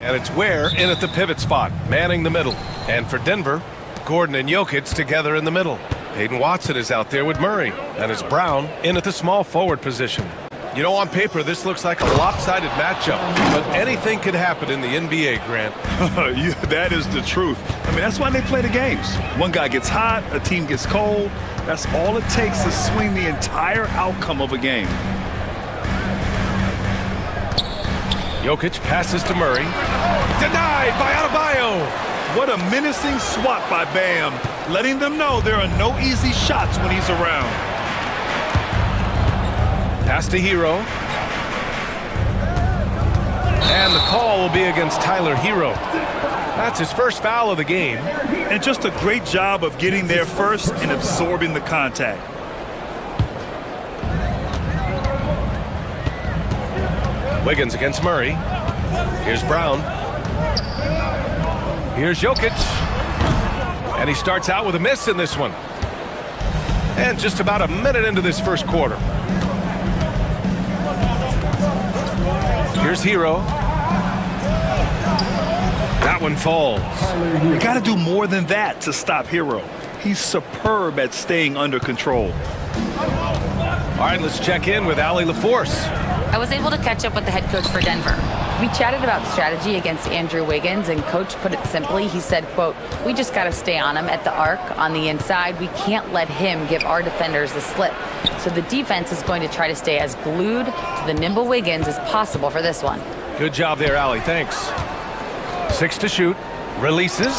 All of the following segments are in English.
And it's Ware in at the pivot spot, manning the middle. And for Denver, Gordon and Jokic together in the middle. Hayden Watson is out there with Murray, and it's Brown in at the small forward position. You know, on paper, this looks like a lopsided matchup, but anything could happen in the NBA, Grant. Yeah, that is the truth. I mean, that's why they play the games. One guy gets hot, a team gets cold. That's all it takes to swing the entire outcome of a game. Jokic passes to Murray. Denied by Adebayo. What a menacing swat by Bam, letting them know there are no easy shots when he's around. Pass to Hero. And the call will be against Tyler Hero. That's his first foul of the game. And just a great job of getting there first and absorbing the contact. Wiggins against Murray. Here's Brown. Here's Jokic. And he starts out with a miss in this one. And just about a minute into this first quarter. Here's Hero. That one falls. You got to do more than that to stop Hero. He's superb at staying under control. All right, let's check in with Allie LaForce. I was able to catch up with the head coach for Denver. We chatted about strategy against Andrew Wiggins, and coach put it simply. He said, quote, "We just got to stay on him at the arc on the inside. We can't let him give our defenders the slip." So the defense is going to try to stay as glued to the nimble Wiggins as possible for this one. Good job there, Allie. Thanks. 6 to shoot. Releases.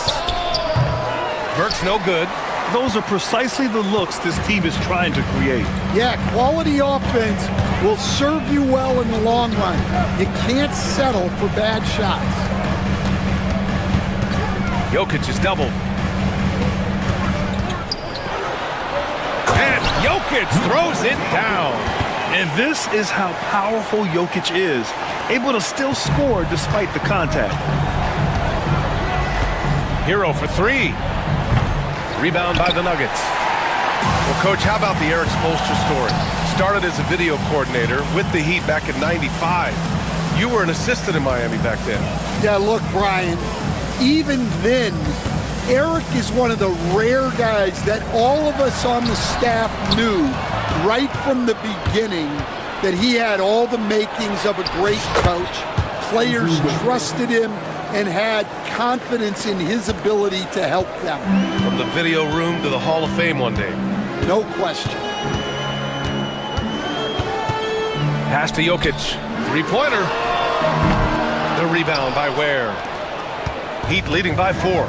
Burke's no good. Those are precisely the looks this team is trying to create. Yeah, quality offense will serve you well in the long run. You can't settle for bad shots. Jokic is doubled. And Jokic throws it down. And this is how powerful Jokic is, able to still score despite the contact. Hero for 3. Rebound by the Nuggets. Well, Coach, how about the Eric Spoelstra story? Started as a video coordinator with the Heat back in '95. You were an assistant in Miami back then. Yeah, look, Brian, even then, Eric is one of the rare guys that all of us on the staff knew right from the beginning that he had all the makings of a great coach. Players trusted him and had confidence in his ability to help them. From the video room to the Hall of Fame one day. No question. Pass to Jokic. Three-pointer. The rebound by Ware. Heat leading by 4.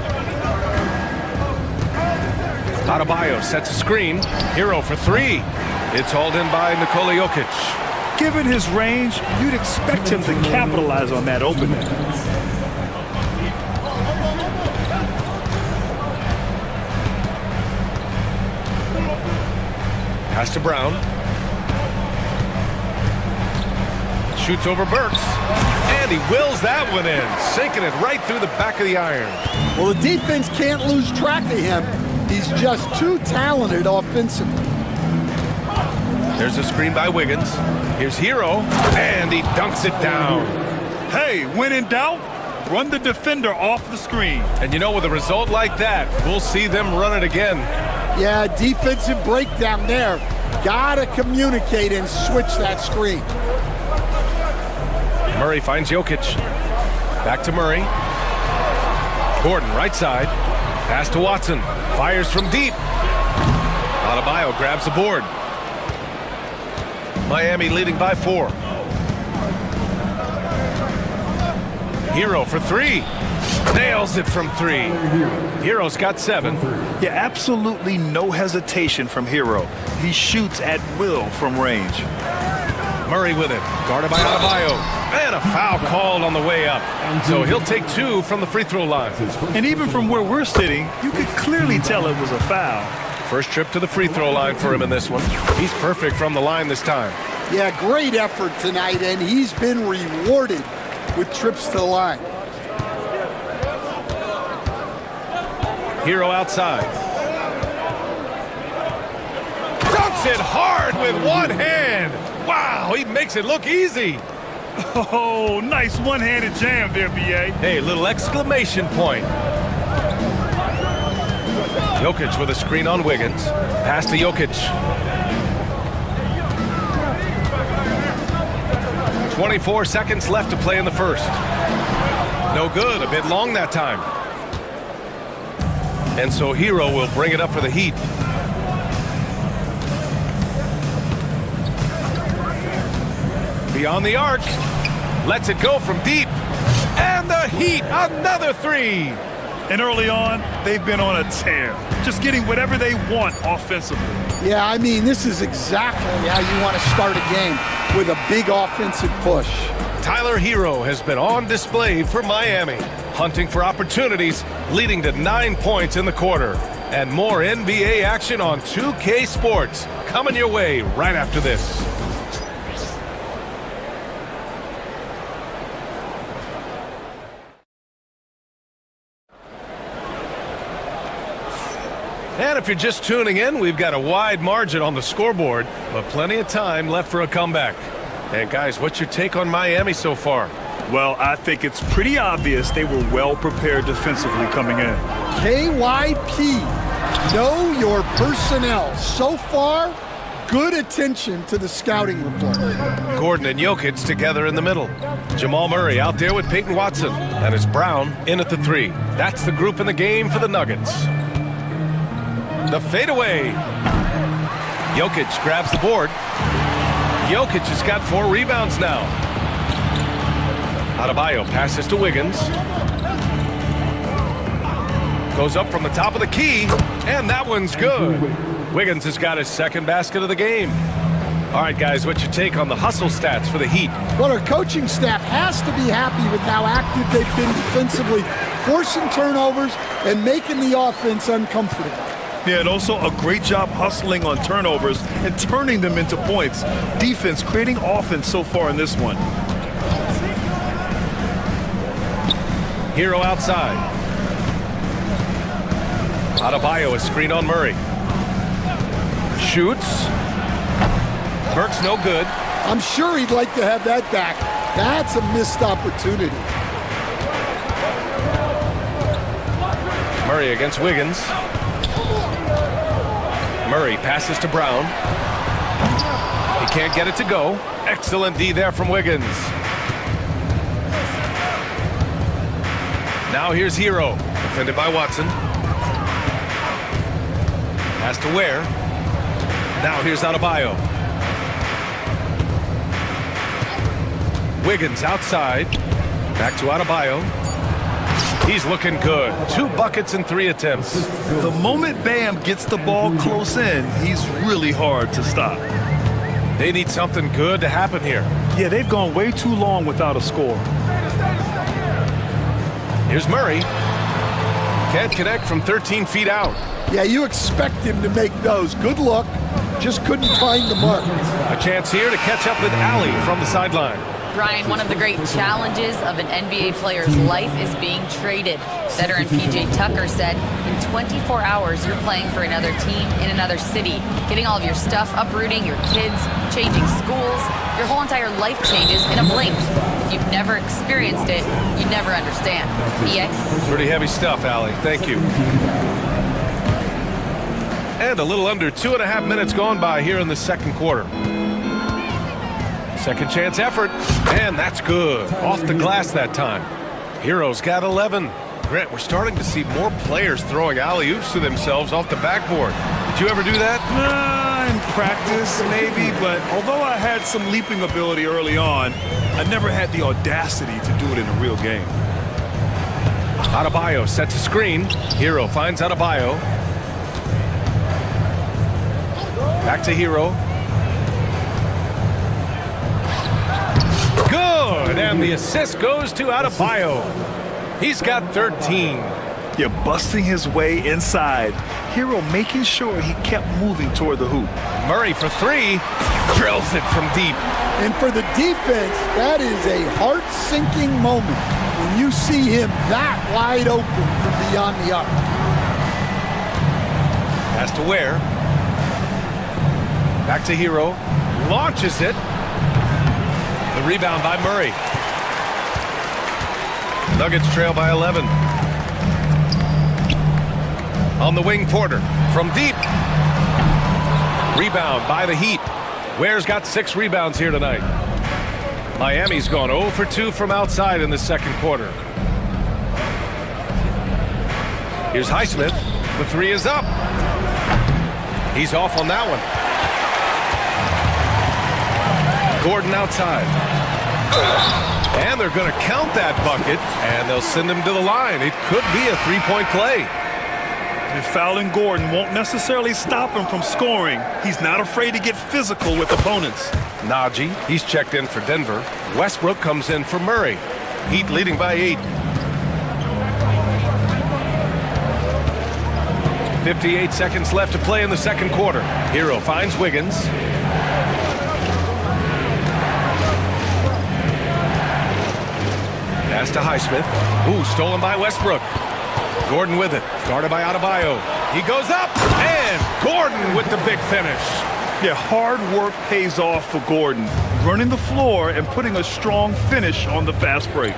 Adebayo sets a screen. Hero for 3. It's hauled in by Nikola Jokic. Given his range, you'd expect him to capitalize on that opening. Pass to Brown. Shoots over Burks. And he wills that one in, sinking it right through the back of the iron. Well, the defense can't lose track of him. He's just too talented offensively. There's a screen by Wiggins. Here's Hero, and he dunks it down. Hey, when in doubt, run the defender off the screen. And you know, with a result like that, we'll see them run it again. Yeah, defensive breakdown there. Gotta communicate and switch that screen. Murray finds Jokic. Back to Murray. Gordon, right side. Pass to Watson. Fires from deep. Adebayo grabs the board. Miami leading by 4. Hero for 3. Nails it from 3. Hero's got 7. Yeah, absolutely no hesitation from Hero. He shoots at will from range. Murray with it. Guarded by Adebayo. And a foul called on the way up. So he'll take 2 from the free throw line. And even from where we're sitting, you could clearly tell it was a foul. First trip to the free throw line for him in this one. He's perfect from the line this time. Yeah, great effort tonight, and he's been rewarded with trips to the line. Hero outside. Dunks it hard with one hand. Wow, he makes it look easy. Oh, nice one-handed jam there, B.A. Hey, little exclamation point. Jokic with a screen on Wiggins. Pass to Jokic. 24 seconds left to play in the first. No good, a bit long that time. And so Hero will bring it up for the Heat. Beyond the arc. Lets it go from deep. And the Heat, another three. And early on, they've been on a tear. Just getting whatever they want offensively. Yeah, I mean, this is exactly how you want to start a game, with a big offensive push. Tyler Hero has been on display for Miami, hunting for opportunities, leading to 9 points in the quarter. And more NBA action on 2K Sports, coming your way right after this. And if you're just tuning in, we've got a wide margin on the scoreboard, but plenty of time left for a comeback. And guys, what's your take on Miami so far? Well, I think it's pretty obvious they were well prepared defensively coming in. KYP, know your personnel. So far, good attention to the scouting report. Gordon and Jokic together in the middle. Jamal Murray out there with Peyton Watson. And it's Brown in at the three. That's the group in the game for the Nuggets. The fadeaway. Jokic grabs the board. Jokic has got 4 rebounds now. Adebayo passes to Wiggins. Goes up from the top of the key, and that one's good. Wiggins has got his second basket of the game. All right, guys, what's your take on the hustle stats for the Heat? Well, our coaching staff has to be happy with how active they've been defensively, forcing turnovers and making the offense uncomfortable. Yeah, and also a great job hustling on turnovers and turning them into points. Defense creating offense so far in this one. Hero outside. Adebayo, a screen on Murray. Shoots. Burke's no good. I'm sure he'd like to have that back. That's a missed opportunity. Murray against Wiggins. Murray passes to Brown. He can't get it to go. Excellent D there from Wiggins. Now here's Hero, defended by Watson. Pass to Ware. Now here's Adebayo. Wiggins outside. Back to Adebayo. He's looking good. 2 buckets in 3 attempts. The moment Bam gets the ball close in, he's really hard to stop. They need something good to happen here. Yeah, they've gone way too long without a score. Here's Murray. Can't connect from 13 feet out. Yeah, you expect him to make those. Good luck. Just couldn't find the mark. A chance here to catch up with Allie from the sideline. Ryan, one of the great challenges of an NBA player's life is being traded. Veteran PJ Tucker said, in 24 hours, you're playing for another team in another city, getting all of your stuff, uprooting your kids, changing schools. Your whole entire life changes in a blink. If you've never experienced it, you'd never understand. EA? Pretty heavy stuff, Allie. Thank you. And a little under 2.5 minutes gone by here in the second quarter. Second chance effort, and that's good. Off the glass that time. Hero's got 11. Grant, we're starting to see more players throwing alley-oops to themselves off the backboard. Did you ever do that? In practice, maybe, but although I had some leaping ability early on, I never had the audacity to do it in a real game. Adebayo sets a screen. Hero finds Adebayo. Back to Hero. Good, and the assist goes to Adebayo. He's got 13. Yeah, busting his way inside. Hero making sure he kept moving toward the hoop. Murray for 3, drills it from deep. And for the defense, that is a heart-sinking moment when you see him that wide open from beyond the arc. Pass to Ware. Back to Hero. Launches it. The rebound by Murray. Nuggets trail by 11. On the wing, Porter. From deep. Rebound by the Heat. Ware's got 6 rebounds here tonight. Miami's gone 0 for 2 from outside in the second quarter. Here's Highsmith. The 3 is up. He's off on that one. Gordon outside. And they're going to count that bucket, and they'll send him to the line. It could be a 3-point play. And fouling Gordon won't necessarily stop him from scoring. He's not afraid to get physical with opponents. Najee, he's checked in for Denver. Westbrook comes in for Murray. Heat leading by 8. 58 seconds left to play in the second quarter. Hero finds Wiggins. Pass to Highsmith. Ooh, stolen by Westbrook. Gordon with it. Guarded by Adebayo. He goes up, and Gordon with the big finish. Yeah, hard work pays off for Gordon. Running the floor and putting a strong finish on the fast break.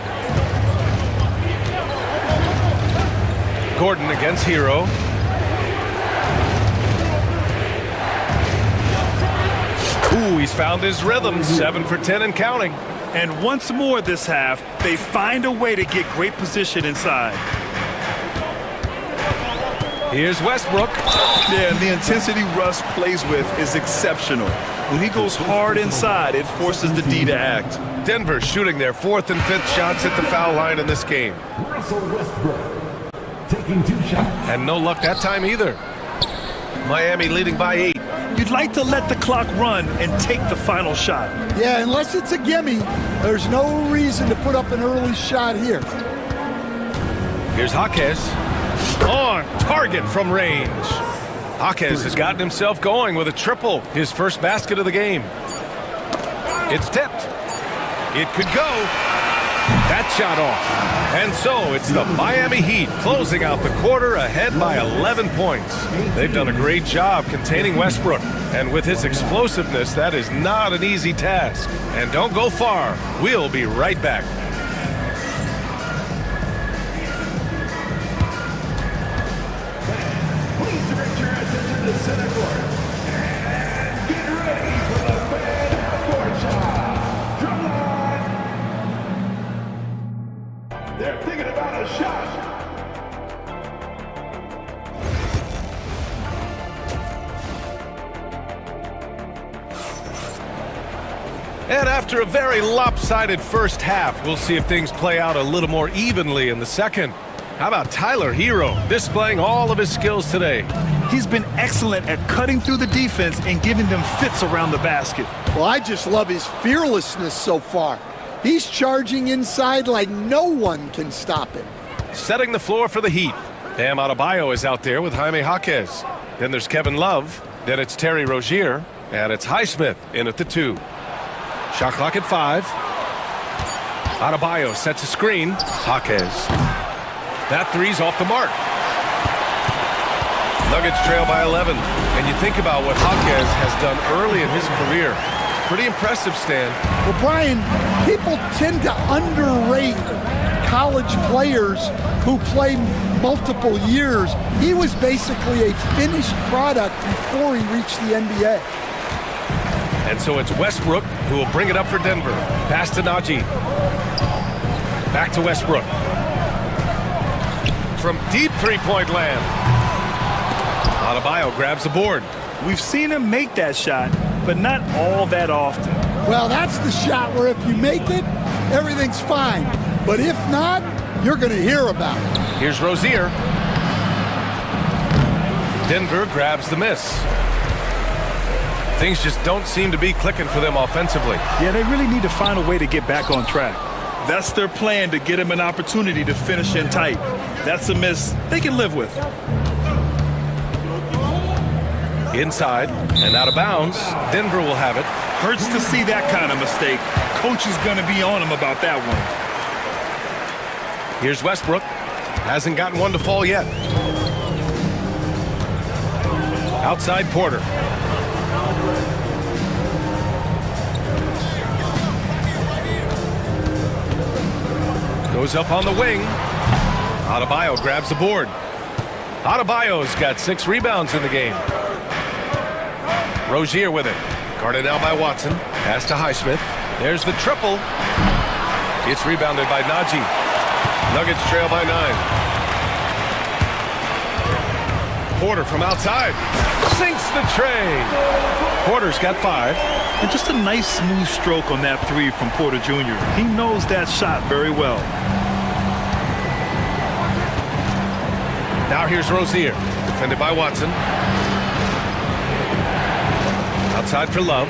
Gordon against Hero. Ooh, he's found his rhythm. 7 for 10 and counting. And once more this half, they find a way to get great position inside. Here's Westbrook. Yeah, and the intensity Russ plays with is exceptional. When he goes hard inside, it forces the D to act. Denver shooting their 4th and 5th shots at the foul line in this game. Russell Westbrook taking 2 shots. And no luck that time either. Miami leading by 8. You'd like to let the clock run and take the final shot. Yeah, unless it's a gimme, there's no reason to put up an early shot here. Here's Jaquez. On target from range. Jaquez has gotten himself going with a triple, his first basket of the game. It's tipped. It could go. That shot off. And so it's the Miami Heat closing out the quarter ahead by 11 points. They've done a great job containing Westbrook. And with his explosiveness, that is not an easy task. And don't go far. We'll be right back. Please direct your attention to center court. And get ready for the fan court shot. Drum line. They're thinking about a shot. And after a very lopsided first half, we'll see if things play out a little more evenly in the second. How about Tyler Hero displaying all of his skills today? He's been excellent at cutting through the defense and giving them fits around the basket. Well, I just love his fearlessness so far. He's charging inside like no one can stop him. Setting the floor for the Heat. Bam Adebayo is out there with Jaime Jaquez. Then there's Kevin Love. Then it's Terry Rozier. And it's Highsmith in at the 2. Shot clock at 5. Adebayo sets a screen. Jaquez. That 3's off the mark. Nuggets trail by 11. And you think about what Jaquez has done early in his career. It's pretty impressive, Stan. Well, Brian, people tend to underrate college players who play multiple years. He was basically a finished product before he reached the NBA. And so it's Westbrook who will bring it up for Denver. Pass to Najee. Back to Westbrook. From deep three-point land. Adebayo grabs the board. We've seen him make that shot, but not all that often. Well, that's the shot where if you make it, everything's fine. But if not, you're going to hear about it. Here's Rozier. Denver grabs the miss. Things just don't seem to be clicking for them offensively. Yeah, they really need to find a way to get back on track. That's their plan, to get him an opportunity to finish in tight. That's a miss they can live with. Inside and out of bounds. Denver will have it. Hurts to see that kind of mistake. Coach is going to be on him about that one. Here's Westbrook. Hasn't gotten one to fall yet. Outside Porter. Goes up on the wing. Adebayo grabs the board. Adebayo's got 6 rebounds in the game. Rozier with it. Guarded now by Watson. Pass to Highsmith. There's the triple. It's rebounded by Najee. Nuggets trail by 9. Porter from outside. Sinks the tray. Porter's got 5. And just a nice smooth stroke on that 3 from Porter Jr. He knows that shot very well. Now here's Rozier. Defended by Watson. Outside for Love.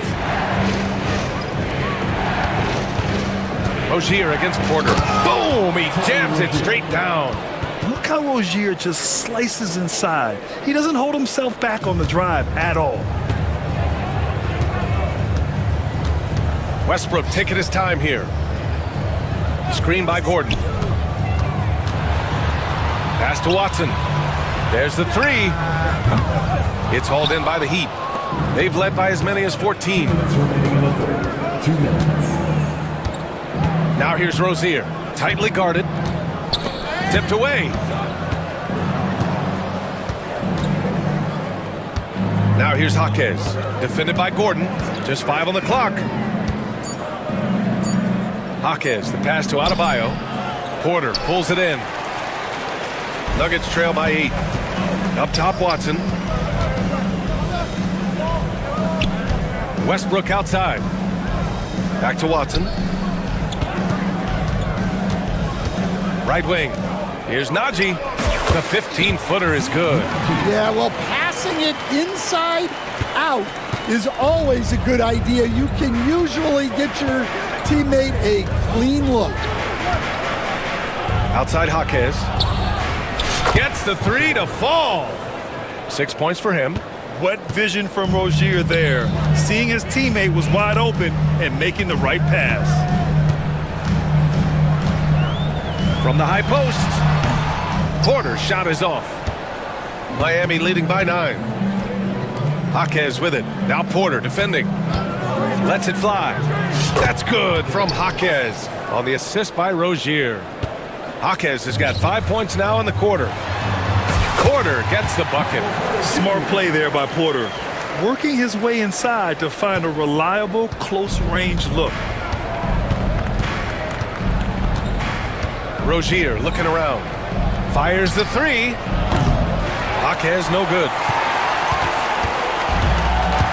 Rozier against Porter. Boom! He jams it straight down. Look how Rozier just slices inside. He doesn't hold himself back on the drive at all. Westbrook taking his time here. Screen by Gordon. Pass to Watson. There's the 3. It's hauled in by the Heat. They've led by as many as 14. Now here's Rozier. Tightly guarded. Tipped away. Now here's Jaquez. Defended by Gordon. Just 5 on the clock. Jaquez, the pass to Adebayo. Porter pulls it in. Nuggets trail by 8. Up top, Watson. Westbrook outside. Back to Watson. Right wing. Here's Najee. The 15-footer is good. Yeah, well, passing it inside out is always a good idea. You can usually get your teammate a clean look. Outside Jaquez. Gets the 3 to fall. 6 points for him. What vision from Rozier there. Seeing his teammate was wide open and making the right pass. From the high post. Porter's shot is off. Miami leading by 9. Jaquez with it. Now Porter defending. Lets it fly. That's good from Jaquez on the assist by Rozier. Jaquez has got 5 points now in the quarter. Porter gets the bucket. Smart play there by Porter. Working his way inside to find a reliable, close-range look. Rozier looking around. Fires the 3. Jaquez no good.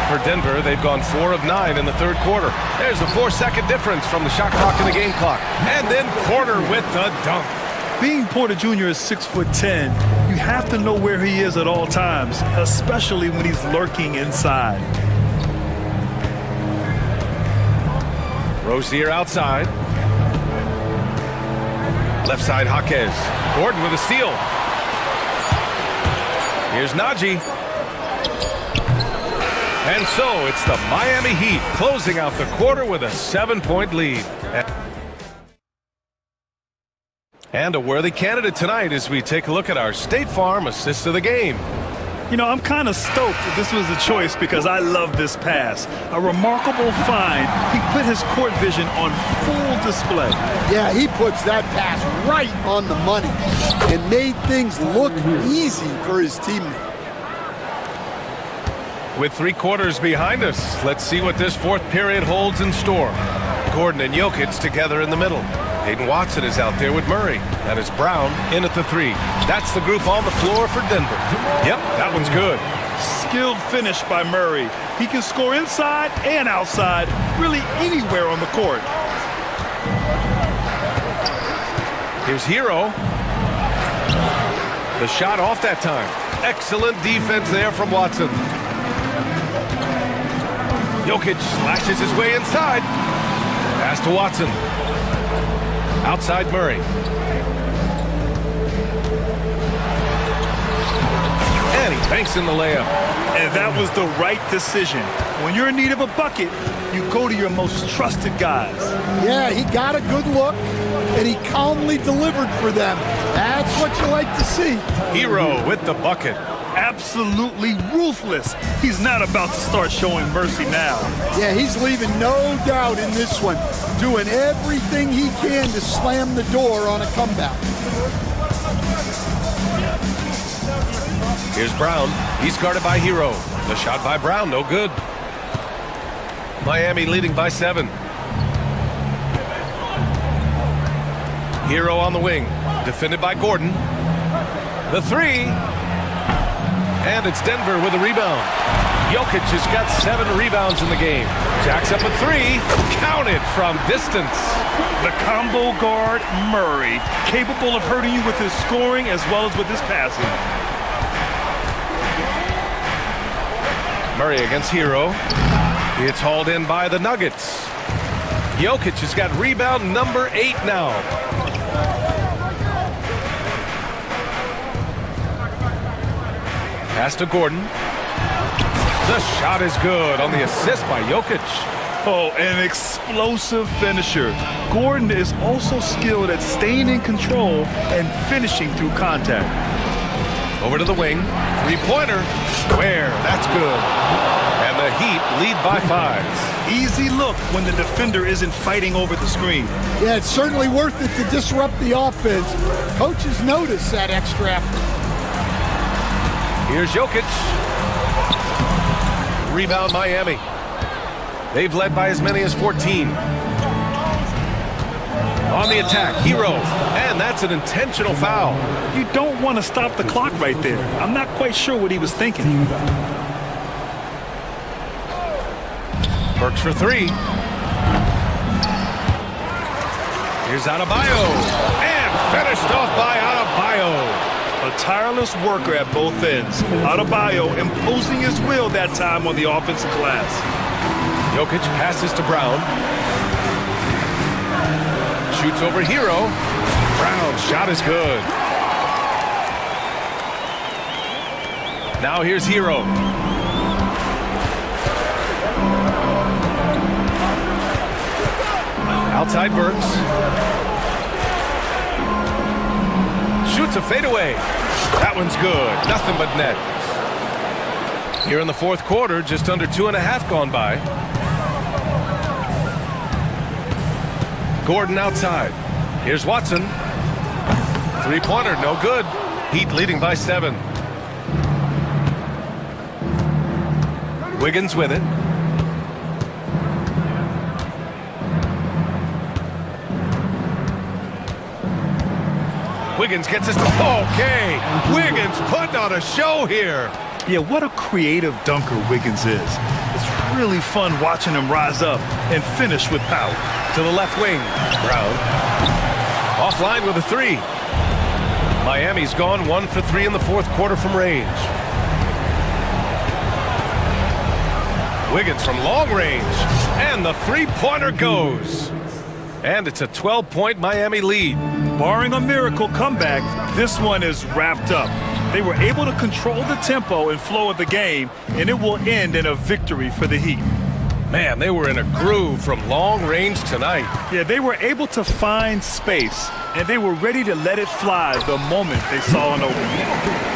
For Denver, they've gone 4 of 9 in the third quarter. There's a 4-second difference from the shot clock to the game clock. And then Porter with the dunk. Being Porter Jr. is 6'10", you have to know where he is at all times, especially when he's lurking inside. Rozier outside. Left side Jaquez. Gordon with a steal. Here's Najee. And so it's the Miami Heat closing out the quarter with a 7-point lead. And a worthy candidate tonight as we take a look at our State Farm assist of the game. You know, I'm kind of stoked that this was a choice because I love this pass. A remarkable find. He put his court vision on full display. Yeah, he puts that pass right on the money and made things look easy for his teammate. With 3 quarters behind us, let's see what this fourth period holds in store. Gordon and Jokic together in the middle. Hayden Watson is out there with Murray. That is Brown in at the 3. That's the group on the floor for Denver. Yep, that one's good. Skilled finish by Murray. He can score inside and outside, really anywhere on the court. Here's Hero. The shot off that time. Excellent defense there from Watson. Jokic slashes his way inside. Pass to Watson. Outside Murray. And he banks in the layup. And that was the right decision. When you're in need of a bucket, you go to your most trusted guys. Yeah, he got a good look, and he calmly delivered for them. That's what you like to see. Hero with the bucket. absolutely ruthless. He's not about to start showing mercy now. Yeah, he's leaving no doubt in this one, doing everything he can to slam the door on a comeback. Here's Brown. He's guarded by Hero. The shot by Brown, no good. Miami leading by 7. Hero on the wing, defended by Gordon. The 3. And it's Denver with a rebound. Jokic has got 7 rebounds in the game. Jacks up a 3, counted from distance. The combo guard, Murray, capable of hurting you with his scoring as well as with his passing. Murray against Hero. It's hauled in by the Nuggets. Jokic has got rebound number 8 now. Pass to Gordon. The shot is good on the assist by Jokic. Oh, an explosive finisher. Gordon is also skilled at staying in control and finishing through contact. Over to the wing. Three-pointer. Square. That's good. And the Heat lead by 5. Easy look when the defender isn't fighting over the screen. Yeah, it's certainly worth it to disrupt the offense. Coaches notice that extra effort. Here's Jokic. Rebound Miami. They've led by as many as 14. On the attack, Hero. And that's an intentional foul. You don't want to stop the clock right there. I'm not quite sure what he was thinking. Burks for 3. Here's Adebayo. And finished off by Adebayo. A tireless worker at both ends. Adebayo imposing his will that time on the offensive glass. Jokic passes to Brown. Shoots over Hero. Brown's shot is good. Now here's Hero. Outside Burks. Shoots a fadeaway. That one's good. Nothing but net. Here in the fourth quarter, just under 2.5 gone by. Gordon outside. Here's Watson. Three-pointer, no good. Heat leading by 7. Wiggins with it. Wiggins gets us to... Okay! Wiggins putting on a show here. Yeah, what a creative dunker Wiggins is. It's really fun watching him rise up and finish with power. To the left wing. Brown. Offline with a 3. Miami's gone 1 for 3 in the fourth quarter from range. Wiggins from long range. And the three-pointer goes. And it's a 12-point Miami lead. Barring a miracle comeback, this one is wrapped up. They were able to control the tempo and flow of the game, and it will end in a victory for the Heat. Man, they were in a groove from long range tonight. Yeah, they were able to find space, and they were ready to let it fly the moment they saw an opening.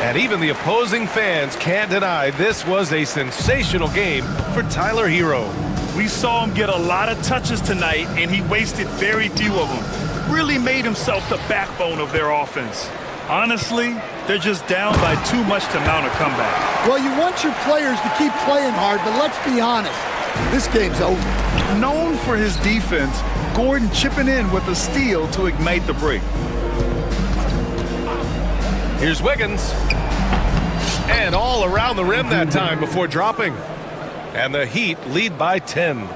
And even the opposing fans can't deny this was a sensational game for Tyler Hero. We saw him get a lot of touches tonight, and he wasted very few of them. Really made himself the backbone of their offense. Honestly, they're just down by too much to mount a comeback. Well, you want your players to keep playing hard, but let's be honest. This game's over. Known for his defense, Gordon chipping in with a steal to ignite the break. Here's Wiggins. And all around the rim that time before dropping. And the Heat lead by 10.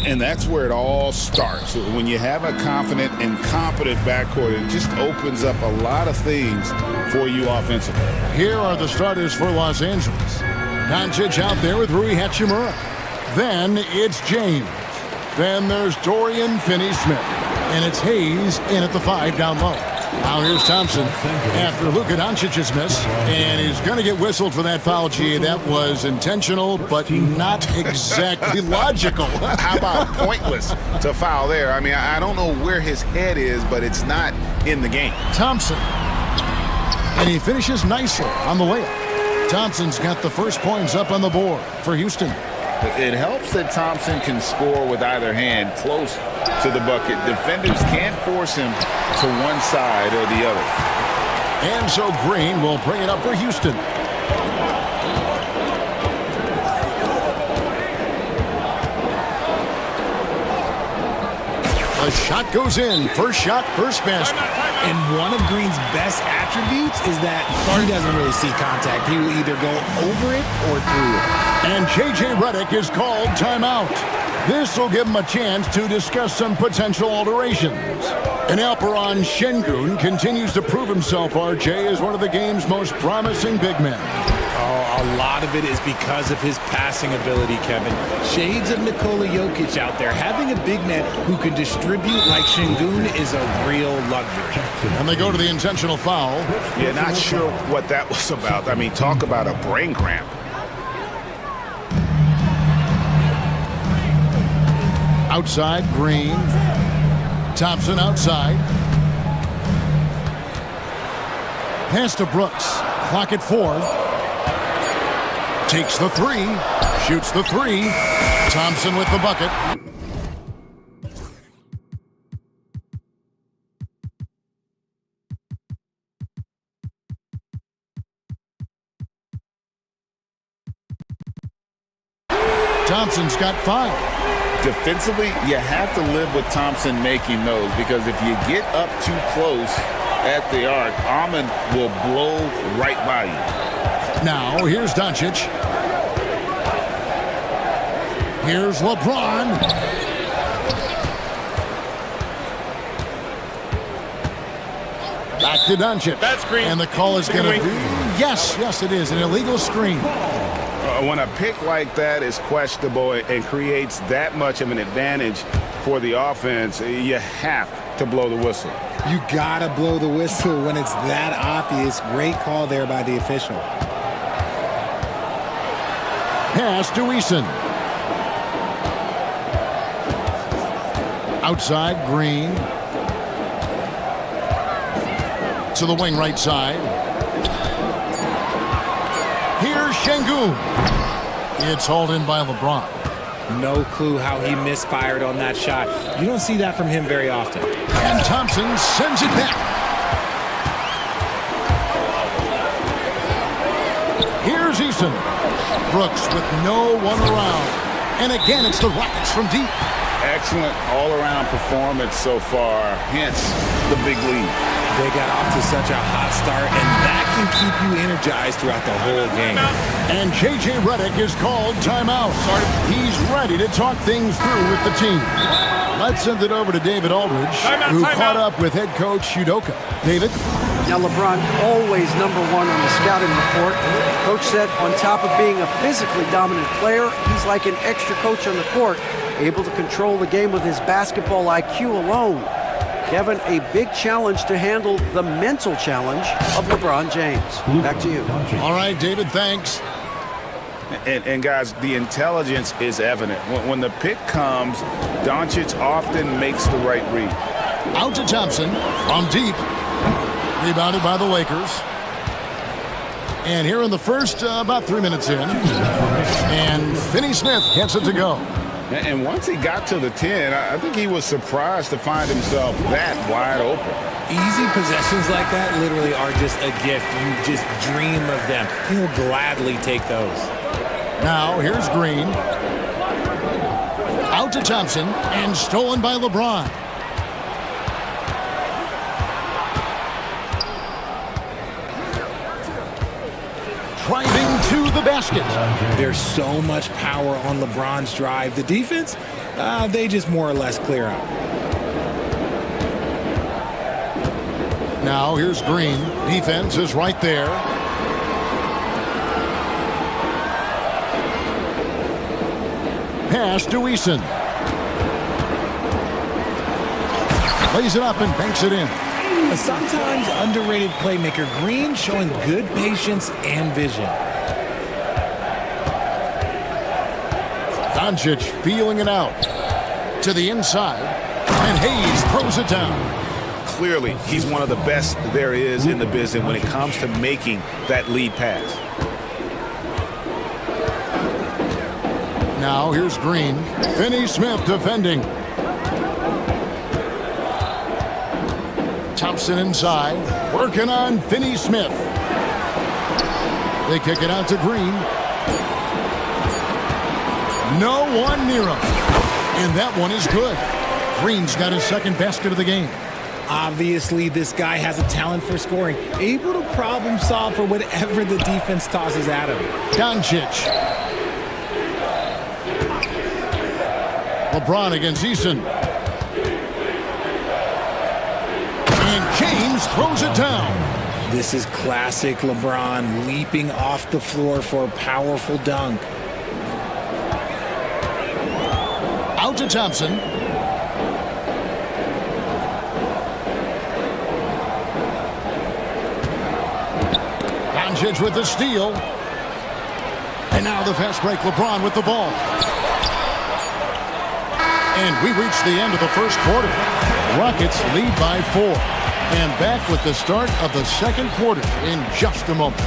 And that's where it all starts. When you have a confident and competent backcourt, it just opens up a lot of things for you offensively. Here are the starters for Los Angeles. Doncic out there with Rui Hachimura. Then it's James. Then there's Dorian Finney-Smith. And it's Hayes in at the 5 down low. Now here's Thompson after Luka Doncic's miss. And he's going to get whistled for that foul, G. That was intentional, but not exactly logical. How about pointless to foul there? I mean, I don't know where his head is, but it's not in the game. Thompson. And he finishes nicely on the layup. Thompson's got the first points up on the board for Houston. It helps that Thompson can score with either hand close to the bucket. Defenders can't force him to one side or the other. And so Green will bring it up for Houston. The shot goes in. First shot, first basket. And one of Green's best attributes is that he doesn't really see contact. He will either go over it or through it. And J.J. Redick is called timeout. This will give him a chance to discuss some potential alterations. And Alperon Şengün continues to prove himself, RJ, as one of the game's most promising big men. Oh, a lot of it is because of his passing ability, Kevin. Shades of Nikola Jokic out there. Having a big man who can distribute like Şengün is a real luxury. And they go to the intentional foul. Yeah, not sure what that was about. I mean, talk about a brain cramp. Outside, Green. Thompson outside. Pass to Brooks. Clock at 4. Takes the 3. Shoots the 3. Thompson with the bucket. Thompson's got 5. Defensively, you have to live with Thompson making those, because if you get up too close at the arc, Ahmed will blow right by you. Now, here's Doncic. Here's LeBron. Back to Doncic. That's green. And the call is going to Green. be... Yes, it is. An illegal screen. When a pick like that is questionable and creates that much of an advantage for the offense, you have to blow the whistle. You gotta blow the whistle when it's that obvious. Great call there by the official. Pass to Eason. Outside, Green. To the wing right side. Here's Şengün. It's hauled in by LeBron. No clue how he misfired on that shot. You don't see that from him very often. And Thompson sends it back. Here's Eason. Brooks with no one around. And again, it's the Rockets from deep. Excellent all-around performance so far, hence the big lead. They got off to such a hot start, and that can keep you energized throughout the whole game. And J.J. Redick is called timeout. He's ready to talk things through with the team. Let's send it over to David Aldridge, who caught up with head coach Udoka. David? Now, LeBron always number 1 on the scouting report. Coach said on top of being a physically dominant player, he's like an extra coach on the court, able to control the game with his basketball IQ alone. Kevin, a big challenge to handle the mental challenge of LeBron James. Back to you. All right, David, thanks. And guys, the intelligence is evident. When the pick comes, Doncic often makes the right read. Out to Thompson from deep. Rebounded by the Lakers. And here in the first, about 3 minutes in. And Finney-Smith gets it to go. And once he got to the 10, I think he was surprised to find himself that wide open. Easy possessions like that literally are just a gift. You just dream of them. He'll gladly take those. Now, here's Green. Out to Thompson, and stolen by LeBron. Driving to the basket. There's so much power on LeBron's drive. The defense, They just more or less clear out. Now here's Green. Defense is right there. Pass to Eason. Lays it up and banks it in. A sometimes underrated playmaker, Green showing good patience and vision. Doncic feeling it out. To the inside. And Hayes throws it down. Clearly, he's one of the best there is in the business when it comes to making that lead pass. Now here's Green. Finney-Smith defending. Thompson inside. Working on Finney-Smith. They kick it out to Green. No one near him. And that one is good. Green's got his second basket of the game. Obviously, this guy has a talent for scoring, able to problem solve for whatever the defense tosses at him. Doncic. LeBron against Eason. And James throws it down. This is classic LeBron leaping off the floor for a powerful dunk. Out to Thompson. Doncic with the steal. And now the fast break. LeBron with the ball. And we reach the end of the first quarter. Rockets lead by 4. And back with the start of the second quarter in just a moment.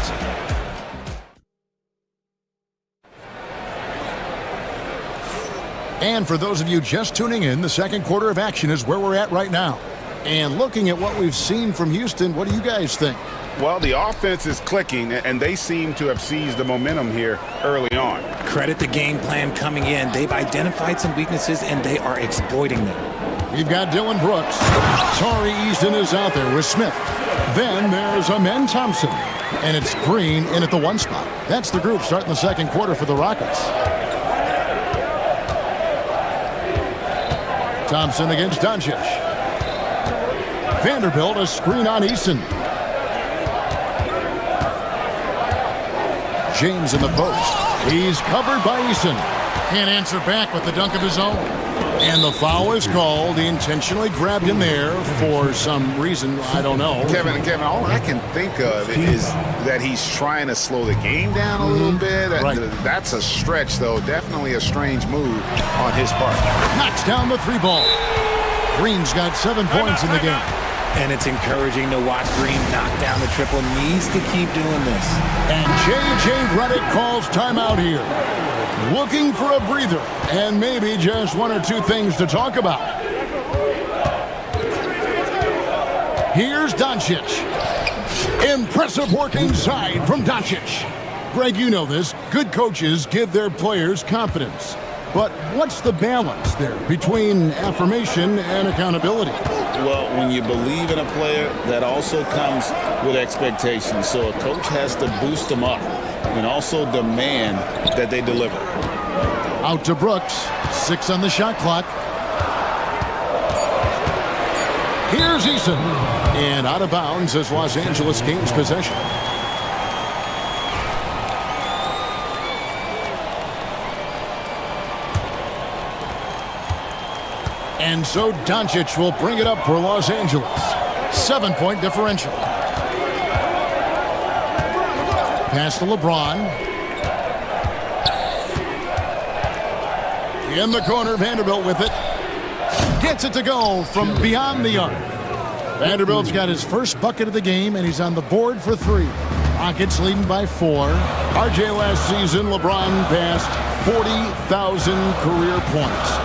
And for those of you just tuning in, the second quarter of action is where we're at right now. And looking at what we've seen from Houston, what do you guys think? Well, the offense is clicking, and they seem to have seized the momentum here early on. Credit the game plan coming in. They've identified some weaknesses, and they are exploiting them. We've got Dylan Brooks. Tari Eason is out there with Smith. Then there's Amen Thompson. And it's Green in at the 1 spot. That's the group starting the second quarter for the Rockets. Thompson against Doncic. Vanderbilt a screen on Eason. James in the post. He's covered by Eason. Can't answer back with the dunk of his own. And the foul is called. He intentionally grabbed him there for some reason. I don't know. Kevin, all I can think of is that he's trying to slow the game down a little bit. Right. That's a stretch, though. Definitely a strange move on his part. Knocks down the 3 ball. Green's got 7 points in the game. And it's encouraging to watch Green knock down the triple. Needs to keep doing this. And J.J. Redick calls timeout here. Looking for a breather and maybe just 1 or 2 things to talk about. Here's Doncic. Impressive work inside from Doncic. Greg, you know this. Good coaches give their players confidence. But what's the balance there between affirmation and accountability? Well, when you believe in a player, that also comes with expectations. So a coach has to boost them up and also demand that they deliver. Out to Brooks. 6 on the shot clock. Here's Eason. And out of bounds as Los Angeles gains possession. And so Doncic will bring it up for Los Angeles. 7-point differential. Pass to LeBron. In the corner, Vanderbilt with it. Gets it to go from beyond the arc. Vanderbilt's got his first bucket of the game, and he's on the board for 3. Rockets leading by 4. RJ last season, LeBron passed 40,000 career points.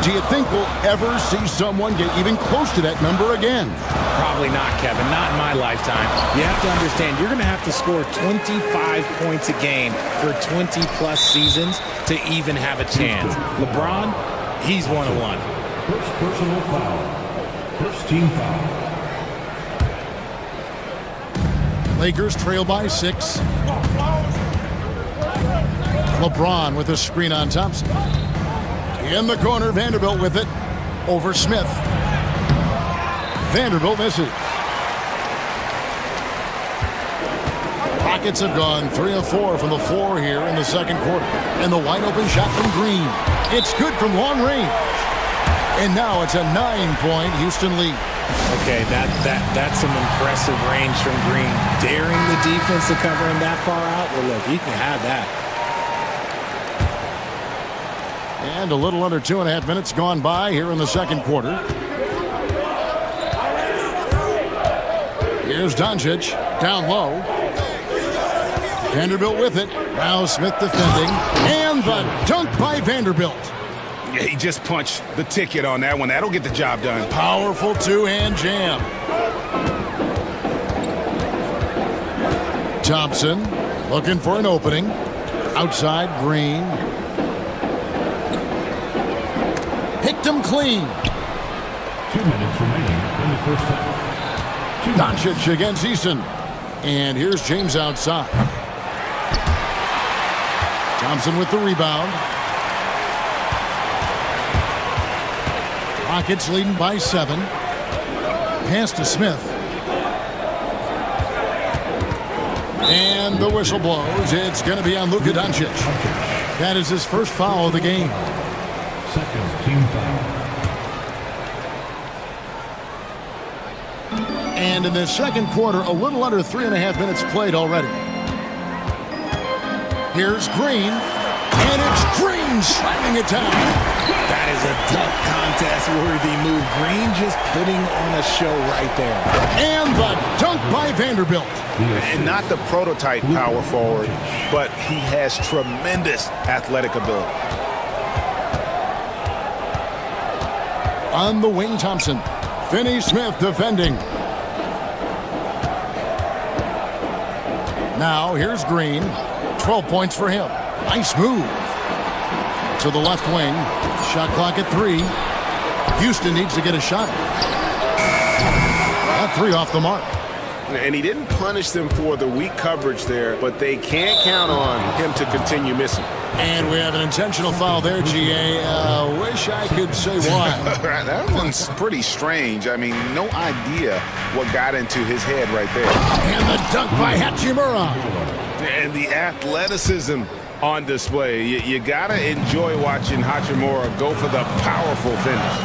Do you think we'll ever see someone get even close to that number again? Probably not, Kevin. Not in my lifetime. You have to understand, you're going to have to score 25 points a game for 20-plus seasons to even have a chance. LeBron, he's 101. First personal foul. First team foul. Lakers trail by 6. LeBron with a screen on Thompson. In the corner, Vanderbilt with it. Over Smith. Vanderbilt misses. Rockets have gone 3 of 4 from the floor here in the second quarter. And the wide open shot from Green. It's good from long range. And now it's a 9-point Houston lead. Okay, that's some impressive range from Green. Daring the defense to cover him that far out. Well, look, he can have that. And a little under 2.5 minutes gone by here in the second quarter. Here's Doncic down low. Vanderbilt with it. Now Smith defending. And the dunk by Vanderbilt. Yeah, he just punched the ticket on that one. That'll get the job done. Powerful two-hand jam. Thompson looking for an opening. Outside, Green. Picked him clean. 2 minutes remaining in the first half. Doncic against Easton. And here's James outside. Thompson with the rebound. Rockets leading by 7. Pass to Smith. And the whistle blows. It's going to be on Luka Doncic. That is his first foul of the game. Second team foul. And in the second quarter, a little under 3.5 minutes played already. Here's Green. And it's Green slamming it down. That is a dunk contest-worthy move. Green just putting on a show right there. And the dunk by Vanderbilt. And not the prototype power forward, but he has tremendous athletic ability. On the wing, Thompson. Finney Smith defending. Now here's Green. 12 points for him. Nice move. To the left wing. Shot clock at 3. Houston needs to get a shot. That 3 off the mark. And he didn't punish them for the weak coverage there, but they can't count on him to continue missing. And we have an intentional foul there, GA. Wish I could say why. That one's pretty strange. I mean, no idea what got into his head right there. And the dunk by Hachimura. And the athleticism on display. You got to enjoy watching Hachimura go for the powerful finish.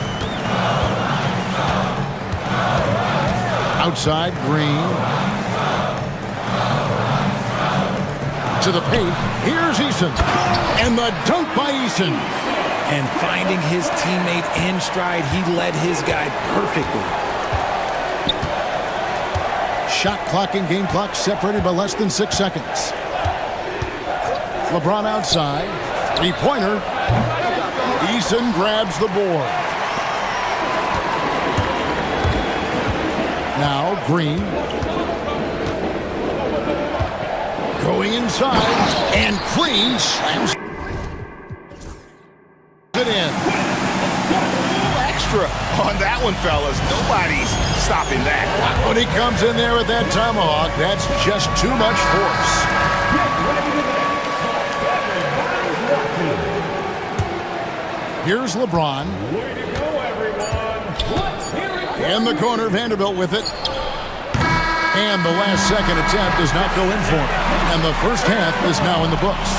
Outside, Green. To the paint. Here's Eason. And the dunk by Eason. And finding his teammate in stride, he led his guy perfectly. Shot clock and game clock separated by less than 6 seconds. LeBron outside. 3-pointer. Eason grabs the board. Now Green. Going inside. And Green slams it in. Extra on that one, fellas. Nobody's stopping that. When he comes in there with that tomahawk, that's just too much force. Here's LeBron. Way to go, everyone. Let's hear it. In the corner, Vanderbilt with it. And the last second attempt does not go in for him. And the first half is now in the books.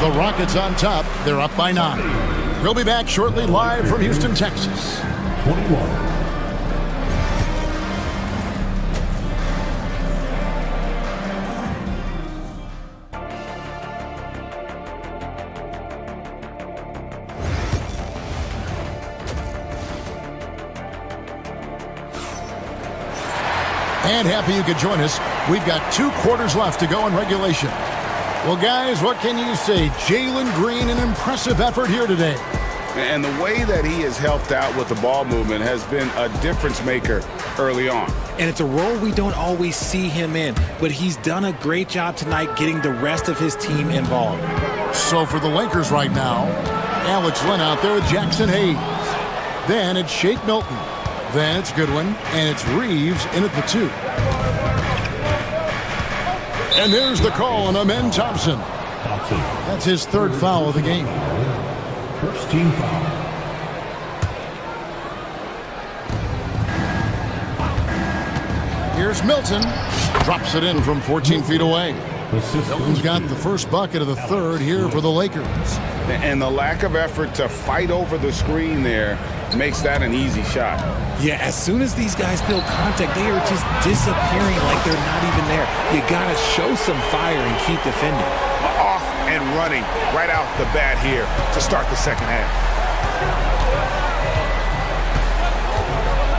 The Rockets on top. They're up by 9. We'll be back shortly live from Houston, Texas. 21. And happy you could join us. We've got 2 quarters left to go in regulation. Well, guys, what can you say? Jalen Green, an impressive effort here today. And the way that he has helped out with the ball movement has been a difference maker early on. And it's a role we don't always see him in, but he's done a great job tonight getting the rest of his team involved. So for the Lakers right now, Alex Len out there with Jackson Hayes. Then it's Shake Milton. Then it's Goodwin, and it's Reeves in at the 2. And there's the call on Amen Thompson. That's his 3rd foul of the game. First team foul. Here's Milton. Drops it in from 14 feet away. Milton's got the first bucket of the third here for the Lakers. And the lack of effort to fight over the screen there makes that an easy shot. Yeah, as soon as these guys build contact, they are just disappearing like they're not even there. You got to show some fire and keep defending. Off and running right out the bat here to start the second half.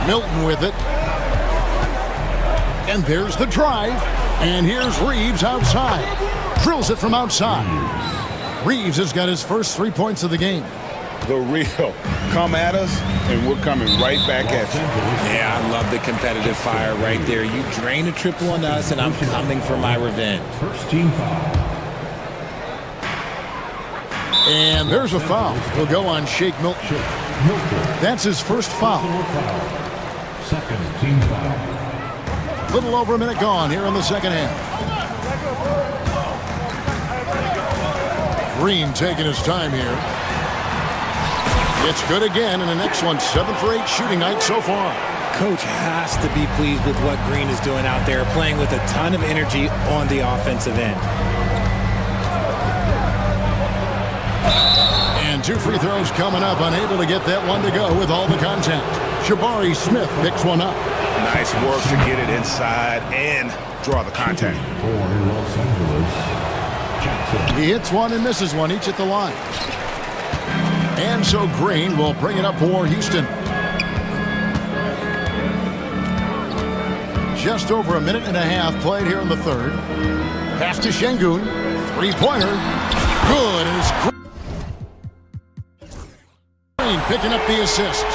Milton with it. And there's the drive. And here's Reeves outside. Drills it from outside. Reeves has got his first 3 points of the game. The real come at us, and we're coming right back at you. Yeah, I love the competitive fire right there. You drain a triple on us, and I'm coming for my revenge. First team foul. And there's a foul. He'll go on Shake Milton. That's his first foul. Second team foul. Little over a minute gone here in the second half. Green taking his time here. It's good again, and an excellent 7 for 8 shooting night so far. Coach has to be pleased with what Green is doing out there, playing with a ton of energy on the offensive end. And 2 free throws coming up, unable to get that one to go with all the contact. Jabari Smith picks one up. Nice work to get it inside and draw the contact. For Los Angeles, Jackson. He hits one and misses one, each at the line. And so Green will bring it up for Houston. Just over a minute and a half played here in the third. Pass to Şengün. Three-pointer. Good. And it's Green picking up the assist.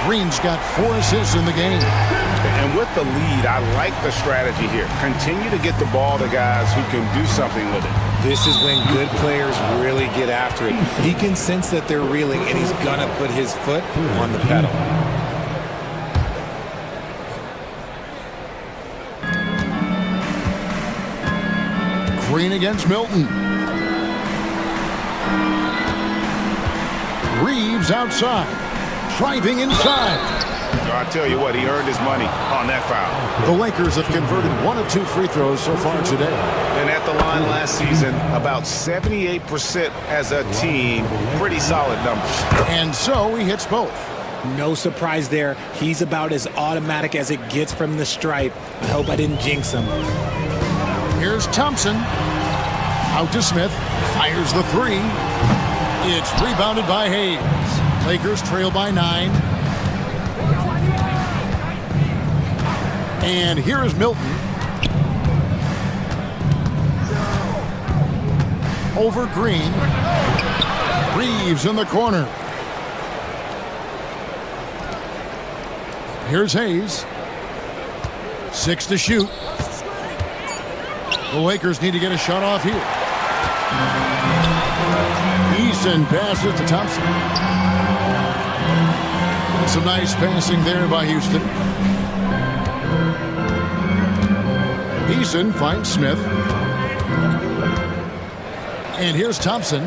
Green's got 4 assists in the game. And with the lead, I like the strategy here. Continue to get the ball to guys who can do something with it. This is when good players really get after it. He can sense that they're reeling, and he's going to put his foot on the pedal. Green against Milton. Reeves outside. Driving inside. I tell you what, he earned his money on that foul. The Lakers have converted 1 of 2 free throws so far today. And at the line last season, about 78% as a team. Pretty solid numbers. And so he hits both. No surprise there. He's about as automatic as it gets from the stripe. I hope I didn't jinx him. Here's Thompson. Out to Smith. Fires the 3. It's rebounded by Hayes. Lakers trail by 9. And here is Milton. Over Green. Reeves in the corner. Here's Hayes. 6 to shoot. The Lakers need to get a shot off here. Easton passes to Thompson. And some nice passing there by Houston. Easton finds Smith. And here's Thompson.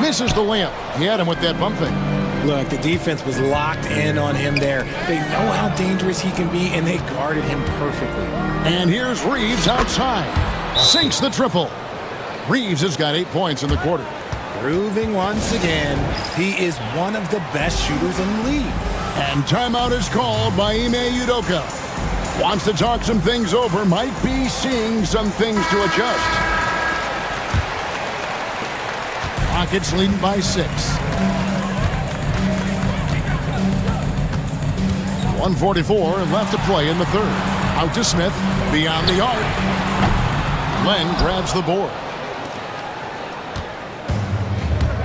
Misses the layup. He had him with that bump fake. Look, the defense was locked in on him there. They know how dangerous he can be, and they guarded him perfectly. And here's Reeves outside. Sinks the triple. Reeves has got 8 points in the quarter. Proving once again, he is one of the best shooters in the league. And timeout is called by Ime Udoka. Wants to talk some things over. Might be seeing some things to adjust. Rockets leading by 6. 1:44 left to play in the third. Out to Smith. Beyond the arc. Len grabs the board.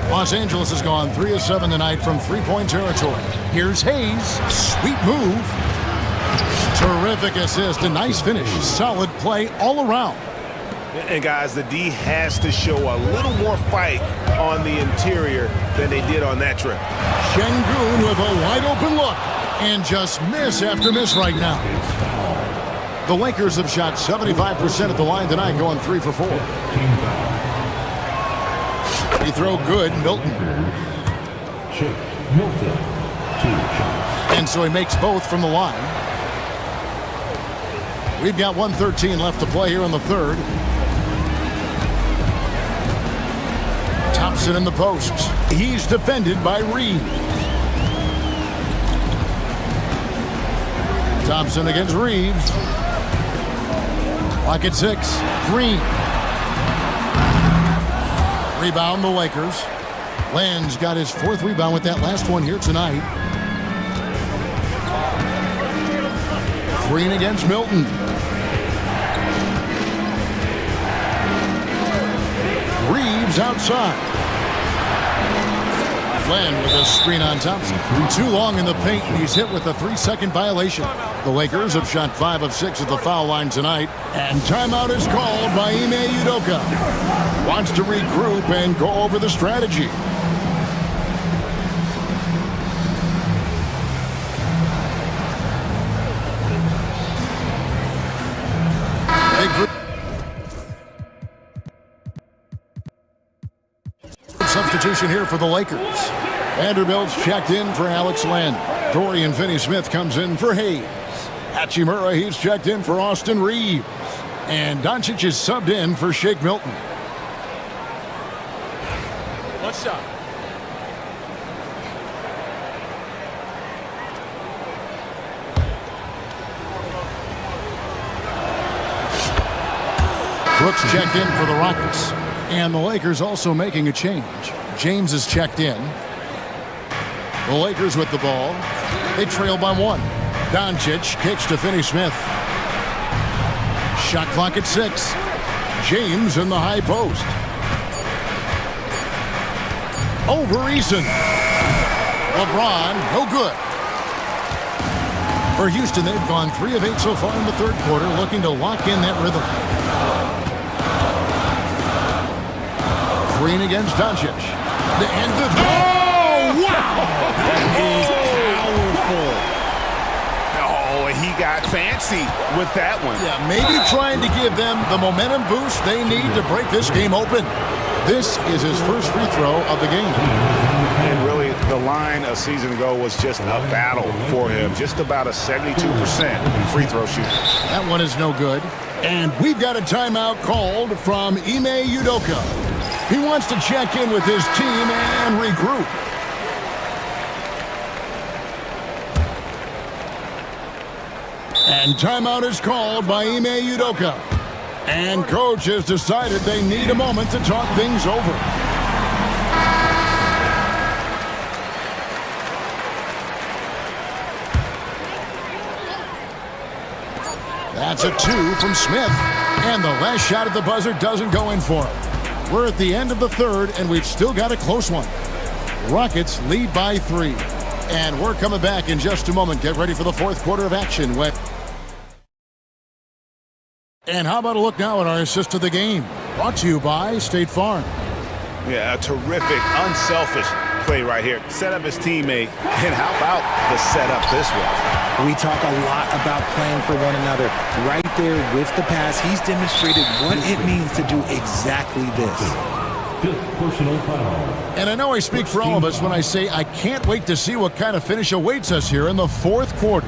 Los Angeles has gone 3 of 7 tonight from 3-point territory. Here's Hayes. Sweet move. Terrific assist. A nice finish. Solid play all around. And guys, the D has to show a little more fight on the interior than they did on that trip. Şengün with a wide open look. And just miss after miss right now. The Lakers have shot 75% at the line tonight, going 3 for 4. He throw good, Milton. And so he makes both from the line. We've got 1:13 left to play here in the third. Thompson in the posts. He's defended by Reed. Thompson against Reeves. Lock at 6. Green. Rebound the Lakers. Land's got his 4th rebound with that last one here tonight. Green against Milton. Reeves outside. Land with a screen on Thompson. Too long in the paint, and he's hit with a 3-second violation. The Lakers have shot 5 of 6 at the foul line tonight. And timeout is called by Ime Udoka. Wants to regroup and go over the strategy. Substitution here for the Lakers. Vanderbilt's checked in for Alex Len. Dorian Finney-Smith comes in for Hayes. Hachimura, he's checked in for Austin Reeves. And Doncic is subbed in for Shake Milton. One shot. Brooks checked in for the Rockets. And the Lakers also making a change. James is checked in. The Lakers with the ball. They trail by 1. Doncic kicks to Finney-Smith. Shot clock at 6. James in the high post. Over Eason. LeBron, no good. For Houston, they've gone 3 of 8 so far in the third quarter, looking to lock in that rhythm. Green against Doncic. And the... Oh, wow! That is powerful. Oh, he got fancy with that one. Yeah, maybe trying to give them the momentum boost they need to break this game open. This is his first free throw of the game. And really, the line a season ago was just a battle for him. Just about a 72% free throw shooter. That one is no good. And we've got a timeout called from Ime Udoka. He wants to check in with his team and regroup. And timeout is called by Ime Udoka. And coach has decided they need a moment to talk things over. That's a 2 from Smith. And the last shot at the buzzer doesn't go in for him. We're at the end of the third, and we've still got a close one. Rockets lead by 3. And we're coming back in just a moment. Get ready for the fourth quarter of action. And how about a look now at our assist of the game? Brought to you by State Farm. Yeah, a terrific, unselfish play right here. Set up his teammate, and how about the setup this was? We talk a lot about playing for one another. Right there with the pass, he's demonstrated what it means to do exactly this. 5th personal foul. And I know I speak for all of us when I say I can't wait to see what kind of finish awaits us here in the fourth quarter.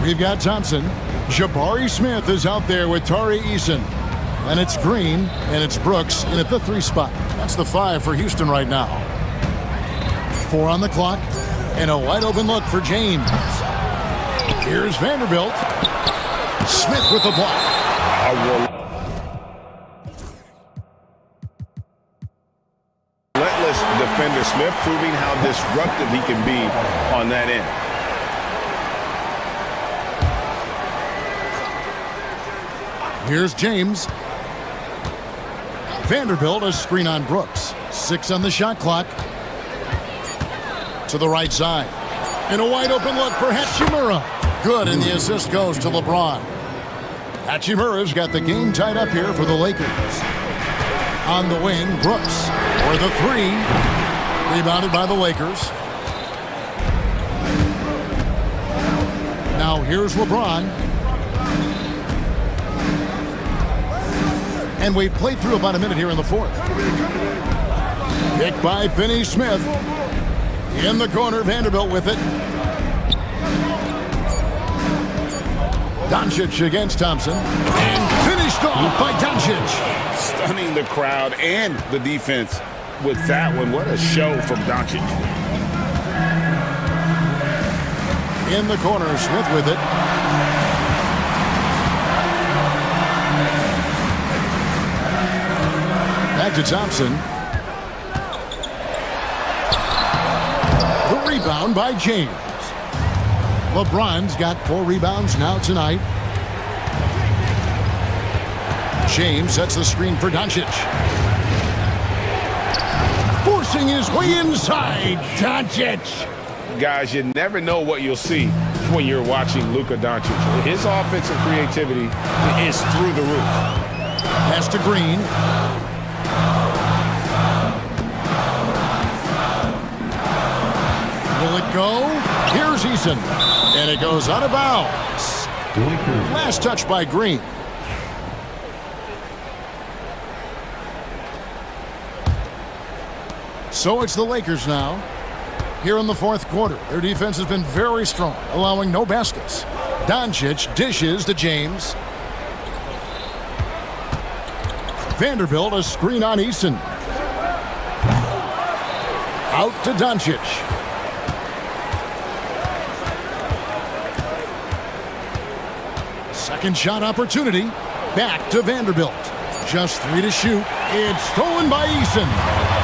We've got Thompson. Jabari Smith is out there with Tari Eason. And it's Green, and it's Brooks in at the 3 spot. That's the 5 for Houston right now. 4 on the clock, and a wide open look for James. Here's Vanderbilt. Smith with the block. Relentless defender Smith, proving how disruptive he can be on that end. Here's James. Vanderbilt, a screen on Brooks. 6 on the shot clock. To the right side. And a wide open look for Hachimura. Good, and the assist goes to LeBron. Hachimura's got the game tied up here for the Lakers. On the wing, Brooks for the 3. Rebounded by the Lakers. Now here's LeBron. And we've played through about a minute here in the fourth. Picked by Finney-Smith. In the corner, Vanderbilt with it. Doncic against Thompson. And finished off by Doncic. Stunning the crowd and the defense with that one. What a show from Doncic. In the corner, Smith with it. Back to Thompson. The rebound by James. LeBron's got 4 rebounds now tonight. James sets the screen for Doncic. Forcing his way inside. Doncic. Guys, you never know what you'll see when you're watching Luka Doncic. His offensive creativity is through the roof. Pass to Green. Will it go? Here's Eason. And it goes out of bounds. Last touch by Green. So it's the Lakers now. Here in the fourth quarter, their defense has been very strong, allowing no baskets. Doncic dishes to James. Vanderbilt, a screen on Eason. Out to Doncic. Second shot opportunity. Back to Vanderbilt. Just 3 to shoot. It's stolen by Eason.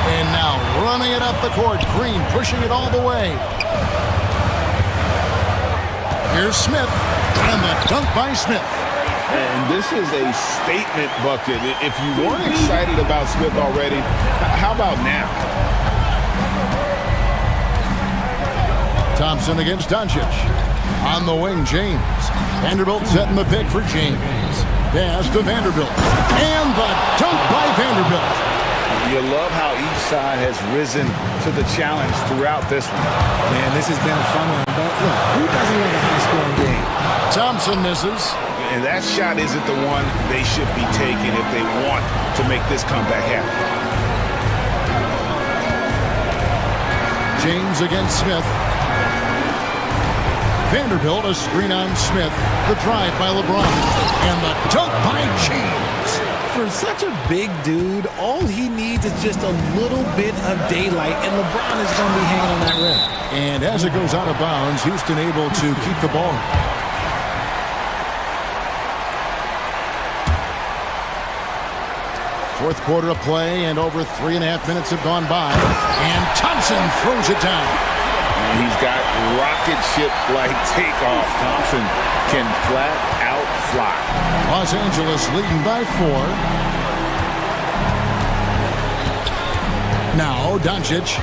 And now running it up the court. Green pushing it all the way. Here's Smith. And the dunk by Smith. And this is a statement bucket. If you weren't excited about Smith already, how about now? Thompson against Doncic. On the wing, James. Vanderbilt setting the pick for James. Pass to Vanderbilt. And the dunk by Vanderbilt. You love how each side has risen to the challenge throughout this one. Man, this has been a fun one. But look, who doesn't love a high-scoring game? Thompson misses. And that shot isn't the one they should be taking if they want to make this comeback happen. James against Smith. Vanderbilt, a screen on Smith. The drive by LeBron. And the dunk by James. For such a big dude, all he needs is just a little bit of daylight, and LeBron is going to be hanging on that rim. And as it goes out of bounds, Houston able to keep the ball. Fourth quarter of play, and over 3.5 minutes have gone by. And Thompson throws it down. He's got rocket ship-like takeoff. Thompson can flat out fly. Los Angeles leading by 4. Now Doncic.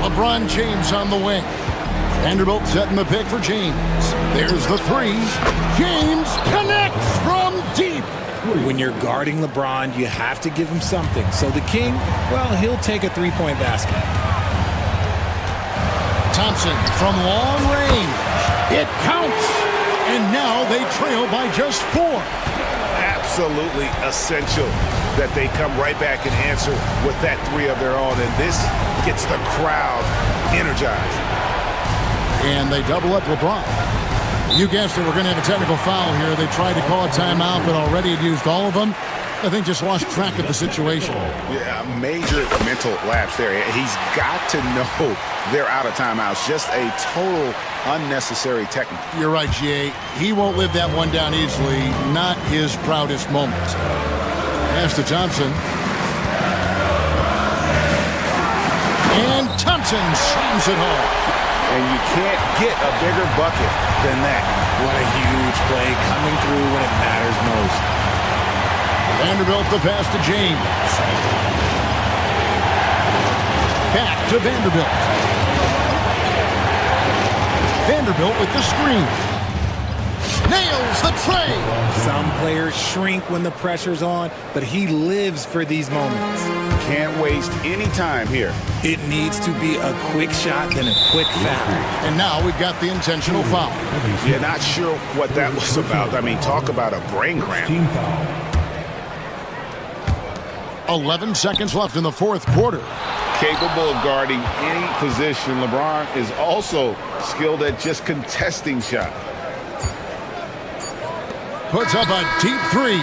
LeBron James on the wing. Vanderbilt setting the pick for James. There's the 3. James connects from deep. When you're guarding LeBron, you have to give him something. So the King, well, he'll take a 3-point basket. Thompson from long range. It counts. And now they trail by just 4. Absolutely essential that they come right back and answer with that 3 of their own. And this gets the crowd energized. And they double up LeBron. You guessed it, we're going to have a technical foul here. They tried to call a timeout, but already had used all of them. I think just lost track of the situation. Yeah, major mental lapse there. He's got to know they're out of timeouts. Just a total unnecessary technical. You're right, G.A. He won't live that one down easily. Not his proudest moment. Pass to Thompson. And Thompson slams it home. And you can't get a bigger bucket than that. What a huge play coming through when it matters most. Vanderbilt the pass to James. Back to Vanderbilt. Vanderbilt with the screen. Nails the tray. Some players shrink when the pressure's on, but he lives for these moments. Can't waste any time here. It needs to be a quick shot, then a quick foul. And now we've got the intentional foul. Yeah, not sure what that was about. I mean, talk about a brain cramp. 11 seconds left in the fourth quarter. Capable of guarding any position. LeBron is also skilled at just contesting shots. Puts up a deep three.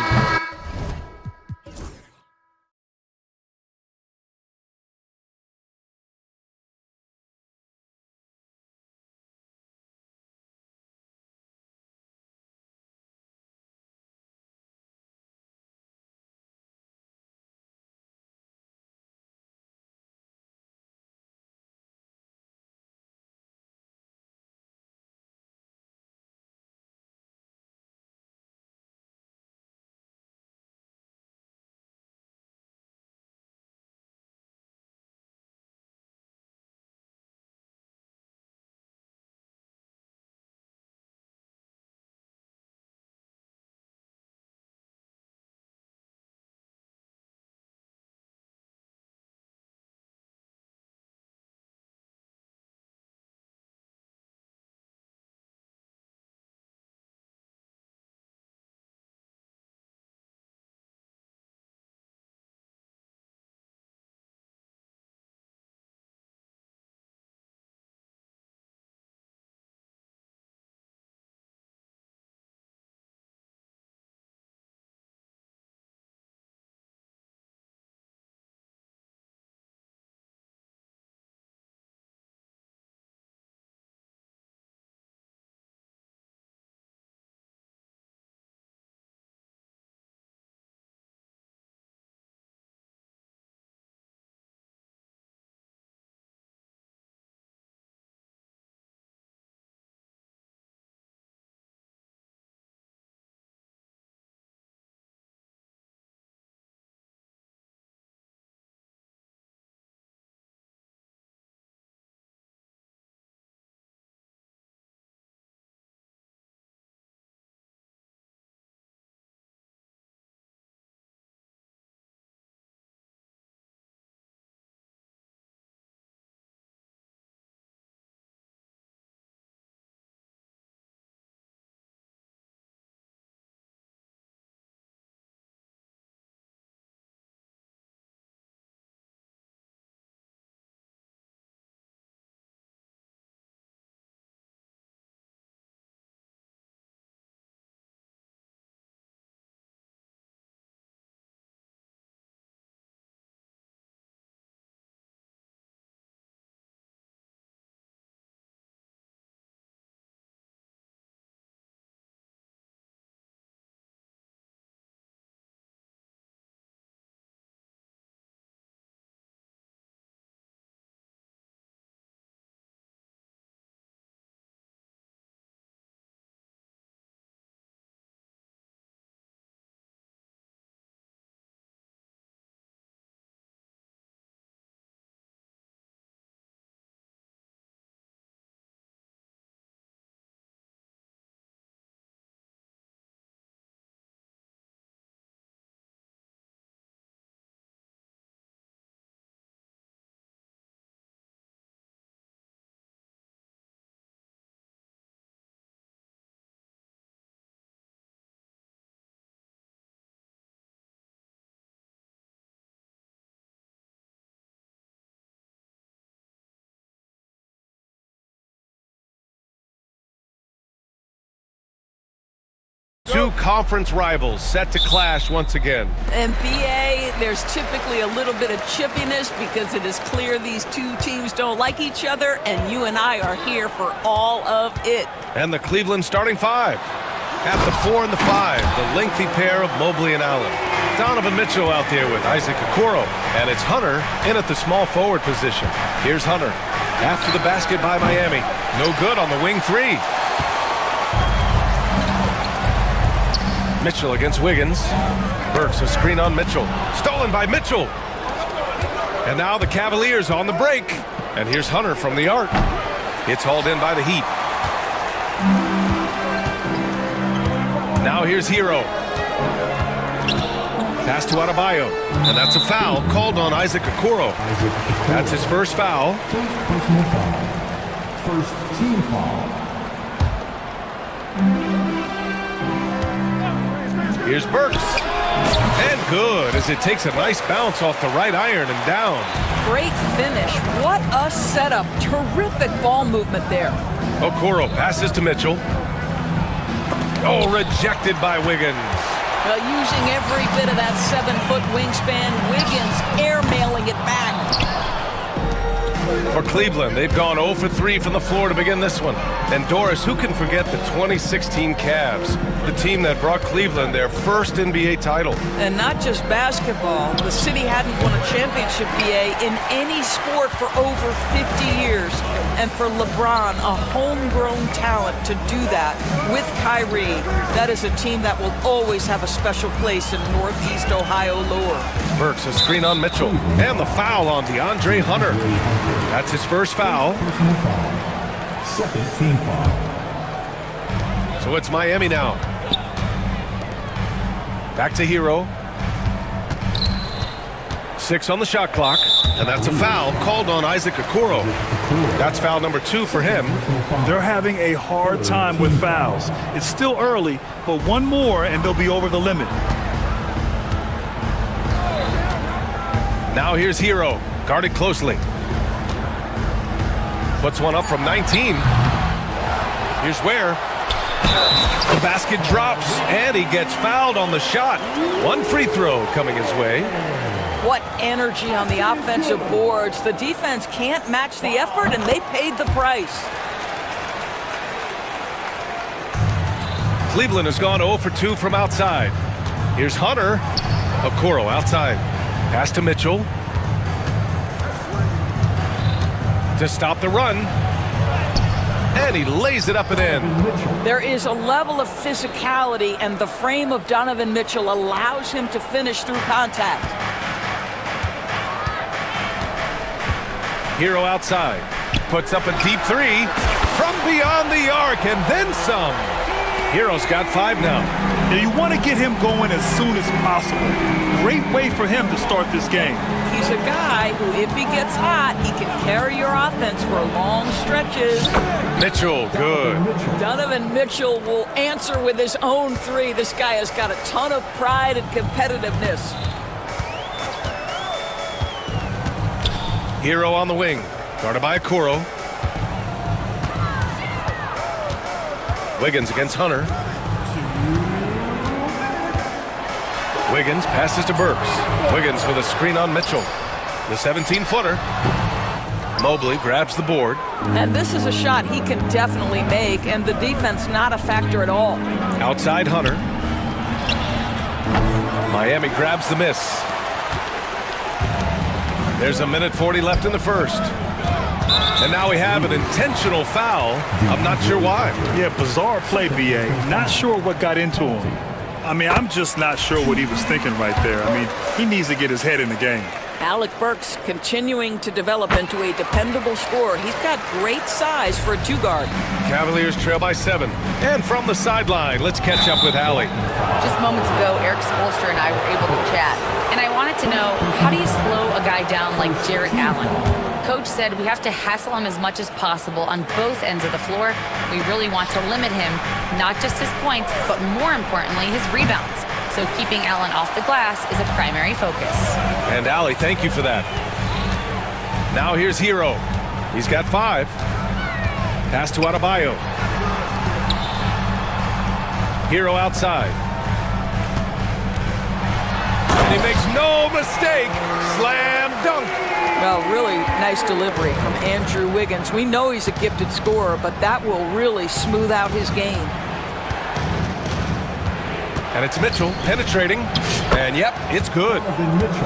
Two conference rivals set to clash once again. NBA, there's typically a little bit of chippiness because it is clear these two teams don't like each other, and you and I are here for all of it. And the Cleveland starting five. At the 4 and the 5, the lengthy pair of Mobley and Allen. Donovan Mitchell out there with Isaac Okoro. And it's Hunter in at the small forward position. Here's Hunter. After the basket by Miami. No good on the wing three. Mitchell against Wiggins. Burks a screen on Mitchell. Stolen by Mitchell. And now the Cavaliers on the break. And here's Hunter from the arc. It's hauled in by the Heat. Now here's Hero. Pass to Adebayo. And that's a foul called on Isaac Okoro. That's his first foul. First personal foul. First team foul. Here's Burks. And good, as it takes a nice bounce off the right iron and down. Great finish. What a setup. Terrific ball movement there. Okoro passes to Mitchell. Oh, rejected by Wiggins. Well, using every bit of that 7-foot wingspan, Wiggins airmailing it back. For Cleveland, they've gone 0 for 3 from the floor to begin this one. And Doris, who can forget the 2016 Cavs, the team that brought Cleveland their first NBA title? And not just basketball. The city hadn't won a championship, BA, in any sport for over 50 years. And for LeBron, a homegrown talent, to do that with Kyrie, that is a team that will always have a special place in Northeast Ohio lore. Burks, a screen on Mitchell. And the foul on DeAndre Hunter. That's his first foul. Personal foul. Second team foul. So it's Miami now. Back to Hero. 6 on the shot clock. And that's a foul called on Isaac Okoro. That's foul number 2 for him. They're having a hard time with fouls. It's still early, but one more and they'll be over the limit. Now here's Hero, guarded closely. Puts one up from 19. Here's Ware. The basket drops, and he gets fouled on the shot. One free throw coming his way. What energy on the offensive boards. The defense can't match the effort, and they paid the price. Cleveland has gone 0 for 2 from outside. Here's Hunter. Okoro outside. Pass to Mitchell. To stop the run. And he lays it up and in. There is a level of physicality, and the frame of Donovan Mitchell allows him to finish through contact. Hero outside. Puts up a deep 3 from beyond the arc, and then some. Hero's got 5 now. Now you want to get him going as soon as possible. Great way for him to start this game. He's a guy who, if he gets hot, he can carry your offense for long stretches. Mitchell, good. Donovan Mitchell will answer with his own 3. This guy has got a ton of pride and competitiveness. Hero on the wing, guarded by Okoro. Wiggins against Hunter. Wiggins passes to Burks. Wiggins with a screen on Mitchell. The 17-footer. Mobley grabs the board. And this is a shot he can definitely make, and the defense not a factor at all. Outside Hunter. Miami grabs the miss. There's 1:40 left in the first. And now we have an intentional foul. I'm not sure why. Yeah, bizarre play, BA. Not sure what got into him. I mean, I'm just not sure what he was thinking right there. I mean, he needs to get his head in the game. Alec Burks continuing to develop into a dependable scorer. He's got great size for a 2-guard. Cavaliers trail by 7. And from the sideline, let's catch up with Allie. Just moments ago, Eric Spoelstra and I were able to chat. And I wanted to know, how do you slow a guy down like Jarrett Allen? Coach said we have to hassle him as much as possible on both ends of the floor. We really want to limit him, not just his points, but more importantly, his rebounds. So keeping Allen off the glass is a primary focus. And Allie, thank you for that. Now here's Hero. He's got 5. Pass to Adebayo. Hero outside. And he makes no mistake. Slam dunk. Well, really nice delivery from Andrew Wiggins. We know he's a gifted scorer, but that will really smooth out his game. And it's Mitchell penetrating. And yep, it's good.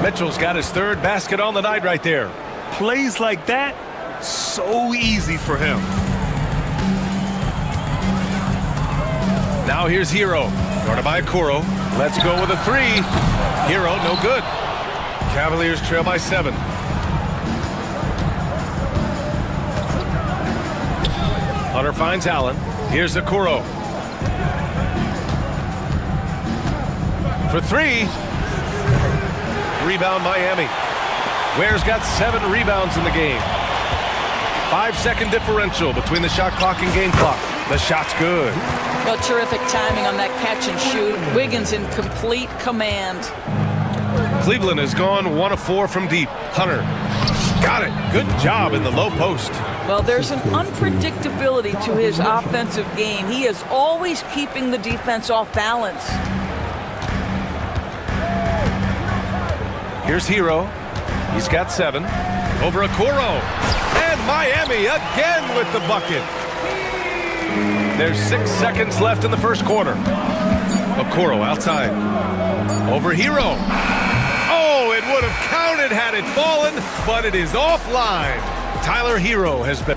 Mitchell's got his 3rd basket on the night right there. Plays like that, so easy for him. Now here's Hero. Guarded by Okoro. Let's go with a 3. Hero, no good. Cavaliers trail by 7. Hunter finds Allen. Here's Okoro. for three. Rebound Miami. Ware's got 7 rebounds in the game. 5-second differential between the shot clock and game clock. The shot's good. Well, terrific timing on that catch and shoot. Wiggins in complete command. Cleveland has gone 1 of 4 from deep. Hunter got it. Good job in the low post. Well, there's an unpredictability to his offensive game. He is always keeping the defense off balance. Here's Hero. He's got 7. Over Okoro. And Miami again with the bucket. There's 6 seconds left in the first quarter. Okoro outside. Over Hero. Oh, it would have counted had it fallen, but it is offline. Tyler Hero has been...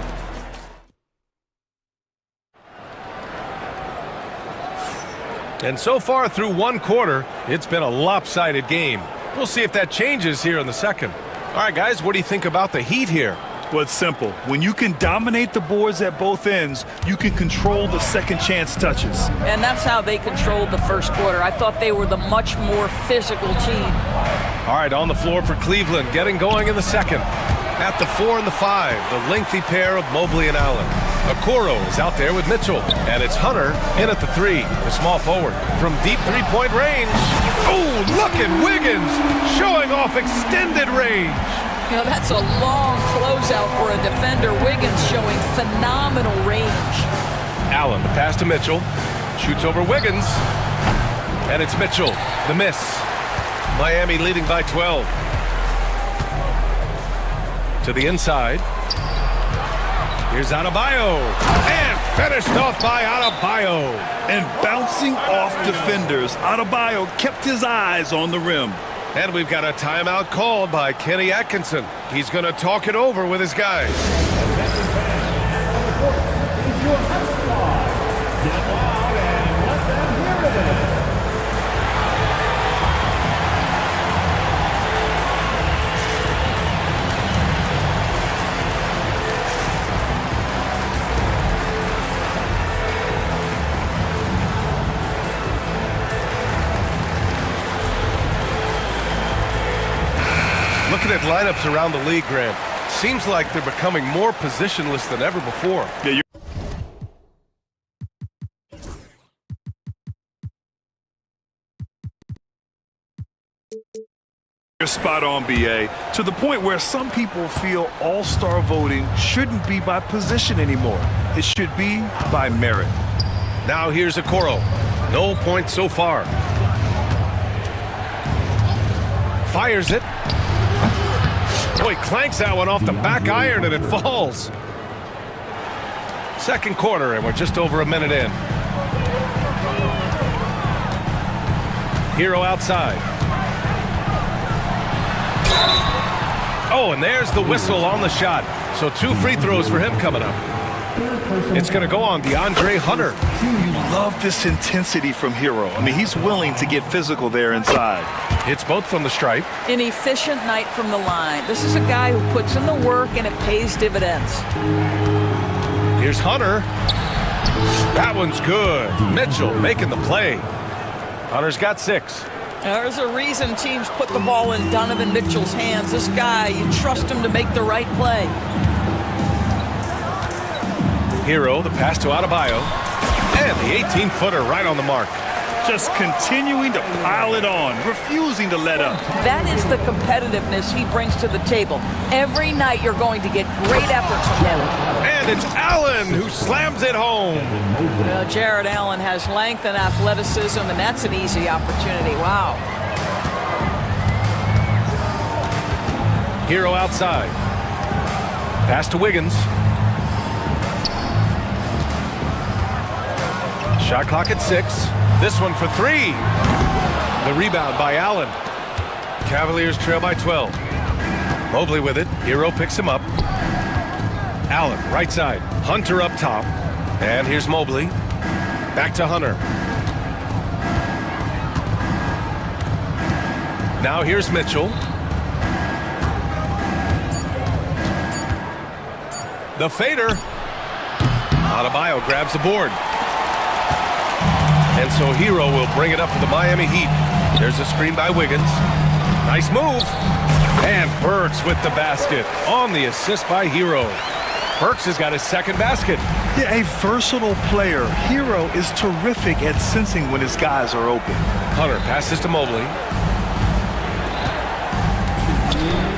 And so far through one quarter, it's been a lopsided game. We'll see if that changes here in the second. All right, guys, what do you think about the Heat here? Well, it's simple. When you can dominate the boards at both ends, you can control the second chance touches. And that's how they controlled the first quarter. I thought they were the much more physical team. All right, on the floor for Cleveland, getting going in the second. At the 4 and the 5, the lengthy pair of Mobley and Allen. Okoro is out there with Mitchell, and it's Hunter in at the 3, the small forward. From deep three-point range. Oh, look at Wiggins showing off extended range. You know, that's a long closeout for a defender. Wiggins showing phenomenal range. Allen, the pass to Mitchell. Shoots over Wiggins. And it's Mitchell, the miss. Miami leading by 12. To the inside. Here's Adebayo. And finished off by Adebayo. And bouncing off defenders, Adebayo kept his eyes on the rim. And we've got a timeout called by Kenny Atkinson. He's going to talk it over with his guys. Looking at lineups around the league, Grant, seems like they're becoming more positionless than ever before. Yeah, you're spot on, BA, to the point where some people feel all-star voting shouldn't be by position anymore. It should be by merit. Now here's Okoro. No points so far. Fires it. Boy, clanks that one off the back iron and it falls. Second quarter, and we're just over a minute in. Hero outside. Oh, and there's the whistle on the shot. So 2 free throws for him coming up. It's going to go on DeAndre Hunter. You love this intensity from Hero. I mean, he's willing to get physical there inside. It's both from the stripe. An efficient night from the line. This is a guy who puts in the work and it pays dividends. Here's Hunter. That one's good. Mitchell making the play. Hunter's got 6. There's a reason teams put the ball in Donovan Mitchell's hands. This guy, you trust him to make the right play. Hero, the pass to Adebayo. And the 18-footer right on the mark. Just continuing to pile it on, refusing to let up. That is the competitiveness he brings to the table. Every night you're going to get great efforts from him. And it's Allen who slams it home. Well, Jared Allen has length and athleticism, and that's an easy opportunity. Wow. Hero outside. Pass to Wiggins. Shot clock at 6. This one for 3. The rebound by Allen. Cavaliers trail by 12. Mobley with it. Hero picks him up. Allen, right side. Hunter up top. And here's Mobley. Back to Hunter. Now here's Mitchell. The fader. Adebayo grabs the board. And so Hero will bring it up for the Miami Heat. There's a screen by Wiggins. Nice move. And Burks with the basket on the assist by Hero. Burks has got his second basket. Yeah, a versatile player. Hero is terrific at sensing when his guys are open. Hunter passes to Mobley.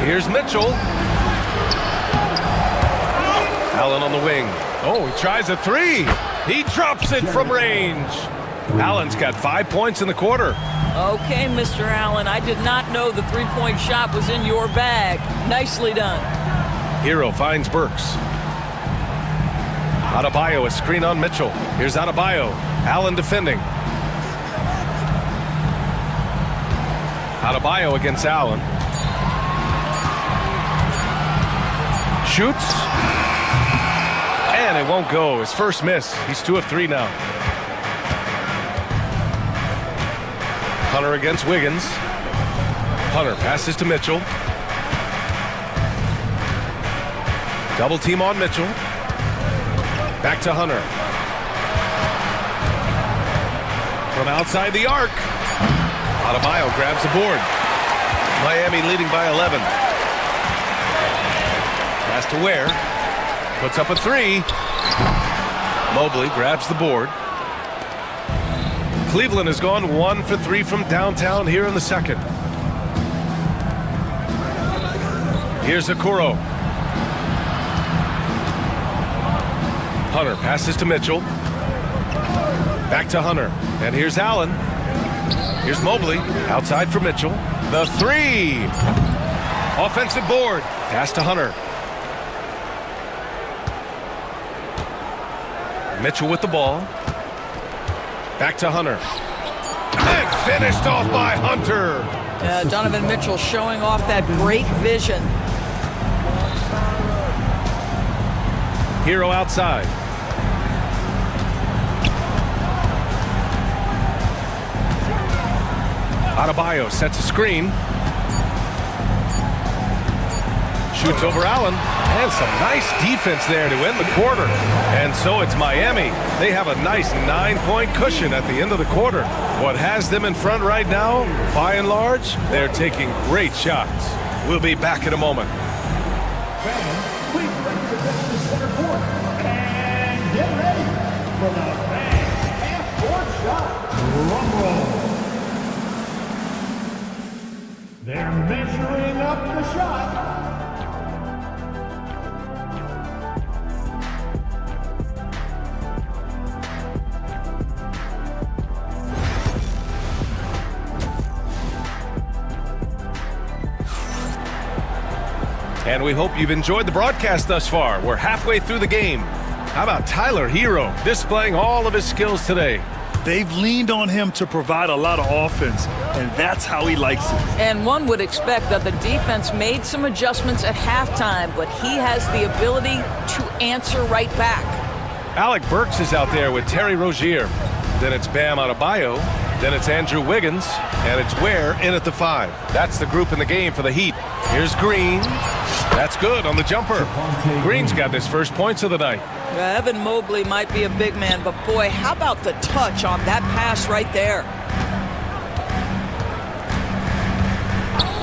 Here's Mitchell. Allen on the wing. Oh, he tries a three. He drops it from range. Allen's got 5 points in the quarter. Okay, Mr. Allen, I did not know the three-point shot was in your bag. Nicely done. Hero finds Burks. Adebayo, a screen on Mitchell. Here's Adebayo. Allen defending. Adebayo against Allen. Shoots. And it won't go. His first miss. He's 2 of 3 now. Hunter against Wiggins. Hunter passes to Mitchell. Double team on Mitchell. Back to Hunter. From outside the arc. Adebayo grabs the board. Miami leading by 11. Pass to Ware. Puts up a three. Mobley grabs the board. Cleveland has gone 1 for 3 from downtown here in the second. Here's Okoro. Hunter passes to Mitchell. Back to Hunter. And here's Allen. Here's Mobley. Outside for Mitchell. The three. Offensive board. Pass to Hunter. Mitchell with the ball. Back to Hunter. And finished off by Hunter. Donovan Mitchell showing off that great vision. Hero outside. Adebayo sets a screen. Shoots over Allen. And some nice defense there to end the quarter. And so it's Miami. They have a nice 9-point cushion at the end of the quarter. What has them in front right now, by and large, they're taking great shots. We'll be back in a moment. Please represent the center court and get ready for the fans half-court shot. Drum roll. They're measuring up the shot. And we hope you've enjoyed the broadcast thus far. We're halfway through the game. How about Tyler Hero displaying all of his skills today? They've leaned on him to provide a lot of offense, and that's how he likes it. And one would expect that the defense made some adjustments at halftime, but he has the ability to answer right back. Alec Burks is out there with Terry Rozier. Then it's Bam Adebayo. Then it's Andrew Wiggins. And it's Ware in at the 5. That's the group in the game for the Heat. Here's Green. That's good on the jumper. Green's got his first points of the night. Evan Mobley might be a big man, but boy, how about the touch on that pass right there?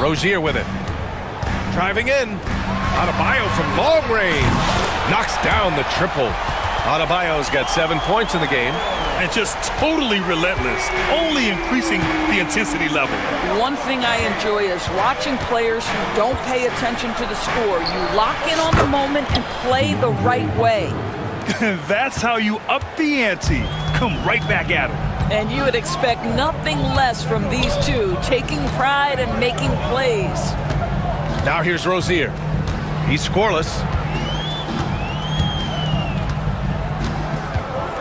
Rozier with it. Driving in. Adebayo from long range. Knocks down the triple. Adebayo's got 7 points in the game. And just totally relentless, only increasing the intensity level. One thing I enjoy is watching players who don't pay attention to the score. You lock in on the moment and play the right way. That's how you up the ante. Come right back at him. And you would expect nothing less from these two, taking pride and making plays. Now here's Rozier. He's scoreless.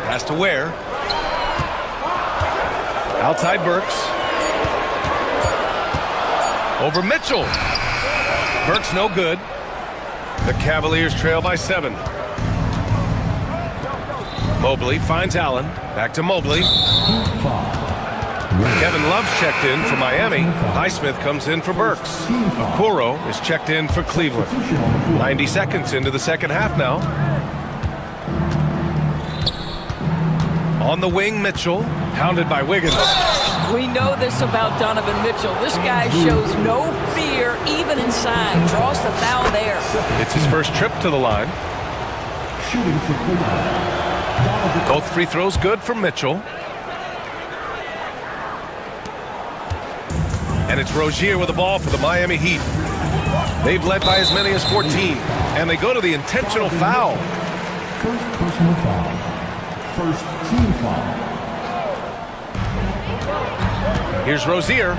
Pass to Ware. Outside Burks. Over Mitchell. Burks no good. The Cavaliers trail by 7. Mobley finds Allen. Back to Mobley. Kevin Love's checked in for Miami. Highsmith comes in for Burks. Okoro is checked in for Cleveland. 90 seconds into the second half now. On the wing, Mitchell, hounded by Wiggins. We know this about Donovan Mitchell. This guy shows no fear even inside. Draws the foul there. It's his first trip to the line. Shooting for Cleveland. Both free throws good for Mitchell. And it's Rozier with the ball for the Miami Heat. They've led by as many as 14, and they go to the intentional foul. First personal foul. First team foul. Here's Rozier.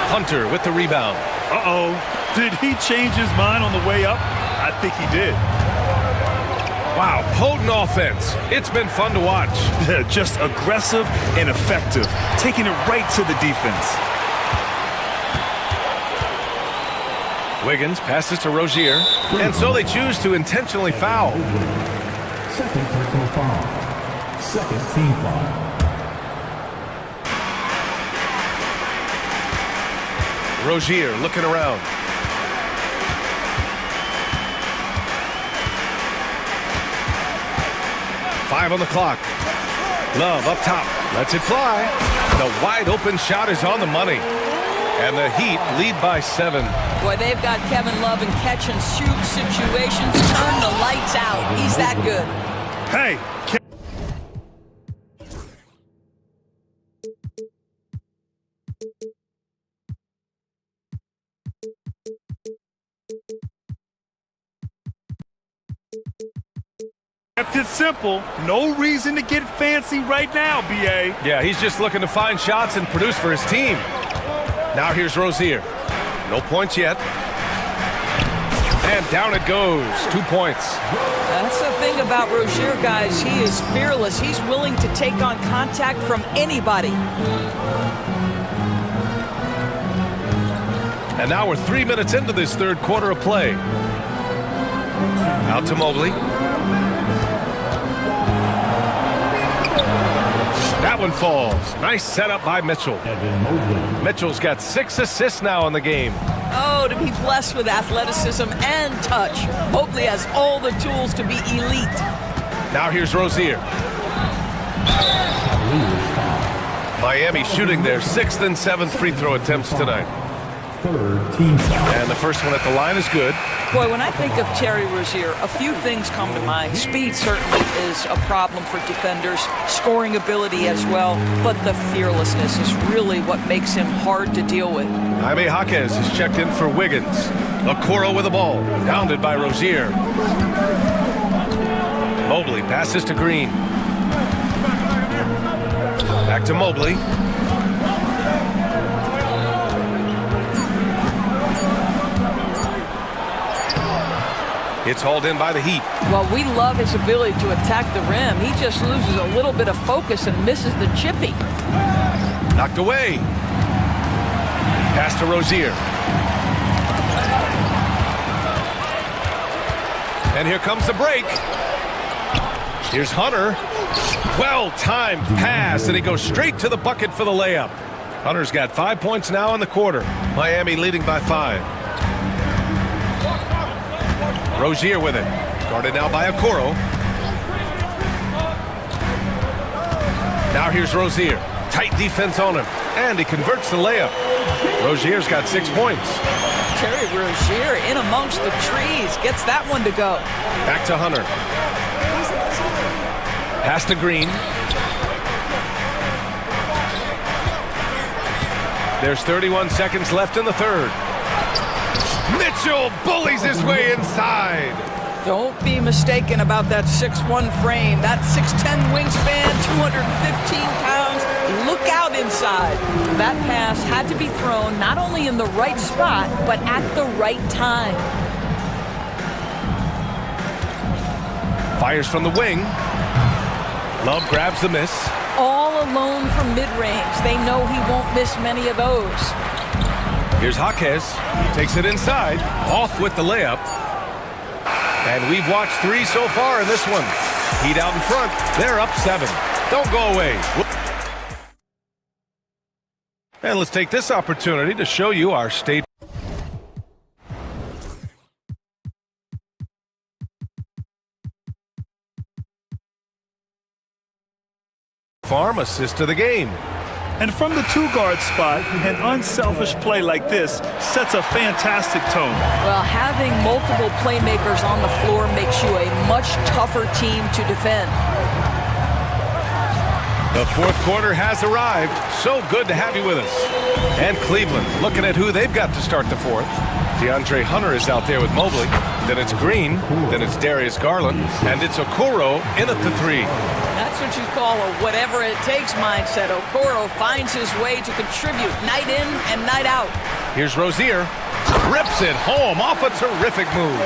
Hunter with the rebound. Uh-oh. Did he change his mind on the way up? I think he did. Wow, potent offense. It's been fun to watch. Just aggressive and effective, taking it right to the defense. Wiggins passes to Rozier, and so they choose to intentionally foul. Second personal foul. Second team foul. Rozier looking around. Five on the clock. Love up top. Lets it fly. The wide open shot is on the money. And the Heat lead by 7. Boy, they've got Kevin Love in catch and shoot situations. Turn the lights out. He's that good. Hey, kept it simple. No reason to get fancy right now, B.A. Yeah, he's just looking to find shots and produce for his team. Now here's Rozier. No points yet. And down it goes. 2 points. That's the thing about Rozier, guys. He is fearless. He's willing to take on contact from anybody. And now we're 3 minutes into this third quarter of play. Out to Mobley. That one falls. Nice setup by Mitchell. Mitchell's got 6 assists now in the game. Oh, to be blessed with athleticism and touch. Mobley has all the tools to be elite. Now here's Rozier. Miami shooting their 6th and 7th free throw attempts tonight. Third team foul. And the first one at the line is good. Boy, when I think of Terry Rozier, a few things come to mind. Speed certainly is a problem for defenders, scoring ability as well, but the fearlessness is really what makes him hard to deal with. Jaime Jaquez is checked in for Wiggins. Okoro with the ball, bounded by Rozier. Mobley passes to Green. Back to Mobley. It's hauled in by the Heat. Well, we love his ability to attack the rim. He just loses a little bit of focus and misses the chippy. Knocked away. Pass to Rozier. And here comes the break. Here's Hunter. Well-timed pass, and he goes straight to the bucket for the layup. Hunter's got 5 points now in the quarter. Miami leading by 5. Rozier with it. Guarded now by Okoro. Now here's Rozier. Tight defense on him. And he converts the layup. Rozier's got 6 points. Terry Rozier in amongst the trees. Gets that one to go. Back to Hunter. Pass to Green. There's 31 seconds left in the third. Mitchell bullies his way inside. Don't be mistaken about that 6'1" frame. That 6'10" wingspan, 215 pounds. Look out inside. That pass had to be thrown not only in the right spot, but at the right time. Fires from the wing. Love grabs the miss. All alone from mid-range. They know he won't miss many of those. Here's Jaquez. Takes it inside. Off with the layup. And we've watched 3 so far in this one. Heat out in front. They're up 7. Don't go away. And let's take this opportunity to show you our state. farm assist to the game. And from the two-guard spot, an unselfish play like this sets a fantastic tone. Well, having multiple playmakers on the floor makes you a much tougher team to defend. The fourth quarter has arrived. So good to have you with us. And Cleveland looking at who they've got to start the fourth. DeAndre Hunter is out there with Mobley. Then it's Green. Then it's Darius Garland. And it's Okoro in at the three. That's what you call a whatever-it-takes mindset. Okoro finds his way to contribute night in and night out. Here's Rozier. Rips it home off a terrific move.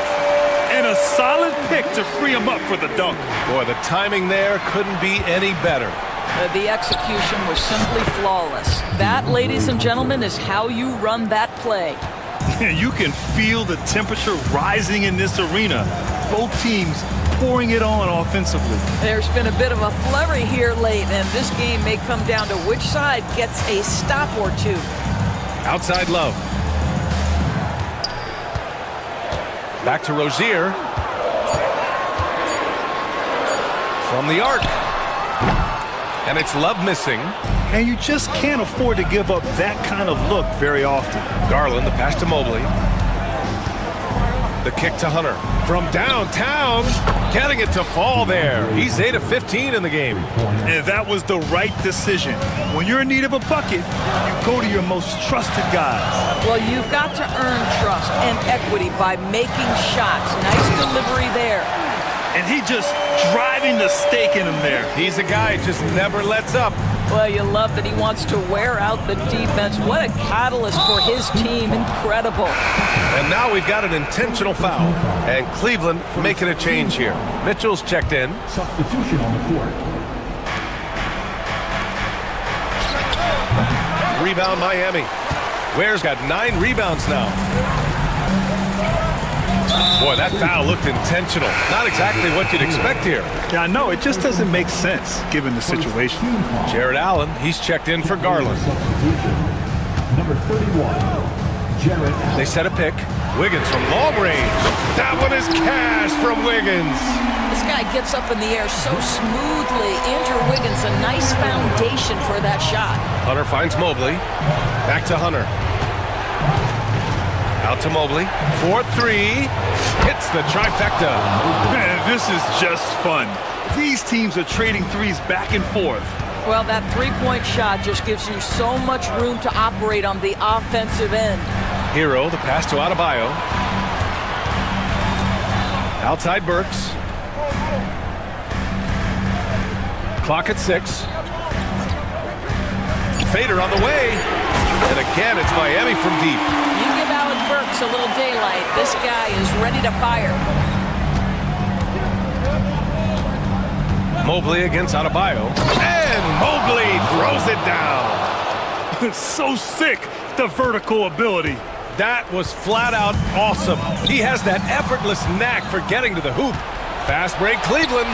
And a solid pick to free him up for the dunk. Boy, the timing there couldn't be any better. The execution was simply flawless. That, ladies and gentlemen, is how you run that play. You can feel the temperature rising in this arena. Both teams pouring it on offensively. There's been a bit of a flurry here late, and this game may come down to which side gets a stop or two. Outside Love. Back to Rozier. From the arc. And it's Love missing. And you just can't afford to give up that kind of look very often. Garland, the pass to Mobley. The kick to Hunter. From downtown, getting it to fall there. He's 8 of 15 in the game. And that was the right decision. When you're in need of a bucket, you go to your most trusted guys. Well, you've got to earn trust and equity by making shots. Nice delivery there. And he just driving the stake in him there. He's a guy who just never lets up. Well, you love that he wants to wear out the defense. What a catalyst for his team. Incredible. And now we've got an intentional foul. And Cleveland making a change here. Mitchell's checked in. Substitution on the court. Rebound Miami. Ware's got 9 rebounds now. Boy, that foul looked intentional. Not exactly what you'd expect here. Yeah, I know. It just doesn't make sense given the situation. Jared Allen, he's checked in for Garland. Number 31, Jared Allen. They set a pick. Wiggins from long range. That one is cash from Wiggins. This guy gets up in the air so smoothly. Andrew Wiggins, a nice foundation for that shot. Hunter finds Mobley. Back to Hunter. Out to Mobley. 4-3. Hits the trifecta. Man, this is just fun. These teams are trading threes back and forth. Well, that three-point shot just gives you so much room to operate on the offensive end. Hero, the pass to Adebayo. Outside Burks. Clock at 6. Fader on the way. And again, it's Miami from deep. You give Alec Burks a little daylight. This guy is ready to fire. Mobley against Adebayo. And Mobley throws it down. It's so sick, the vertical ability. That was flat out awesome. He has that effortless knack for getting to the hoop. Fast break Cleveland.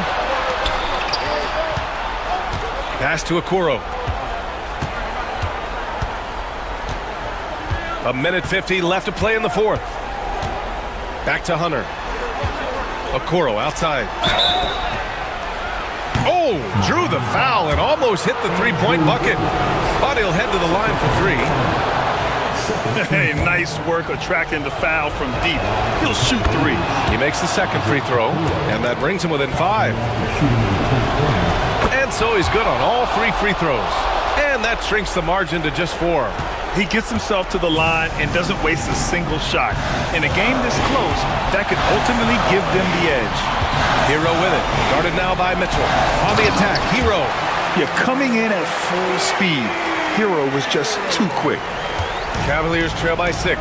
Pass to Okoro. 1:50 left to play in the fourth. Back to Hunter. Okoro outside. Oh, drew the foul and almost hit the three-point bucket. But he'll head to the line for 3. Hey, nice work attracting the foul from deep. He'll shoot 3. He makes the second free throw, and that brings him within 5. And so he's good on all 3 free throws. And that shrinks the margin to just 4. He gets himself to the line and doesn't waste a single shot. In a game this close, that could ultimately give them the edge. Hero with it. Guarded now by Mitchell. On the attack, Hero. You're coming in at full speed. Hero was just too quick. Cavaliers trail by 6.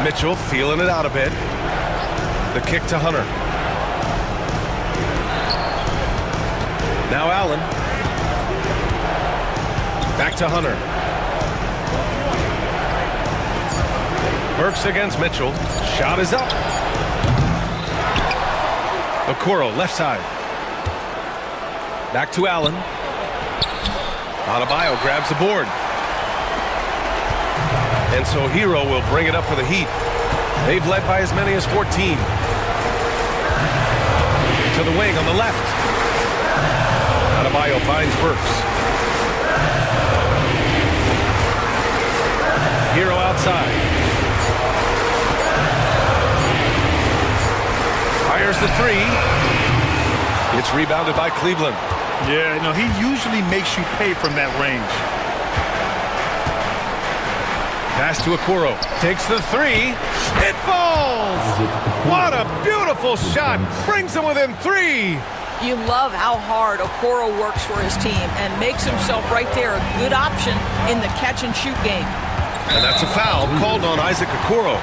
Mitchell feeling it out a bit. The kick to Hunter. Now Allen. Back to Hunter. Burks against Mitchell. Shot is up. Okoro, left side. Back to Allen. Adebayo grabs the board. And so Hero will bring it up for the Heat. They've led by as many as 14. to the wing on the left. Adebayo finds Burks. Hero outside. Fires the three. It's rebounded by Cleveland. Yeah, no, he usually makes you pay from that range. Pass to Okoro. Takes the three. It falls! What a beautiful shot. Brings them within three. You love how hard Okoro works for his team and makes himself right there a good option in the catch-and-shoot game. And that's a foul called on Isaac Okoro.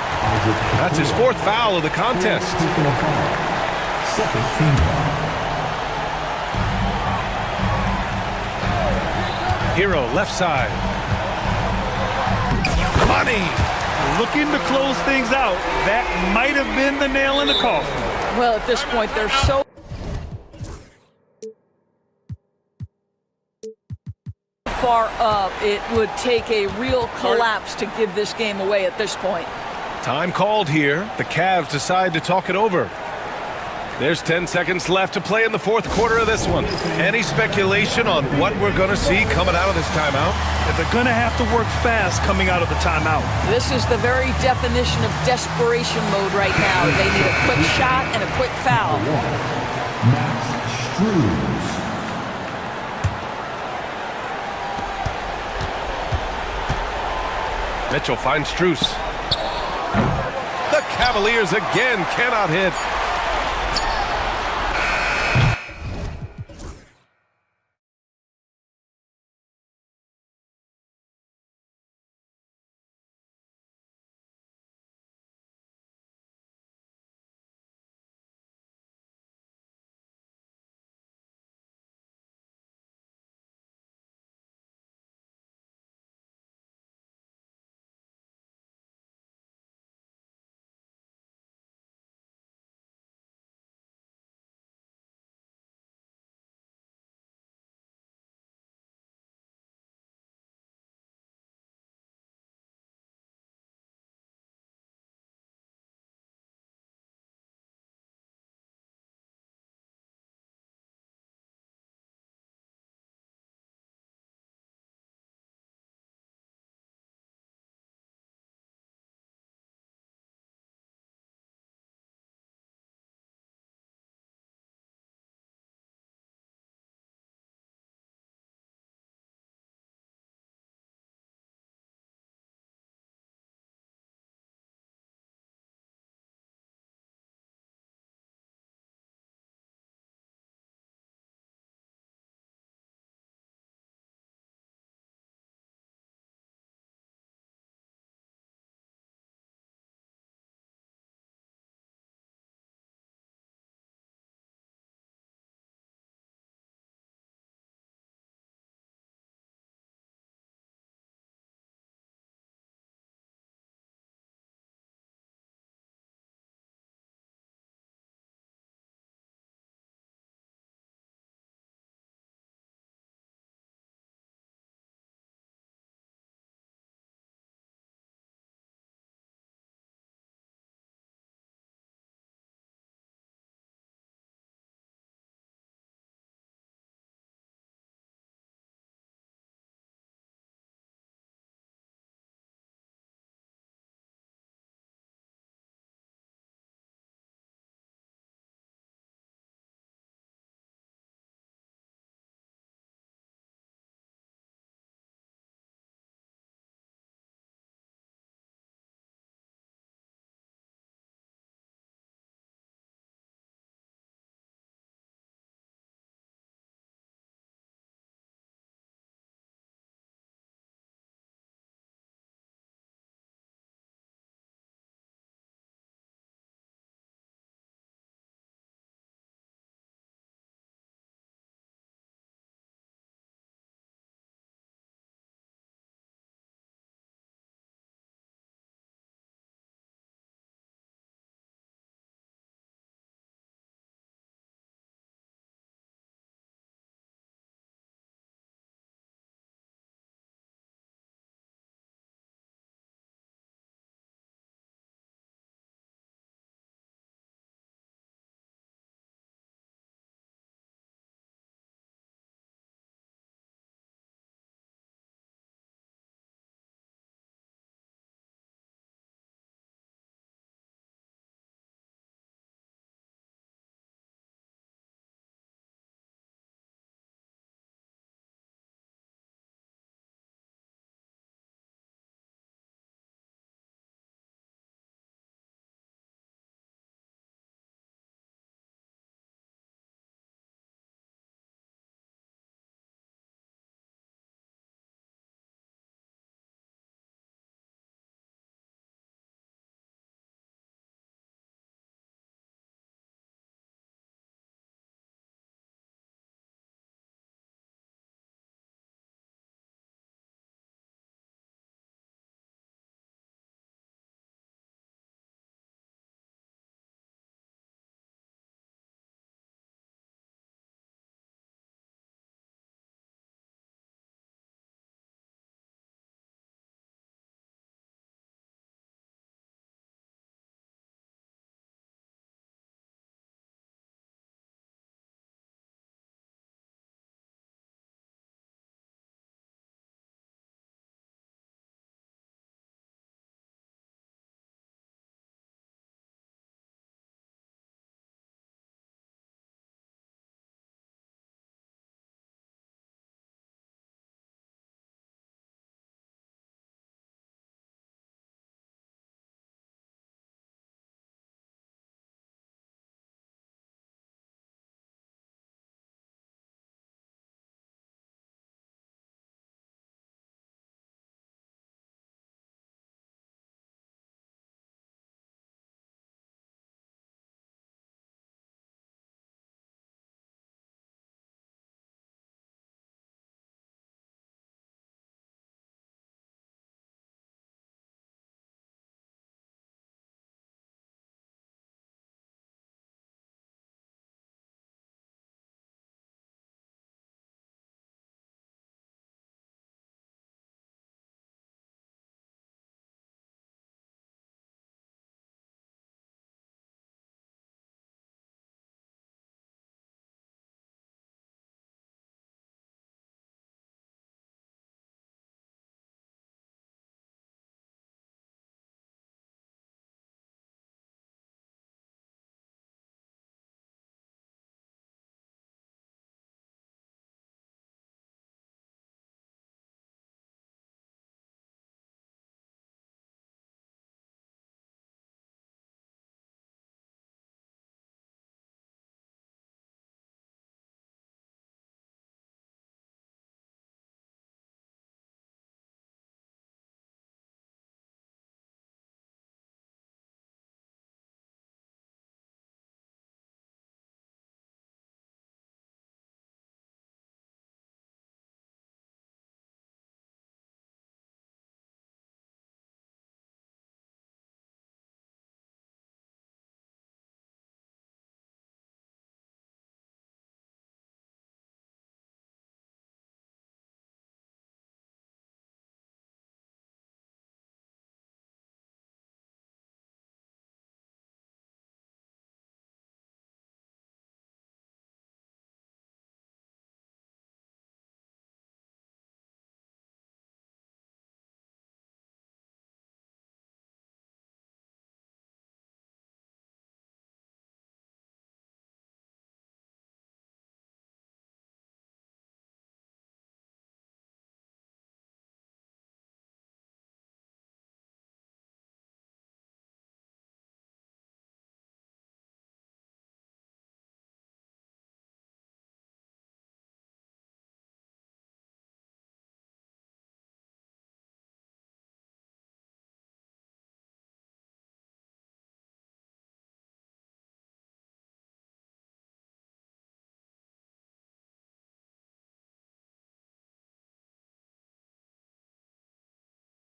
That's his fourth foul of the contest. Second team foul. Hero left side. Money! Looking to close things out. That might have been the nail in the coffin. Well, at this point, they're so far up, it would take a real collapse to give this game away at this point. Time called here. The Cavs decide to talk it over. There's 10 seconds left to play in the fourth quarter of this one. Any speculation on what we're going to see coming out of this timeout? They're going to have to work fast coming out of the timeout. This is the very definition of desperation mode right now. They need a quick shot and a quick foul. Max Struz. Mitchell finds Strus. The Cavaliers again cannot hit.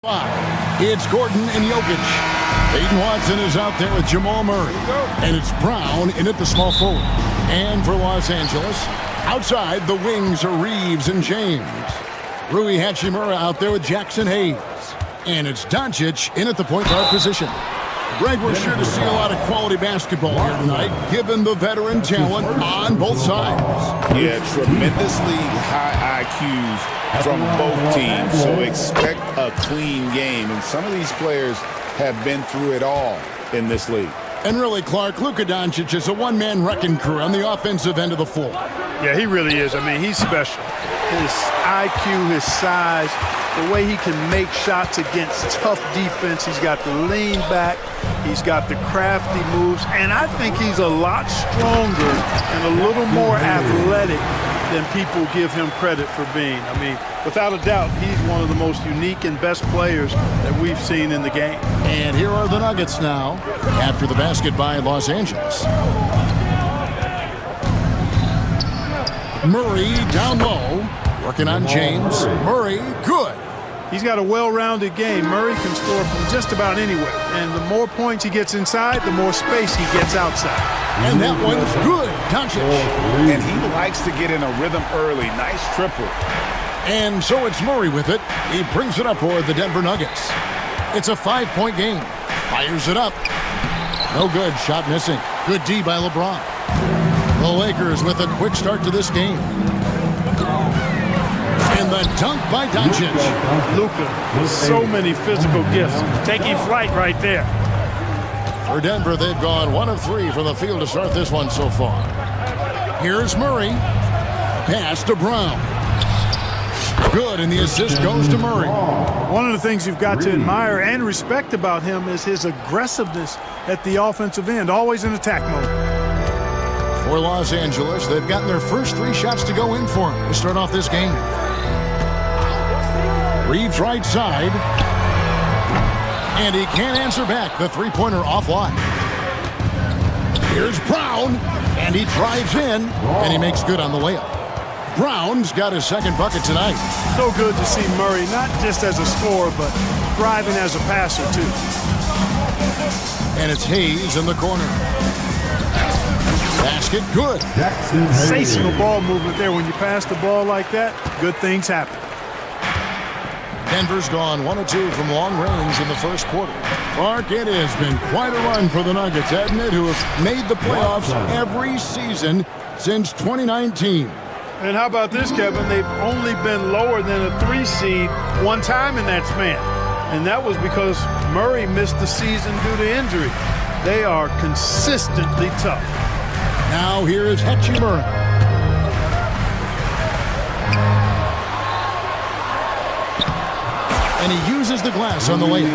It's Gordon and Jokic. Aiden Watson is out there with Jamal Murray. And it's Brown in at the small forward. And for Los Angeles, outside the wings are Reeves and James. Rui Hachimura out there with Jackson Hayes. And it's Doncic in at the point guard position. Greg, we're sure to see a lot of quality basketball here tonight, given the veteran talent on both sides. Yeah, tremendously high IQs from both teams, so expect a clean game. And some of these players have been through it all in this league. And really, Clark, Luka Doncic is a one-man wrecking crew on the offensive end of the floor. Yeah, he really is. I mean, he's special. His IQ, his size, the way he can make shots against tough defense. He's got the lean back. He's got the crafty moves. And I think he's a lot stronger and a little more athletic than people give him credit for being. I mean, without a doubt, he's one of the most unique and best players that we've seen in the game. And here are the Nuggets now, after the basket by Los Angeles. Murray down low, working on James. Murray, good. He's got a well-rounded game. Murray can score from just about anywhere. And the more points he gets inside, the more space he gets outside. And that one's good. Doncic. And he likes to get in a rhythm early. Nice triple. And so it's Murray with it. He brings it up for the Denver Nuggets. It's a 5-point game. Fires it up. No good. Shot missing. Good D by LeBron. The Lakers with a quick start to this game. And the dunk by Doncic. Luka with so many physical gifts. Taking flight right there. For Denver, they've gone 1 of 3 from the field to start this one so far. Here's Murray. Pass to Brown. Good, and the assist goes to Murray. One of the things you've got to admire and respect about him is his aggressiveness at the offensive end, always in attack mode. For Los Angeles, they've gotten their first 3 shots to go in for him to start off this game. Reeves right side. And he can't answer back. The three-pointer offline. Here's Brown. And he drives in. And he makes good on the layup. Brown's got his second bucket tonight. So good to see Murray, not just as a scorer, but thriving as a passer, too. And it's Hayes in the corner. Basket good. Sensational ball movement there. When you pass the ball like that, good things happen. Denver's gone 1 of 2 from long range in the first quarter. Clark, it has been quite a run for the Nuggets, hasn't it, who have made the playoffs every season since 2019. And how about this, Kevin? They've only been lower than a 3 seed one time in that span. And that was because Murray missed the season due to injury. They are consistently tough. Now here is Hachimura. And he uses the glass on the layup.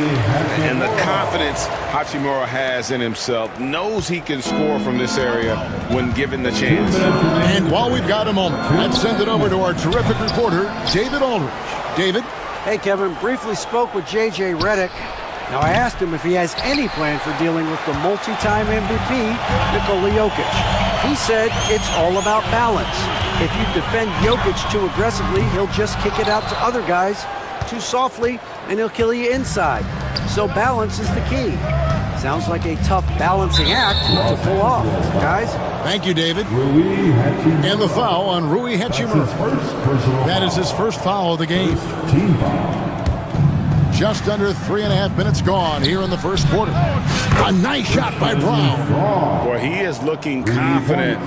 And the confidence Hachimura has in himself, knows he can score from this area when given the chance. And while we've got a moment, let's send it over to our terrific reporter, David Aldridge. David? Hey, Kevin, briefly spoke with J.J. Redick. Now, I asked him if he has any plan for dealing with the multi-time MVP, Nikola Jokic. He said it's all about balance. If you defend Jokic too aggressively, he'll just kick it out to other guys too softly, and he'll kill you inside. So balance is the key. Sounds like a tough balancing act to pull off, guys. Thank you, David. And the foul on Rui Hachimura. That is his first foul of the game. Just under 3.5 minutes gone here in the first quarter. A nice shot by Brown. Boy, he is looking confident.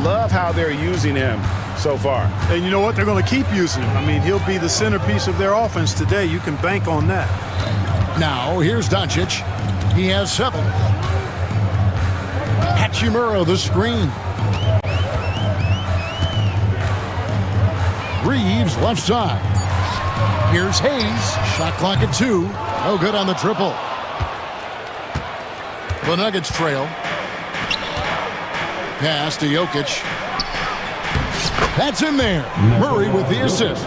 Love how they're using him so far. And you know what? They're going to keep using him. I mean, he'll be the centerpiece of their offense today. You can bank on that. Now, here's Doncic. He has 7. Hachimura, the screen. Reeves, left side. Here's Hayes. Shot clock at 2. No good on the triple. The Nuggets trail. Pass to Jokic. That's in there. Murray with the assist.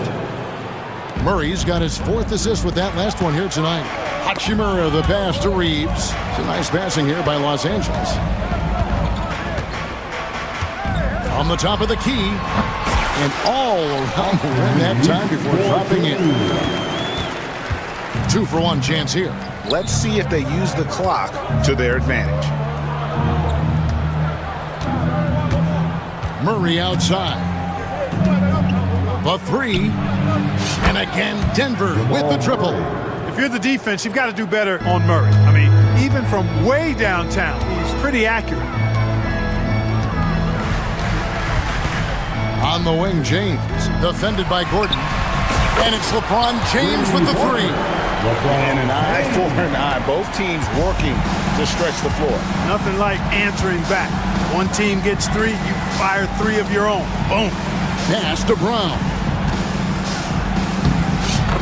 Murray's got his 4th assist with that last one here tonight. Hachimura, the pass to Reeves. It's a nice passing here by Los Angeles. From the top of the key. And all around the rim that time before dropping in. 2-for-1 chance here. Let's see if they use the clock to their advantage. Murray outside. The three. And again, Denver with the triple. If you're the defense, you've got to do better on Murray. I mean, even from way downtown, he's pretty accurate. On the wing, James. Defended by Gordon. And it's LeBron James with the three. And an eye for an eye. Both teams working to stretch the floor. Nothing like answering back. One team gets three, you fire three of your own. Boom. Pass to Brown.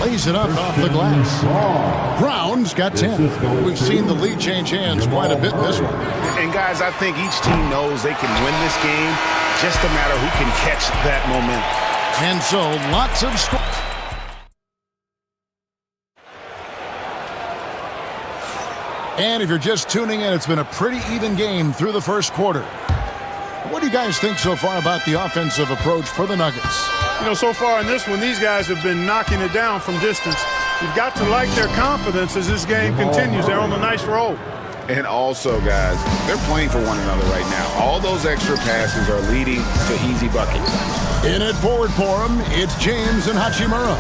Lays it up off the glass. Brown's got 10. We've seen the lead change hands quite a bit in this one. And guys, I think each team knows they can win this game. Just a matter who can catch that momentum. And so lots of score. And if you're just tuning in, it's been a pretty even game through the first quarter. What do you guys think so far about the offensive approach for the Nuggets? You know, so far in this one, these guys have been knocking it down from distance. You've got to like their confidence as this game continues. They're on a nice roll. And also, guys, they're playing for one another right now. All those extra passes are leading to easy buckets. In it forward for him, it's James and Hachimura.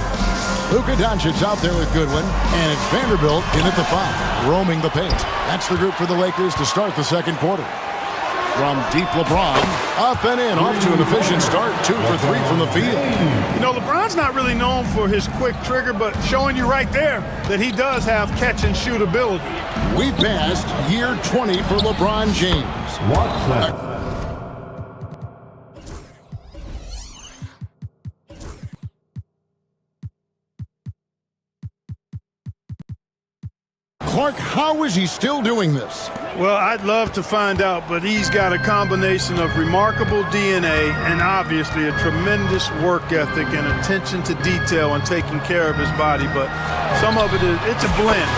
Luka Doncic's out there with Goodwin, and it's Vanderbilt in at the 5, roaming the paint. That's the group for the Lakers to start the second quarter. From deep, LeBron, up and in, off to an efficient start, 2 for 3 from the field. You know, LeBron's not really known for his quick trigger, but showing you right there that he does have catch-and-shoot ability. We passed year 20 for LeBron James. Clark, how is he still doing this? Well, I'd love to find out, but he's got a combination of remarkable DNA and obviously a tremendous work ethic and attention to detail and taking care of his body. But some of it's a blend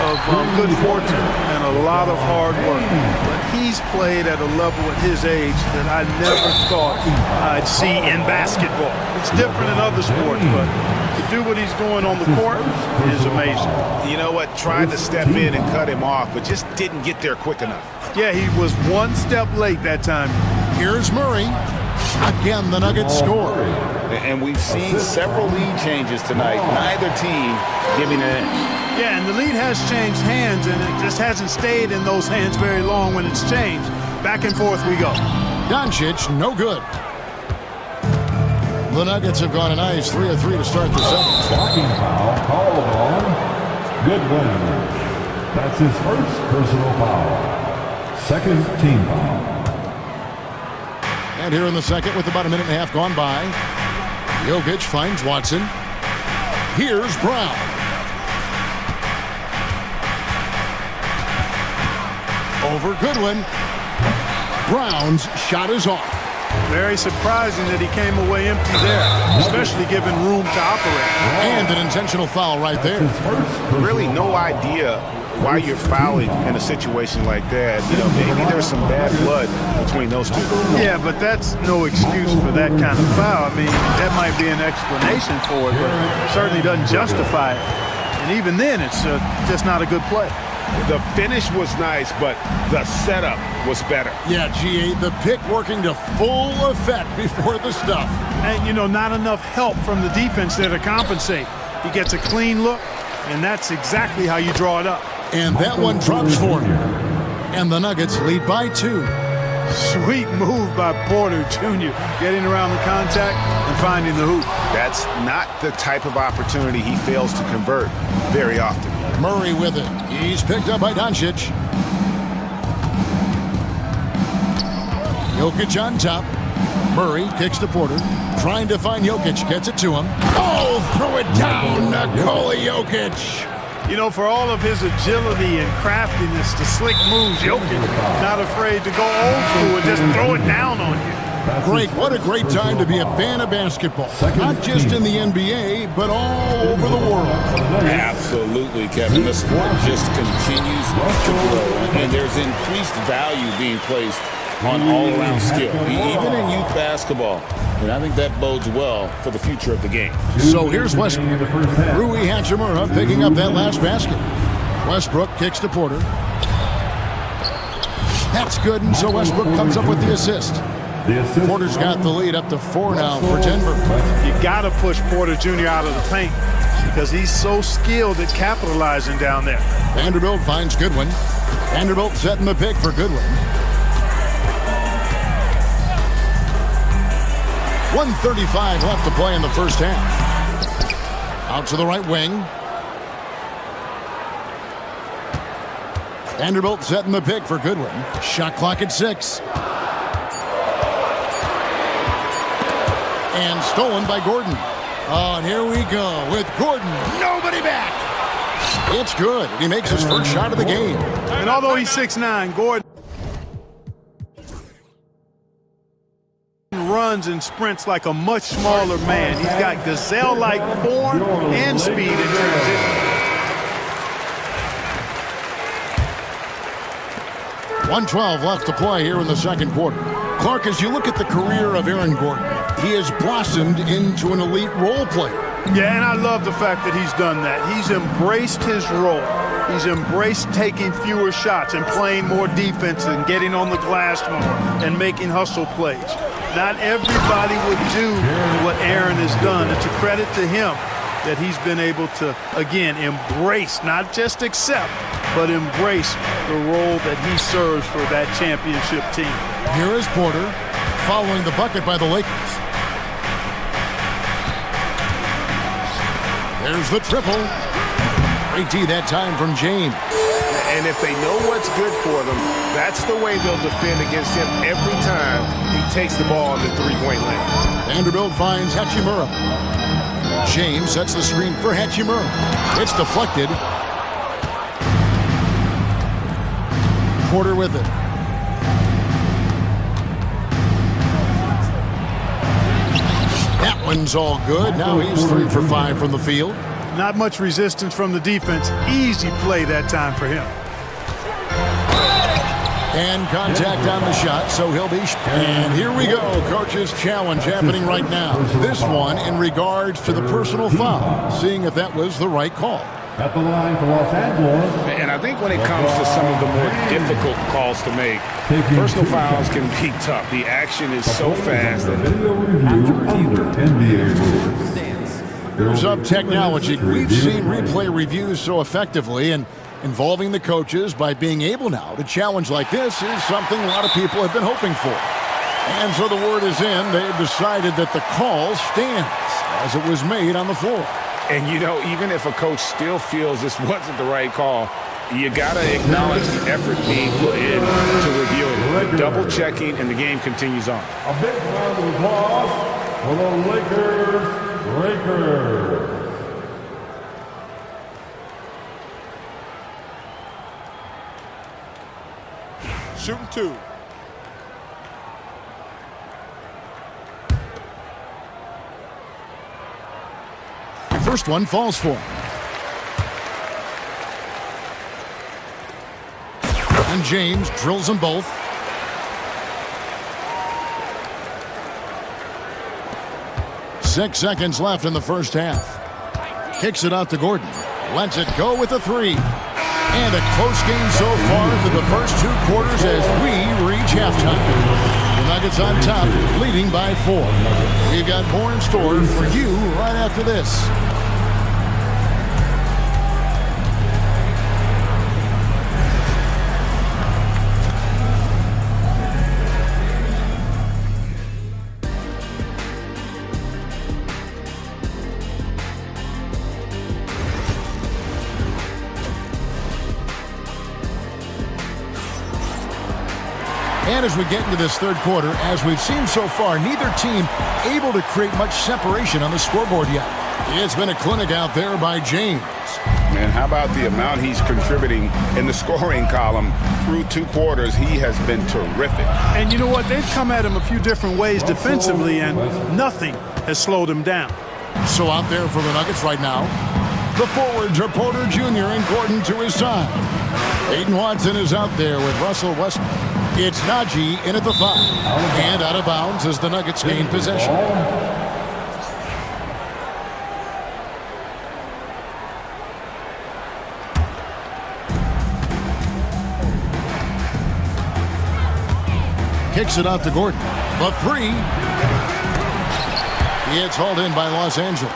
of good fortune and a lot of hard work. But he's played at a level at his age that I never thought I'd see in basketball. It's different in other sports, but to do what he's doing on the court is amazing. You know what? Tried to step in and cut him off, but just didn't get there quick enough. Yeah, he was one step late that time. Here's Murray. Again, the Nuggets score. And we've seen several lead changes tonight. Neither team giving an inch. Yeah, and the lead has changed hands, and it just hasn't stayed in those hands very long when it's changed. Back and forth we go. Doncic, no good. The Nuggets have gone a nice 3 of 3 to start the second. Blocking foul called on Goodwin. That's his first personal foul. Second team foul. And here in the second with about a minute and a half gone by, Jokic finds Watson. Here's Brown. Over Goodwin. Brown's shot is off. Very surprising that he came away empty there, especially given room to operate. And an intentional foul right there. Really no idea why you're fouling in a situation like that. You know, maybe there's some bad blood between those two. Yeah, but that's no excuse for that kind of foul. I mean, that might be an explanation for it, but it certainly doesn't justify it. And even then, it's just not a good play. The finish was nice, but the setup was better. Yeah, GA, the pick working to full effect before the stuff. And, you know, not enough help from the defense there to compensate. He gets a clean look, and that's exactly how you draw it up. And that one drops for him. And the Nuggets lead by 2. Sweet move by Porter Jr., getting around the contact and finding the hoop. That's not the type of opportunity he fails to convert very often. Murray with it. He's picked up by Doncic. Jokic on top. Murray kicks to Porter. Trying to find Jokic. Gets it to him. Oh, throw it down. Nikola Jokic. You know, for all of his agility and craftiness, the slick moves, Jokic not afraid to go old school and just throw it down on you. Greg, what a great time to be a fan of basketball. Not just in the NBA, but all over the world. Absolutely, Kevin. The sport just continues to grow, and there's increased value being placed on all-around skill, even in youth basketball. And I think that bodes well for the future of the game. So here's Westbrook. Rui Hachimura picking up that last basket. Westbrook kicks to Porter. That's good, and so Westbrook comes up with the assist. Porter's got the lead up to 4 now for Denver. You got to push Porter Jr. out of the paint because he's so skilled at capitalizing down there. Vanderbilt finds Goodwin. Vanderbilt setting the pick for Goodwin. 1:35 left to play in the first half. Out to the right wing. Vanderbilt setting the pick for Goodwin. Shot clock at 6. And stolen by Gordon. Oh, and here we go with Gordon. Nobody back. It's good. He makes his first shot of the game. And although he's 6'9", Gordon runs and sprints like a much smaller man. He's got gazelle-like form and speed in transition. 1:12 left to play here in the second quarter. Clark, as you look at the career of Aaron Gordon, he has blossomed into an elite role player. Yeah, and I love the fact that he's done that. He's embraced his role. He's embraced taking fewer shots and playing more defense and getting on the glass more and making hustle plays. Not everybody would do what Aaron has done. It's a credit to him that he's been able to, again, embrace, not just accept, but embrace the role that he serves for that championship team. Here is Porter following the bucket by the Lakers. There's the triple. Great D that time from James. And if they know what's good for them, that's the way they'll defend against him every time he takes the ball in the three-point lane. Vanderbilt finds Hachimura. James sets the screen for Hachimura. It's deflected. Porter with it. That one's all good. Now he's 3 for 5 from the field. Not much resistance from the defense. Easy play that time for him. And contact on the shot, so he'll be... And here we go, coach's challenge happening right now. This one in regards to the personal foul, seeing if that was the right call. At the line for Los Angeles. And I think when it comes to some of the more difficult calls to make, personal fouls can be tough. The action is so fast. Video review under NBA rules. Here's up technology. We've seen replay reviews so effectively, and involving the coaches by being able now to challenge like this is something a lot of people have been hoping for. And so the word is in. They've decided that the call stands as it was made on the floor. And, you know, even if a coach still feels this wasn't the right call, you got to acknowledge the effort being put in to review it. The double checking, and the game continues on. A big round of applause for the Lakers. Shooting 2. First one falls for him. And James drills them both. Six seconds left in the first half. Kicks it out to Gordon. Lets it go with a 3. And a close game so far for the first 2 quarters as we reach halftime. The Nuggets on top, leading by 4. We've got more in store for you right after this. And as we get into this third quarter, as we've seen so far, neither team able to create much separation on the scoreboard yet. It's been a clinic out there by James. Man, how about the amount he's contributing in the scoring column through 2 quarters? He has been terrific. And you know what? They've come at him a few different ways defensively, and nothing has slowed him down. So out there for the Nuggets right now, the forwards are Porter Jr. and Gordon to his side. Aiden Watson is out there with Russell Westbrook. It's Najee in at the 5. And out of bounds as the Nuggets gain possession. Kicks it out to Gordon. The 3. It's hauled in by Los Angeles.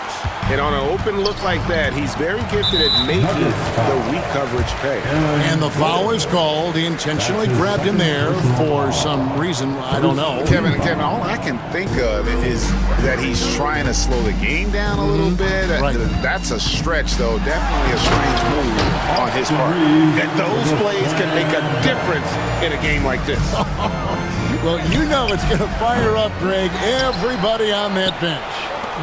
And on an open look like that, he's very gifted at making the weak coverage pay. And the foul is called. He intentionally grabbed him there for some reason. I don't know. Kevin, all I can think of is that he's trying to slow the game down a little bit. Right. That's a stretch, though. Definitely a strange move on his part. That those plays can make a difference in a game like this. Well, you know it's going to fire up, Greg, everybody on that bench.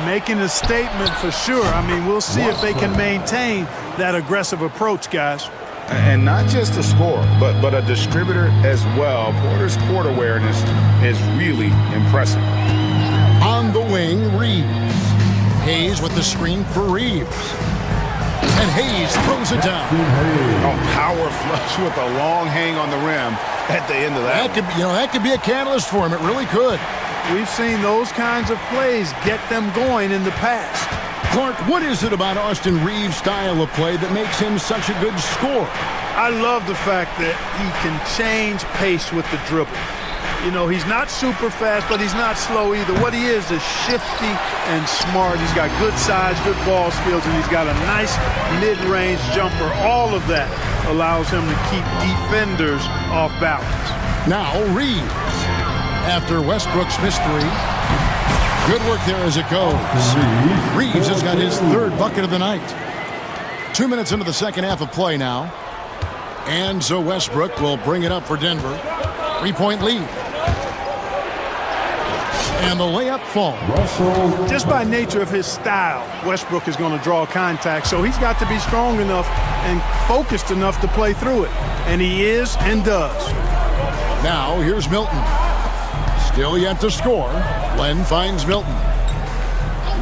Making a statement for sure. I mean, we'll see if they can maintain that aggressive approach, guys. And not just a scorer, but a distributor as well. Porter's court awareness is really impressive. On the wing, Reeves. Hayes with the screen for Reeves. And Hayes throws it down. Oh, power flush with a long hang on the rim at the end of that. That could be a catalyst for him. It really could. We've seen those kinds of plays get them going in the past. Clark, what is it about Austin Reeves' style of play that makes him such a good scorer? I love the fact that he can change pace with the dribble. You know, he's not super fast, but he's not slow either. What he is shifty and smart. He's got good size, good ball skills, and he's got a nice mid-range jumper. All of that allows him to keep defenders off balance. Now Reeves. After Westbrook's missed 3. Good work there as it goes. Reeves has got his 3rd bucket of the night. 2 minutes into the second half of play now. And so Westbrook will bring it up for Denver. 3-point lead. And the layup falls. Just by nature of his style, Westbrook is going to draw contact, so he's got to be strong enough and focused enough to play through it. And he is and does. Now here's Milton. Still yet to score. Len finds Milton.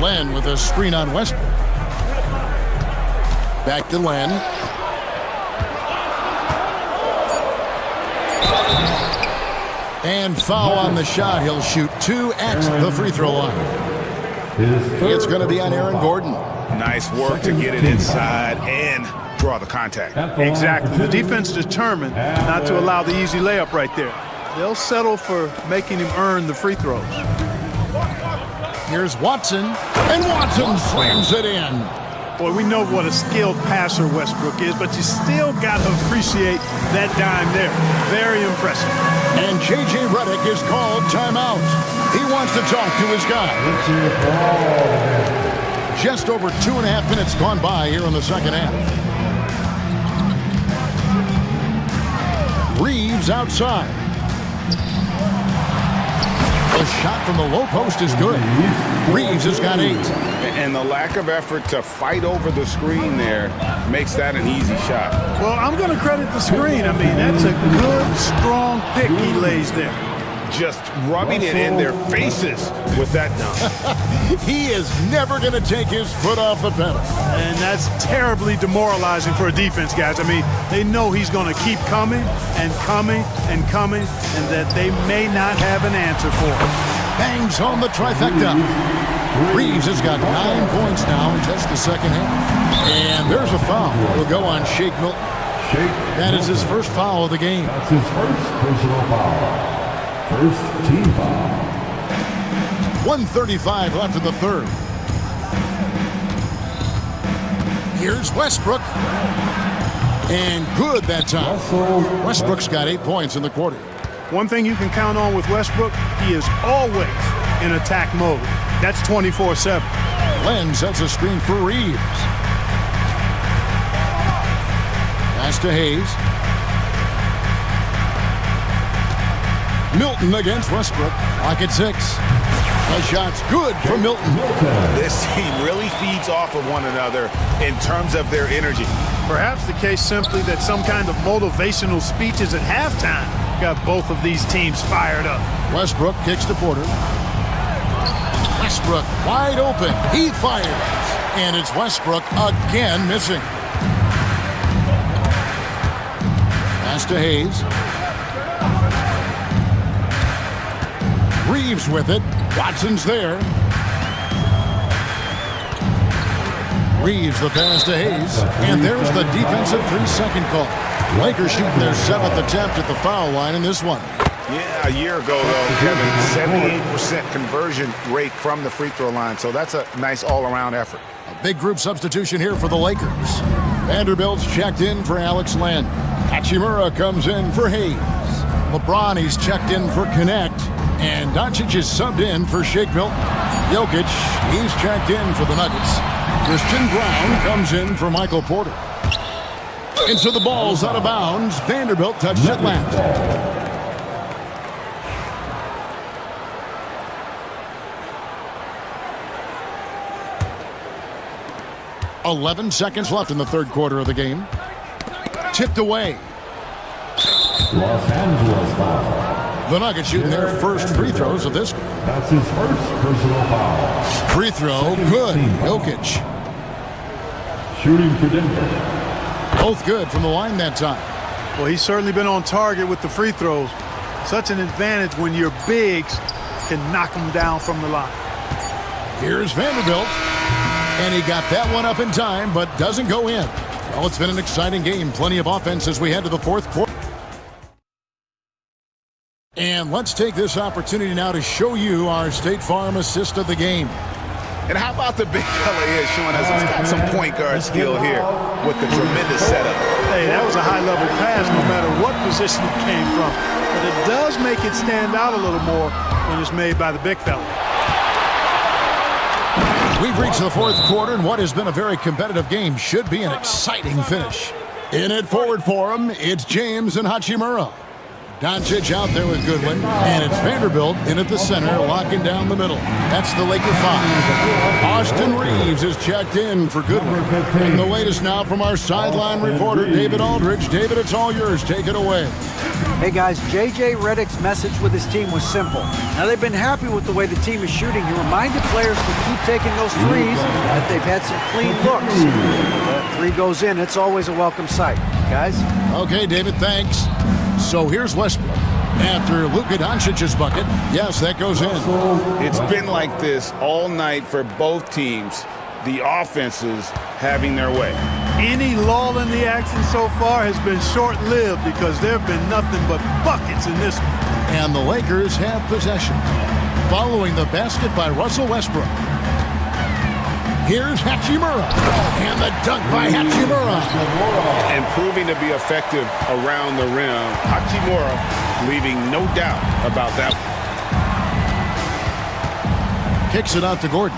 Len with a screen on Westbrook. Back to Len. And foul on the shot. He'll shoot 2 at the free throw line. It's going to be on Aaron Gordon. Nice work to get it inside and draw the contact. Exactly. The defense determined not to allow the easy layup right there. They'll settle for making him earn the free throws. Here's Watson, and Watson slams it in. Boy, we know what a skilled passer Westbrook is, but you still got to appreciate that dime there. Very impressive. And J.J. Redick is called timeout. He wants to talk to his guy. Just over 2.5 minutes gone by here in the second half. Reeves outside. The shot from the low post is good. Reeves has got 8. And the lack of effort to fight over the screen there makes that an easy shot. Well, I'm going to credit the screen. I mean, that's a good, strong pick he lays there. Just rubbing it in their faces with that dunk. He is never going to take his foot off the pedal. And that's terribly demoralizing for a defense, guys. I mean, they know he's going to keep coming and coming and coming, and that they may not have an answer for him. Bangs home the trifecta. Reeves has got 9 points now in just the second half. And there's a foul. Will go on Shake Milton. That is his first foul of the game. That's his first personal foul. First team foul. 1:35 left in the third. Here's Westbrook. And good that time. Westbrook's got 8 points in the quarter. One thing you can count on with Westbrook, he is always in attack mode. That's 24/7. Len sets a screen for Reeves. Pass to Hayes. Milton against Westbrook. Lock at 6. The shot's good for Milton. This team really feeds off of one another in terms of their energy. Perhaps the case simply that some kind of motivational speeches at halftime got both of these teams fired up. Westbrook kicks to Porter. Westbrook wide open. He fires. And it's Westbrook again missing. Pass to Hayes. Reeves with it. Watson's there. Reeves the pass to Hayes. And there's the defensive 3-second call. Lakers shooting their 7th attempt at the foul line in this one. Yeah, a year ago, though, Kevin, 78% conversion rate from the free throw line. So that's a nice all-around effort. A big group substitution here for the Lakers. Vanderbilt's checked in for Alex Len. Hachimura comes in for Hayes. LeBron, he's checked in for Connect. And Doncic is subbed in for Shake Milton. Jokic, he's checked in for the Nuggets. Christian Brown comes in for Michael Porter. And so the ball's out of bounds. Vanderbilt touched it last. 11 seconds left in the third quarter of the game. Tipped away. Los Angeles foul. The Nuggets shooting their first free throws of this. That's his first personal foul. Free throw, good. Jokic. Shooting for Denver. Both good from the line that time. Well, he's certainly been on target with the free throws. Such an advantage when your bigs can knock them down from the line. Here's Vanderbilt. And he got that one up in time, but doesn't go in. Well, it's been an exciting game. Plenty of offense as we head to the fourth quarter. And let's take this opportunity now to show you our State Farm assist of the game. And how about the big fella here showing us he's got some point guard skill here with the tremendous setup. Hey, that was a high-level pass no matter what position it came from. But it does make it stand out a little more when it's made by the big fella. We've reached the fourth quarter, and what has been a very competitive game should be an exciting finish. In it forward for him, it's James and Hachimura. Doncic out there with Goodwin, and it's Vanderbilt in at the center, locking down the middle. That's the Laker 5. Austin Reeves is checked in for Goodwin. And the latest now from our sideline reporter, David Aldridge. David, it's all yours. Take it away. Hey guys, J.J. Redick's message with his team was simple. Now they've been happy with the way the team is shooting. He reminded players to keep taking those threes, that they've had some clean looks. That three goes in, it's always a welcome sight. Guys? Okay, David, thanks. So here's Westbrook. After Luka Doncic's bucket, yes, that goes in. It's been like this all night for both teams. The offenses having their way. Any lull in the action so far has been short-lived because there have been nothing but buckets in this one. And the Lakers have possession. Following the basket by Russell Westbrook. Here's Hachimura. And the dunk by Hachimura. And proving to be effective around the rim. Hachimura leaving no doubt about that. Kicks it out to Gordon.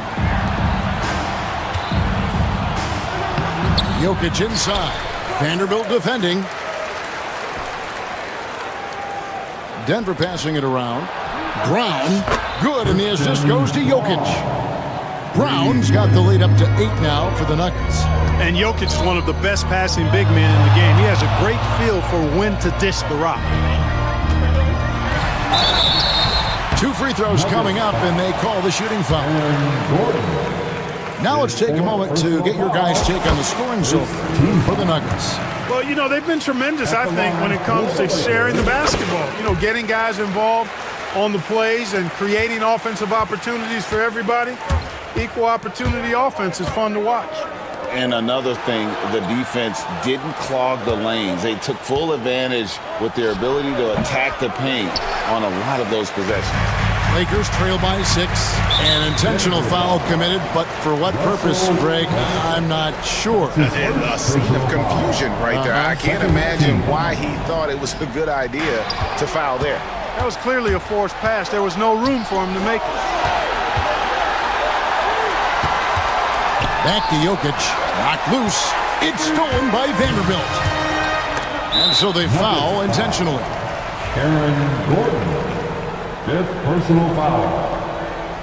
Jokic inside. Vanderbilt defending. Denver passing it around. Brown, good, and the assist goes to Jokic. Brown's got the lead up to 8 now for the Nuggets. And Jokic is one of the best passing big men in the game. He has a great feel for when to dish the rock. 2 free throws coming up, and they call the shooting foul. Now let's take a moment to get your guys' take on the scoring zone for the Nuggets. Well, you know, they've been tremendous, I think, when it comes to sharing the basketball. You know, getting guys involved on the plays and creating offensive opportunities for everybody. Equal opportunity offense is fun to watch. And another thing, the defense didn't clog the lanes. They took full advantage with their ability to attack the paint on a lot of those possessions. Lakers trail by 6. An intentional foul committed, but for what purpose, Greg? I'm not sure. A scene of confusion right there. I can't imagine why he thought it was a good idea to foul there. That was clearly a forced pass. There was no room for him to make it. Back to Jokic. Knocked loose. It's stolen by Vanderbilt. And so they foul intentionally. Aaron Gordon. 5th personal foul.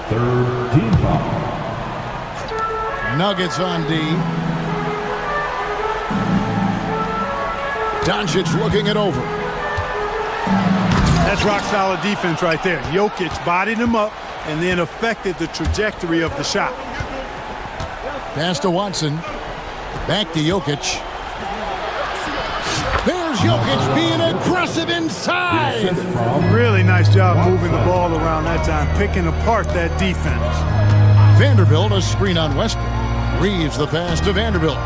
3rd team foul. Nuggets on D. Doncic looking it over. That's rock-solid defense right there. Jokic bodied him up and then affected the trajectory of the shot. Pass to Watson. Back to Jokic. There's Here's Jokic being aggressive inside. Really nice job moving the ball around that time, picking apart that defense. Vanderbilt, a screen on Westbrook. Reeves the pass to Vanderbilt.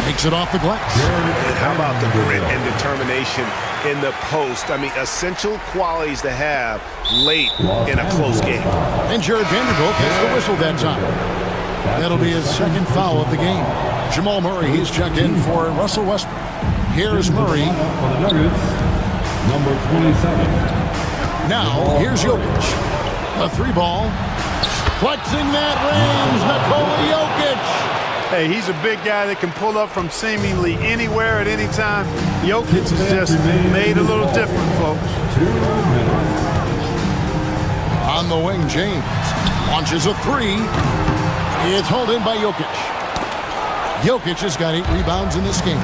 Takes it off the glass. And how about the grit and determination in the post? I mean, essential qualities to have late in a close game. And Jared Vanderbilt gets the whistle that time. That'll be his second foul of the game. Jamal Murray, he's checked in for Russell Westbrook. Here's Murray. For the Nuggets, number 27. Now, here's Jokic. A three ball. Flexing that range, Nikola Jokic. Hey, he's a big guy that can pull up from seemingly anywhere at any time. Jokic is just made a little different, folks. 2 minutes. On the wing, James launches a three. It's hauled in by Jokic. Jokic has got 8 rebounds in this game.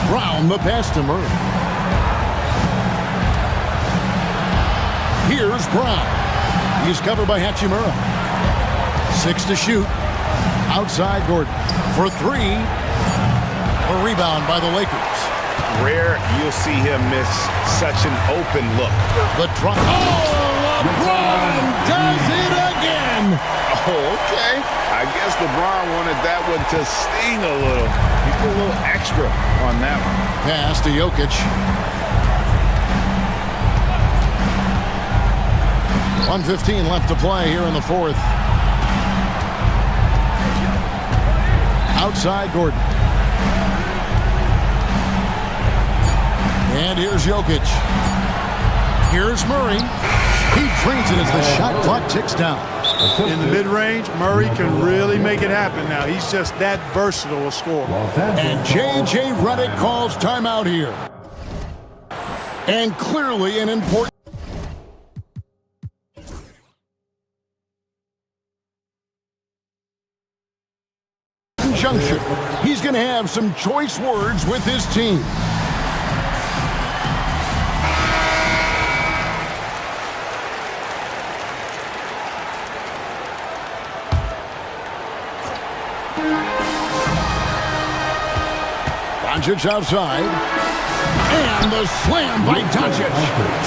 Brown, the pass to Murray. Here's Brown. He's covered by Hachimura. 6 to shoot. Outside Gordon for 3. A rebound by the Lakers. Rare you'll see him miss such an open look. The drop. Oh, LeBron does it again. Oh, okay. I guess LeBron wanted that one to sting a little. He put a little extra on that one. Pass to Jokic. 1:15 left to play here in the fourth. Outside Gordon. And here's Jokic. Here's Murray. He drains it as the shot clock ticks down. In the mid-range, Murray can really make it happen now. He's just that versatile a scorer. And J.J. Redick calls timeout here. And clearly an important junction. He's going to have some choice words with his team. Doncic outside. And the slam by Doncic.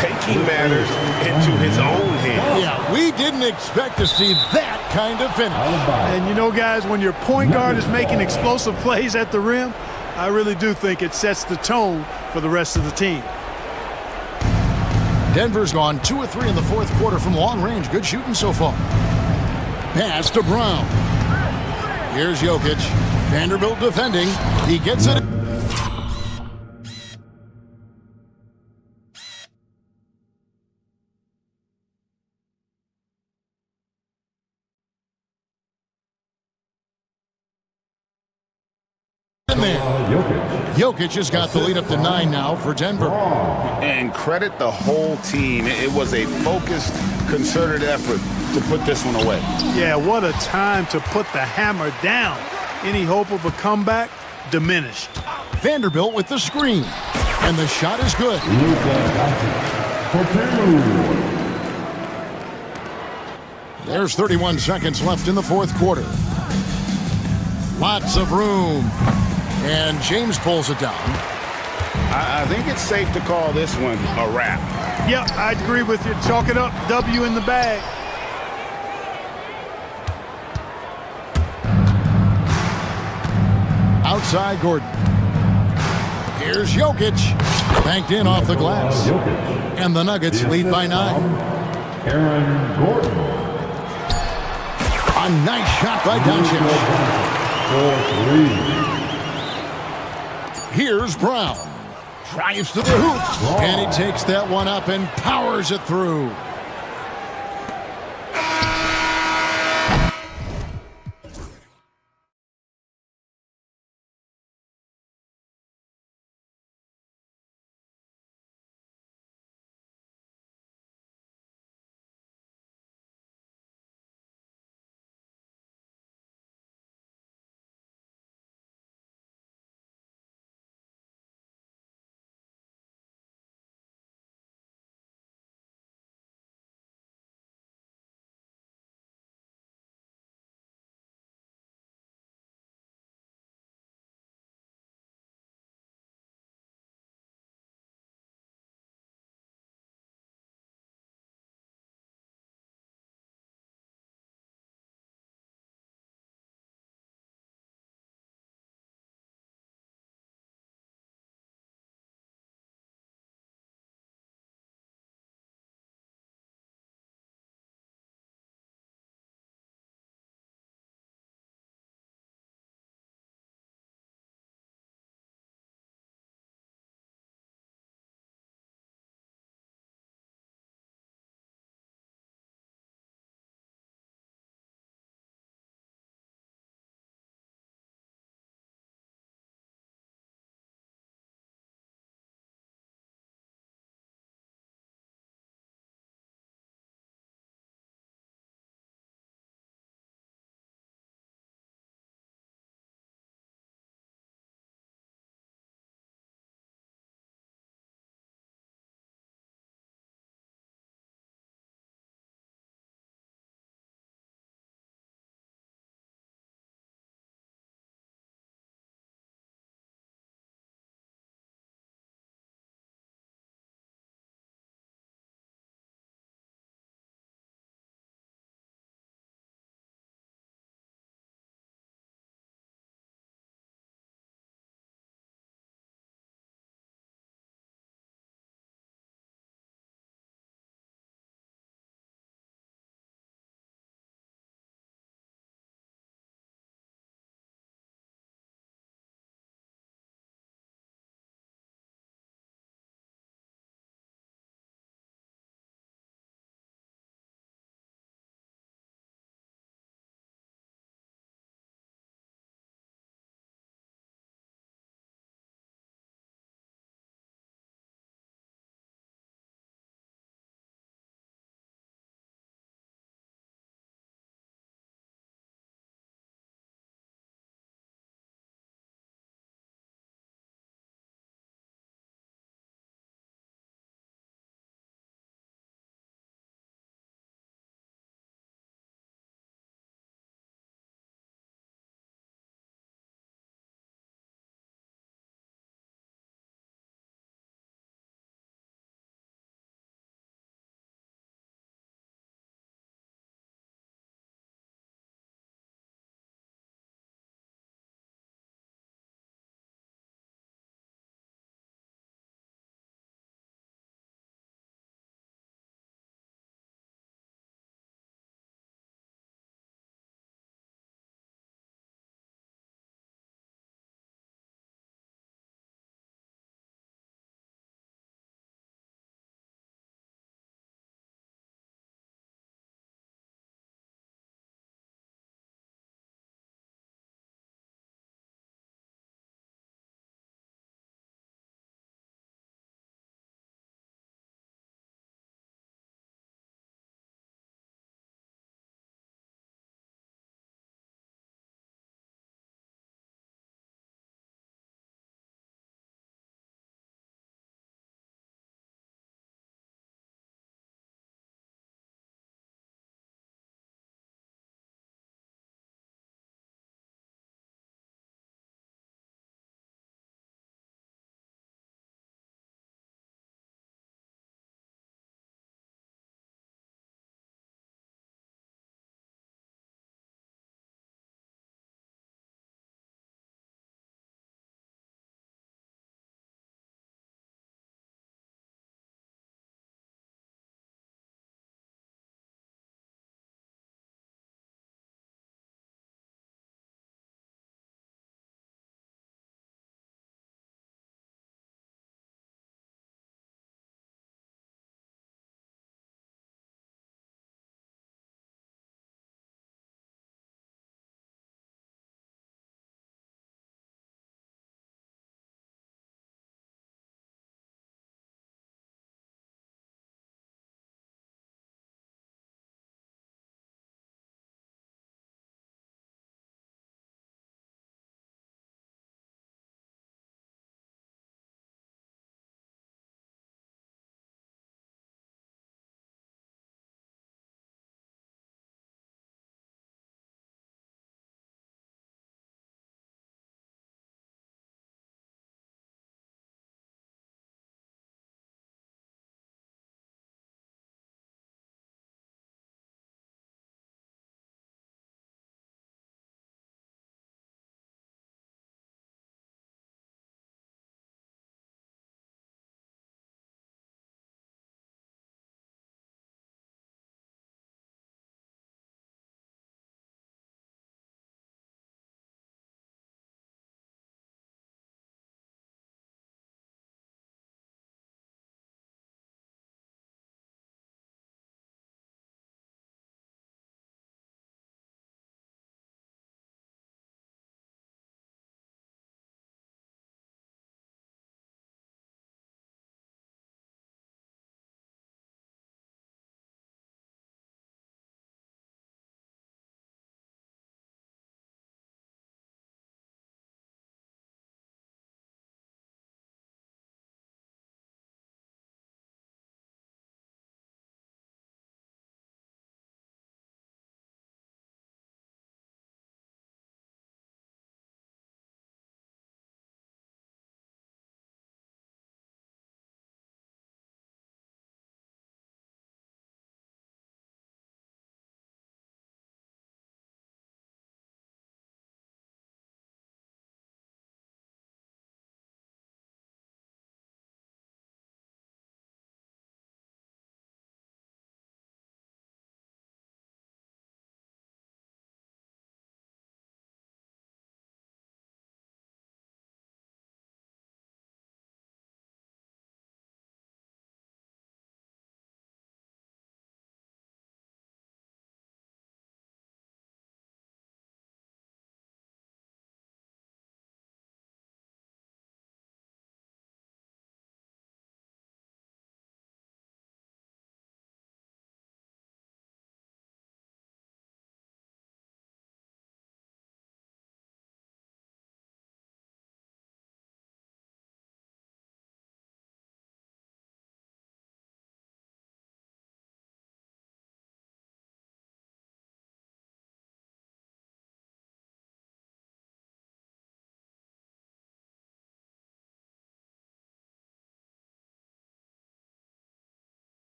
Taking matters into his own hands. Yeah, we didn't expect to see that kind of finish. And you know, guys, when your point guard is making explosive plays at the rim, I really do think it sets the tone for the rest of the team. Denver's gone 2 of 3 in the fourth quarter from long range. Good shooting so far. Pass to Brown. Here's Jokic. Vanderbilt defending. He gets it. Jokic has got the lead up to 9 now for Denver. And credit the whole team. It was a focused, concerted effort to put this one away. Yeah, what a time to put the hammer down. Any hope of a comeback diminished. Vanderbilt with the screen. And the shot is good. There's 31 seconds left in the fourth quarter. Lots of room. And James pulls it down. I think it's safe to call this one a wrap. Yep, I agree with you. Chalk it up. W in the bag. Outside Gordon. Here's Jokic. Banked in off the glass. And the Nuggets lead by 9. Aaron Gordon. A nice shot by Doncic. 4-3. Here's Brown. Drives to the hoop. And he takes that one up and powers it through.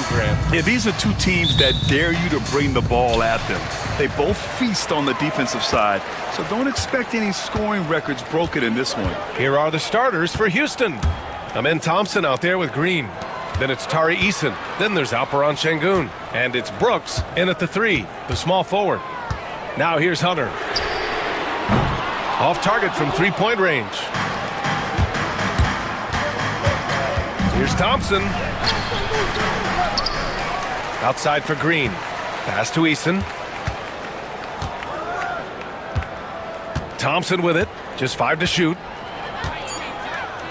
Grant. Yeah, these are two teams that dare you to bring the ball at them. They both feast on the defensive side, so don't expect any scoring records broken in this one. Here are the starters for Houston. Amen Thompson out there with Green. Then it's Tari Eason. Then there's Alperon Şengün. And it's Brooks in at the 3, the small forward. Now here's Hunter. Off target from three-point range. Here's Thompson. Outside for Green. Pass to Eason. Thompson with it. Just 5 to shoot.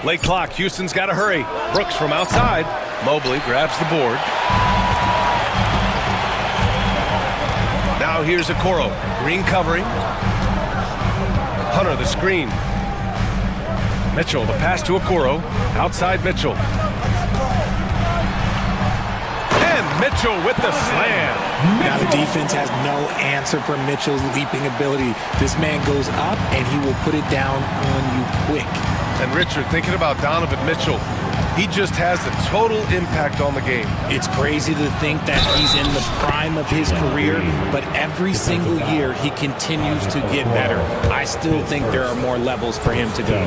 Late clock. Houston's got to hurry. Brooks from outside. Mobley grabs the board. Now here's Okoro. Green covering. Hunter the screen. Mitchell the pass to Okoro. Outside Mitchell. And Mitchell with the slam. Now the defense has no answer for Mitchell's leaping ability. This man goes up and he will put it down on you quick. And Richard, thinking about Donovan Mitchell, he just has a total impact on the game. It's crazy to think that he's in the prime of his career, but every single year he continues to get better. I still think there are more levels for him to go.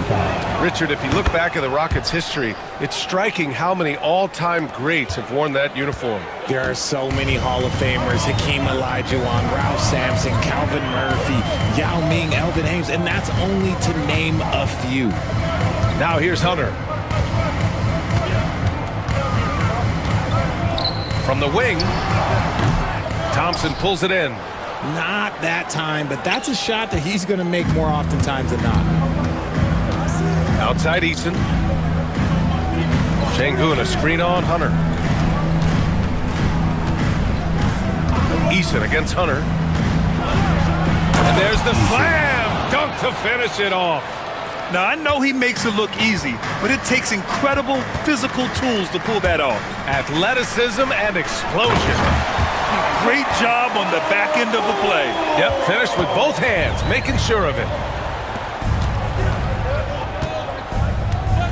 Richard, if you look back at the Rockets' history, it's striking how many all-time greats have worn that uniform. There are so many Hall of Famers: Hakeem Olajuwon, Ralph Sampson, Calvin Murphy, Yao Ming, Elvin Hayes, and that's only to name a few. Now here's Hunter. From the wing, Thompson pulls it in. Not that time, but that's a shot that he's going to make more oftentimes than not. Outside Eason. Şengün, a screen on Hunter. Eason against Hunter. And there's the slam! Dunk to finish it off. Now, I know he makes it look easy, but it takes incredible physical tools to pull that off. Athleticism and explosion. Great job on the back end of the play. Yep, finished with both hands, making sure of it.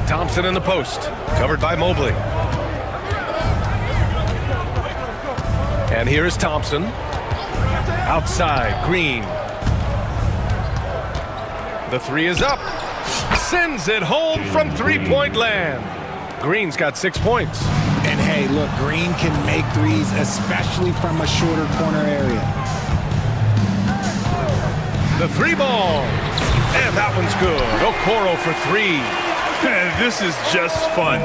Thompson in the post, covered by Mobley. And here is Thompson. Outside, Green. The 3 is up. Sends it home from three-point land. Green's got 6 points. And hey, look, Green can make threes, especially from a shorter corner area. The 3 ball. And that one's good. Okoro for 3. This is just fun.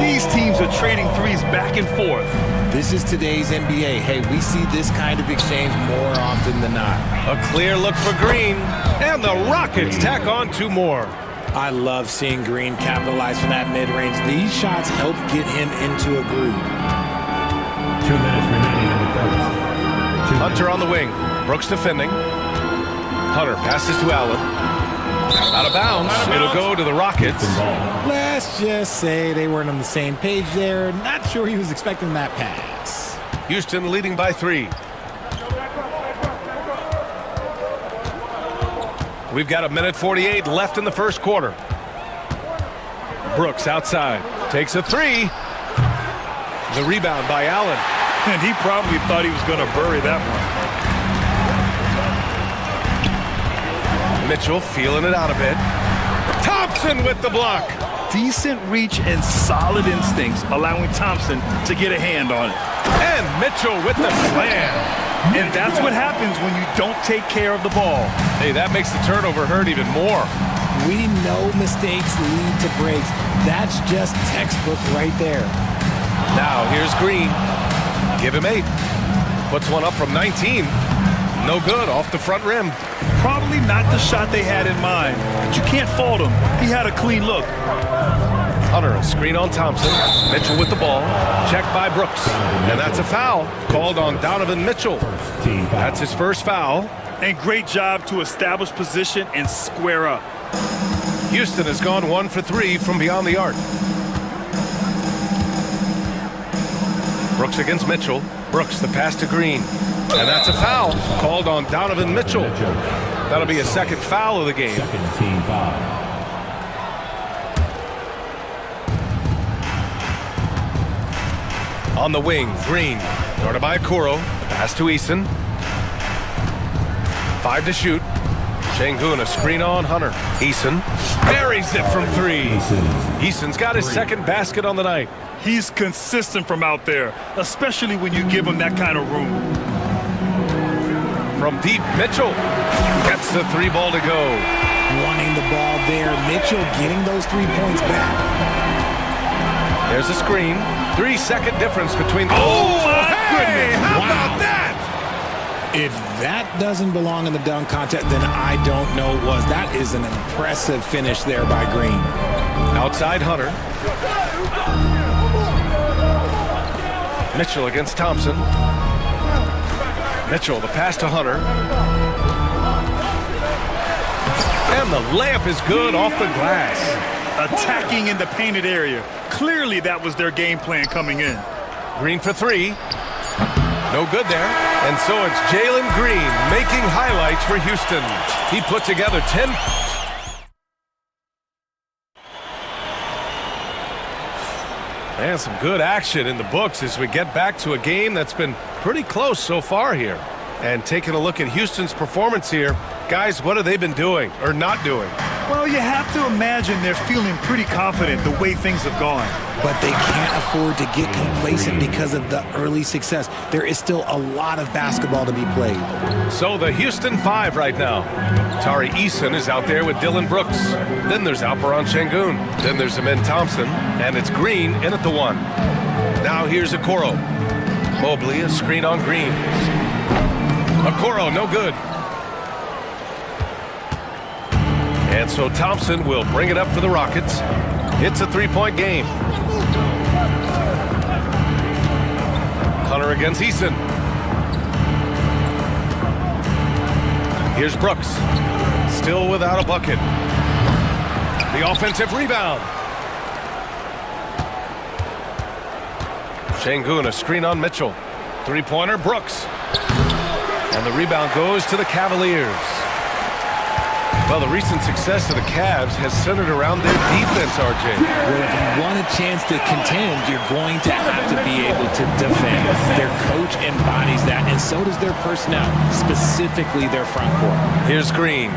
These teams are trading threes back and forth. This is today's NBA. Hey, we see this kind of exchange more often than not. A clear look for Green. And the Rockets tack on 2 more. I love seeing Green capitalize from that mid-range. These shots help get him into a groove. 2 minutes remaining in the first. Hunter on the wing. Brooks defending. Hunter passes to Allen. Out of bounds. It'll go to the Rockets. Let's just say they weren't on the same page there. Not sure he was expecting that pass. Houston leading by 3. We've got 1:48 left in the first quarter. Brooks outside. Takes a 3. The rebound by Allen. And he probably thought he was going to bury that one. Mitchell feeling it out a bit. Thompson with the block. Decent reach and solid instincts, allowing Thompson to get a hand on it. And Mitchell with the slam. And that's what happens when you don't take care of the ball. Hey, that makes the turnover hurt even more. We know mistakes lead to breaks. That's just textbook right there. Now here's Green. Give him 8. Puts one up from 19. No good, off the front rim. Probably not the shot they had in mind, but you can't fault him. He had a clean look. Hunter, a screen on Thompson. Mitchell with the ball. Checked by Brooks. And that's a foul called on Donovan Mitchell. That's his first foul. And great job to establish position and square up. Houston has gone 1 for 3 from beyond the arc. Brooks against Mitchell. Brooks, the pass to Green. And that's a foul called on Donovan Mitchell. That'll be a second foul of the game. Second team foul. On the wing, Green. Guarded by Okoro. Pass to Eason. 5 to shoot. Şengün, a screen on Hunter. Eason buries it from 3. Eason's got his second basket on the night. He's consistent from out there, especially when you give him that kind of room. From deep, Mitchell gets the 3 ball to go. Wanting the ball there. Mitchell getting those 3 points back. There's a screen. 3-second difference between... Oh, my goodness. How Wow. about that? If that doesn't belong in the dunk contest, then I don't know what was. That is an impressive finish there by Green. Outside Hunter. Mitchell against Thompson. Mitchell, the pass to Hunter. And the layup is good off the glass. Attacking in the painted area. Clearly that was their game plan coming in. Green for 3. No good there. And so it's Jalen Green making highlights for Houston. He put together 10. And some good action in the books as we get back to a game that's been pretty close so far here. And taking a look at Houston's performance here, guys, what have they been doing or not doing? Well, you have to imagine they're feeling pretty confident the way things have gone. But they can't afford to get complacent because of the early success. There is still a lot of basketball to be played. So the Houston 5 right now. Tari Eason is out there with Dylan Brooks. Then there's Alperon Şengün. Then there's Amin Thompson. And it's Green in at the 1. Now here's Okoro. Mobley, a screen on Green. Okoro, no good. And so Thompson will bring it up for the Rockets. It's a 3-point game. Hunter against Eason. Here's Brooks. Still without a bucket. The offensive rebound. Şengün, a screen on Mitchell. 3-pointer, Brooks. And the rebound goes to the Cavaliers. Well, the recent success of the Cavs has centered around their defense, RJ. Well, if you want a chance to contend, you're going to have to be able to defend. Their coach embodies that, and so does their personnel, specifically their front court. Here's Green.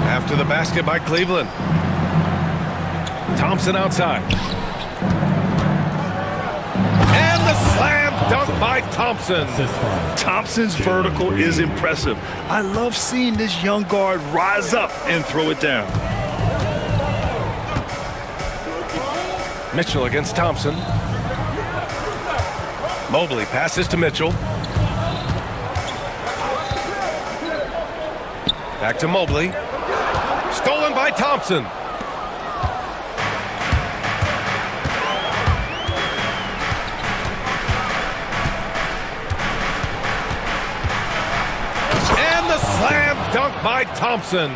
After the basket by Cleveland. Thompson outside. And the slam dunk by Thompson. Thompson's vertical is impressive. I love seeing this young guard rise up and throw it down. Mitchell against Thompson. Mobley passes to Mitchell. Back to Mobley. Stolen by Thompson. Slam dunk by Thompson.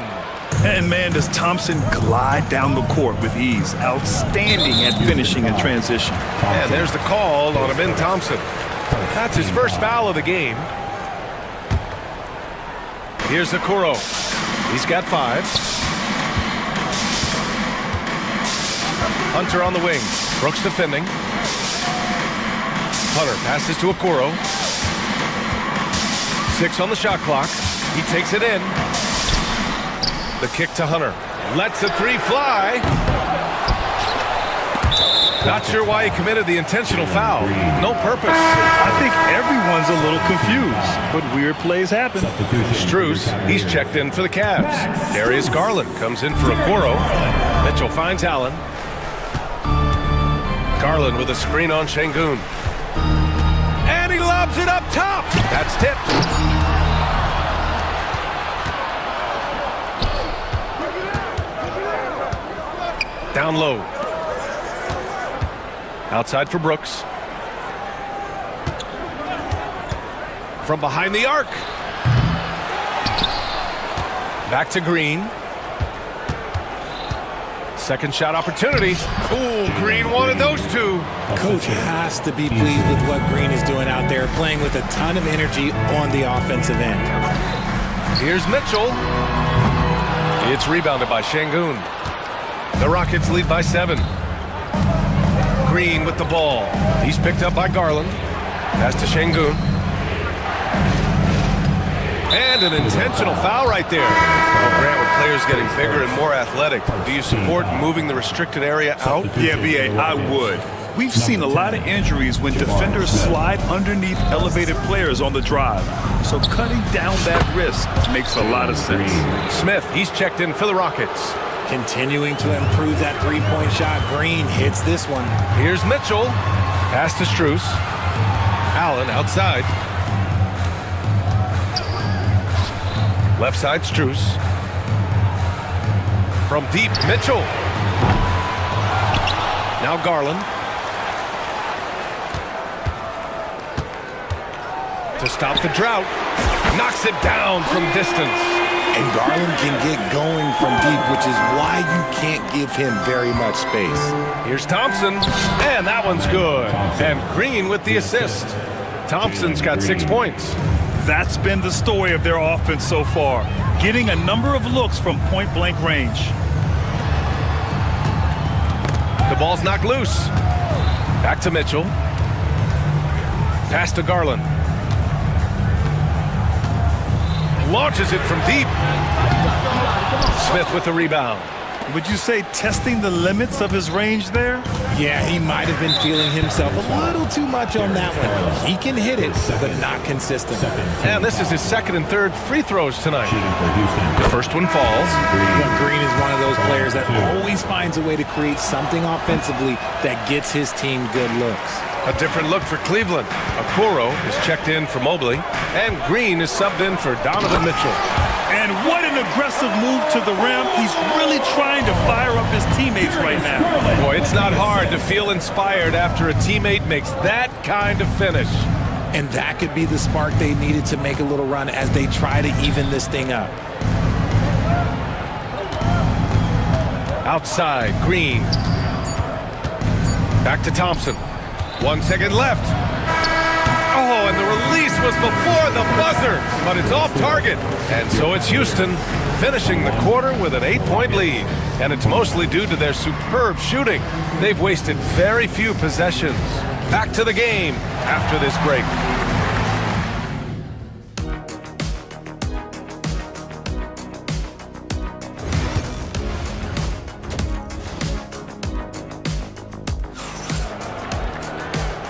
And man, does Thompson glide down the court with ease. Outstanding at finishing in transition. And there's the call on Amin Thompson. That's his first foul of the game. Here's Okoro. He's got 5. Hunter on the wing. Brooks defending. Hunter passes to Okoro. 6 on the shot clock. He takes it in. The kick to Hunter. Lets the 3 fly. Not sure why he committed the intentional foul. No purpose. I think everyone's a little confused, but weird plays happen. Strus, he's checked in for the Cavs. Darius Garland comes in for Okoro. Mitchell finds Allen. Garland with a screen on Şengün. And he lobs it up top. That's tipped. Down low. Outside for Brooks. From behind the arc. Back to Green. Second shot opportunity. Ooh, Green wanted those 2. Coach has to be pleased with what Green is doing out there, playing with a ton of energy on the offensive end. Here's Mitchell. It's rebounded by Şengün. The Rockets lead by 7. Green with the ball. He's picked up by Garland. Pass to Şengün. And an intentional foul right there. Well, Grant, with players getting bigger and more athletic, do you support moving the restricted area out? Yeah, B.A., I would. We've seen a lot of injuries when defenders slide underneath elevated players on the drive. So cutting down that risk makes a lot of sense. Smith, he's checked in for the Rockets. Continuing to improve that three-point shot. Green hits this one. Here's Mitchell. Pass to Strus. Allen outside. Left side, Strus. From deep, Mitchell. Now Garland. To stop the drought. Knocks it down from distance. And Garland can get going from deep, which is why you can't give him very much space. Here's Thompson. And that one's good. And Green with the assist. Thompson's got 6 points. That's been the story of their offense so far, getting a number of looks from point-blank range. The ball's knocked loose. Back to Mitchell. Pass to Garland. Launches it from deep. Smith with the rebound. Would you say testing the limits of his range there? Yeah, he might have been feeling himself a little too much on that one. He can hit it, but not consistent. And this is his second and third free throws tonight. The first one falls. Yeah, Green is one of those players that always finds a way to create something offensively that gets his team good looks. A different look for Cleveland. Okoro is checked in for Mobley, and Green is subbed in for Donovan Mitchell. And what an aggressive move to the rim. He's really trying to fire up his teammates right now. Boy, it's not hard to feel inspired after a teammate makes that kind of finish. And that could be the spark they needed to make a little run as they try to even this thing up. Outside, Green. Back to Thompson. 1 second left. Oh, and the release was before the buzzer, but it's off target. And so it's Houston finishing the quarter with an 8-point lead. And it's mostly due to their superb shooting. They've wasted very few possessions. Back to the game after this break.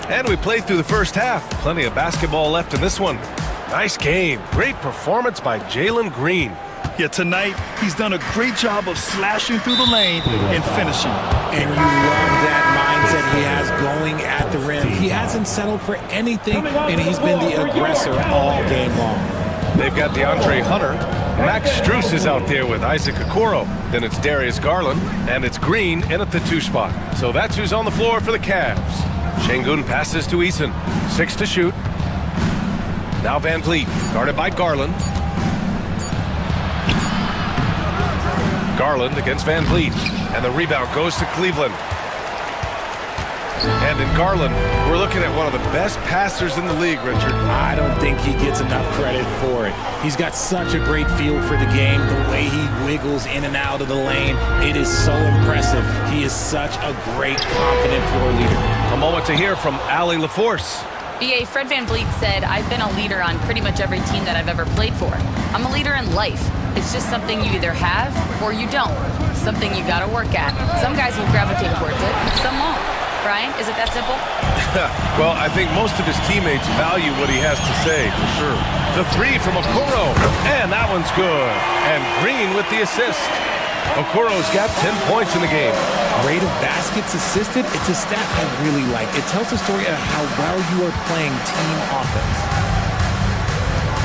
And we played through the first half. Plenty of basketball left in this one. Nice game. Great performance by Jalen Green. Yeah, tonight he's done a great job of slashing through the lane and finishing. And you love that mindset he has going at the rim. He hasn't settled for anything, and he's been the aggressor all game long. They've got DeAndre Hunter. Max Strus is out there with Isaac Okoro. Then it's Darius Garland, and it's Green in at the 2 spot. So that's who's on the floor for the Cavs. Şengün passes to Eason. 6 to shoot. Now Van Vliet, guarded by Garland. Garland against Van Vliet. And the rebound goes to Cleveland. And in Garland, we're looking at one of the best passers in the league, Richard. I don't think he gets enough credit for it. He's got such a great feel for the game, the way he wiggles in and out of the lane. It is so impressive. He is such a great, confident floor leader. A moment to hear from Allie LaForce. BA, Fred Van Vliet said, I've been a leader on pretty much every team that I've ever played for. I'm a leader in life. It's just something you either have or you don't. Something you gotta work at. Some guys will gravitate towards it, some won't. Brian, is it that simple? Well, I think most of his teammates value what he has to say, for sure. The 3 from Okoro, and that one's good. And Green with the assist. Okoro's got 10 points in the game. Rate of baskets assisted, it's a stat I really like. It tells a story of how well you are playing team offense.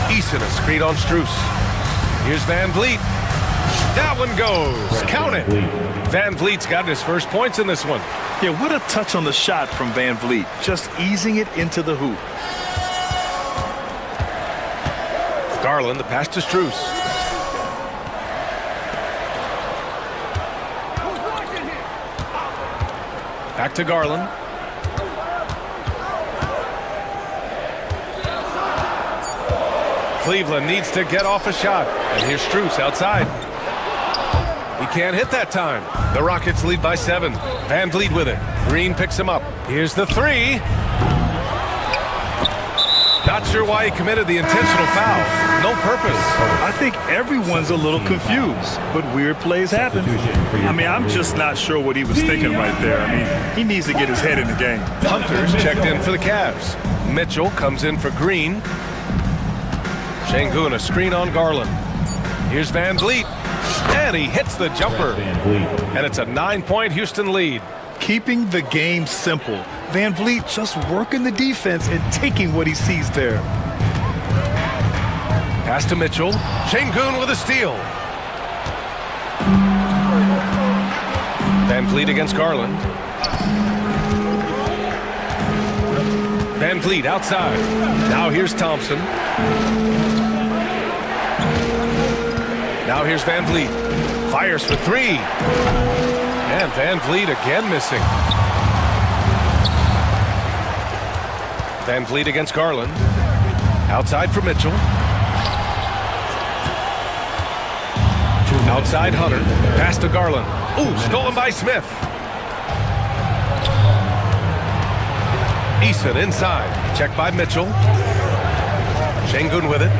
Eason, a screen on Strus. Here's Van Vliet. That one goes. Count it. Van Vliet's got his first points in this one. Yeah, what a touch on the shot from Van Vliet, just easing it into the hoop. Garland, the pass to Strus. Back to Garland. Cleveland needs to get off a shot. And here's Strus outside. He can't hit that time. The Rockets lead by 7. Van Vliet with it. Green picks him up. Here's the 3. Not sure why he committed the intentional foul. No purpose. I think everyone's a little confused, but weird plays happen. I mean, I'm just not sure what he was thinking right there. I mean, he needs to get his head in the game. Hunter's checked in for the Cavs. Mitchell comes in for Green. Şengün a screen on Garland. Here's Van Vliet. And he hits the jumper. And it's a 9-point Houston lead. Keeping the game simple. Van Vliet just working the defense and taking what he sees there. Pass to Mitchell. Şengün with a steal. Van Vliet against Garland. Van Vliet outside. Now here's Thompson. Now here's Van Vliet. Fires for three. And Van Vliet again missing. Van Vliet against Garland. Outside for Mitchell. Outside Hunter. Pass to Garland. Ooh, stolen by Smith. Eason inside. Checked by Mitchell. Şengün with it.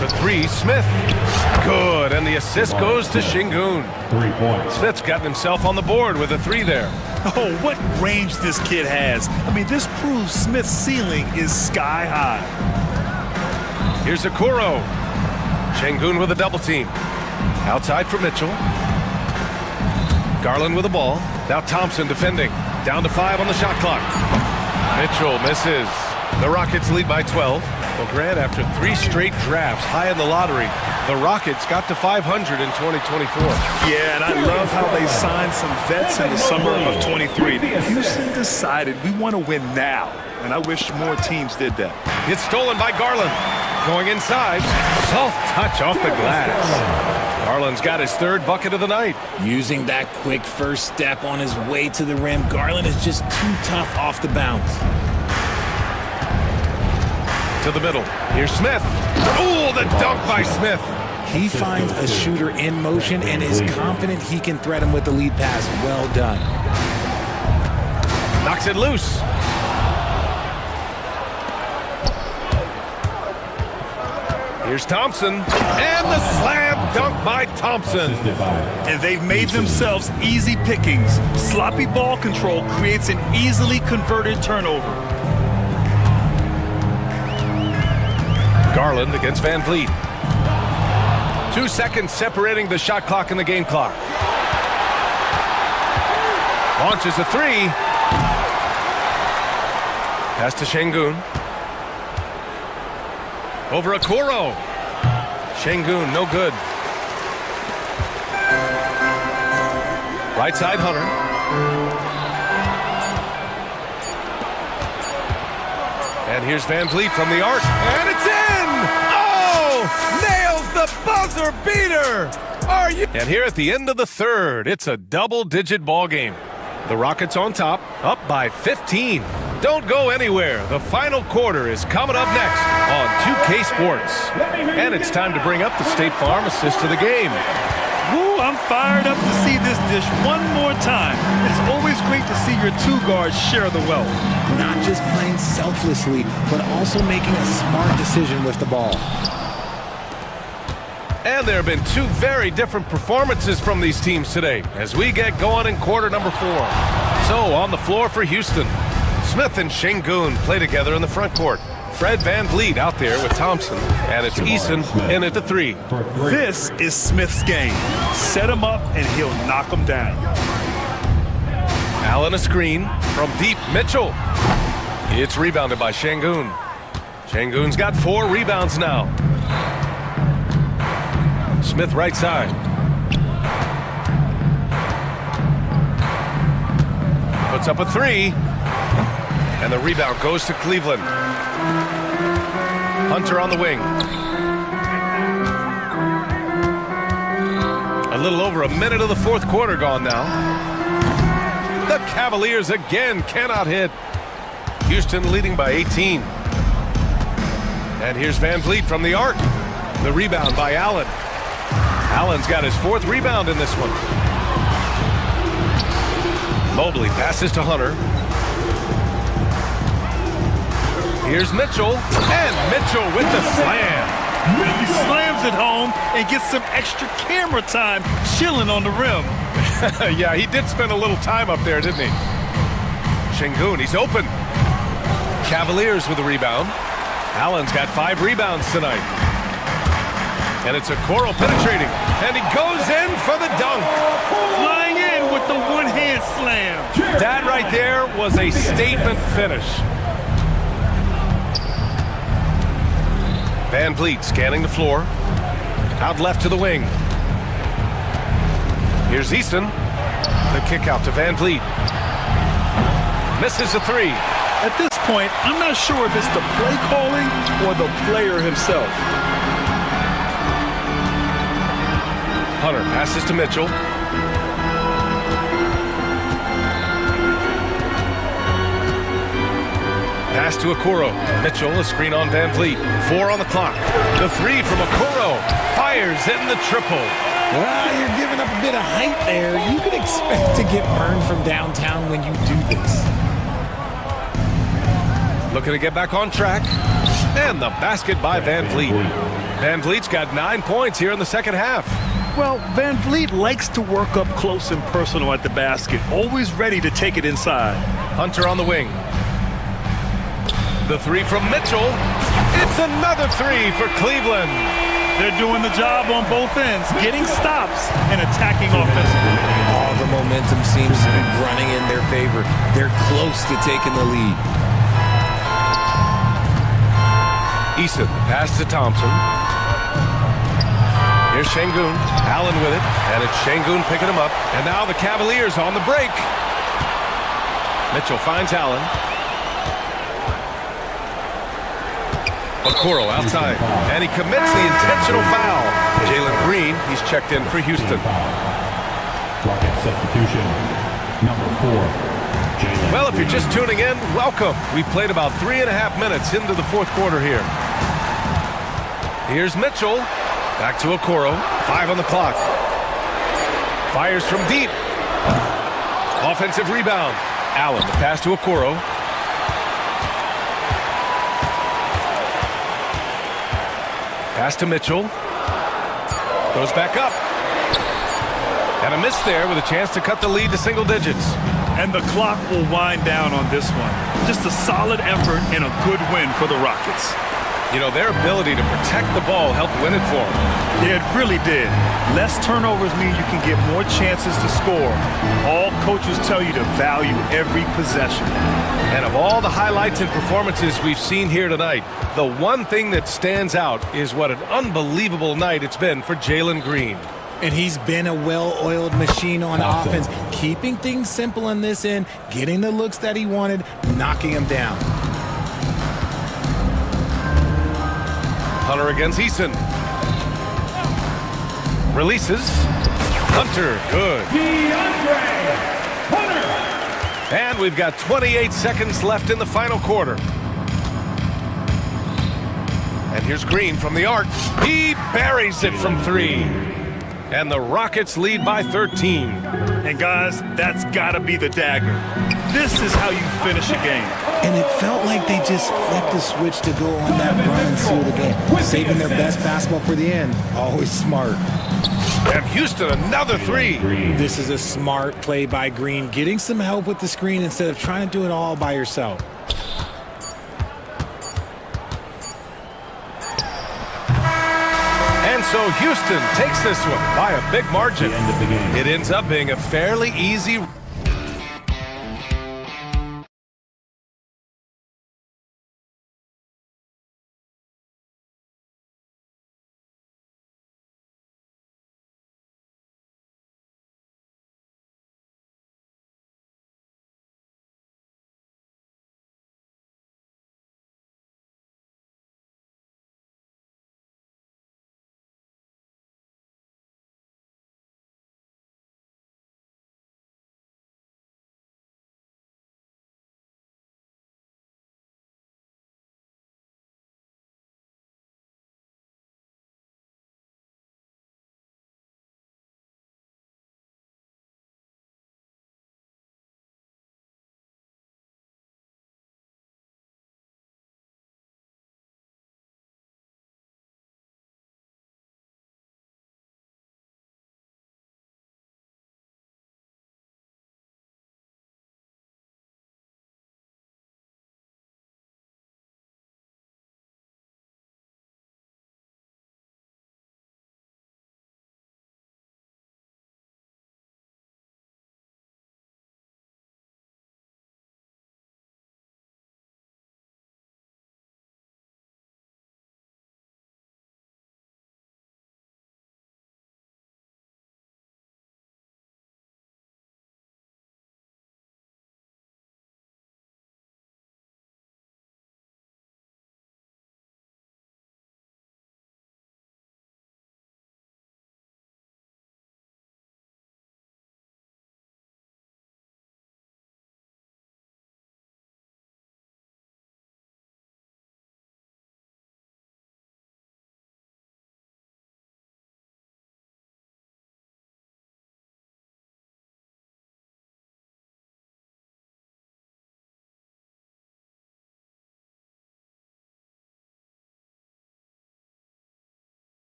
For three, Smith. Good, and the assist goes to Şengün. 3 points. Smith's gotten himself on the board with a three there. Oh, what range this kid has. I mean, this proves Smith's ceiling is sky high. Here's Okoro. Şengün with a double team. Outside for Mitchell. Garland with the ball. Now Thompson defending. Down to 5 on the shot clock. Mitchell misses. The Rockets lead by 12. Well, Grant, after 3 straight drafts high in the lottery, the Rockets got to 500 in 2024. Yeah, and I love how they signed some vets in the summer of 23. Houston decided we want to win now, and I wish more teams did that. It's stolen by Garland. Going inside. Soft touch off the glass. Garland's got his 3rd bucket of the night. Using that quick first step on his way to the rim, Garland is just too tough off the bounce. To the middle. Here's Smith. Ooh, the dunk by Smith. He finds a shooter in motion and is confident he can threat him with the lead pass. Well done. Knocks it loose. Here's Thompson. And the slam dunk by Thompson. And they've made themselves easy pickings. Sloppy ball control creates an easily converted turnover. Garland against Van Vliet. 2 seconds separating the shot clock and the game clock. Launches a three. Pass to Şengün. Over Okoro. Şengün, no good. Right side, Hunter. And here's Van Vliet from the arc. And it's in! Oh! Nails the buzzer beater! Are you? And here at the end of the 3rd, it's a double-digit ball game. The Rockets on top, up by 15. Don't go anywhere. The final quarter is coming up next on 2K Sports. And it's time to bring up the State Farm assist to the game. Woo, I'm fired up to see this dish one more time. It's always great to see your 2 guards share the wealth. Not just playing selflessly, but also making a smart decision with the ball. And there have been 2 very different performances from these teams today as we get going in quarter number 4. So on the floor for Houston, Smith and Şengün play together in the front court. Fred Van Vliet out there with Thompson, and it's Eason in at the 3. This is Smith's game. Set him up and he'll knock him down. Allen a screen from deep. Mitchell. It's rebounded by Şengün. Şengün's got 4 rebounds now. Smith right side. Puts up a 3. And the rebound goes to Cleveland. Hunter on the wing. A little over a minute of the 4th quarter gone now. The Cavaliers again cannot hit. Houston leading by 18. And here's Van Vliet from the arc. The rebound by Allen. Allen's got his 4th rebound in this one. Mobley passes to Hunter. Here's Mitchell, and Mitchell with the slam. He slams it home and gets some extra camera time chilling on the rim. Yeah, he did spend a little time up there, didn't he? Şengün, he's open. Cavaliers with a rebound. Allen's got 5 rebounds tonight. And it's Okoro penetrating, and he goes in for the dunk. Flying in with the one-hand slam. That right there was a statement finish. Van Vliet scanning the floor. Out left to the wing. Here's Easton. The kick out to Van Vliet. Misses a 3. At this point, I'm not sure if it's the play calling or the player himself. Hunter passes to Mitchell. Pass to Okoro. Mitchell, a screen on Van Vliet. 4 on the clock. The 3 from Okoro. Fires in the triple. Well, you're giving up a bit of height there. You could expect to get burned from downtown when you do this. Looking to get back on track. And the basket by Van Vliet. Van Vliet's got 9 points here in the second half. Well, Van Vliet likes to work up close and personal at the basket, always ready to take it inside. Hunter on the wing. The 3 from Mitchell. It's another 3 for Cleveland. They're doing the job on both ends, getting stops and attacking offensively. All the momentum seems to be running in their favor. They're close to taking the lead. Easton, pass to Thompson. Here's Şengün. Allen with it, and it's Şengün picking him up. And now the Cavaliers on the break. Mitchell finds Allen. Okoro outside, and he commits the intentional foul. Jalen Green, he's checked in for Houston. Rocket substitution, number 4, Jalen. Well, if you're just tuning in, welcome. We've played about 3.5 minutes into the fourth quarter here. Here's Mitchell. Back to Okoro. 5 on the clock. Fires from deep. Offensive rebound. Allen, the pass to Okoro. Pass to Mitchell. Goes back up. And a miss there with a chance to cut the lead to single digits. And the clock will wind down on this one. Just a solid effort and a good win for the Rockets. You know, their ability to protect the ball helped win it for them. Yeah, it really did. Less turnovers mean you can get more chances to score. All coaches tell you to value every possession. And of all the highlights and performances we've seen here tonight, the one thing that stands out is what an unbelievable night it's been for Jalen Green. And he's been a well-oiled machine on offense, keeping things simple on this end, getting the looks that he wanted, knocking them down. Hunter against Easton. Releases. Hunter, good. Hunter. And we've got 28 seconds left in the final quarter. And here's Green from the arc. He buries it from 3. And the Rockets lead by 13. And guys, that's gotta be the dagger. This is how you finish a game. And it felt like they just flipped the switch to go on that run and seal the game. Saving their best basketball for the end. Always smart. And Houston, another 3. This is a smart play by Green, getting some help with the screen instead of trying to do it all by yourself. And so Houston takes this one by a big margin. It ends up being a fairly easy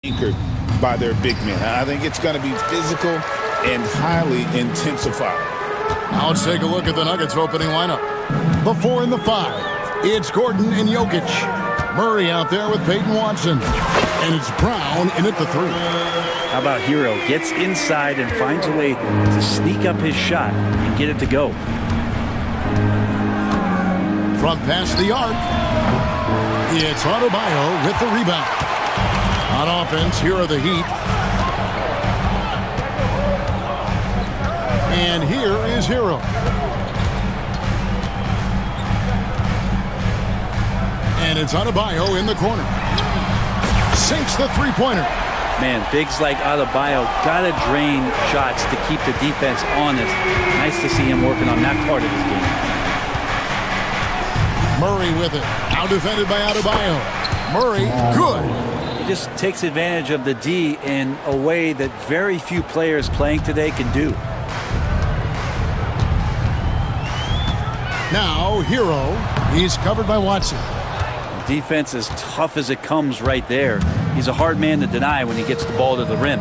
anchored by their big men. I think it's going to be physical and highly intensified. Now let's take a look at the Nuggets opening lineup. The 4 and the 5. It's Gordon and Jokic. Murray out there with Peyton Watson. And it's Brown in at the 3. How about Hero? Gets inside and finds a way to sneak up his shot and get it to go. From past the arc, it's Adebayo with the rebound. On offense, here are the Heat. And here is Hero. And it's Adebayo in the corner. Sinks the three-pointer. Man, bigs like Adebayo gotta drain shots to keep the defense honest. Nice to see him working on that part of his game. Murray with it. Now defended by Adebayo. Murray, good. He just takes advantage of the D in a way that very few players playing today can do. Now, Hero. He's covered by Watson. Defense as tough as it comes right there. He's a hard man to deny when he gets the ball to the rim.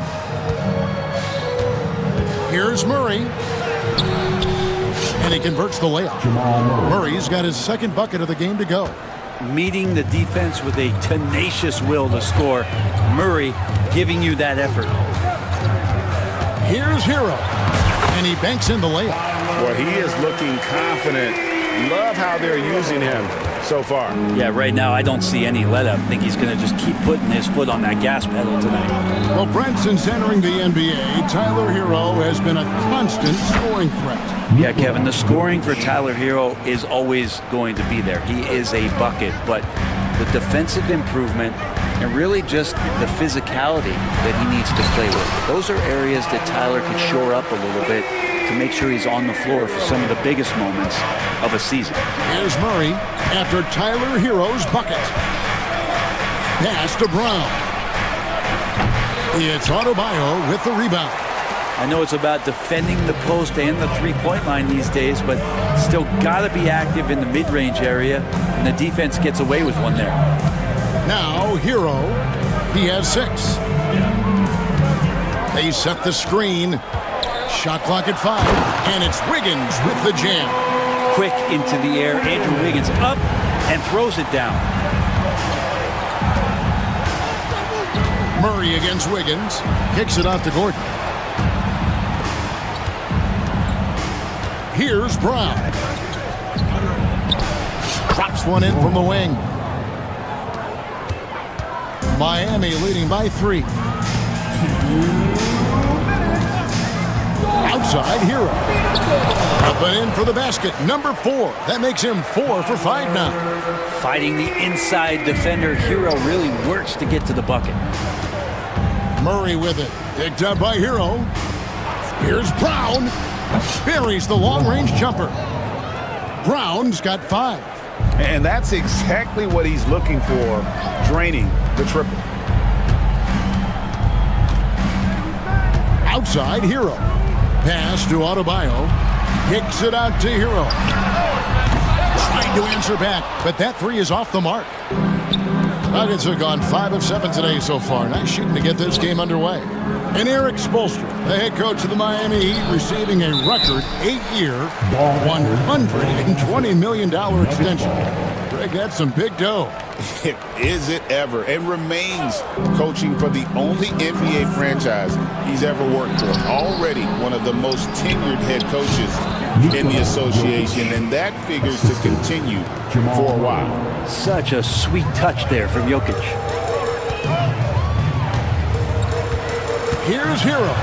Here's Murray. And he converts the layup. Murray's got his second bucket of the game to go. Meeting the defense with a tenacious will to score. Murray giving you that effort. Here's Hero. And he banks in the layup. Well, he is looking confident. Love how they're using him so far. Yeah, right now I don't see any let-up. I think he's going to just keep putting his foot on that gas pedal tonight. Well, Brent, since entering the NBA, Tyler Hero has been a constant scoring threat. Yeah, Kevin, the scoring for Tyler Hero is always going to be there. He is a bucket, but the defensive improvement and really just the physicality that he needs to play with. Those are areas that Tyler could shore up a little bit to make sure he's on the floor for some of the biggest moments of a season. Here's Murray after Tyler Hero's bucket. Pass to Brown. It's Adebayo with the rebound. I know it's about defending the post and the three-point line these days, but still got to be active in the mid-range area, and the defense gets away with one there. Now, Hero, he has 6. They set the screen. Shot clock at 5, and it's Wiggins with the jam. Quick into the air, Andrew Wiggins up and throws it down. Murray against Wiggins, kicks it out to Gordon. Here's Brown. Drops one in from the wing. Miami leading by 3. Outside Hero. Up and in for the basket. Number 4. That makes him 4 for 5 now. Fighting the inside defender, Hero really works to get to the bucket. Murray with it. Picked up by Hero. Here's Brown. Buries the long-range jumper. Brown's got 5. And that's exactly what he's looking for, draining the triple. Outside Hero. Pass to Adebayo. Kicks it out to Hero. Trying to answer back, but that 3 is off the mark. Nuggets have gone 5 of 7 today so far. Nice shooting to get this game underway. And Eric Spoelstra, the head coach of the Miami Heat, receiving a record 8-year, $120 million extension. Greg, that's some big dough. Is it ever? And remains coaching for the only NBA franchise he's ever worked for. Already one of the most tenured head coaches in the association, and that figures to continue for a while. Such a sweet touch there from Jokic. Here's Hero.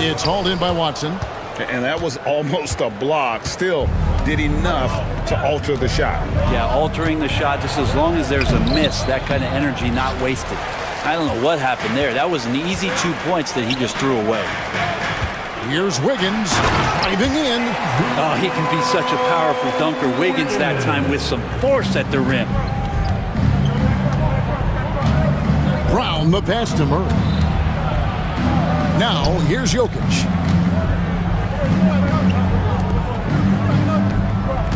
It's hauled in by Watson. And that was almost a block. Still did enough to alter the shot. Yeah, altering the shot just as long as there's a miss, that kind of energy not wasted. I don't know what happened there. That was an easy 2 points that he just threw away. Here's Wiggins driving in. Oh, he can be such a powerful dunker. Wiggins that time with some force at the rim. Brown the pass to Murray. Now here's Jokic.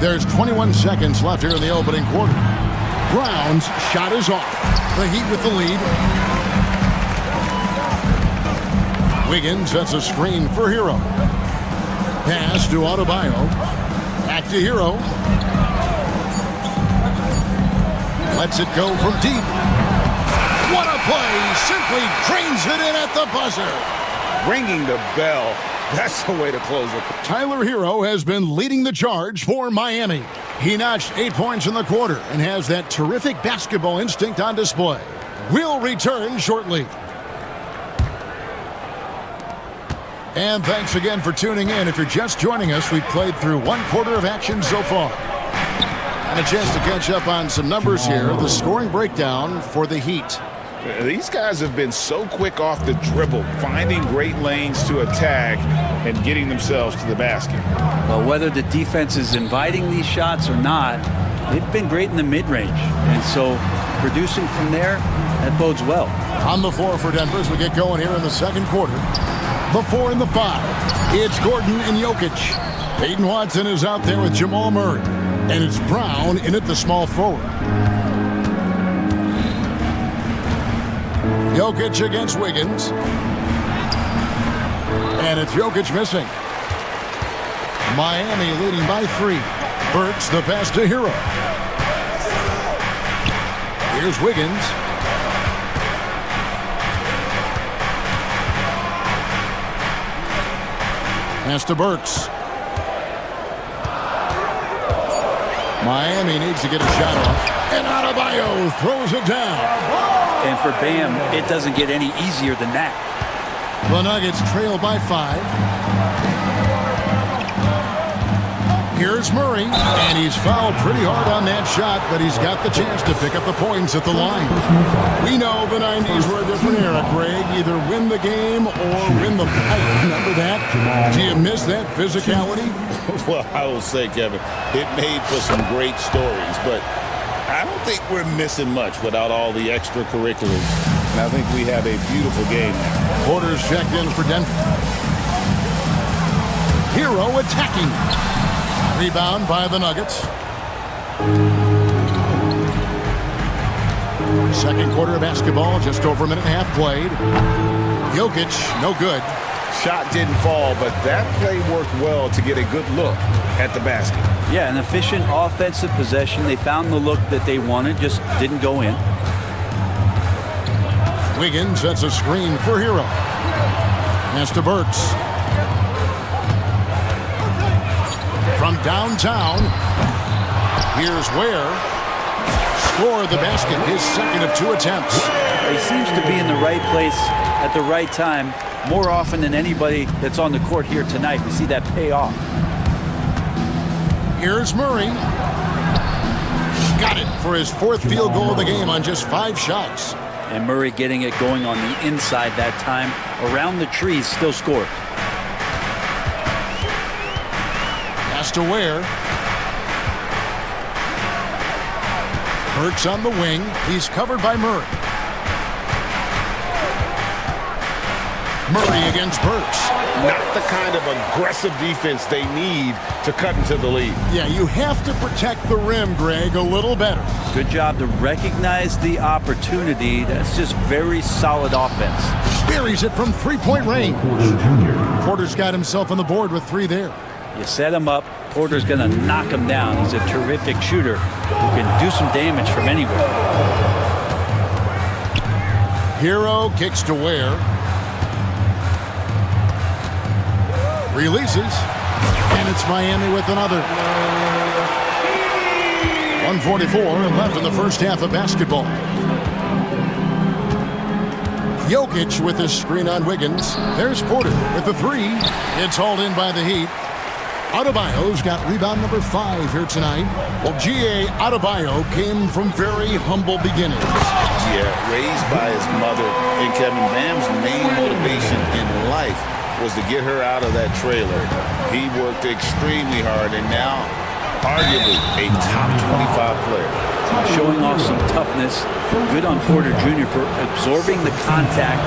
There's 21 seconds left here in the opening quarter. Brown's shot is off. The Heat with the lead. Wiggins sets a screen for Hero. Pass to Adebayo. Back to Hero. Lets it go from deep. What a play! Simply drains it in at the buzzer. Ringing the bell. That's the way to close it. Tyler Hero has been leading the charge for Miami. He notched 8 points in the quarter and has that terrific basketball instinct on display. We'll return shortly. And thanks again for tuning in. If you're just joining us, we've played through one quarter of action so far. And a chance to catch up on some numbers here. The scoring breakdown for the Heat. These guys have been so quick off the dribble, finding great lanes to attack and getting themselves to the basket. Well, whether the defense is inviting these shots or not, they've been great in the mid-range. And so producing from there, that bodes well. On the floor for Denver as we get going here in the second quarter. The 4 and the 5. It's Gordon and Jokic. Peyton Watson is out there with Jamal Murray. And it's Brown in at the small forward. Jokic against Wiggins. And it's Jokic missing. Miami leading by 3. Burks the pass to Hero. Here's Wiggins. Pass to Burks. Miami needs to get a shot off. And Adebayo throws it down. And for Bam, it doesn't get any easier than that. The Nuggets trail by 5. Here's Murray, and he's fouled pretty hard on that shot, but he's got the chance to pick up the points at the line. We know the 90s were a different era, Greg. Either win the game or win the fight. Remember that? Do you miss that physicality? Well, I will say, Kevin, it made for some great stories, but I don't think we're missing much without all the extracurriculars. And I think we have a beautiful game now. Porter's checked in for Denver. Hero attacking. Rebound by the Nuggets. Second quarter of basketball, just over a minute and a half played. Jokic, no good. Shot didn't fall, but that play worked well to get a good look at the basket. Yeah, an efficient offensive possession. They found the look that they wanted, just didn't go in. Wiggins sets a screen for Hero. Pass to Burks. From downtown, here's Ware. Score the basket, his second of 2 attempts. He seems to be in the right place at the right time more often than anybody that's on the court here tonight. We see that pay off. Here's Murray. Got it for his 4th field goal of the game on just 5 shots. And Murray getting it going on the inside that time. Around the trees, still scored. Pass to Ware. Burks on the wing. He's covered by Murray. Murray against Burks. Not the kind of aggressive defense they need to cut into the lead. Yeah, you have to protect the rim, Greg, a little better. Good job to recognize the opportunity. That's just very solid offense. Buries it from 3-point range. Porter's got himself on the board with 3 there. You set him up, Porter's going to knock him down. He's a terrific shooter who can do some damage from anywhere. Hero kicks to Ware. Releases, and it's Miami with another. 1:44 left in the first half of basketball. Jokic with his screen on Wiggins. There's Porter with the 3. It's hauled in by the Heat. Adebayo's got rebound number 5 here tonight. Well, G.A. Adebayo came from very humble beginnings. Yeah, raised by his mother. And Kevin, Bam's main motivation in life was to get her out of that trailer. He worked extremely hard and now arguably a top 25 player. Showing off some toughness. Good on Porter Jr. for absorbing the contact,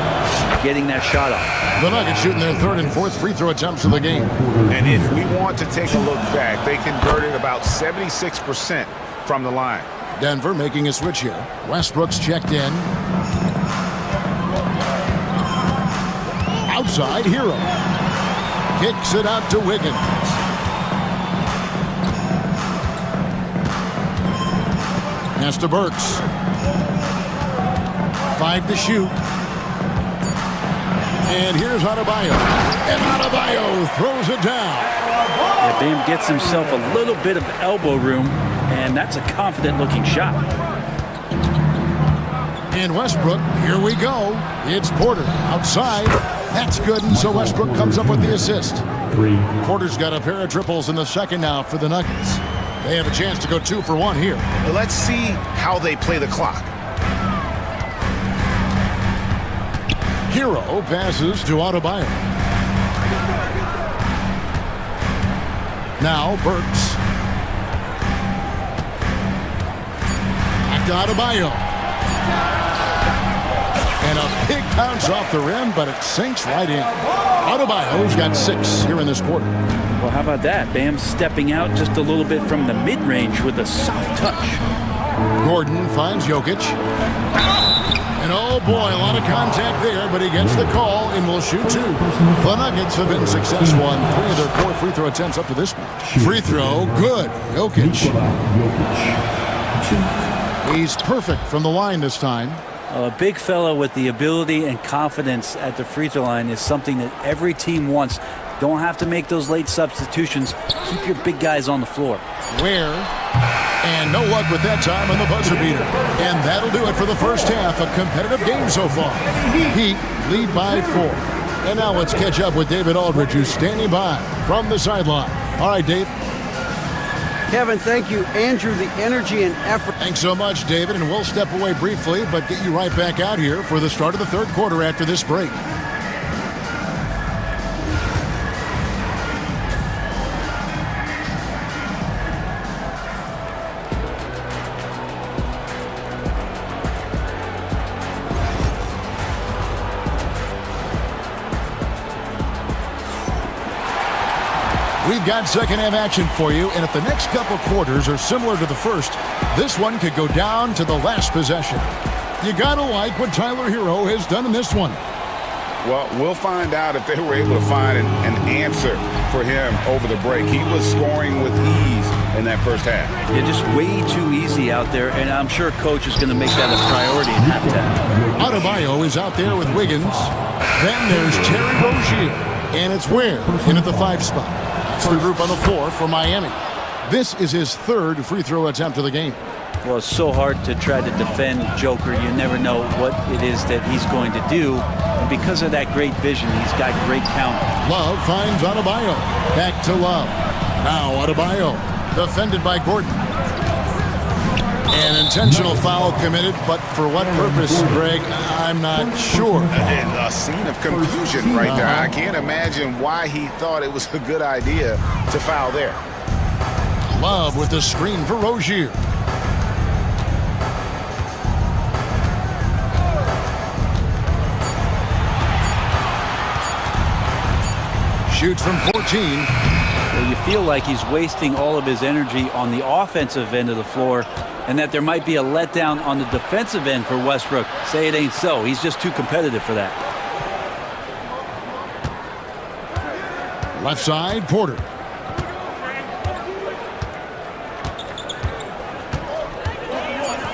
getting that shot off. The Nuggets shooting their 3rd and 4th free throw attempts of the game. And if we want to take a look back, they converted about 76% from the line. Denver making a switch here. Westbrook's checked in. Outside, Hero. Kicks it out to Wiggins. Pass to Burks. 5 to shoot. And here's Adebayo. And Adebayo throws it down. Yeah, Bam gets himself a little bit of elbow room, and that's a confident-looking shot. And Westbrook, here we go. It's Porter outside. That's good, and so Westbrook comes up with the assist. Porter's got a pair of triples in the second now for the Nuggets. They have a chance to go 2 for 1 here. Let's see how they play the clock. Hero passes to Adebayo. Now Burks. Back to Adebayo. And a big bounce off the rim, but it sinks right in. Adebayo's got 6 here in this quarter. Well, how about that? Bam stepping out just a little bit from the mid-range with a soft touch. Gordon finds Jokic. And oh boy, a lot of contact there, but he gets the call and will shoot 2. The Nuggets have been successful on 3 of their 4 free throw attempts up to this point. Free throw, good. Jokic. He's perfect from the line this time. A big fella with the ability and confidence at the free throw line is something that every team wants. Don't have to make those late substitutions. Keep your big guys on the floor. Where? And no luck with that time on the buzzer beater. And that'll do it for the first half. A competitive game so far. Heat lead by 4. And now let's catch up with David Aldridge, who's standing by from the sideline. All right, Dave. Kevin, thank you. Andrew, the energy and effort. Thanks so much, David. And we'll step away briefly, but get you right back out here for the start of the third quarter after this break. We've got second half action for you, and if the next couple quarters are similar to the first, this one could go down to the last possession. You gotta like what Tyler Hero has done in this one. Well, we'll find out if they were able to find an answer for him over the break. He was scoring with ease in that first half. Yeah, just way too easy out there, and I'm sure Coach is going to make that a priority in halftime. Adebayo is out there with Wiggins. Then there's Terry Rozier, and it's Ware in at the 5 spot. It's the group on the floor for Miami. This is his 3rd free throw attempt of the game. Well, it's so hard to try to defend Joker. You never know what it is that he's going to do. And because of that great vision, he's got great counter. Love finds Adebayo. Back to Love. Now Adebayo, defended by Gordon. An intentional foul committed, but for what purpose, Greg, I'm not sure. And a scene of confusion right there. I can't imagine why he thought it was a good idea to foul there. Love with the screen for Rozier. Shoots from 14. Well, you feel like he's wasting all of his energy on the offensive end of the floor, and that there might be a letdown on the defensive end for Westbrook. Say it ain't so. He's just too competitive for that. Left side, Porter.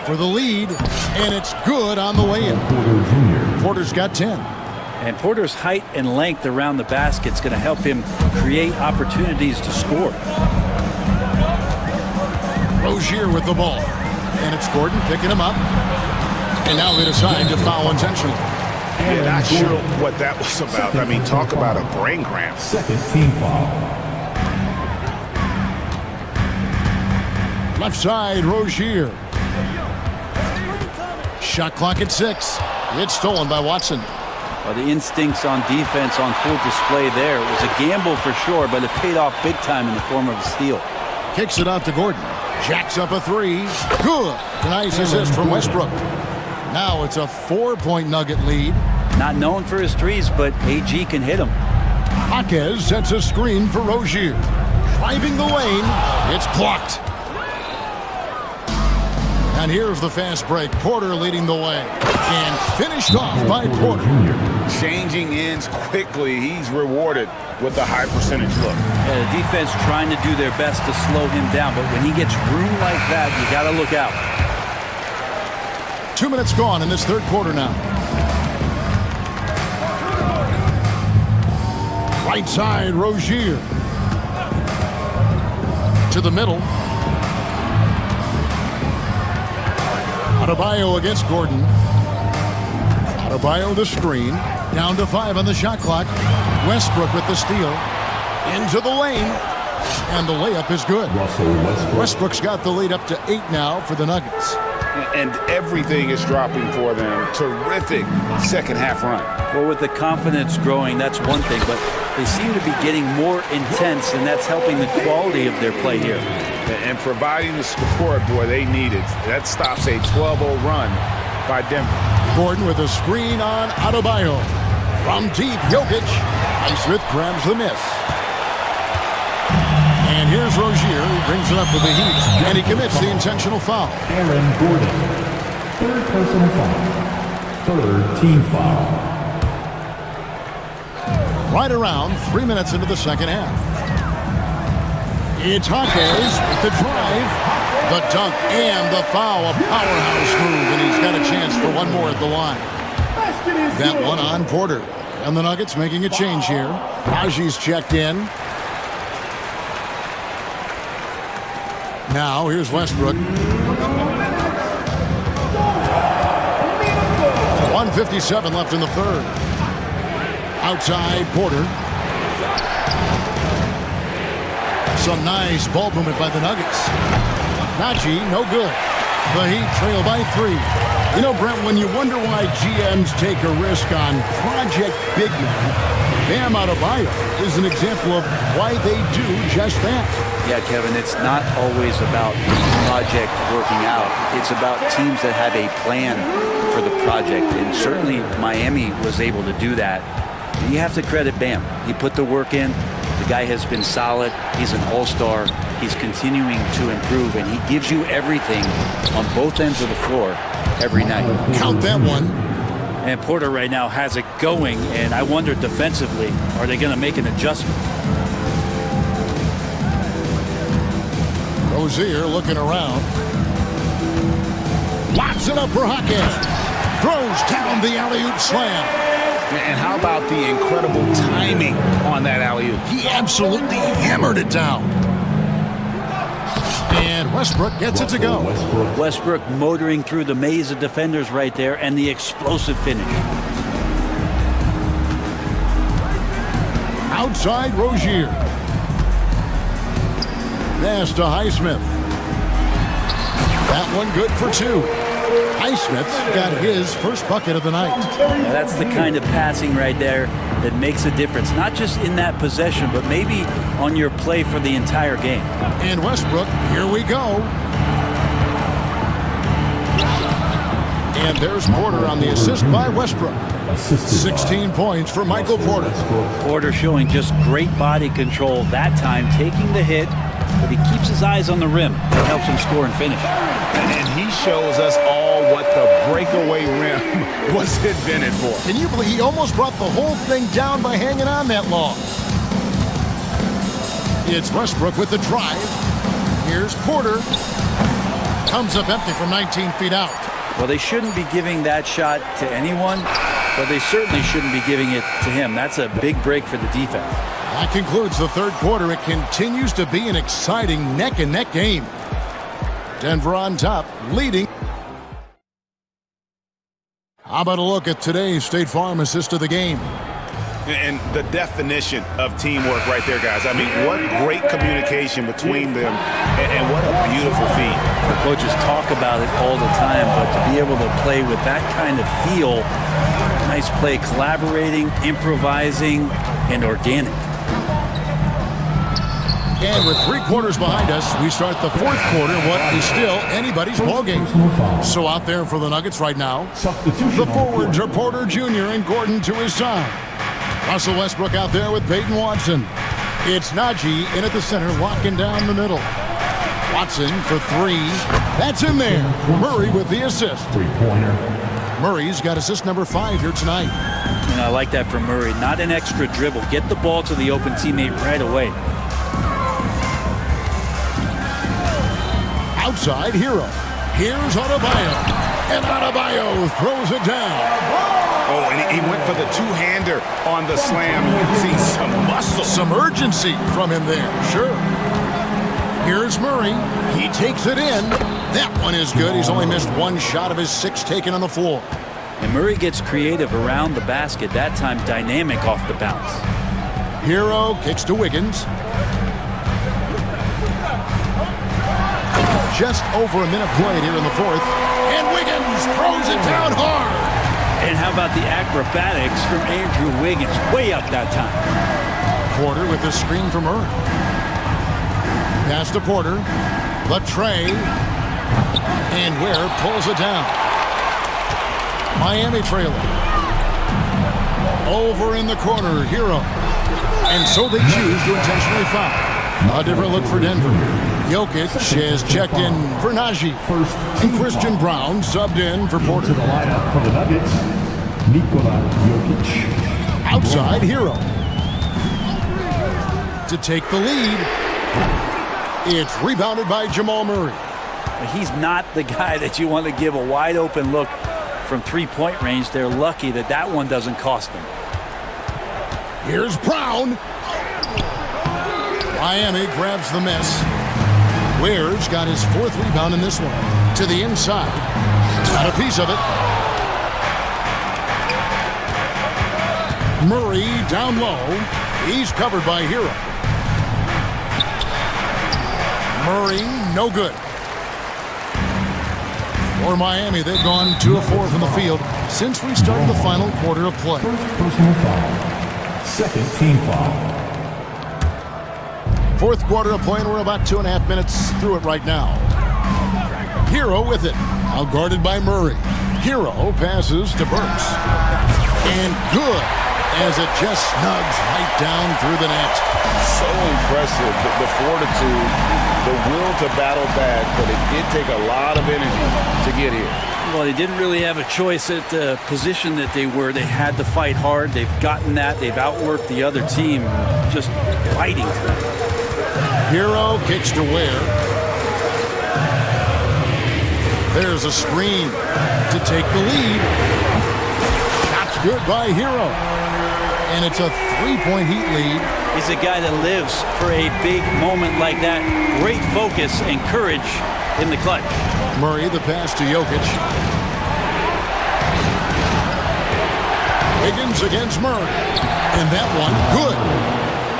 For the lead, and it's good on the way in. Porter's got 10. And Porter's height and length around the basket is going to help him create opportunities to score. Rozier with the ball. And it's Gordon picking him up. And now they decide to foul intentionally. Yeah, not sure what that was about. I mean, talk about a brain cramp. Second team foul. Left side, Rozier. Shot clock at 6. It's stolen by Watson. Well, the instincts on defense on full display there. It was a gamble for sure, but it paid off big time in the form of a steal. Kicks it out to Gordon. Jacks up a 3. Good. Nice assist from Westbrook. Now it's a 4-point Nugget lead. Not known for his threes, but AG can hit them. Jaquez sets a screen for Rozier. Driving the lane. It's blocked. And here's the fast break. Porter leading the way. And finished off by Porter. Changing ends quickly. He's rewarded with a high percentage look. The defense trying to do their best to slow him down, but when he gets room like that, you got to look out. 2 minutes gone in this third quarter now. Right side, Rozier. To the middle. Adebayo against Gordon. Adebayo the screen. Down to 5 on the shot clock. Westbrook with the steal. Into the lane. And the layup is good. Westbrook's got the lead up to 8 now for the Nuggets. And everything is dropping for them. Terrific second half run. Well, with the confidence growing, that's one thing, but they seem to be getting more intense, and that's helping the quality of their play here. And providing the support, boy, they needed. That stops a 12-0 run by Denver. Gordon with a screen on Adebayo. From deep, Jokic. Highsmith grabs the miss. And here's Rozier, who brings it up with the Heat, and he commits the intentional foul. Aaron Gordon, third personal foul, third team foul. Right around 3 minutes into the second half. It's Hawkins with the drive, the dunk, and the foul. A powerhouse move, and he's got a chance for one more at the line. That one on Porter. And the Nuggets making a change here. Raji's checked in. Now, here's Westbrook. 1:57 left in the third. Outside, Porter. Some nice ball movement by the Nuggets. Najee, no good. The Heat trail by 3. You know, Brent, when you wonder why GMs take a risk on project big men, Bam Adebayo is an example of why they do just that. Yeah, Kevin, it's not always about the project working out. It's about teams that have a plan for the project, and certainly Miami was able to do that. You have to credit Bam. He put the work in. The guy has been solid. He's an all-star. He's continuing to improve, and he gives you everything on both ends of the floor every night. Count that one. And Porter right now has it going, and I wonder defensively, are they going to make an adjustment? Rozier looking around. Lots it up for Hawkins. Throws down the alley-oop slam. And how about the incredible timing on that alley-oop? He absolutely hammered it down. And Westbrook gets it to go. Westbrook motoring through the maze of defenders right there, and the explosive finish. Outside Rozier. Pass to Highsmith. That one good for 2. Highsmith's got his first bucket of the night. Now that's the kind of passing right there that makes a difference, not just in that possession, but maybe on your play for the entire game. And Westbrook, here we go. And there's Porter on the assist by Westbrook. 16 points for Michael Porter. Porter showing just great body control that time, taking the hit, but he keeps his eyes on the rim. That helps him score and finish. And he shows us all what the breakaway rim was invented for. Can you believe he almost brought the whole thing down by hanging on that long? It's Westbrook with the drive. Here's Porter. Comes up empty from 19 feet out. Well, they shouldn't be giving that shot to anyone, but they certainly shouldn't be giving it to him. That's a big break for the defense. That concludes the third quarter. It continues to be an exciting neck-and-neck game. Denver on top, leading. How about a look at today's State Farm assist of the game? And the definition of teamwork right there, guys. I mean, what great communication between them, and what a beautiful feat. The coaches talk about it all the time, but to be able to play with that kind of feel, nice play, collaborating, improvising, and organic. And with 3 quarters behind us, we start the fourth quarter, what is still anybody's ballgame. So out there for the Nuggets right now, the forwards are Porter Jr. and Gordon to his side. Russell Westbrook out there with Peyton Watson. It's Najee in at the center, locking down the middle. Watson for three. That's in there. Murray with the assist. Three-pointer. Murray's got assist number 5 here tonight. And I like that from Murray. Not an extra dribble. Get the ball to the open teammate right away. Outside Hero. Here's Adebayo. And Adebayo throws it down. Oh, and he went for the two-hander on the slam. You see some muscle. Some urgency from him there, sure. Here's Murray. He takes it in. That one is good. He's only missed one shot of his 6 taken on the floor. And Murray gets creative around the basket, that time dynamic off the bounce. Hero kicks to Wiggins. Just over a minute played here in the fourth. And Wiggins throws it down hard. And how about the acrobatics from Andrew Wiggins? Way up that time. Porter with the screen from Murray. Pass to Porter. Latre. And Ware pulls it down. Miami trailing. Over in the corner, Hero. And so they choose to intentionally foul. A different look for Denver. Jokic has checked in for Najee. And Christian Brown subbed in for Porter. To the lineup for the Nuggets, Nikola Jokic. Outside Hero. To take the lead. It's rebounded by Jamal Murray. He's not the guy that you want to give a wide open look from three-point range. They're lucky that that one doesn't cost them. Here's Brown. Miami grabs the miss. Ware's got his 4th rebound in this one. To the inside. Got a piece of it. Murray down low. He's covered by Hero. Murray, no good. For Miami, they've gone 2 of 4 from the field since we started the final quarter of play. First personal foul. Second team foul. 4th quarter of play, and we're about 2.5 minutes through it right now. Hero with it. Now guarded by Murray. Hero passes to Burks. And good, as it just snugs right down through the net. So impressive, the fortitude, the will to battle back, but it did take a lot of energy to get here. Well, they didn't really have a choice at the position that they were. They had to fight hard. They've gotten that. They've outworked the other team, just fighting through it. Hero kicks to Ware. There's a screen to take the lead. Shot's good by Hero. And it's a 3-point Heat lead. He's a guy that lives for a big moment like that. Great focus and courage in the clutch. Murray, the pass to Jokic. Wiggins against Murray. And that one, good.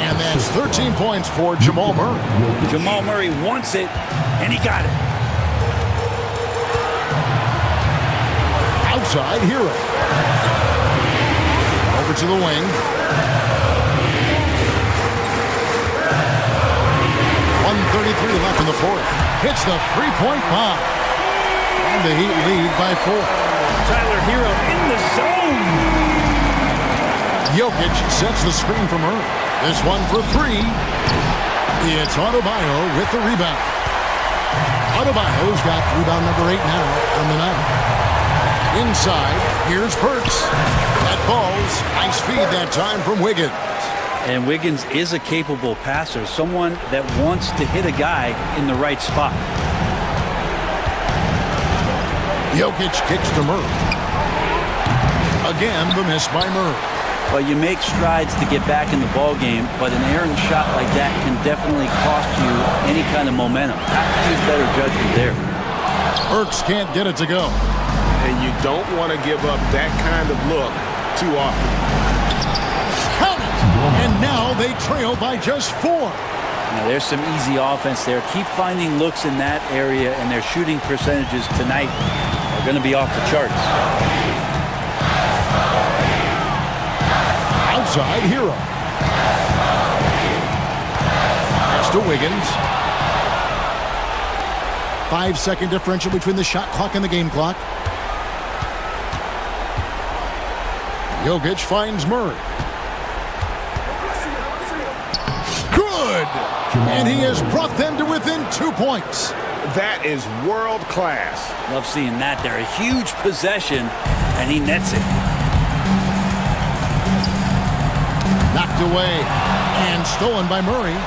And that's 13 points for Jamal Murray. Jamal Murray wants it, and he got it. Outside Hero. Over to the wing. 1:33 left in the fourth. Hits the 3-point bomb. And the Heat lead by 4. Tyler Hero in the zone. Jokic sets the screen for Murray. This one for 3. It's Adebayo with the rebound. Adebayo's got rebound number 8 now on the night. Inside, here's Burks. That ball's nice feed that time from Wiggins. And Wiggins is a capable passer, someone that wants to hit a guy in the right spot. Jokic kicks to Murray. Again, the miss by Murray. Well, you make strides to get back in the ball game, but an errant shot like that can definitely cost you any kind of momentum. Have to use better judgment there. Burks can't get it to go. And you don't want to give up that kind of look too often. Count it! And now they trail by just 4. Now, there's some easy offense there. Keep finding looks in that area, and their shooting percentages tonight are going to be off the charts. Outside Hero. Pass to Wiggins. 5-second differential between the shot clock and the game clock. Jokic finds Murray. Good! And he has brought them to within 2 points. That is world class. Love seeing that there. A huge possession, and he nets it. Knocked away and stolen by Murray.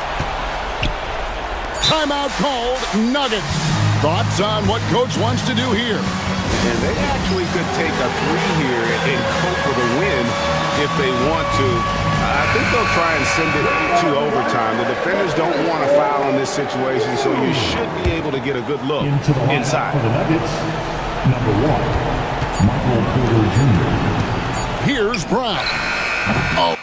Timeout called, Nuggets. Thoughts on what Coach wants to do here? And they actually could take a 3 here and go for the win if they want to. I think they'll try and send it to overtime. The defenders don't want to foul in this situation, so you should be able to get a good look inside. For the Nuggets, number 1, Michael Porter Jr. Here's Brown. Oh.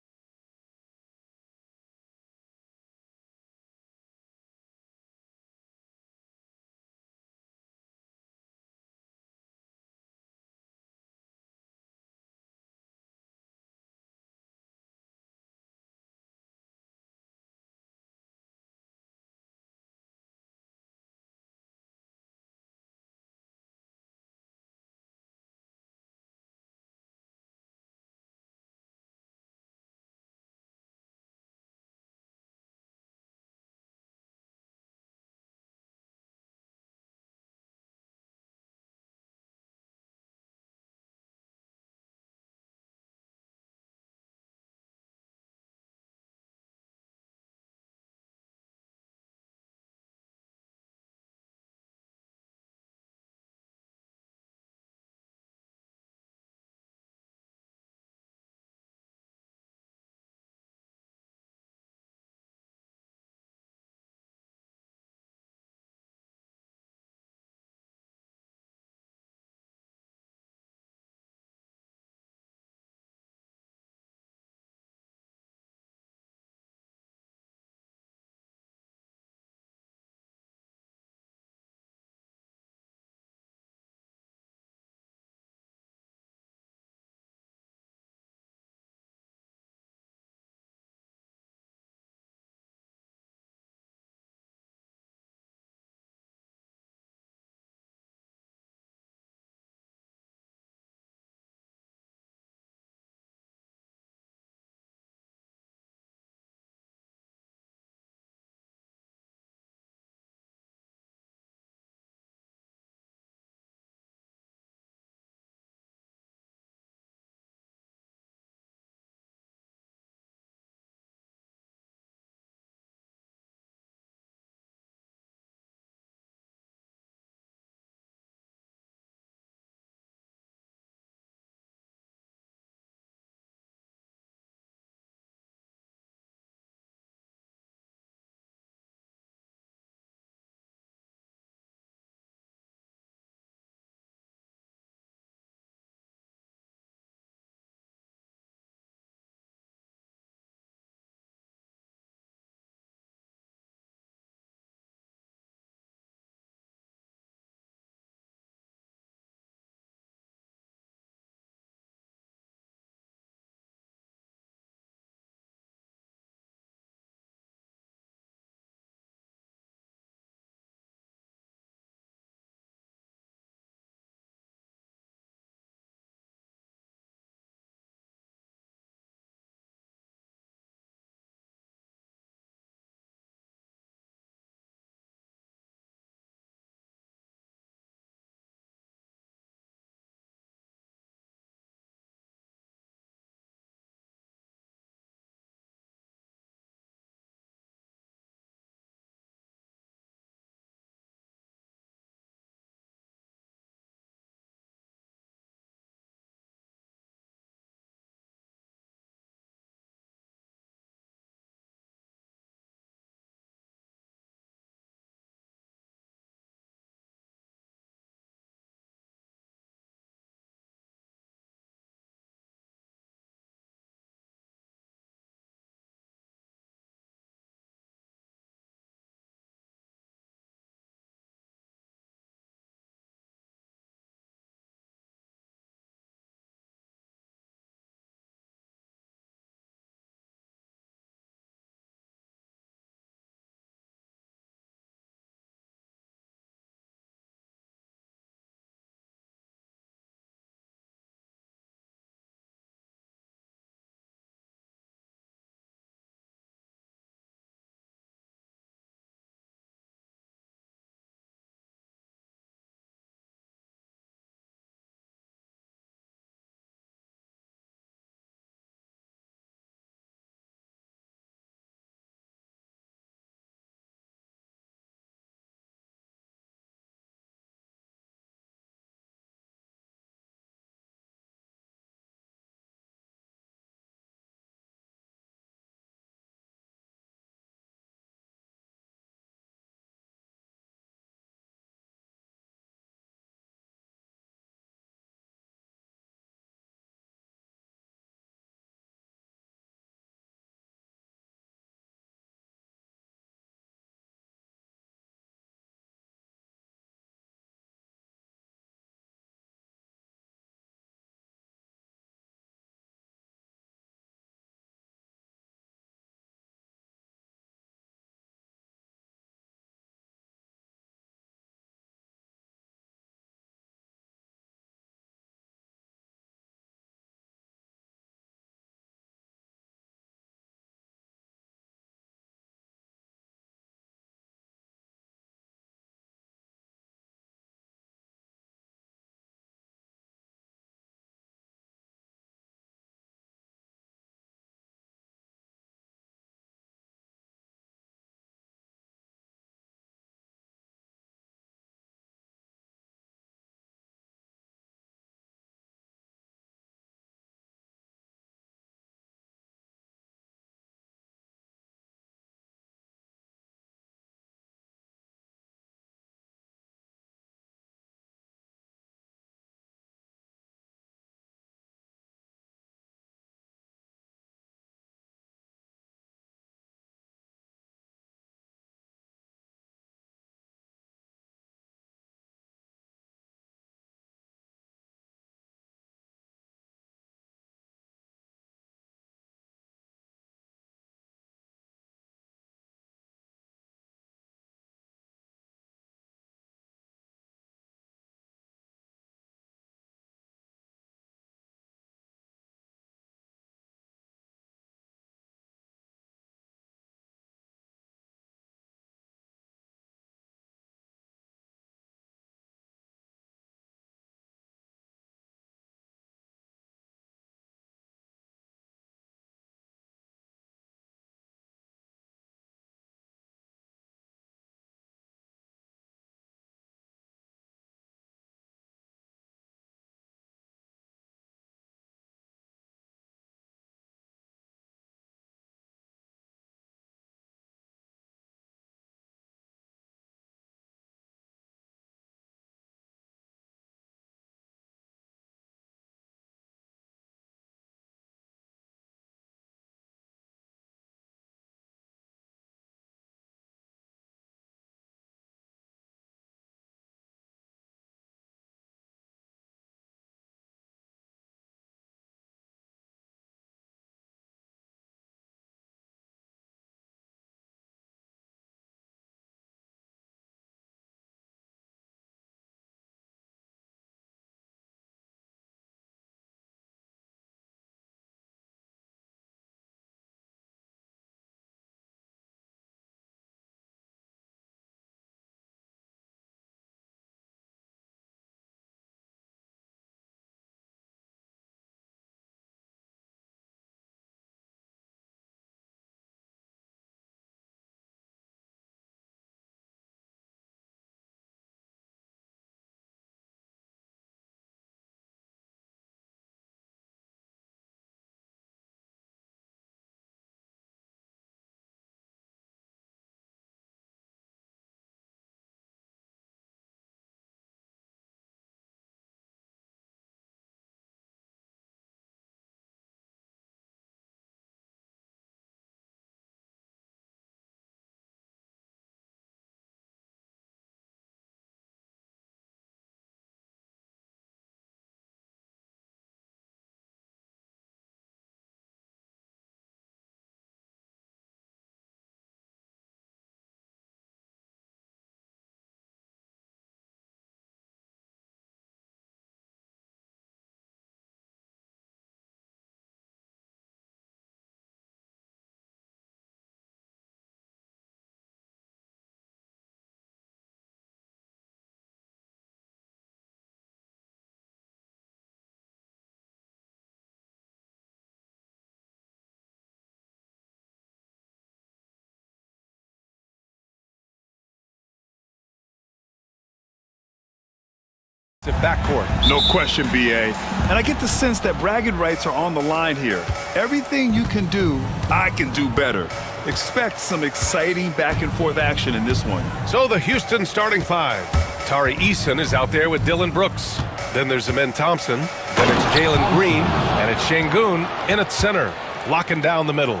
backcourt. No question, BA. And I get the sense that bragging rights are on the line here. Everything you can do, I can do better. Expect some exciting back-and-forth action in this one. So the Houston starting five. Tari Eason is out there with Dylan Brooks. Then there's Amen Thompson. Then it's Jalen Green. And it's Şengün in at center, locking down the middle.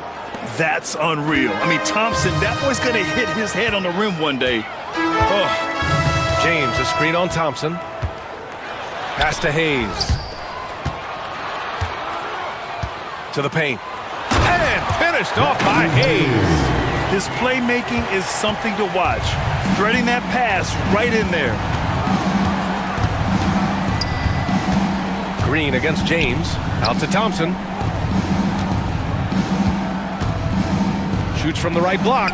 That's unreal. I mean, Thompson, that boy's going to hit his head on the rim one day. Oh. James, a screen on Thompson. Pass to Hayes. To the paint. And finished off by Hayes. His playmaking is something to watch. Threading that pass right in there. Green against James. Out to Thompson. Shoots from the right block.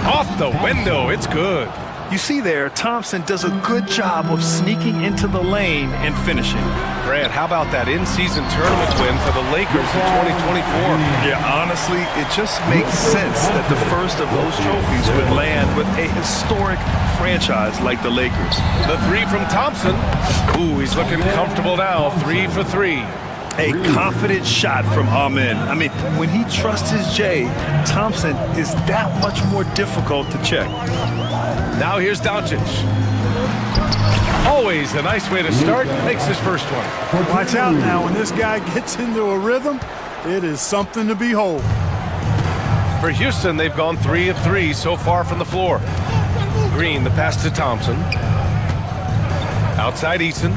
Off the window. It's good. You see there, Thompson does a good job of sneaking into the lane and finishing. Grant, how about that in-season tournament win for the Lakers in 2024? Yeah, honestly, it just makes sense that the first of those trophies would land with a historic franchise like the Lakers. The three from Thompson. Ooh, he's looking comfortable now. 3 for 3. A confident shot from Amen. I mean, when he trusts his J, Thompson is that much more difficult to check. Now here's Doncic. Always a nice way to start. Makes his first one. Watch out now. When this guy gets into a rhythm, it is something to behold. For Houston, they've gone 3 of 3 so far from the floor. Green, the pass to Thompson. Outside Eason.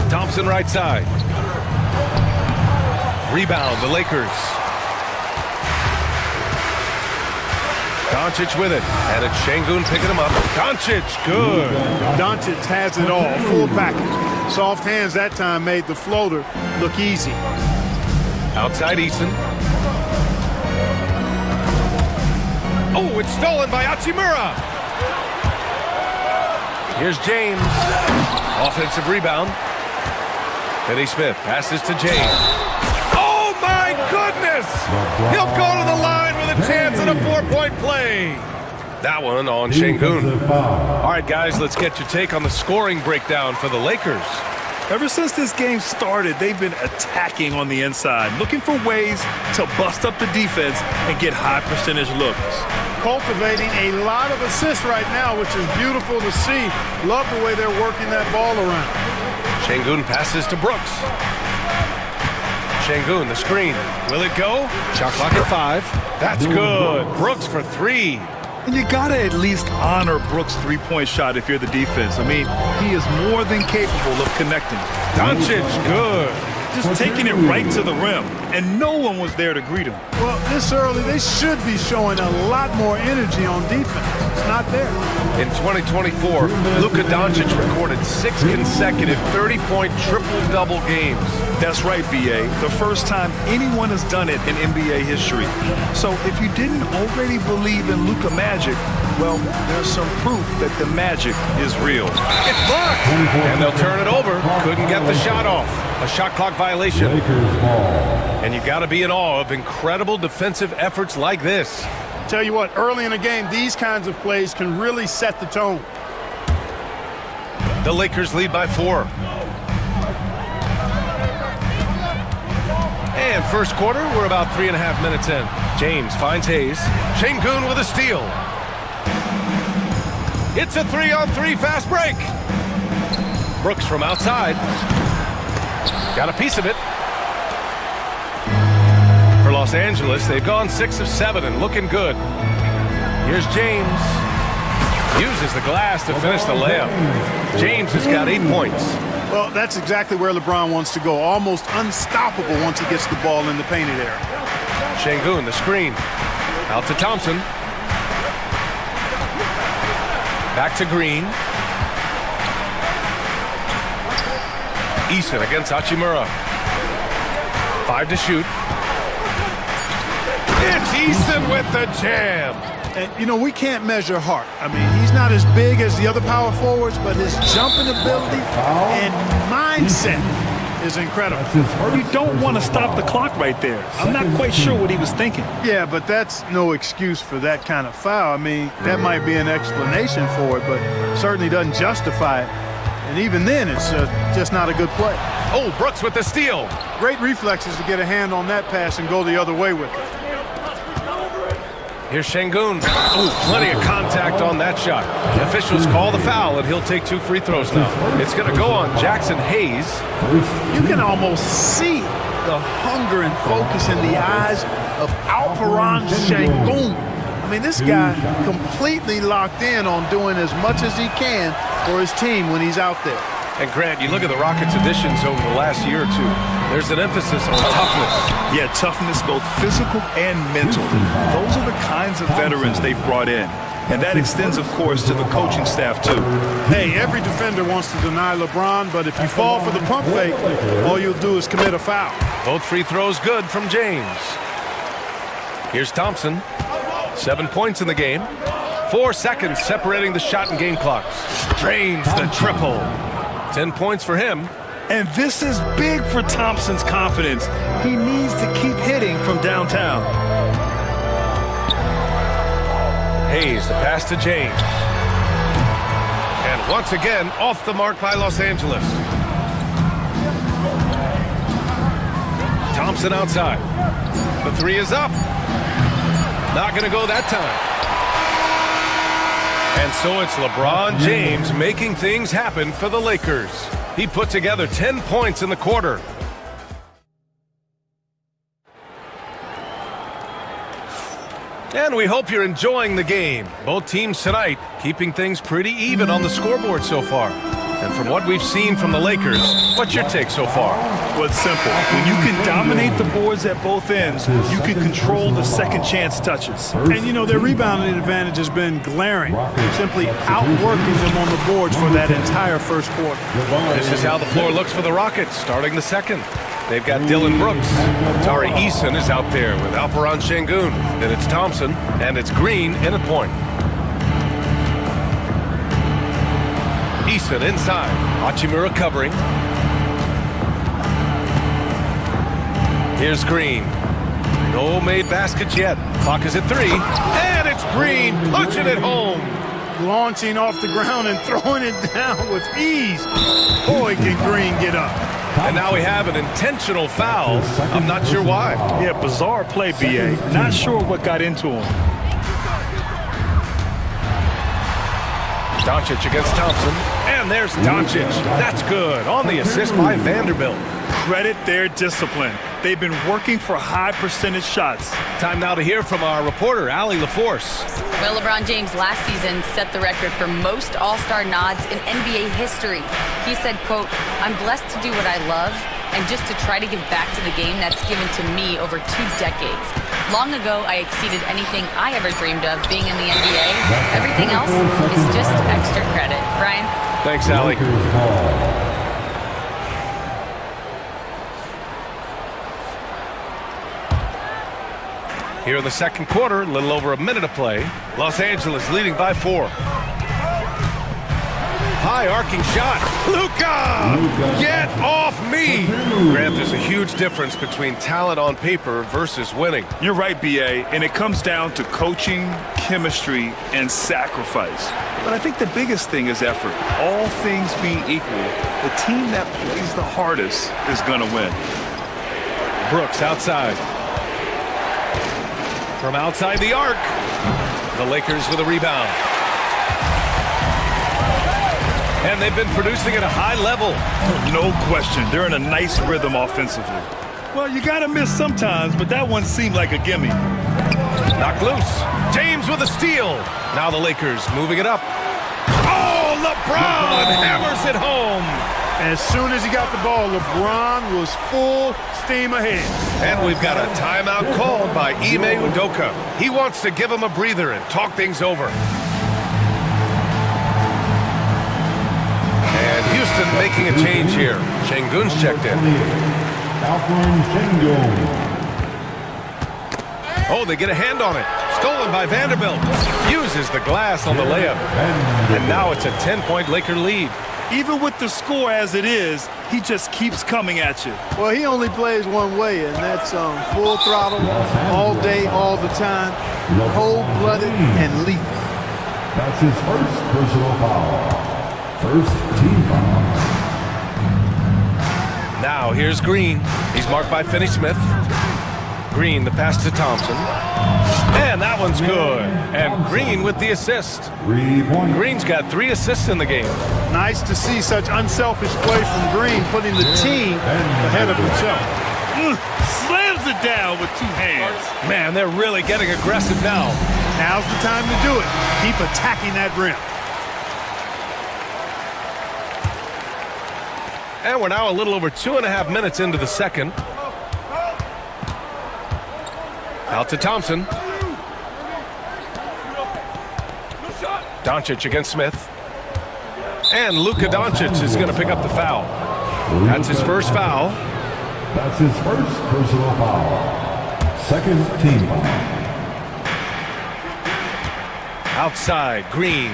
Thompson right side. Rebound, the Lakers. Doncic with it, and it's Şengün picking him up. Doncic, good. Doncic has it all, full package. Soft hands that time made the floater look easy. Outside Eason. Oh, it's stolen by Hachimura. Here's James. Offensive rebound. Finney Smith passes to James. Oh, my goodness! He'll go to the line with a chance at a 4-point play. That one on Şengün. All right, guys, let's get your take on the scoring breakdown for the Lakers. Ever since this game started, they've been attacking on the inside, looking for ways to bust up the defense and get high percentage looks. Cultivating a lot of assists right now, which is beautiful to see. Love the way they're working that ball around. Şengün passes to Brooks. Şengün, the screen. Will it go? Shot clock at 5. That's good. Brooks for 3. And you gotta at least honor Brooks' three-point shot if you're the defense. I mean, he is more than capable of connecting. Doncic, good. Just taking it right to the rim, and no one was there to greet him. Well, this early, they should be showing a lot more energy on defense. It's not there. In 2024, Luka Doncic recorded 6 consecutive 30-point triple-double games. That's right, BA. The first time anyone has done it in NBA history. So if you didn't already believe in Luka magic, well, there's some proof that the magic is real. It's blocked! And they'll turn it over. Couldn't get the shot off. A shot clock violation. And you got to be in awe of incredible defensive efforts like this. Tell you what, early in the game, these kinds of plays can really set the tone. The Lakers lead by 4. And first quarter, we're about 3.5 minutes in. James finds Hayes. Şengün with a steal. It's a 3-on-3 fast break. Brooks from outside. Got a piece of it. For Los Angeles, they've gone 6 of 7 and looking good. Here's James. Uses the glass to finish the layup. James has got 8 points. Well, that's exactly where LeBron wants to go. Almost unstoppable once he gets the ball in the painted area. Şengün, the screen. Out to Thompson. Back to Green. Eason against Hachimura. 5 to shoot. It's Eason with the jam. And, you know, we can't measure heart. I mean, he's not as big as the other power forwards, but his jumping ability and mindset is incredible. You don't want to stop the clock right there. I'm not quite sure what he was thinking. Yeah, but that's no excuse for that kind of foul. I mean, that might be an explanation for it, but certainly doesn't justify it. And even then, it's just not a good play. Oh, Brooks with the steal. Great reflexes to get a hand on that pass and go the other way with it. Here's Şengün. Oh, plenty of contact on that shot. The officials call the foul, and he'll take 2 free throws now. It's going to go on Jackson Hayes. You can almost see the hunger and focus in the eyes of Alperen Şengün. I mean, this guy completely locked in on doing as much as he can for his team when he's out there. And Grant, you look at the Rockets' additions over the last year or two. There's an emphasis on toughness. Yeah, toughness, both physical and mental. Those are the kinds of veterans they've brought in. And that extends, of course, to the coaching staff, too. Hey, every defender wants to deny LeBron, but if you fall for the pump fake, all you'll do is commit a foul. Both free throws good from James. Here's Thompson. 7 points in the game. 4 seconds separating the shot and game clocks. Drains the triple. 10 points for him. And this is big for Thompson's confidence. He needs to keep hitting from downtown. Hayes, the pass to James. And once again, off the mark by Los Angeles. Thompson outside. The 3 is up. Not going to go that time. And so it's LeBron James making things happen for the Lakers. He put together 10 points in the quarter. And we hope you're enjoying the game. Both teams tonight keeping things pretty even on the scoreboard so far. And from what we've seen from the Lakers, what's your take so far? Well, it's simple. When you can dominate the boards at both ends, you can control the second chance touches. And, you know, their rebounding advantage has been glaring, simply outworking them on the boards for that entire first quarter. This is how the floor looks for the Rockets starting the second. They've got Dillon Brooks. Tari Eason is out there with Alperen Şengün. Then it's Thompson, and it's Green in at point. Eason inside. Hachimura covering. Here's Green. No made baskets yet. Clock is at 3. And it's Green punching it home. Launching off the ground and throwing it down with ease. Boy, can Green get up. And now we have an intentional foul. I'm not sure why. Yeah, bizarre play, B.A. Not sure what got into him. Doncic against Thompson. And there's Doncic. That's good. On the assist by Vanderbilt. Credit their discipline. They've been working for high percentage shots. Time now to hear from our reporter, Allie LaForce. Well, LeBron James last season set the record for most All-Star nods in NBA history. He said, quote, "I'm blessed to do what I love and just to try to give back to the game that's given to me over 2 decades. Long ago, I exceeded anything I ever dreamed of being in the NBA. Everything else is just extra credit." Brian? Thanks, Allie. Here in the second quarter, a little over a minute of play. Los Angeles leading by 4. High arcing shot. Luka! Get off me! Grant, there's a huge difference between talent on paper versus winning. You're right, B.A., and it comes down to coaching, chemistry, and sacrifice. But I think the biggest thing is effort. All things being equal, the team that plays the hardest is going to win. Brooks outside. From outside the arc, the Lakers with a rebound. And they've been producing at a high level. No question. They're in a nice rhythm offensively. Well, you got to miss sometimes, but that one seemed like a gimme. Knocked loose. James with a steal. Now the Lakers moving it up. Oh, LeBron hammers it home. As soon as he got the ball, LeBron was full steam ahead. And we've got a timeout called by Ime Udoka. He wants to give him a breather and talk things over. And Houston making a change here. Şengün's checked in. Oh, they get a hand on it. Stolen by Vanderbilt. Uses the glass on the layup. And now it's a 10-point Laker lead. Even with the score as it is, he just keeps coming at you. Well, he only plays one way, and that's full throttle, all day, all the time, cold-blooded and lethal. That's his first personal foul. First team foul. Now here's Green. He's marked by Finney-Smith. Green, the pass to Thompson. And that one's good. And Green with the assist. 3 points. Green's got 3 assists in the game. Nice to see such unselfish play from Green, putting the team ahead of himself. Slams it down with 2 hands. Man, they're really getting aggressive now. Now's the time to do it. Keep attacking that rim. And we're now a little over 2.5 minutes into the second. Out to Thompson. Doncic against Smith. And Luka Doncic is going to pick up the foul. That's his first foul. That's his first personal foul. Second team foul. Outside, Green.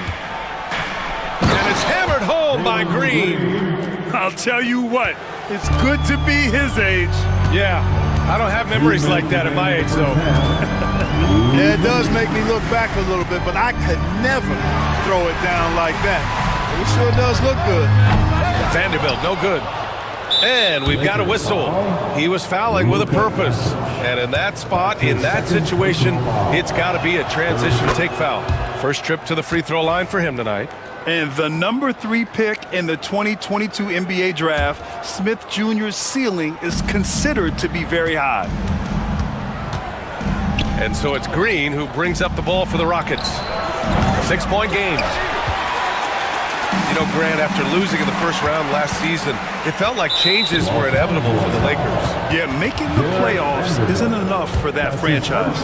And it's hammered home by Green. I'll tell you what, it's good to be his age. Yeah, I don't have memories like that at my age, though. Yeah, it does make me look back a little bit, but I could never throw it down like that. It sure does look good. Vanderbilt, no good. And we've got a whistle. He was fouling with a purpose. And in that spot, in that situation, it's got to be a transition take foul. First trip to the free throw line for him tonight. And the number 3 pick in the 2022 NBA draft, Smith Jr.'s ceiling is considered to be very high. And so it's Green who brings up the ball for the Rockets. 6-point game. You know, Grant, after losing in the first round last season, it felt like changes were inevitable for the Lakers. Yeah, making the playoffs isn't enough for that franchise.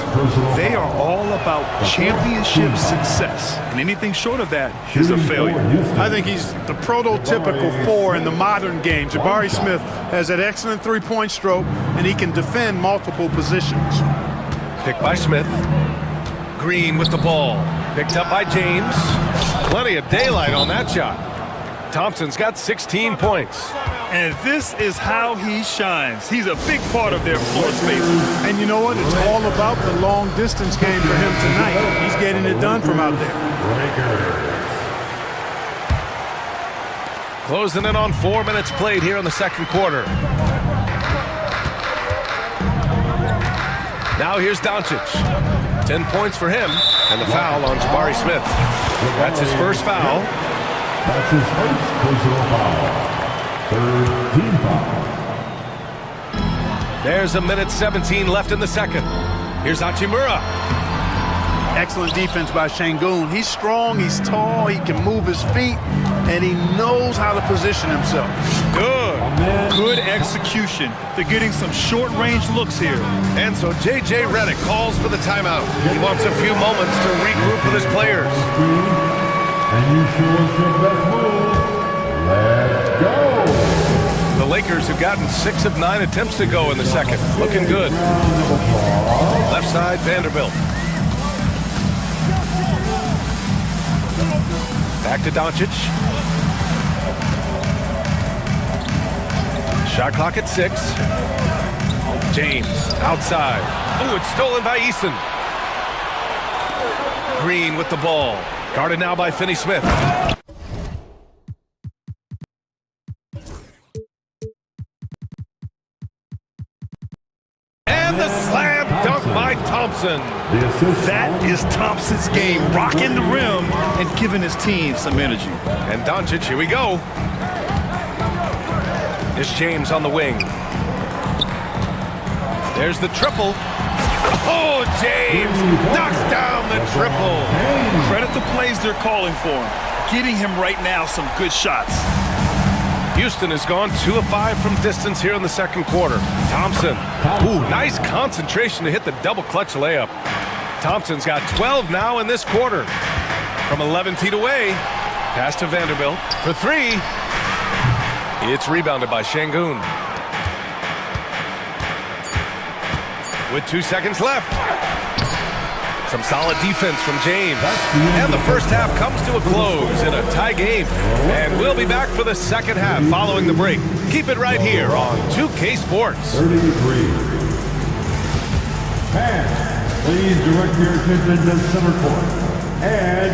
They are all about championship success, and anything short of that is a failure. I think he's the prototypical 4 in the modern game. Jabari Smith has that excellent three-point stroke, and he can defend multiple positions. Picked by Smith. Green with the ball. Picked up by James. Plenty of daylight on that shot. Thompson's got 16 points. And this is how he shines. He's a big part of their floor space. And you know what? It's all about the long distance game for him tonight. He's getting it done from out there. Closing in on 4 minutes played here in the second quarter. Now here's Doncic. 10 points for him, and the foul on Jabari Smith. That's his first foul. That's his first personal foul. Third team foul. There's 1:17 left in the second. Here's Hachimura. Excellent defense by Şengün. He's strong, he's tall, he can move his feet, and he knows how to position himself. Good execution. They're getting some short-range looks here. And so J.J. Redick calls for the timeout. He wants a few moments to regroup with his players. And you show us your best move. Let's go. The Lakers have gotten 6 of 9 attempts to go in the second. Looking good. Left side, Vanderbilt. Back to Doncic. Shot clock at 6. James outside. Ooh, it's stolen by Eason. Green with the ball. Guarded now by Finney-Smith. And the slam dunk by Thompson. That is Thompson's game, rocking the rim and giving his team some energy. And Doncic, here we go. It's James on the wing. There's the triple. Oh, James knocks down the triple. Credit the plays they're calling for him. Getting him right now some good shots. Houston has gone 2 of 5 from distance here in the second quarter. Thompson. Ooh, nice concentration to hit the double clutch layup. Thompson's got 12 now in this quarter. From 11 feet away. Pass to Vanderbilt for 3. It's rebounded by Şengün. With 2 seconds left. Some solid defense from James. And the first half comes to a close in a tie game. And we'll be back for the second half following the break. Keep it right here on 2K Sports. 33. Fans, please direct your attention to center court. And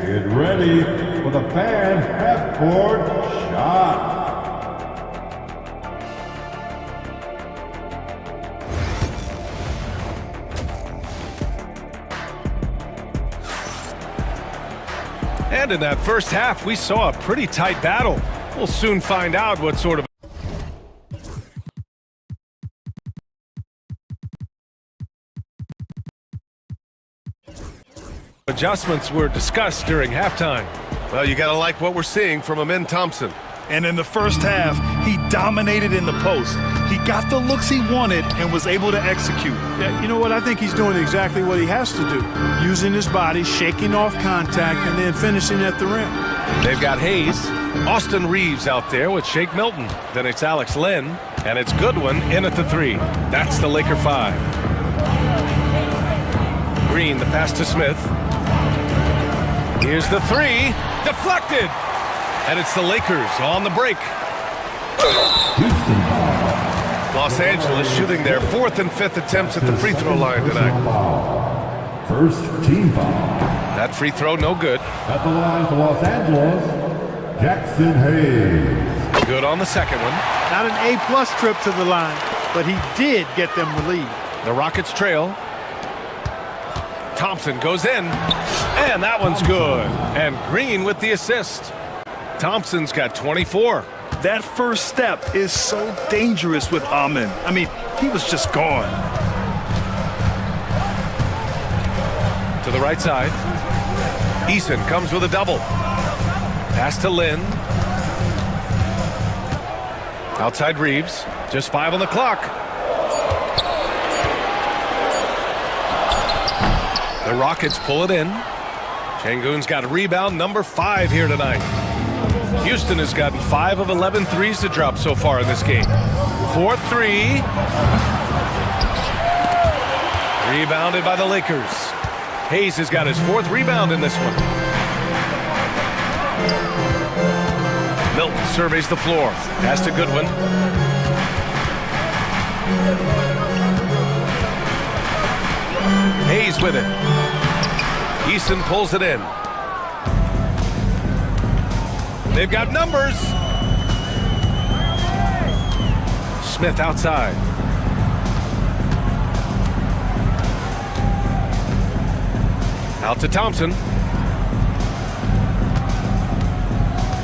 get ready for the fan half-court shot. And in that first half, we saw a pretty tight battle. We'll soon find out what sort of adjustments were discussed during halftime. Well, you gotta like what we're seeing from Amin Thompson. And in the first half, he dominated in the post. He got the looks he wanted and was able to execute. Yeah, you know what? I think he's doing exactly what he has to do. Using his body, shaking off contact, and then finishing at the rim. They've got Hayes, Austin Reeves out there with Shake Milton. Then it's Alex Len, and it's Goodwin in at the 3. That's the Laker 5. Green, the pass to Smith. Here's the 3, deflected! And it's the Lakers on the break. Los Angeles shooting their 4th and 5th attempts at the free throw line tonight. First team foul. That free throw no good. At the line for Los Angeles, Jackson Hayes. Good on the second one. Not an A-plus trip to the line, but he did get them the lead. The Rockets trail. Thompson goes in, and that one's good. And Green with the assist. Thompson's got 24. That first step is so dangerous with Amin. I mean, he was just gone. To the right side. Eason comes with a double. Pass to Lynn. Outside Reeves. Just 5 on the clock. The Rockets pull it in. Şengün's got rebound number 5 here tonight. Houston has gotten 5 of 11 threes to drop so far in this game. 4-3. Rebounded by the Lakers. Hayes has got his 4th rebound in this one. Milton surveys the floor. Pass to Goodwin. Hayes with it. Eason pulls it in. They've got numbers. Smith outside. Out to Thompson.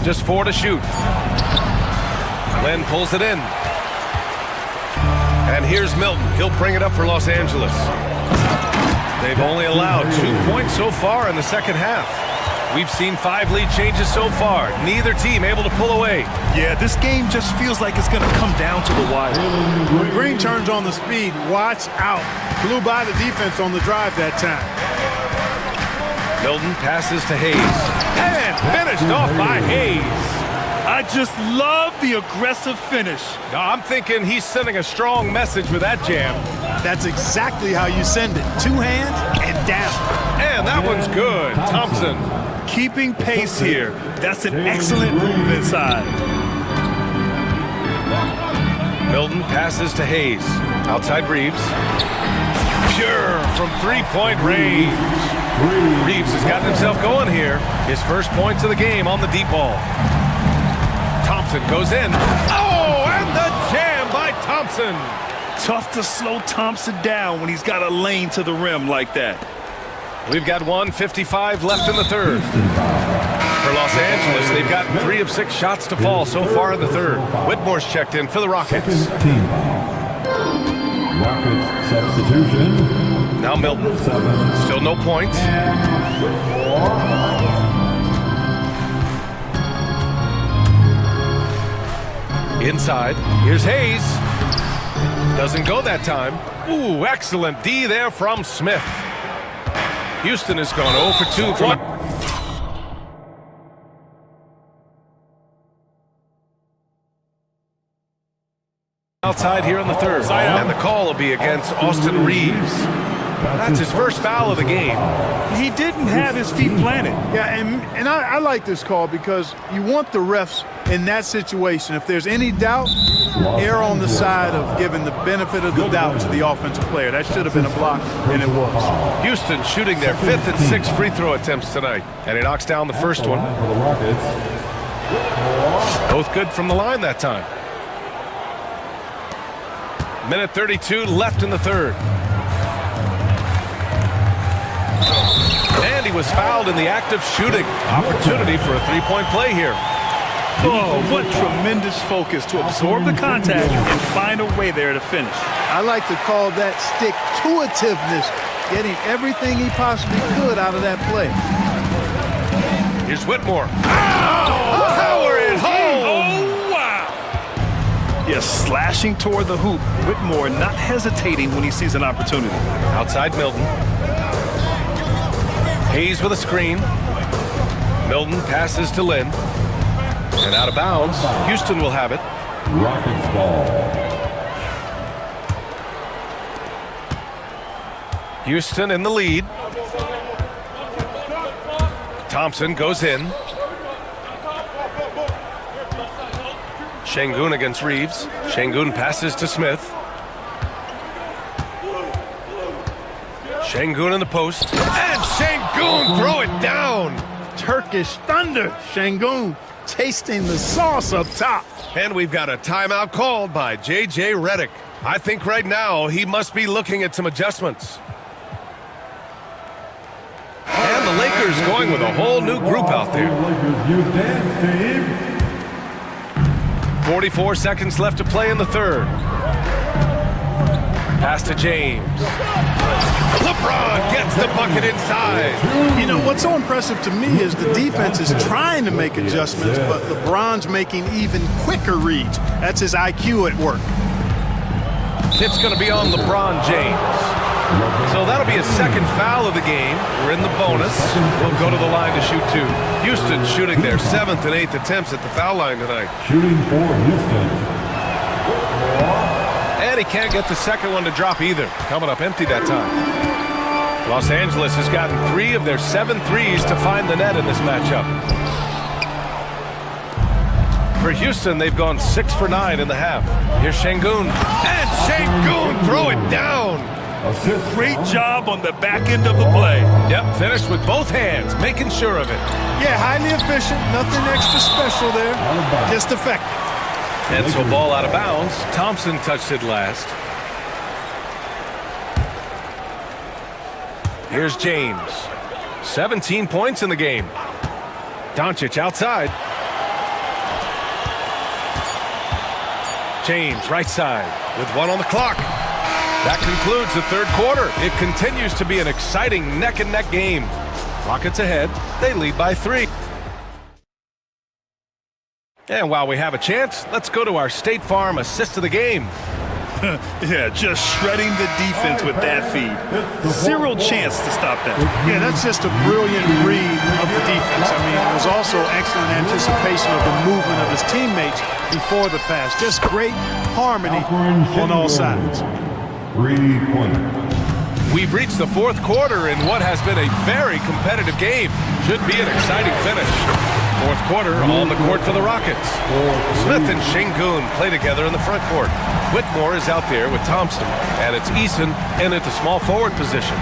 Just 4 to shoot. Len pulls it in. And here's Milton. He'll bring it up for Los Angeles. They've only allowed 2 points so far in the second half. We've seen 5 lead changes so far. Neither team able to pull away. Yeah, this game just feels like it's going to come down to the wire. When Green turns on the speed, watch out. Blew by the defense on the drive that time. Milton passes to Hayes. And finished off by Hayes. I just love the aggressive finish. I'm thinking he's sending a strong message with that jam. That's exactly how you send it. 2 hands and down. And that one's good. Thompson. Keeping pace here. That's an excellent move inside. Milton passes to Hayes. Outside Reeves. Pure from 3-point range. Reeves has gotten himself going here. His first points of the game on the deep ball. Thompson goes in. Oh, and the jam by Thompson. Tough to slow Thompson down when he's got a lane to the rim like that. We've got 1:55 left in the third. For Los Angeles, they've got 3 of 6 shots to fall so far in the third. Whitmore's checked in for the Rockets. Rockets substitution. Now Milton. Still no points. Inside. Here's Hayes. Doesn't go that time. Ooh, excellent D there from Smith. Houston has gone 0 for 2 from outside here in the third. And the call will be against Austin Reeves. That's his first foul of the game. He didn't have his feet planted. Yeah, and I like this call because you want the refs in that situation. If there's any doubt, err on the side of giving the benefit of the doubt to the offensive player. That should have been a block, and it was. Houston shooting their 5th and 6th free throw attempts tonight. And he knocks down the first one. Both good from the line that time. Minute 32 left in the third. And he was fouled in the act of shooting. Opportunity for a three-point play here. Oh, what tremendous focus to absorb the contact and find a way there to finish. I like to call that stick-to-itiveness, getting everything he possibly could out of that play. Here's Whitmore. Oh, power it home! Oh, wow! Yes, slashing toward the hoop. Whitmore not hesitating when he sees an opportunity. Outside Milton. Hayes with a screen. Milton passes to Lynn. And out of bounds. Houston will have it. Rockets ball. Houston in the lead. Thompson goes in. Şengün against Reeves. Şengün passes to Smith. Şengün in the post. And Şengün throw it down. Turkish thunder, Şengün tasting the sauce up top. And we've got a timeout called by J.J. Redick. I think right now he must be looking at some adjustments. And the Lakers going with a whole new group out there. 44 seconds left to play in the third. Pass to James. LeBron gets the bucket inside. You know, what's so impressive to me is the defense is trying to make adjustments, but LeBron's making even quicker reads. That's his IQ at work. It's going to be on LeBron James. So that'll be a second foul of the game. We're in the bonus. We'll go to the line to shoot two. Houston shooting their 7th and 8th attempts at the foul line tonight. Shooting for Houston. And he can't get the second one to drop either. Coming up empty that time. Los Angeles has gotten 3 of their 7 threes to find the net in this matchup. For Houston, they've gone 6 for 9 in the half. Here's Şengün. And Şengün throw it down. Great job on the back end of the play. Yep, finished with both hands, making sure of it. Yeah, highly efficient. Nothing extra special there. Just effective. And so ball out of bounds. Thompson touched it last. Here's James. 17 points in the game. Doncic outside. James right side with 1 on the clock. That concludes the third quarter. It continues to be an exciting neck-and-neck game. Rockets ahead. They lead by 3. And while we have a chance, let's go to our State Farm assist of the game. Yeah, just shredding the defense with that feed. 0 chance to stop that. Yeah, that's just a brilliant read of the defense. I mean, it was also excellent anticipation of the movement of his teammates before the pass. Just great harmony on all sides. 3-point. We've reached the fourth quarter in what has been a very competitive game. Should be an exciting finish. Fourth quarter on the court for the Rockets. Smith and Şengün play together in the front court. Whitmore is out there with Thompson, and it's Eason in at the small forward position.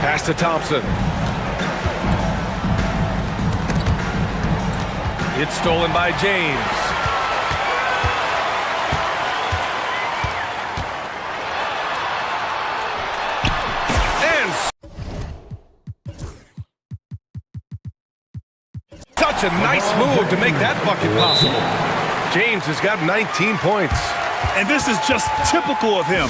Pass to Thompson. It's stolen by James. Such a nice move to make that bucket possible. James has got 19 points. And this is just typical of him.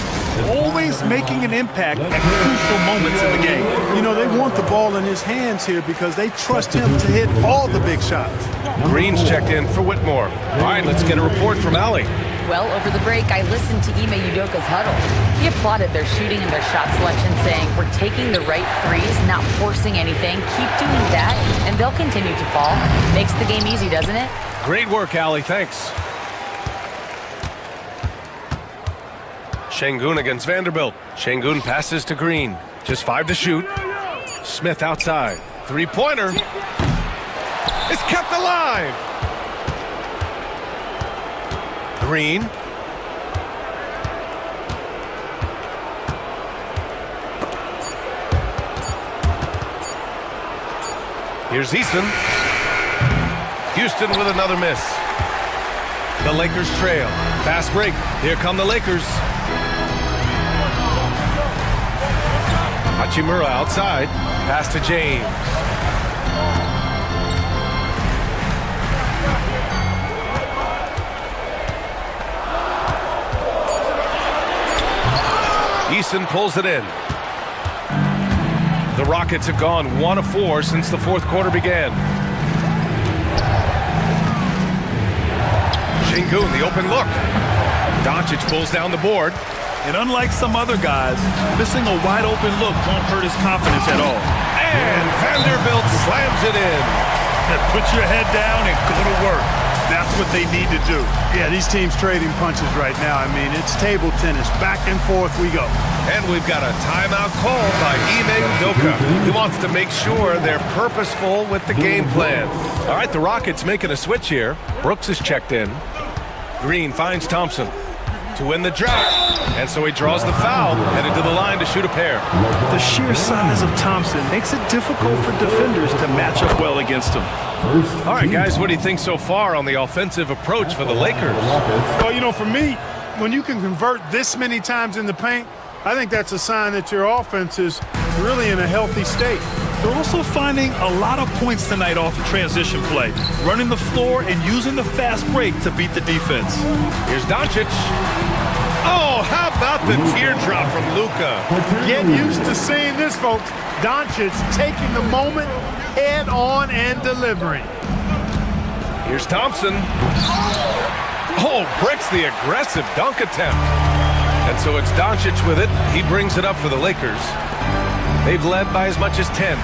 Always making an impact at crucial moments in the game. You know, they want the ball in his hands here because they trust him to hit all the big shots. Green's checked in for Whitmore. All right, let's get a report from Allie. Well, over the break, I listened to Ime Udoka's huddle. He applauded their shooting and their shot selection, saying, "We're taking the right threes, not forcing anything. Keep doing that, and they'll continue to fall." Makes the game easy, doesn't it? Great work, Allie. Thanks. Şengün against Vanderbilt. Şengün passes to Green. Just 5 to shoot. Smith outside. Three-pointer. It's kept alive. Green. Here's Easton. Houston with another miss. The Lakers trail. Fast break. Here come the Lakers. Hachimura outside. Pass to James. Easton pulls it in. The Rockets have gone 1 of 4 since the fourth quarter began. Şengün, the open look. Doncic pulls down the board. And unlike some other guys, missing a wide open look won't hurt his confidence at all. And Vanderbilt slams it in. Put your head down and go to work. That's what they need to do. Yeah, these teams trading punches right now. I mean, it's table tennis. Back and forth we go. And we've got a timeout call by Ime Udoka. He wants to make sure they're purposeful with the game plan. All right, the Rockets making a switch here. Brooks is checked in. Green finds Thompson to win the drought. And so he draws the foul, headed to the line to shoot a pair. The sheer size of Thompson makes it difficult for defenders to match up well against him. All right, guys, what do you think so far on the offensive approach for the Lakers? Well, you know, for me, when you can convert this many times in the paint, I think that's a sign that your offense is really in a healthy state. They're also finding a lot of points tonight off of transition play, running the floor and using the fast break to beat the defense. Here's Doncic. Oh, how about the teardrop from Luka? Get used to seeing this, folks. Doncic taking the moment head on and delivering. Here's Thompson. Oh, breaks the aggressive dunk attempt. And so it's Doncic with it. He brings it up for the Lakers. They've led by as much as 10.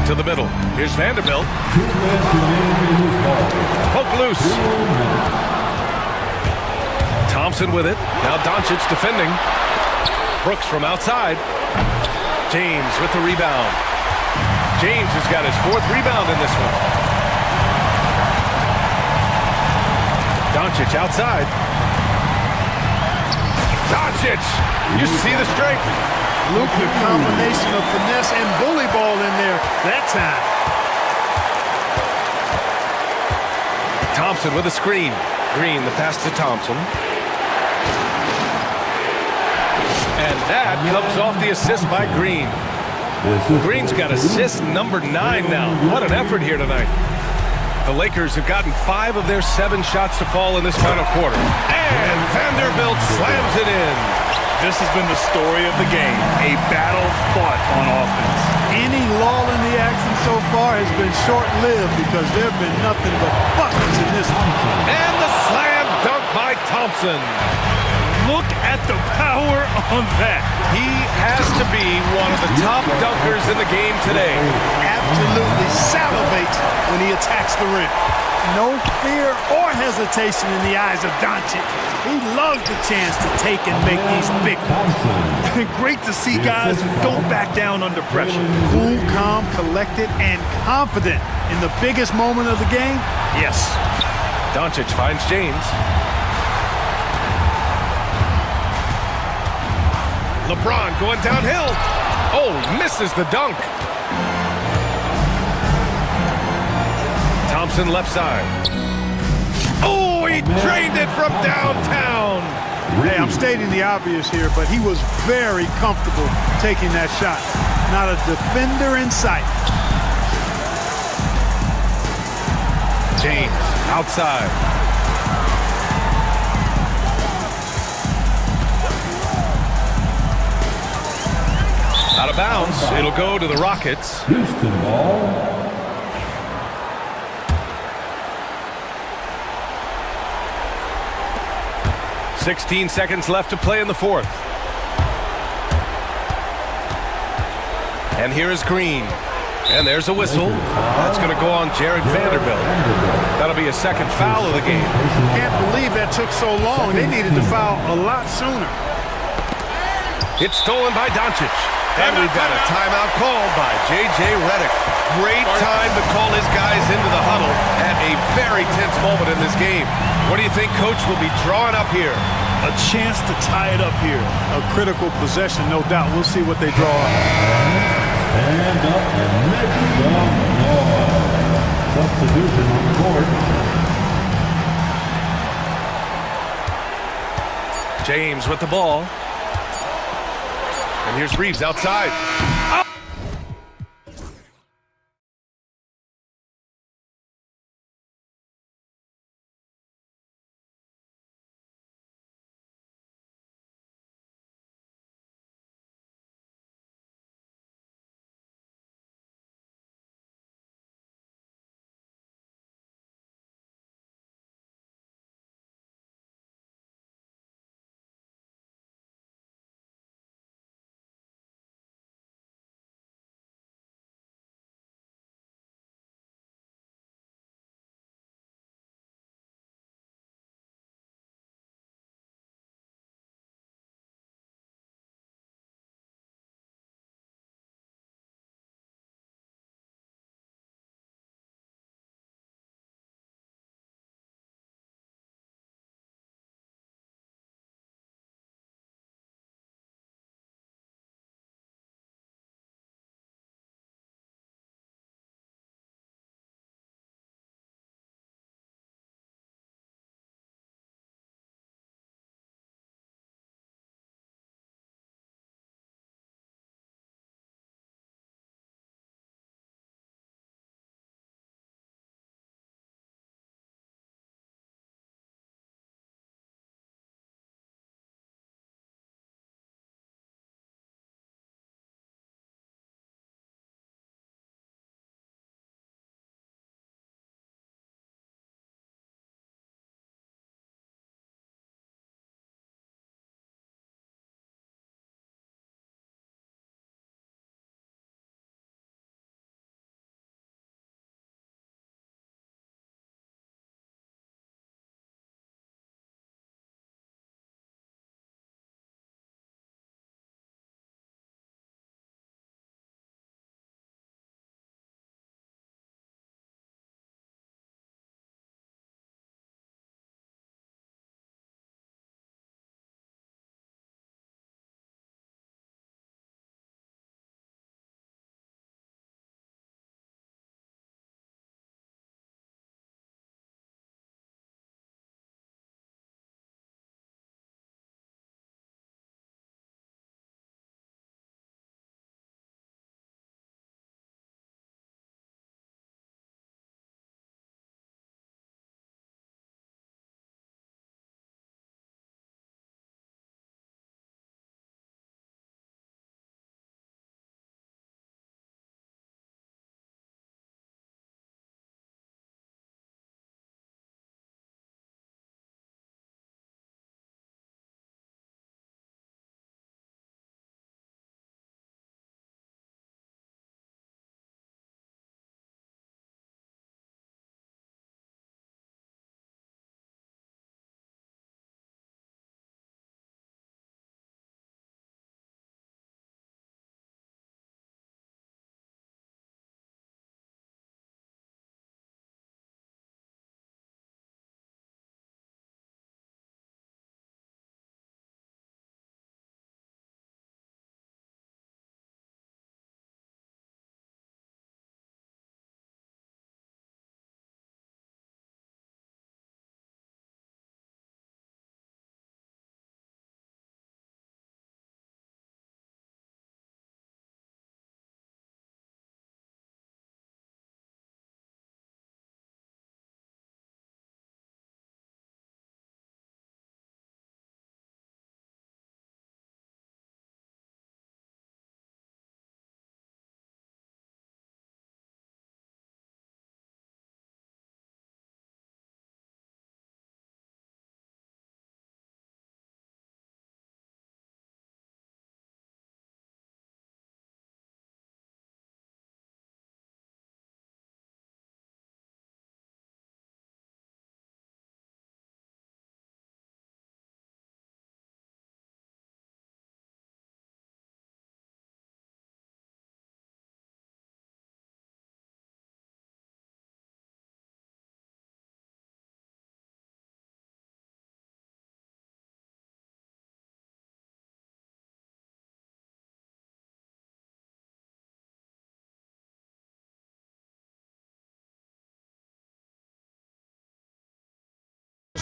To the middle. Here's Vanderbilt. Poke loose. Thompson with it. Now Doncic defending. Brooks from outside. James with the rebound. James has got his 4th rebound in this one. Doncic outside. Doncic! You see the strength. Luka, combination of finesse and bully ball in there that time. Thompson with a screen. Green, the pass to Thompson. And that comes off the assist by Green. Green's got assist number 9 now. What an effort here tonight. The Lakers have gotten 5 of their 7 shots to fall in this final quarter. And Vanderbilt slams it in. This has been the story of the game, a battle fought on offense. Any lull in the action so far has been short-lived because there have been nothing but buckets in this one. And the slam dunk by Thompson. Look at the power on that. He has to be one of the top dunkers in the game today. Absolutely salivates when he attacks the rim. No fear or hesitation in the eyes of Doncic. He loves the chance to take and make these big ones. Great to see guys don't back down under pressure. Cool, calm, collected, and confident in the biggest moment of the game. Yes. Doncic finds James. LeBron going downhill. Oh, misses the dunk. Thompson left side. Oh, he drained it from downtown. Hey, I'm stating the obvious here, but he was very comfortable taking that shot. Not a defender in sight. James outside. Out of bounds. It'll go to the Rockets. Houston ball. 16 seconds left to play in the fourth. And here is Green. And there's a whistle. That's going to go on Jared Vanderbilt. That'll be a second foul of the game. Can't believe that took so long. They needed to foul a lot sooner. It's stolen by Doncic. And we've got a timeout called by J.J. Redick. Great time to call his guys into the huddle at a very tense moment in this game. What do you think Coach will be drawing up here? A chance to tie it up here. A critical possession, no doubt. We'll see what they draw up. Stand up and make some noise. Substitution on the board. James with the ball. And here's Reeves outside.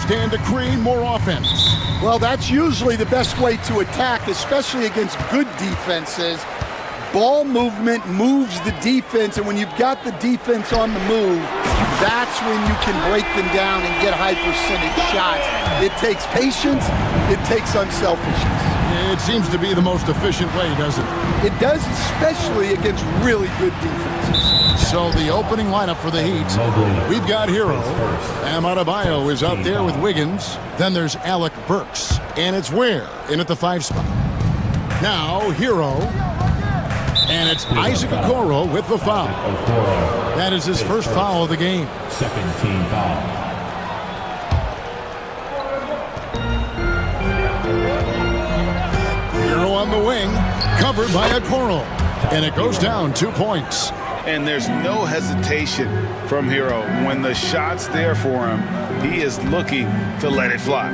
stand to create more offense. Well, that's usually the best way to attack, especially against good defenses. Ball movement moves the defense, and when you've got the defense on the move, that's when you can break them down and get high percentage shots. It takes patience, it takes unselfishness. It seems to be the most efficient way, doesn't it? It does, especially against really good defenses. So the opening lineup for the Heat, we've got Hero. Adebayo is out there with Wiggins. Then there's Alec Burks, and it's Ware in at the 5 spot. Now Hero, and it's Isaac Okoro with the foul. That is his first foul of the game. Second team foul. Hero on the wing, covered by Okoro, and it goes down 2 points. And there's no hesitation from Hero. When the shot's there for him, he is looking to let it fly.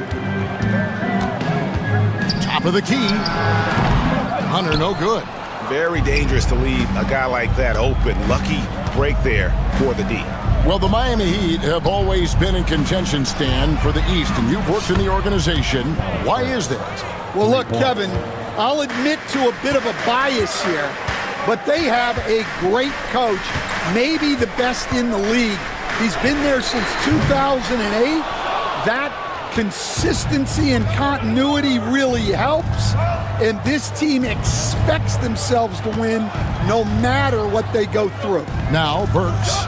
Top of the key. Hunter, no good. Very dangerous to leave a guy like that open. Lucky break there for the D. Well, the Miami Heat have always been in contention, Stan, for the East, and you've worked in the organization. Why is that? Well, look, Kevin, I'll admit to a bit of a bias here, but they have a great coach, maybe the best in the league. He's been there since 2008. That consistency and continuity really helps, and this team expects themselves to win no matter what they go through. Now Burks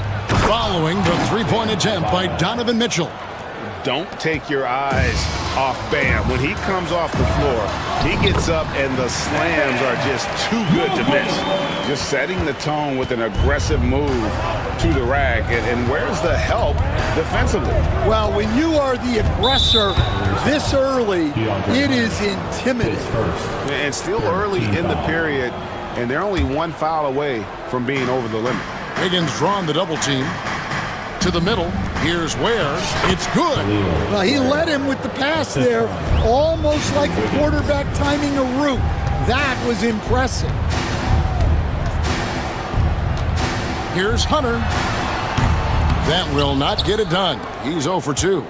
following the three-point attempt by Donovan Mitchell. Don't take your eyes off Bam. When he comes off the floor, he gets up and the slams are just too good to miss. Just setting the tone with an aggressive move to the rack. And where's the help defensively? Well, when you are the aggressor this early, it is intimidating. And still early in the period, and they're only one foul away from being over the limit. Wiggins drawn the double team. To the middle, here's Ware. It's good. Well, he led him with the pass there, almost like the quarterback timing a route. That was impressive. Here's Hunter. That will not get it done. He's 0 for 2.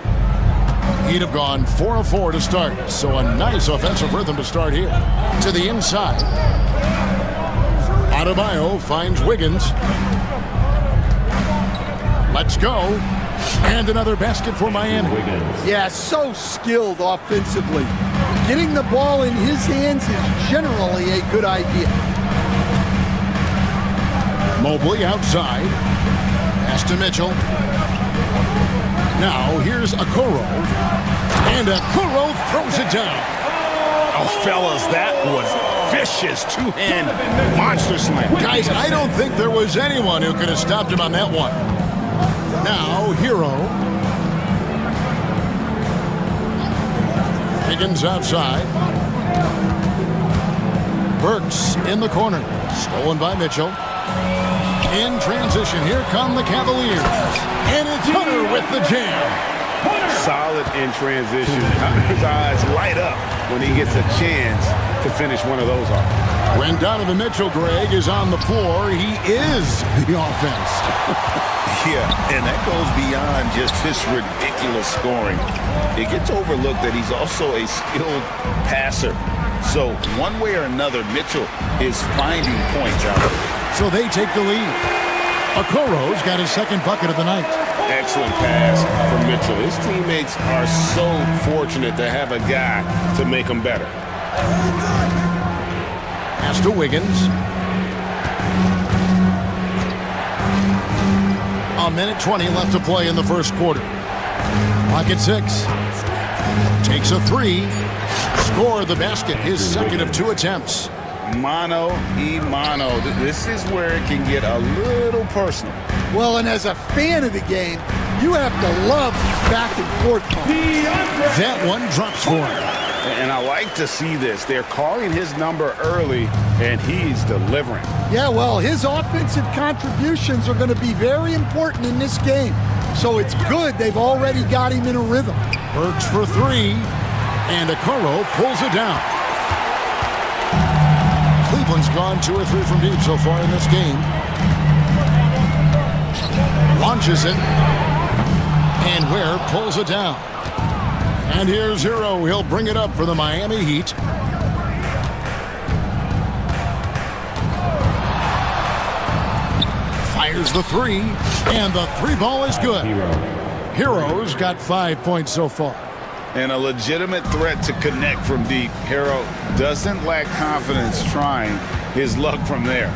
He'd have gone 4 of 4 to start, so a nice offensive rhythm to start here. To the inside. Adebayo finds Wiggins. Let's go. And another basket for Miami. Yeah, so skilled offensively. Getting the ball in his hands is generally a good idea. Mobley outside. Pass to Mitchell. Now here's Okoro. And Okoro throws it down. Oh, fellas, that was vicious two-hand monster slam. Guys, I don't think there was anyone who could have stopped him on that one. Now, Hero. Higgins outside. Burks in the corner. Stolen by Mitchell. In transition, here come the Cavaliers. And it's Hunter with the jam. Solid in transition. Hunter's eyes light up when he gets a chance to finish one of those off. When Donovan Mitchell, Greg, is on the floor, he is the offense. Yeah, and that goes beyond just his ridiculous scoring. It gets overlooked that he's also a skilled passer. So one way or another, Mitchell is finding points out there. So they take the lead. Okoro's got his second bucket of the night. Excellent pass from Mitchell. His teammates are so fortunate to have a guy to make them better. Pass to Wiggins. A minute 20 left to play in the first quarter. Clock at 6. Takes a 3. Score the basket, his second of 2 attempts. Mano y mano. This is where it can get a little personal. Well, and as a fan of the game, you have to love back and forth. That one drops for him. And I like to see this. They're calling his number early, and he's delivering. Yeah, well, his offensive contributions are going to be very important in this game. So it's good they've already got him in a rhythm. Burks for 3, and Okoro pulls it down. Cleveland's gone 2 or 3 from deep so far in this game. Launches it, and Ware pulls it down. And here's Hero. He'll bring it up for the Miami Heat. Fires the three, and the three ball is good. Hero's got 5 points so far. And a legitimate threat to connect from deep. Hero doesn't lack confidence trying his luck from there.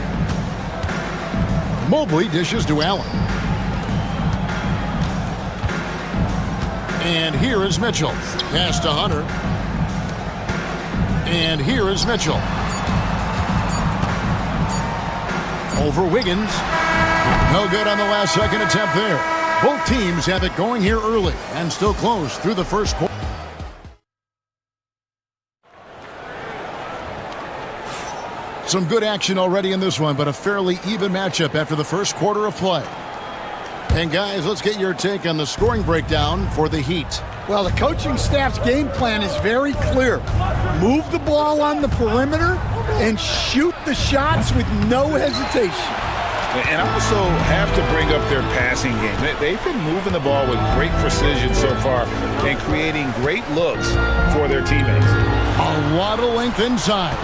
Mobley dishes to Allen. And here is Mitchell. Pass to Hunter. And here is Mitchell. Over Wiggins. No good on the last second attempt there. Both teams have it going here early and still close through the first quarter. Some good action already in this one, but a fairly even matchup after the first quarter of play. And guys, let's get your take on the scoring breakdown for the Heat. Well, the coaching staff's game plan is very clear. Move the ball on the perimeter and shoot the shots with no hesitation. And also have to bring up their passing game. They've been moving the ball with great precision so far and creating great looks for their teammates. A lot of length inside.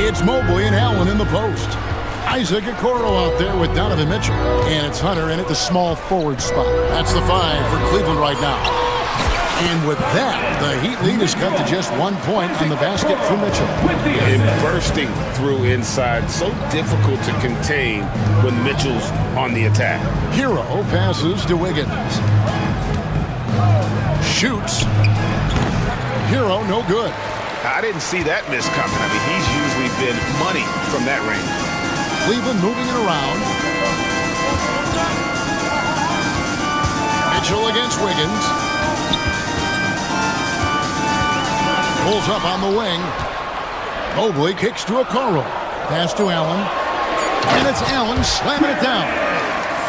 It's Mobley and Allen in the post. Isaac Okoro out there with Donovan Mitchell. And it's Hunter in at the small forward spot. That's the 5 for Cleveland right now. And with that, the Heat lead is cut to just 1 point on the basket for Mitchell. And bursting through inside, so difficult to contain when Mitchell's on the attack. Hero passes to Wiggins. Shoots. Hero, no good. I didn't see that miss coming. I mean, he's usually been money from that range. Cleveland moving it around. Mitchell against Wiggins. Pulls up on the wing. Mobley kicks to Okoro. Pass to Allen. And it's Allen slamming it down.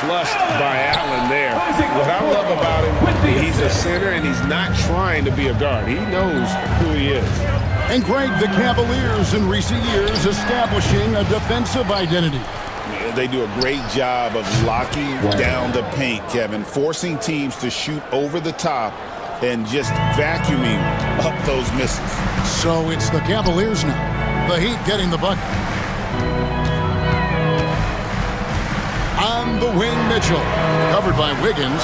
Flushed by Allen there. What I love about him, he's a center and he's not trying to be a guard. He knows who he is. And Greg, the Cavaliers in recent years establishing a defensive identity. They do a great job of locking down the paint, Kevin, forcing teams to shoot over the top and just vacuuming up those misses. So it's the Cavaliers now. The Heat getting the bucket. On the wing, Mitchell. Covered by Wiggins.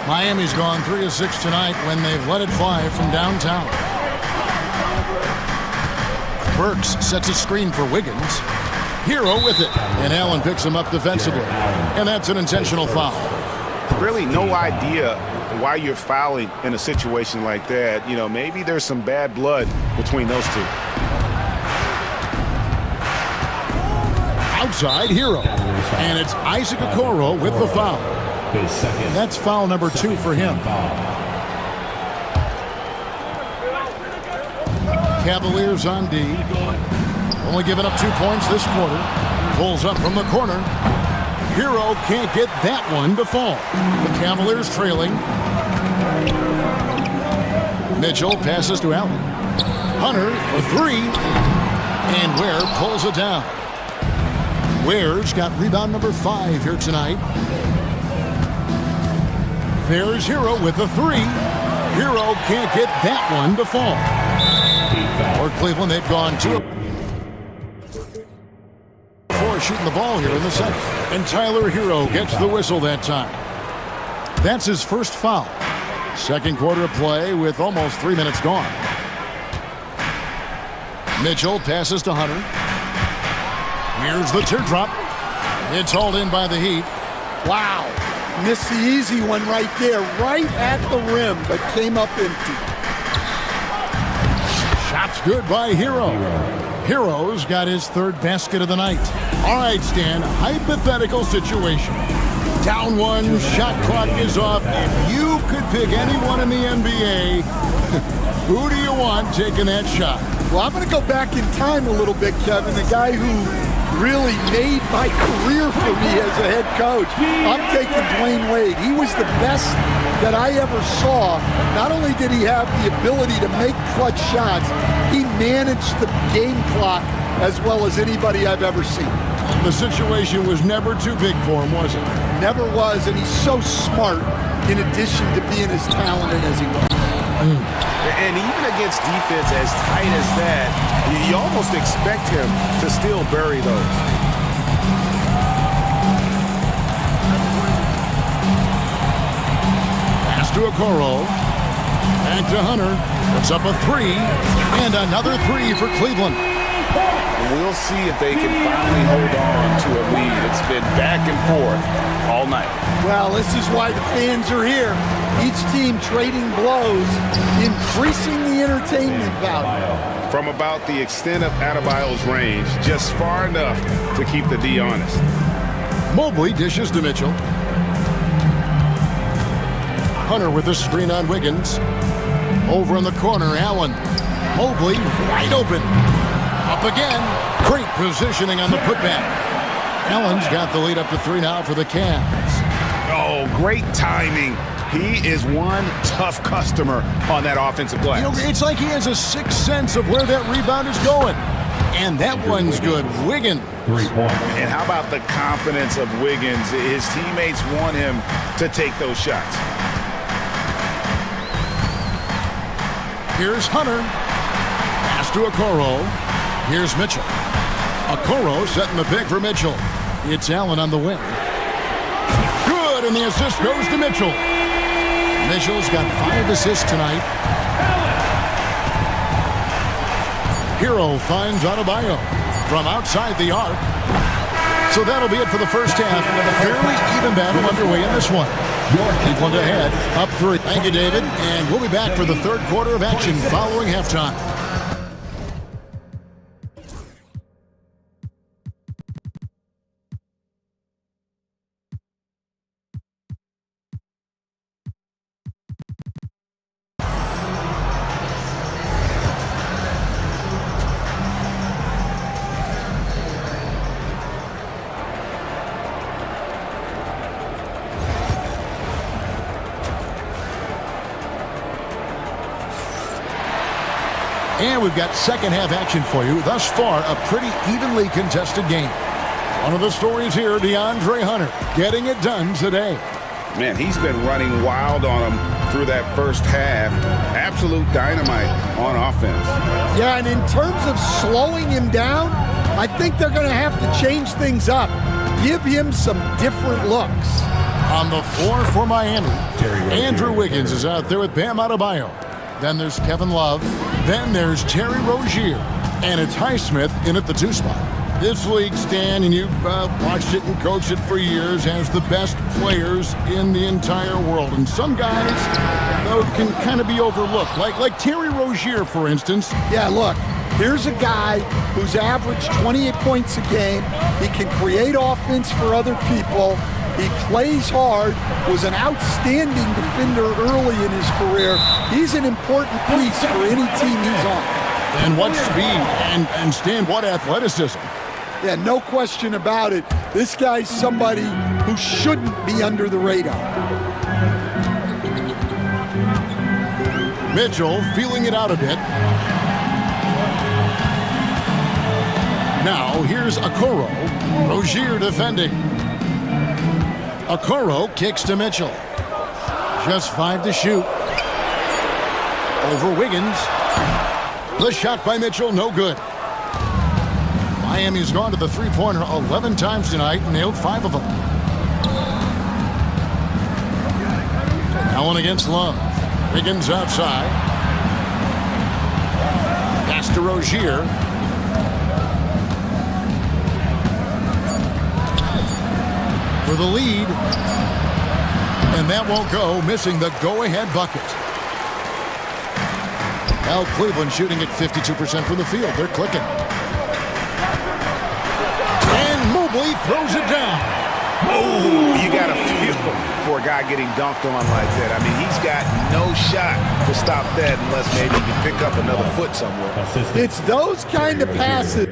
Miami's gone 3 of 6 tonight when they've let it fly from downtown. Burks sets a screen for Wiggins. Hero with it. And Allen picks him up defensively. And that's an intentional foul. Really no idea why you're fouling in a situation like that. You know, maybe there's some bad blood between those two. Outside, Hero. And it's Isaac Okoro with the foul. That's foul number 2 for him. Cavaliers on D. Only giving up 2 points this quarter. Pulls up from the corner. Hero can't get that one to fall. The Cavaliers trailing. Mitchell passes to Allen. Hunter for 3. And Ware pulls it down. Ware's got rebound number 5 here tonight. There's Hero with the 3. Hero can't get that one to fall. For Cleveland, they've gone 2 for shooting the ball here in the second. And Tyler Hero gets the whistle that time. That's his first foul. Second quarter of play with almost 3 minutes gone. Mitchell passes to Hunter. Here's the teardrop. It's hauled in by the Heat. Wow. Missed the easy one right there, right at the rim, but came up empty. Shot's good by Hero. Hero's got his 3rd basket of the night. All right, Stan, hypothetical situation. Down 1, shot clock is off. If you could pick anyone in the NBA, who do you want taking that shot? Well, I'm going to go back in time a little bit, Kevin. The guy who really made my career for me as a head coach. I'm taking Dwayne Wade. He was the best that I ever saw. Not only did he have the ability to make clutch shots, he managed the game clock as well as anybody I've ever seen. The situation was never too big for him, was it? Never was, and he's so smart in addition to being as talented as he was. And even against defense as tight as that, you almost expect him to still bury those. Pass to Okoro. Back to Hunter. Puts up a three. And another three for Cleveland. We'll see if they can finally hold on to a lead. It's been back and forth all night. Well, this is why the fans are here. Each team trading blows, increasing the entertainment value. From about the extent of Adebayo's range, just far enough to keep the D honest. Mobley dishes to Mitchell. Hunter with a screen on Wiggins. Over in the corner, Allen. Mobley wide open. Up again. Great positioning on the putback. Allen's got the lead up to 3 now for the Cavs. Oh, great timing. He is one tough customer on that offensive glass. You know, it's like he has a sixth sense of where that rebound is going. And that one's good. Wiggins. 3 points. And how about the confidence of Wiggins? His teammates want him to take those shots. Here's Hunter. Pass to Okoro. Here's Mitchell. Okoro setting the pick for Mitchell. It's Allen on the wing. Good, and the assist goes to Mitchell. Mitchell's got 5 assists tonight. Hero finds Adebayo from outside the arc. So that'll be it for the first half. Fairly even battle underway in this one. Cleveland ahead, up 3. Thank you, David. And we'll be back for the third quarter of action following halftime. And we've got second half action for you. Thus far, a pretty evenly contested game. One of the stories here, DeAndre Hunter getting it done today. Man, he's been running wild on him through that first half. Absolute dynamite on offense. Yeah, and in terms of slowing him down, I think they're going to have to change things up. Give him some different looks. On the floor for Miami, Andrew Wiggins is out there with Bam Adebayo. Then there's Kevin Love. Then there's Terry Rozier. And it's Highsmith in at the 2 spot. This league, Stan, and you've watched it and coached it for years, has the best players in the entire world. And some guys, though, can kind of be overlooked. Like Terry Rozier, for instance. Yeah, look, here's a guy who's averaged 28 points a game. He can create offense for other people. He plays hard, was an outstanding defender early in his career. He's an important piece for any team he's on. And what speed, and Stan, what athleticism. Yeah, no question about it. This guy's somebody who shouldn't be under the radar. Mitchell feeling it out a bit. Now here's Okoro. Rozier defending. Okoro kicks to Mitchell. Just 5 to shoot. Over Wiggins. The shot by Mitchell, no good. Miami's gone to the three-pointer 11 times tonight and nailed 5 of them. Allen against Love. Wiggins outside. Pass to Rozier. For the lead. And that won't go, missing the go-ahead bucket. Now Cleveland shooting at 52% from the field. They're clicking. And Mobley throws it down. Oh, you got to feel for a guy getting dunked on like that. I mean, he's got no shot to stop that unless maybe he can pick up another foot somewhere. It's those kind of passes.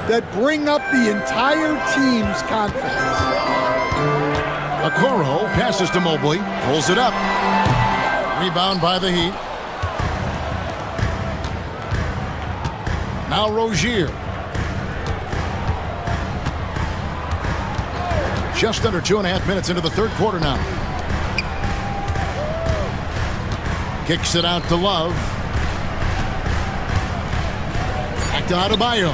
That bring up the entire team's confidence. Okoro passes to Mobley, pulls it up. Rebound by the Heat. Now Rozier. Just under 2.5 minutes into the third quarter now. Kicks it out to Love. Back to Adebayo.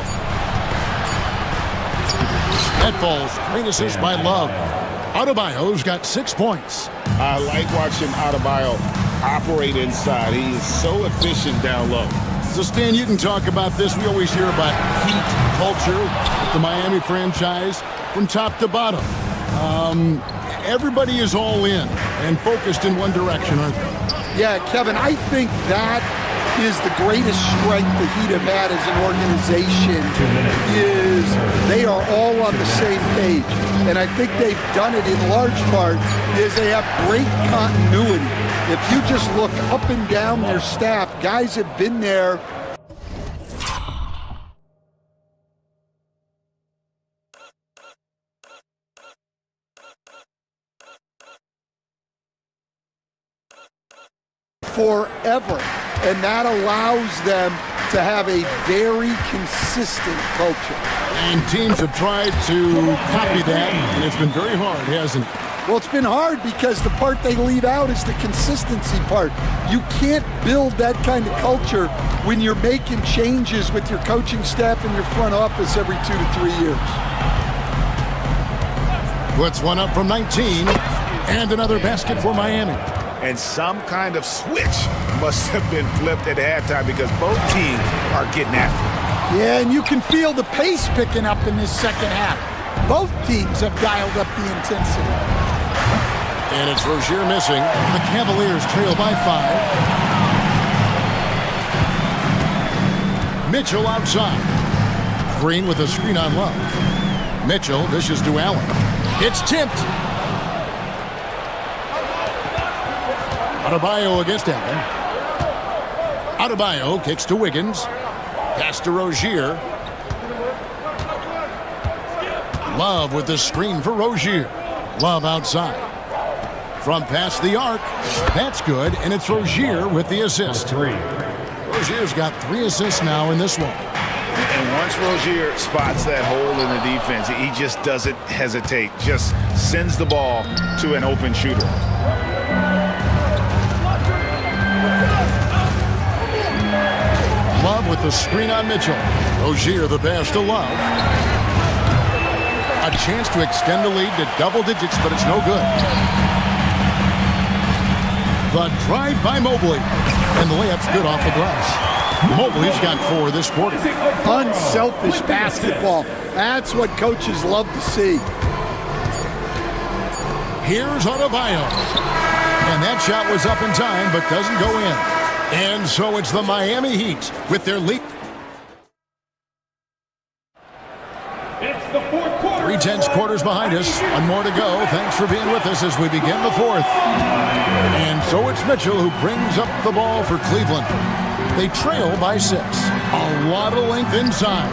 That falls. Great assist by Love. Adebayo's got 6 points. I like watching Adebayo operate inside. He is so efficient down low. So, Stan, you can talk about this. We always hear about heat culture at the Miami franchise from top to bottom. Everybody is all in and focused in one direction, aren't they? Yeah, Kevin, I think that is the greatest strength the Heat have had as an organization is they are all on the same page. And I think they've done it in large part is they have great continuity. If you just look up and down their staff, guys have been there. Forever, and that allows them to have a very consistent culture. And teams have tried to copy that, and it's been very hard, hasn't it? Well, it's been hard because the part they leave out is the consistency part. You can't build that kind of culture when you're making changes with your coaching staff and your front office every 2 to 3 years. Puts one up from 19, and another basket for Miami. And some kind of switch must have been flipped at halftime because both teams are getting after it. Yeah, and you can feel the pace picking up in this second half. Both teams have dialed up the intensity. And it's Rozier missing. The Cavaliers trail by 5. Mitchell outside. Green with a screen on Love. Mitchell dishes to Allen. It's tipped. Adebayo against Allen. Adebayo kicks to Wiggins. Pass to Rozier. Love with the screen for Rozier. Love outside. From past the arc. That's good, and it's Rozier with the assist. Rozier's got 3 assists now in this one. And once Rozier spots that hole in the defense, he just doesn't hesitate. Just sends the ball to an open shooter. Love with the screen on Mitchell. Rozier the pass to Love. A chance to extend the lead to double digits, but it's no good. The drive by Mobley. And the layup's good off the glass. Mobley's got 4 this quarter. Unselfish basketball. That's what coaches love to see. Here's Adebayo. And that shot was up in time, but doesn't go in. And so it's the Miami Heat with their lead. It's the fourth quarter. 3/10 quarters behind us. One more to go. Thanks for being with us as we begin the fourth. And so it's Mitchell who brings up the ball for Cleveland. They trail by 6. A lot of length inside.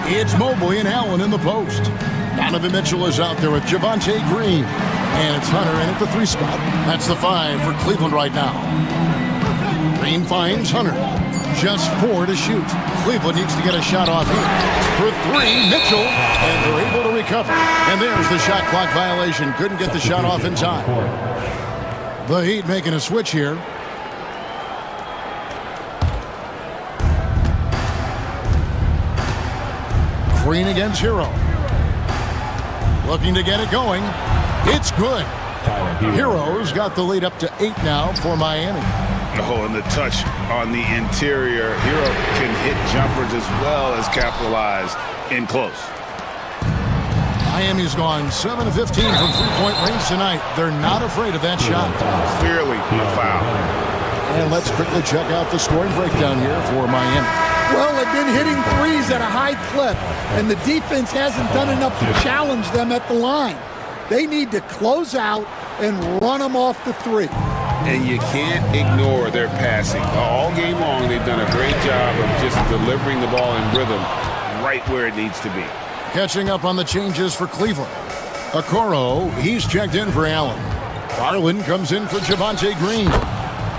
It's Mobley and Allen in the post. Donovan Mitchell is out there with Javonte Green. And it's Hunter in at the 3 spot. That's the 5 for Cleveland right now. Green finds Hunter. Just 4 to shoot. Cleveland needs to get a shot off here. For 3, Mitchell. And they're able to recover. And there's the shot clock violation. Couldn't get the shot off in time. The Heat making a switch here. Green against Hero. Looking to get it going. It's good. Hero's got the lead up to 8 now for Miami. Oh, and the touch on the interior. Hero can hit jumpers as well as capitalize in close. Miami's gone 7 of 15 from 3-point range tonight. They're not afraid of that shot. Clearly a foul. And let's quickly check out the scoring breakdown here for Miami. Well, they've been hitting threes at a high clip, and the defense hasn't done enough to challenge them at the line. They need to close out and run them off the 3. And you can't ignore their passing. All game long, they've done a great job of just delivering the ball in rhythm right where it needs to be. Catching up on the changes for Cleveland. Okoro, he's checked in for Allen. Garland comes in for Javante Green.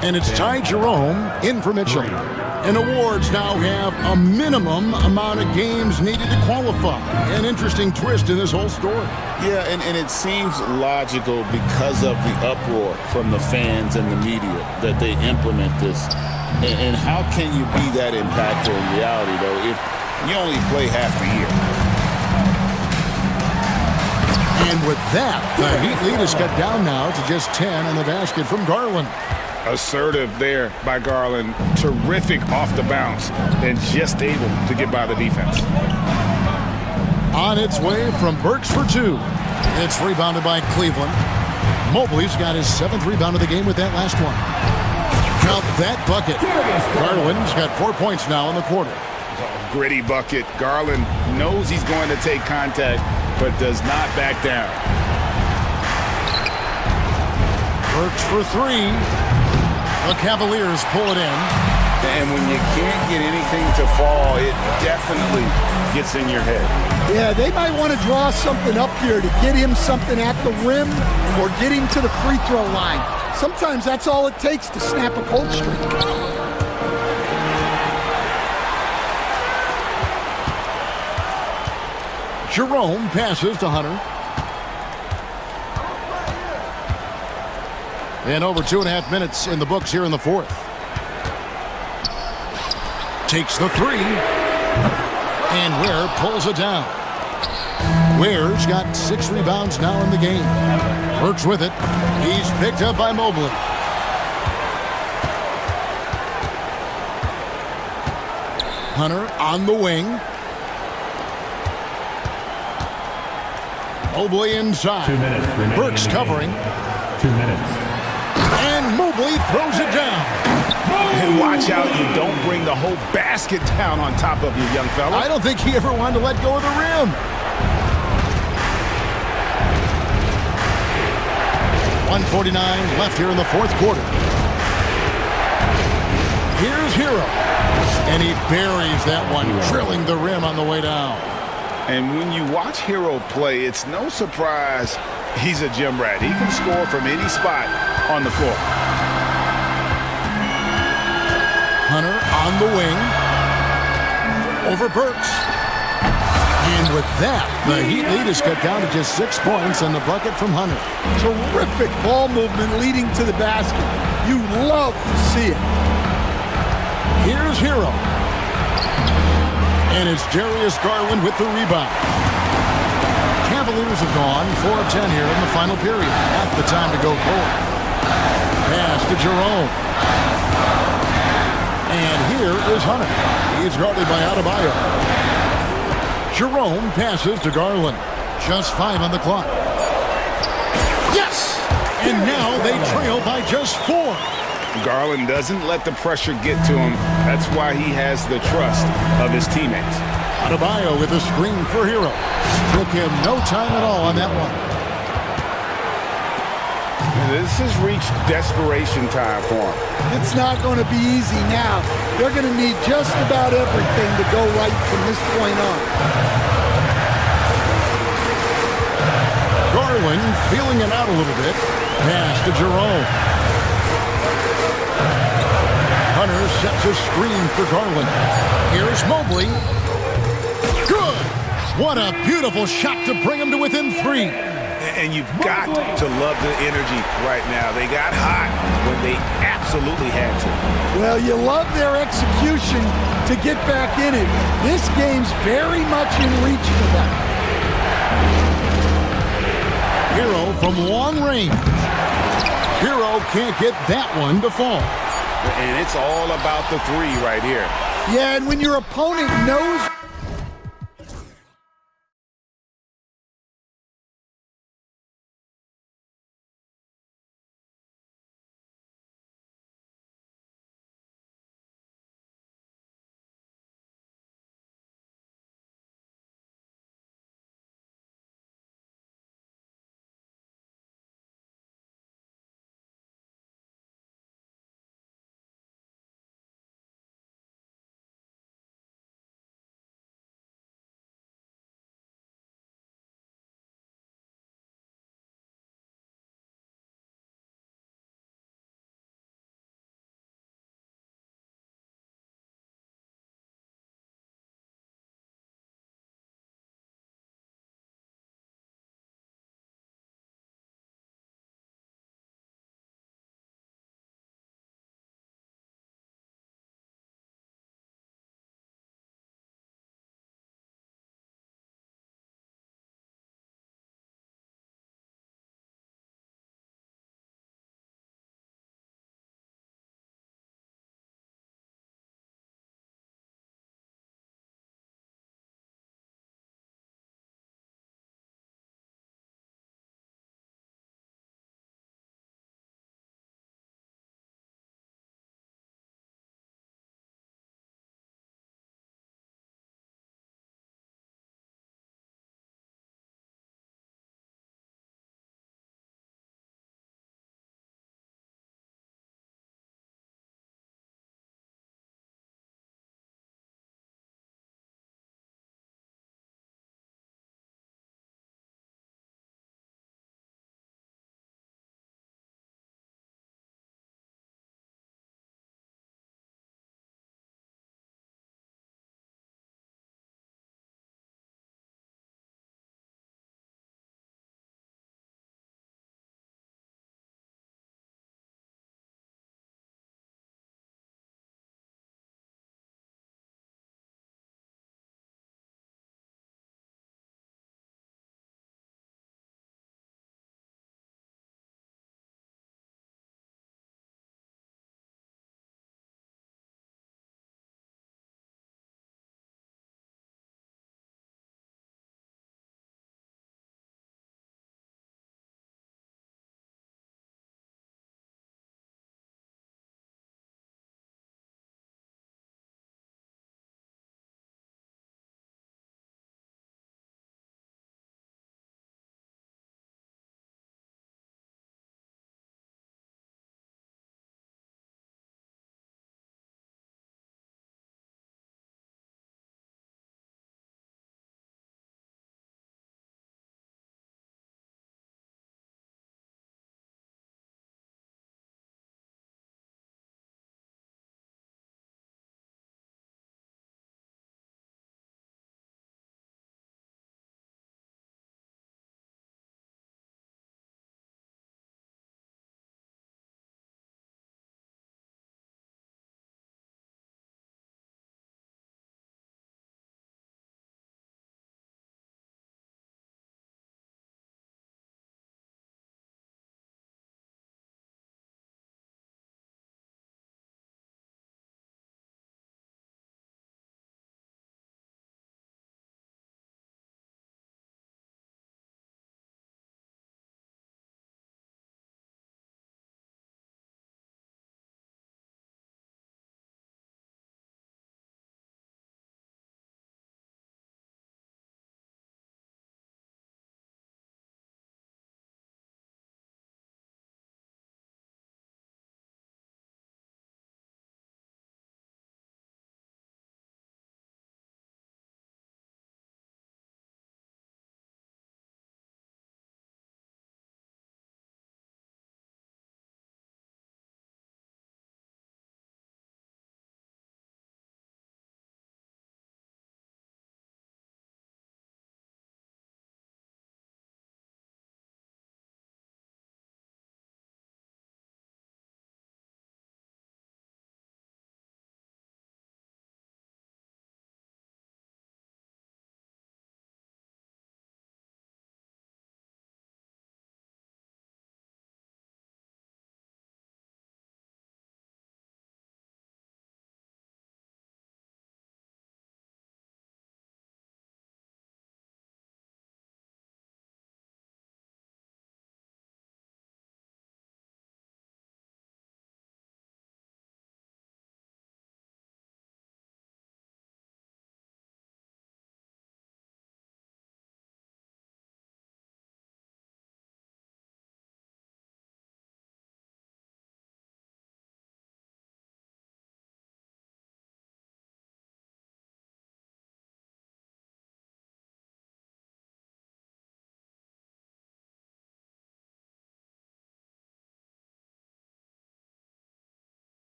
And it's Ty Jerome in for Mitchell. And awards now have a minimum amount of games needed to qualify. An interesting twist in this whole story. Yeah, and it seems logical because of the uproar from the fans and the media that they implement this. And how can you be that impactful in reality, though, if you only play half the year? And with that, the Heat lead is cut down now to just 10 in the basket from Garland. Assertive there by Garland. Terrific off the bounce and just able to get by the defense. On its way from Burks for two. It's rebounded by Cleveland. Mobley's got his 7th rebound of the game with that last one. Count that bucket. Garland's got 4 points now in the quarter. Gritty bucket. Garland knows he's going to take contact, but does not back down. Burks for three. The Cavaliers pull it in. And when you can't get anything to fall, it definitely gets in your head. Yeah, they might want to draw something up here to get him something at the rim or get him to the free throw line. Sometimes that's all it takes to snap a cold streak. Jerome passes to Hunter. And over 2.5 minutes in the books here in the fourth. Takes the three. And Ware pulls it down. Ware's got 6 rebounds now in the game. Burks with it. He's picked up by Mobley. Hunter on the wing. Mobley inside. 2 minutes remaining. Burks covering. 2 minutes. And Mobley throws it down. And watch out, you don't bring the whole basket down on top of you, young fella. I don't think he ever wanted to let go of the rim. 1:49 left here in the fourth quarter. Here's Hero. And he buries that one, drilling the rim on the way down. And when you watch Hero play, it's no surprise he's a gym rat. He can score from any spot on the floor. Hunter on the wing. Over Burks. And with that, the Heat lead is cut down to just 6 points and the bucket from Hunter. Terrific ball movement leading to the basket. You love to see it. Here's Hero. And it's Darius Garland with the rebound. Cavaliers have gone 4 of 10 here in the final period. At the time to go forward. Pass to Jerome. And here is Hunter. He's guarded by Adebayo. Jerome passes to Garland. Just 5 on the clock. Yes! And now they trail by just 4. Garland doesn't let the pressure get to him. That's why he has the trust of his teammates. Adebayo with a screen for Hero. Took him no time at all on that one. This has reached desperation time for him. It's not going to be easy now. They're going to need just about everything to go right from this point on. Garland feeling it out a little bit. Pass to Jerome. Hunter sets a screen for Garland. Here's Mobley. Good! What a beautiful shot to bring him to within 3. And you've got to love the energy right now. They got hot when they absolutely had to. Well, you love their execution to get back in it. This game's very much in reach for them. Hero from long range. Hero can't get that one to fall. And it's all about the 3 right here. Yeah, and when your opponent knows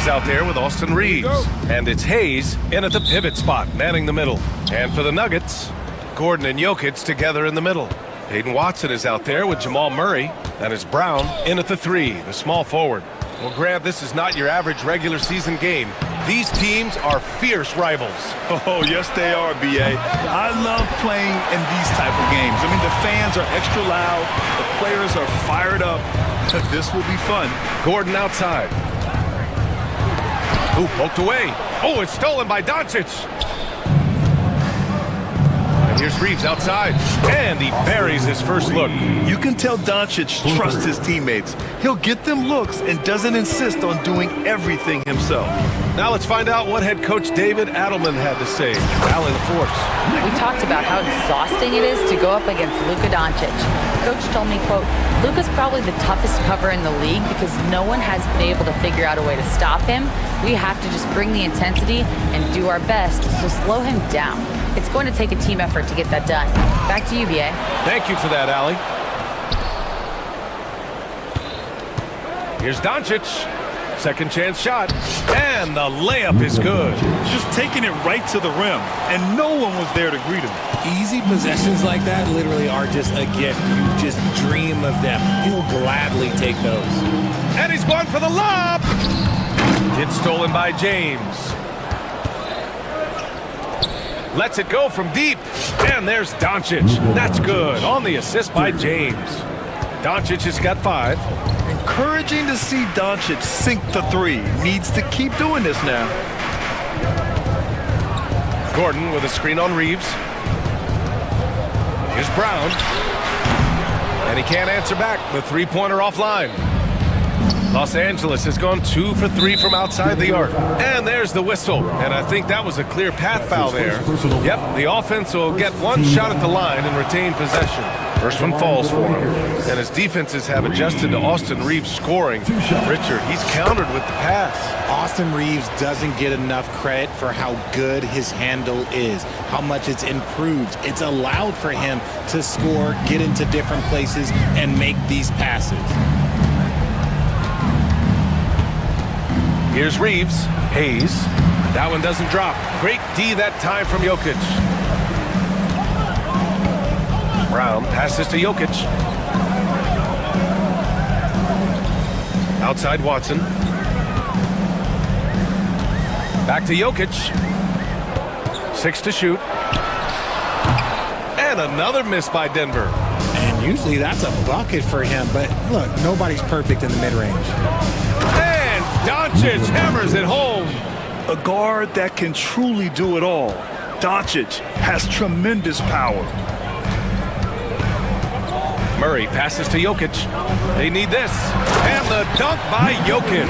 out there with Austin Reeves. And it's Hayes in at the pivot spot, manning the middle. And for the Nuggets, Gordon and Jokic together in the middle. Hayden Watson is out there with Jamal Murray. And it's Brown in at the 3, the small forward. Well, Grant, this is not your average regular season game. These teams are fierce rivals. Oh, yes, they are, B.A. I love playing in these type of games. I mean, the fans are extra loud. The players are fired up. This will be fun. Gordon outside. Ooh, poked away. Oh, it's stolen by Doncic. And here's Reeves outside. And he buries his first look. You can tell Doncic trusts his teammates. He'll get them looks and doesn't insist on doing everything himself. Now let's find out what head coach David Adelman had to say. Rally the force. We talked about how exhausting it is to go up against Luka Doncic. Coach told me, quote, Luka's probably the toughest cover in the league because no one has been able to figure out a way to stop him. We have to just bring the intensity and do our best to slow him down. It's going to take a team effort to get that done. Back to you, B.A. Thank you for that, Allie. Here's Doncic. Second chance shot. And the layup is good. Just taking it right to the rim, and no one was there to greet him. Easy possessions like that literally are just a gift. You just dream of them. He'll gladly take those. And he's going for the lob. It's stolen by James. Lets it go from deep. And there's Doncic. That's good. On the assist by James. Doncic has got 5. Encouraging to see Doncic sink the 3. Needs to keep doing this now. Gordon with a screen on Reeves. Here's Brown. And he can't answer back. The three-pointer offline. Los Angeles has gone 2 for 3 from outside the arc. And there's the whistle. And I think that was a clear path foul there. Yep, the offense will get one shot at the line and retain possession. First one falls for him. And his defenses have adjusted to Austin Reeves scoring. Richard, he's countered with the pass. Austin Reeves doesn't get enough credit for how good his handle is, how much it's improved. It's allowed for him to score, get into different places, and make these passes. Here's Reeves. Hayes. That one doesn't drop. Great D that time from Jokic. Brown passes to Jokic. Outside Watson. Back to Jokic. 6 to shoot. And another miss by Denver. And usually that's a bucket for him, but look, nobody's perfect in the mid-range. And Doncic hammers it home. A guard that can truly do it all. Doncic has tremendous power. Murray passes to Jokic. They need this. And the dunk by Jokic.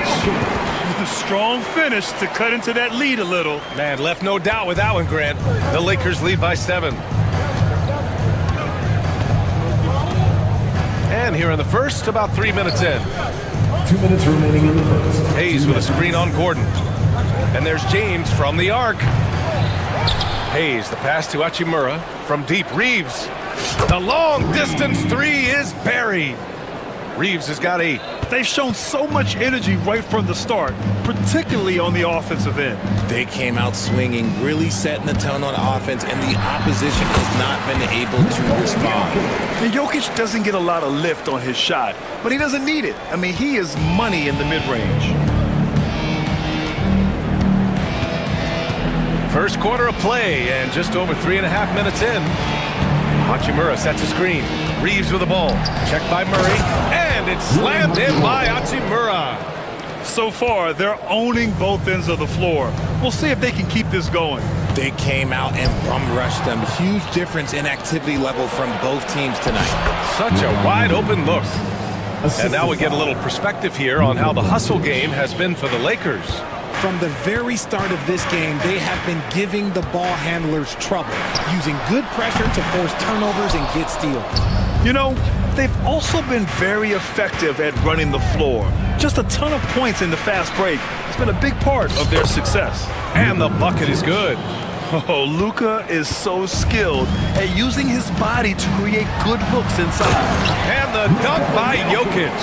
Strong finish to cut into that lead a little. Man, left no doubt with that one, Grant. The Lakers lead by 7. And here in the first, about 3 minutes in. 2 minutes remaining in the first. Hayes with a screen on Gordon. And there's James from the arc. Hayes, the pass to Hachimura from deep. Reeves. The long distance 3 is buried. Reeves has got 8. They've shown so much energy right from the start, particularly on the offensive end. They came out swinging, really setting the tone on offense, and the opposition has not been able to respond. And Jokic doesn't get a lot of lift on his shot, but he doesn't need it. I mean, he is money in the mid-range. First quarter of play, and just over 3.5 minutes in. Hachimura sets a screen. Reeves with the ball. Checked by Murray. And it's slammed in by Hachimura. So far, they're owning both ends of the floor. We'll see if they can keep this going. They came out and bum rushed them. Huge difference in activity level from both teams tonight. Such a wide open look. And now we get a little perspective here on how the hustle game has been for the Lakers. From the very start of this game, they have been giving the ball handlers trouble, using good pressure to force turnovers and get steals. You know, they've also been very effective at running the floor. Just a ton of points in the fast break. It's been a big part of their success. And the bucket is good. Oh, Luka is so skilled at using his body to create good looks inside. And the dunk by Jokic.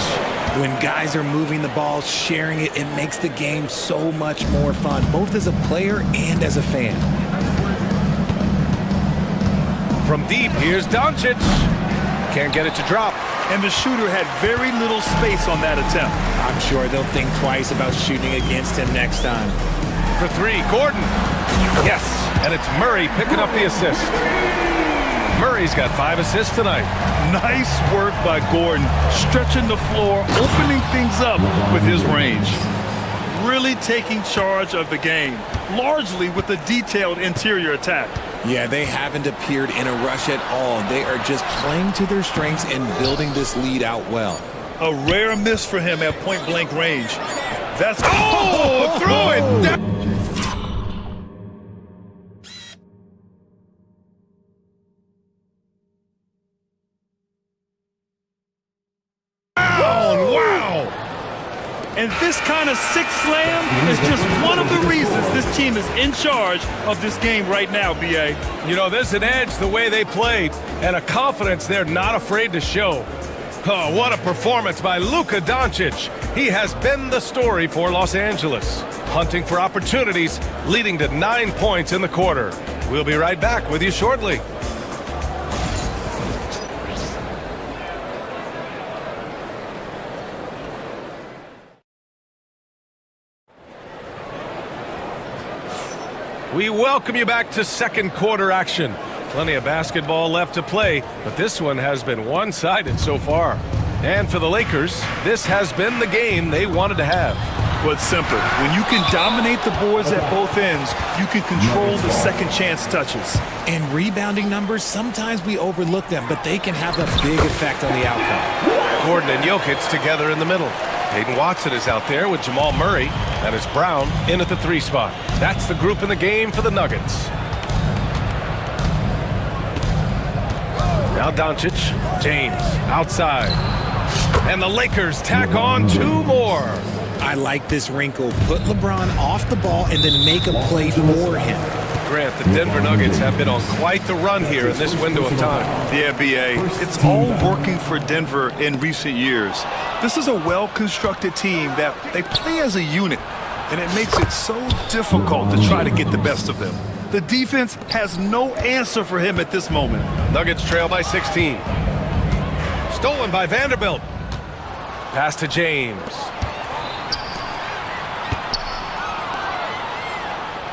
When guys are moving the ball, sharing it, it makes the game so much more fun, both as a player and as a fan. From deep, here's Doncic. Can't get it to drop. And the shooter had very little space on that attempt. I'm sure they'll think twice about shooting against him next time. For three, Gordon. Yes, and it's Murray picking up the assist. Murray's got 5 assists tonight. Nice work by Gordon, stretching the floor, opening things up with his range. Really taking charge of the game, largely with a detailed interior attack. Yeah, they haven't appeared in a rush at all. They are just playing to their strengths and building this lead out well. A rare miss for him at point-blank range. That's... Oh, throw it down. And this kind of sick slam is just one of the reasons this team is in charge of this game right now, B.A. You know, there's an edge the way they played and a confidence they're not afraid to show. Oh, what a performance by Luka Doncic. He has been the story for Los Angeles, hunting for opportunities, leading to 9 points in the quarter. We'll be right back with you shortly. We welcome you back to second quarter action. Plenty of basketball left to play, but this one has been one-sided so far. And for the Lakers, this has been the game they wanted to have. Well, it's simple. When you can dominate the boards at both ends, you can control the second chance touches. And rebounding numbers, sometimes we overlook them, but they can have a big effect on the outcome. Gordon and Jokic together in the middle. Hayden Watson is out there with Jamal Murray, and it's Brown in at the 3 spot. That's the group in the game for the Nuggets. Now Doncic, James, outside. And the Lakers tack on 2 more. I like this wrinkle. Put LeBron off the ball and then make a play for him. Grant, the Denver Nuggets have been on quite the run here in this window of time. Yeah, B.A. It's all working for Denver in recent years. This is a well-constructed team that they play as a unit, and it makes it so difficult to try to get the best of them. The defense has no answer for him at this moment. Nuggets trail by 16. Stolen by Vanderbilt. Pass to James.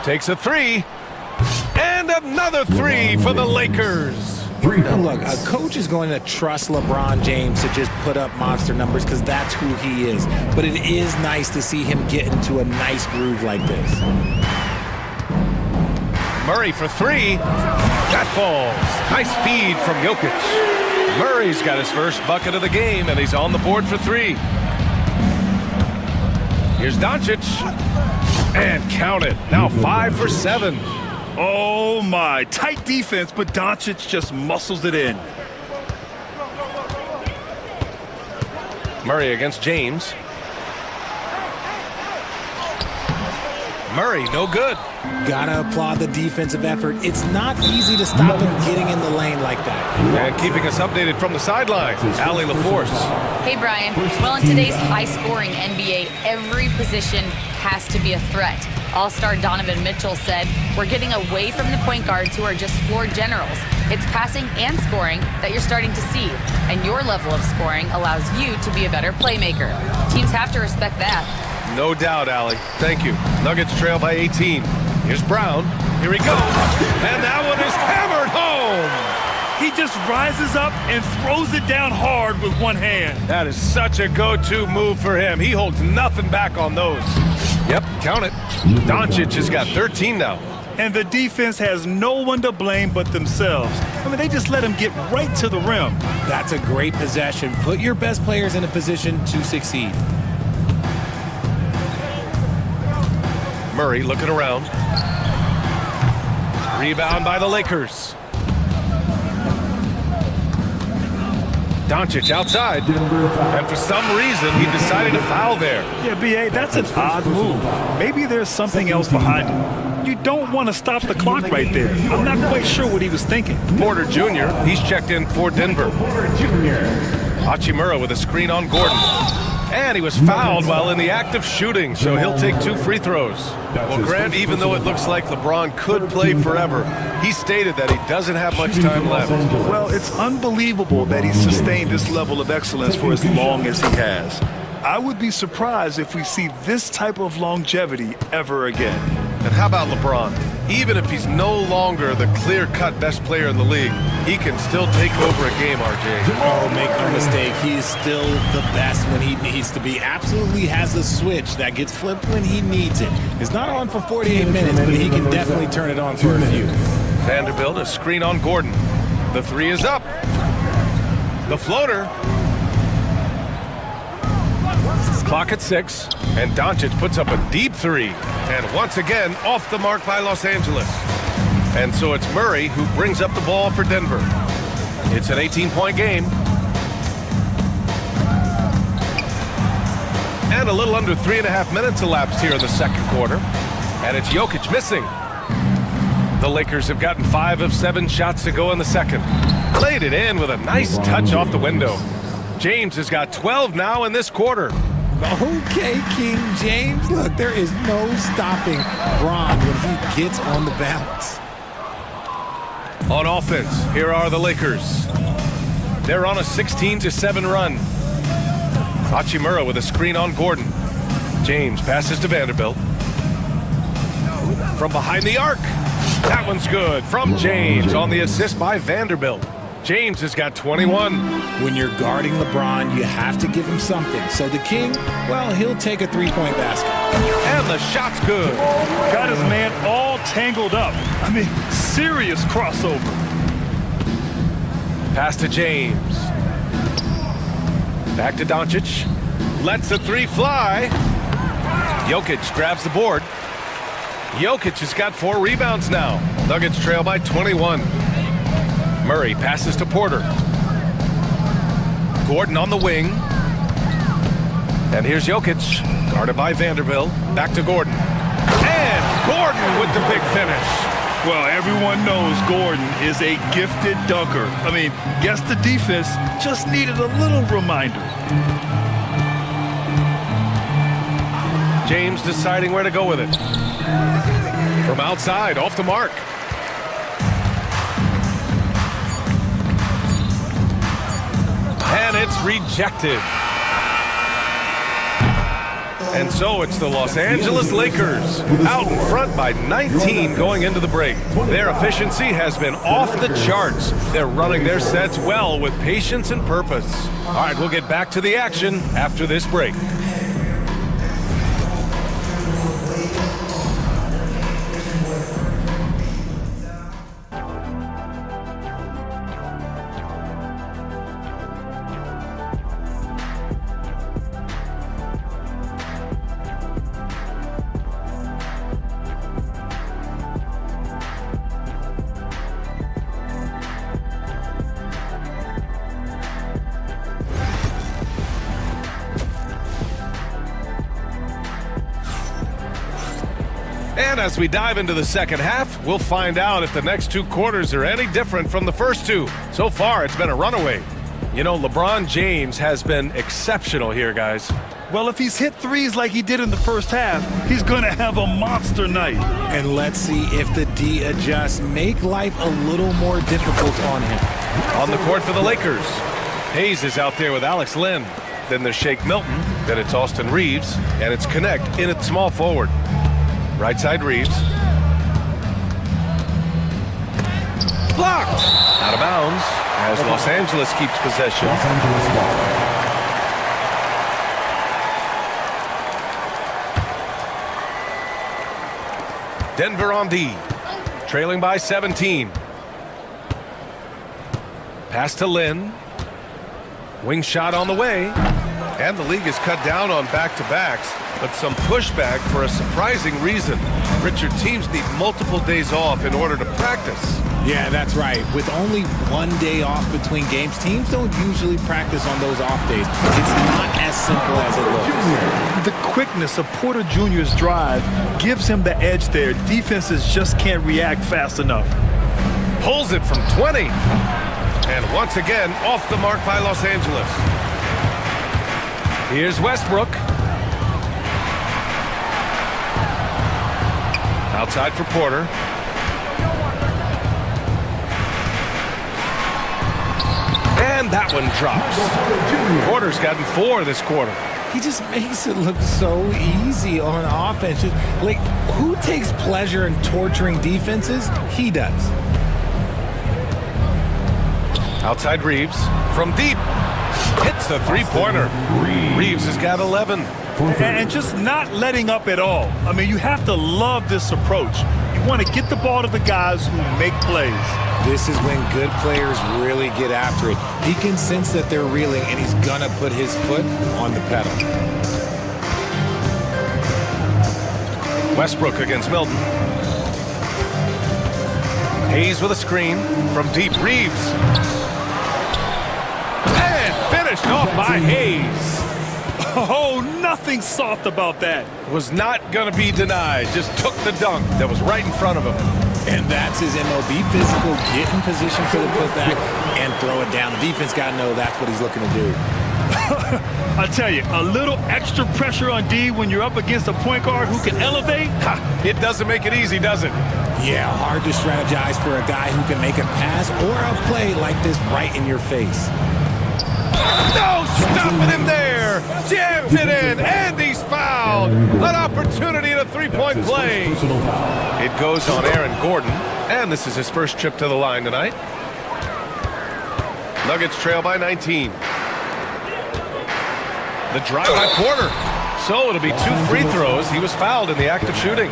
Takes a 3. And another 3 for the Lakers. Now look, a coach is going to trust LeBron James to just put up monster numbers because that's who he is. But it is nice to see him get into a nice groove like this. Murray for 3. That falls. Nice feed from Jokic. Murray's got his first bucket of the game, and he's on the board for 3. Here's Doncic. And count it. Now 5 for 7. Oh, my. Tight defense, but Doncic just muscles it in. Murray against James. Murray, no good. Gotta applaud the defensive effort. It's not easy to stop him getting in the lane like that. And keeping us updated from the sideline, Allie LaForce. Hey, Brian. Well, in today's high-scoring NBA, every position has to be a threat. All-star Donovan Mitchell said, "We're getting away from the point guards who are just floor generals. It's passing and scoring that you're starting to see, and your level of scoring allows you to be a better playmaker. Teams have to respect that." No doubt, Allie. Thank you. Nuggets trail by 18. Here's Brown. Here he goes. And that one is hammered home. He just rises up and throws it down hard with one hand. That is such a go-to move for him. He holds nothing back on those. Yep, count it. Doncic has got 13 now. And the defense has no one to blame but themselves. I mean, they just let him get right to the rim. That's a great possession. Put your best players in a position to succeed. Murray looking around. Rebound by the Lakers. Doncic outside. And for some reason, he decided to foul there. Yeah, B.A., that's an odd move. Maybe there's something else behind it. You don't want to stop the clock right there. I'm not quite sure what he was thinking. Porter Jr., he's checked in for Denver. Hachimura with a screen on Gordon. And he was fouled while in the act of shooting, so he'll take 2 free throws. Well, Grant, even though it looks like LeBron could play forever, he stated that he doesn't have much time left. Well, it's unbelievable that he's sustained this level of excellence for as long as he has. I would be surprised if we see this type of longevity ever again. And how about LeBron? Even if he's no longer the clear-cut best player in the league, he can still take over a game, RJ. Oh, make no mistake, he is still the best when he needs to be. Absolutely has a switch that gets flipped when he needs it. It's not on for 48 minutes, but he can definitely turn it on for a few. Vanderbilt, a screen on Gordon. The 3 is up. The floater. Clock at 6, and Doncic puts up a deep 3. And once again, off the mark by Los Angeles. And so it's Murray who brings up the ball for Denver. It's an 18-point game. And a little under 3.5 minutes elapsed here in the second quarter. And it's Jokic missing. The Lakers have gotten 5 of 7 shots to go in the second. Played it in with a nice touch off the window. James has got 12 now in this quarter. Okay, King James. Look, there is no stopping Bron when he gets on the bounce. On offense, here are the Lakers. They're on a 16-7 run. Hachimura with a screen on Gordon. James passes to Vanderbilt. From behind the arc. That one's good from James on the assist by Vanderbilt. James has got 21. When you're guarding LeBron, you have to give him something. So the King, well, he'll take a 3-point basket. And the shot's good. Got his man all tangled up. I mean, serious crossover. Pass to James. Back to Doncic. Lets the 3 fly. Jokic grabs the board. Jokic has got 4 rebounds now. Nuggets trail by 21. Murray passes to Porter. Gordon on the wing. And here's Jokic, guarded by Vanderbilt. Back to Gordon. And Gordon with the big finish. Well, everyone knows Gordon is a gifted dunker. I mean, guess the defense just needed a little reminder. James deciding where to go with it. From outside, off the mark. And it's rejected. And so it's the Los Angeles Lakers out in front by 19 going into the break. Their efficiency has been off the charts. They're running their sets well with patience and purpose. All right, we'll get back to the action after this break. And as we dive into the second half, we'll find out if the next 2 quarters are any different from the first 2. So far, it's been a runaway. You know, LeBron James has been exceptional here, guys. Well, if he's hit 3s like he did in the first half, he's going to have a monster night. And let's see if the D adjusts, make life a little more difficult on him. On the court for the Lakers, Hayes is out there with Alex Len. Then there's Shake Milton. Then it's Austin Reeves. And it's Connect in at small forward. Right side Reeves. Blocked. Out of bounds as Los Angeles keeps possession. Denver on D. Trailing by 17. Pass to Lynn. Wing shot on the way. And the league is cut down on back-to-backs, but some pushback for a surprising reason. Richard, teams need multiple days off in order to practice. Yeah, that's right. With only 1 day off between games, teams don't usually practice on those off days. It's not as simple as it looks. The quickness of Porter Jr.'s drive gives him the edge there. Defenses just can't react fast enough. Pulls it from 20. And once again, off the mark by Los Angeles. Here's Westbrook. Outside for Porter. And that one drops. Porter's gotten 4 this quarter. He just makes it look so easy on offense. Like, who takes pleasure in torturing defenses? He does. Outside Reeves. From deep. Hits the three-pointer. Reeves has got 11. And just not letting up at all. I mean, you have to love this approach. You want to get the ball to the guys who make plays. This is when good players really get after it. He can sense that they're reeling, and he's gonna put his foot on the pedal. Westbrook against Milton. Hayes with a screen. From deep, Reeves. And finished off by Hayes. Oh, nothing soft about that. Was not going to be denied. Just took the dunk that was right in front of him. And that's his MO. Be physical, get in position for the putback, and throw it down. The defense got to know that's what he's looking to do. I tell you, a little extra pressure on D when you're up against a point guard who can elevate. It doesn't make it easy, does it? Yeah, hard to strategize for a guy who can make a pass or a play like this right in your face. No, stopping him there. Jams it in, and he's fouled. An opportunity at a three-point play. It goes on Aaron Gordon, and this is his first trip to the line tonight. Nuggets trail by 19. The drive by Porter. So it'll be 2 free throws. He was fouled in the act of shooting.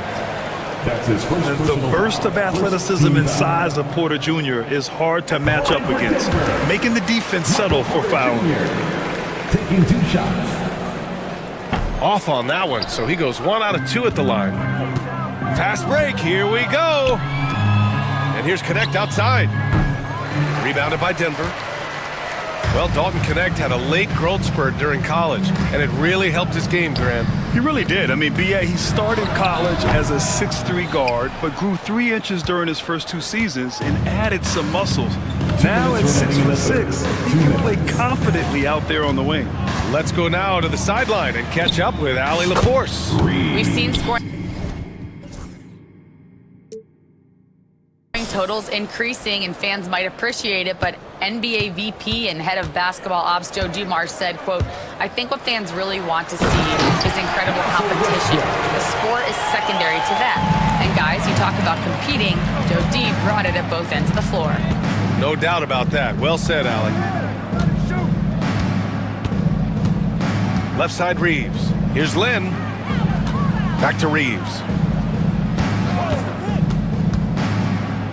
The burst of athleticism and size of Porter Jr. is hard to match up against, making the defense settle for fouling. Taking 2 shots. Off on that one, so he goes 1 out of 2 at the line. Fast break, here we go. And here's Connect outside. Rebounded by Denver. Well, Dalton Connect had a late growth spurt during college, and it really helped his game, Grant. He really did. I mean, B.A., he started college as a 6'3" guard, but grew 3 inches during his first 2 seasons and added some muscles. Now at 6'6", he can play confidently out there on the wing. Let's go now to the sideline and catch up with Allie LaForce. We've seen scoring totals increasing, and fans might appreciate it, but NBA VP and head of basketball ops Joe Dumars said, quote, "I think what fans really want to see is incredible competition. The sport is secondary to that. And guys, you talk about competing, Joe D brought it at both ends of the floor." No doubt about that. Well said, Allie. Left side, Reeves. Here's Lynn. Back to Reeves.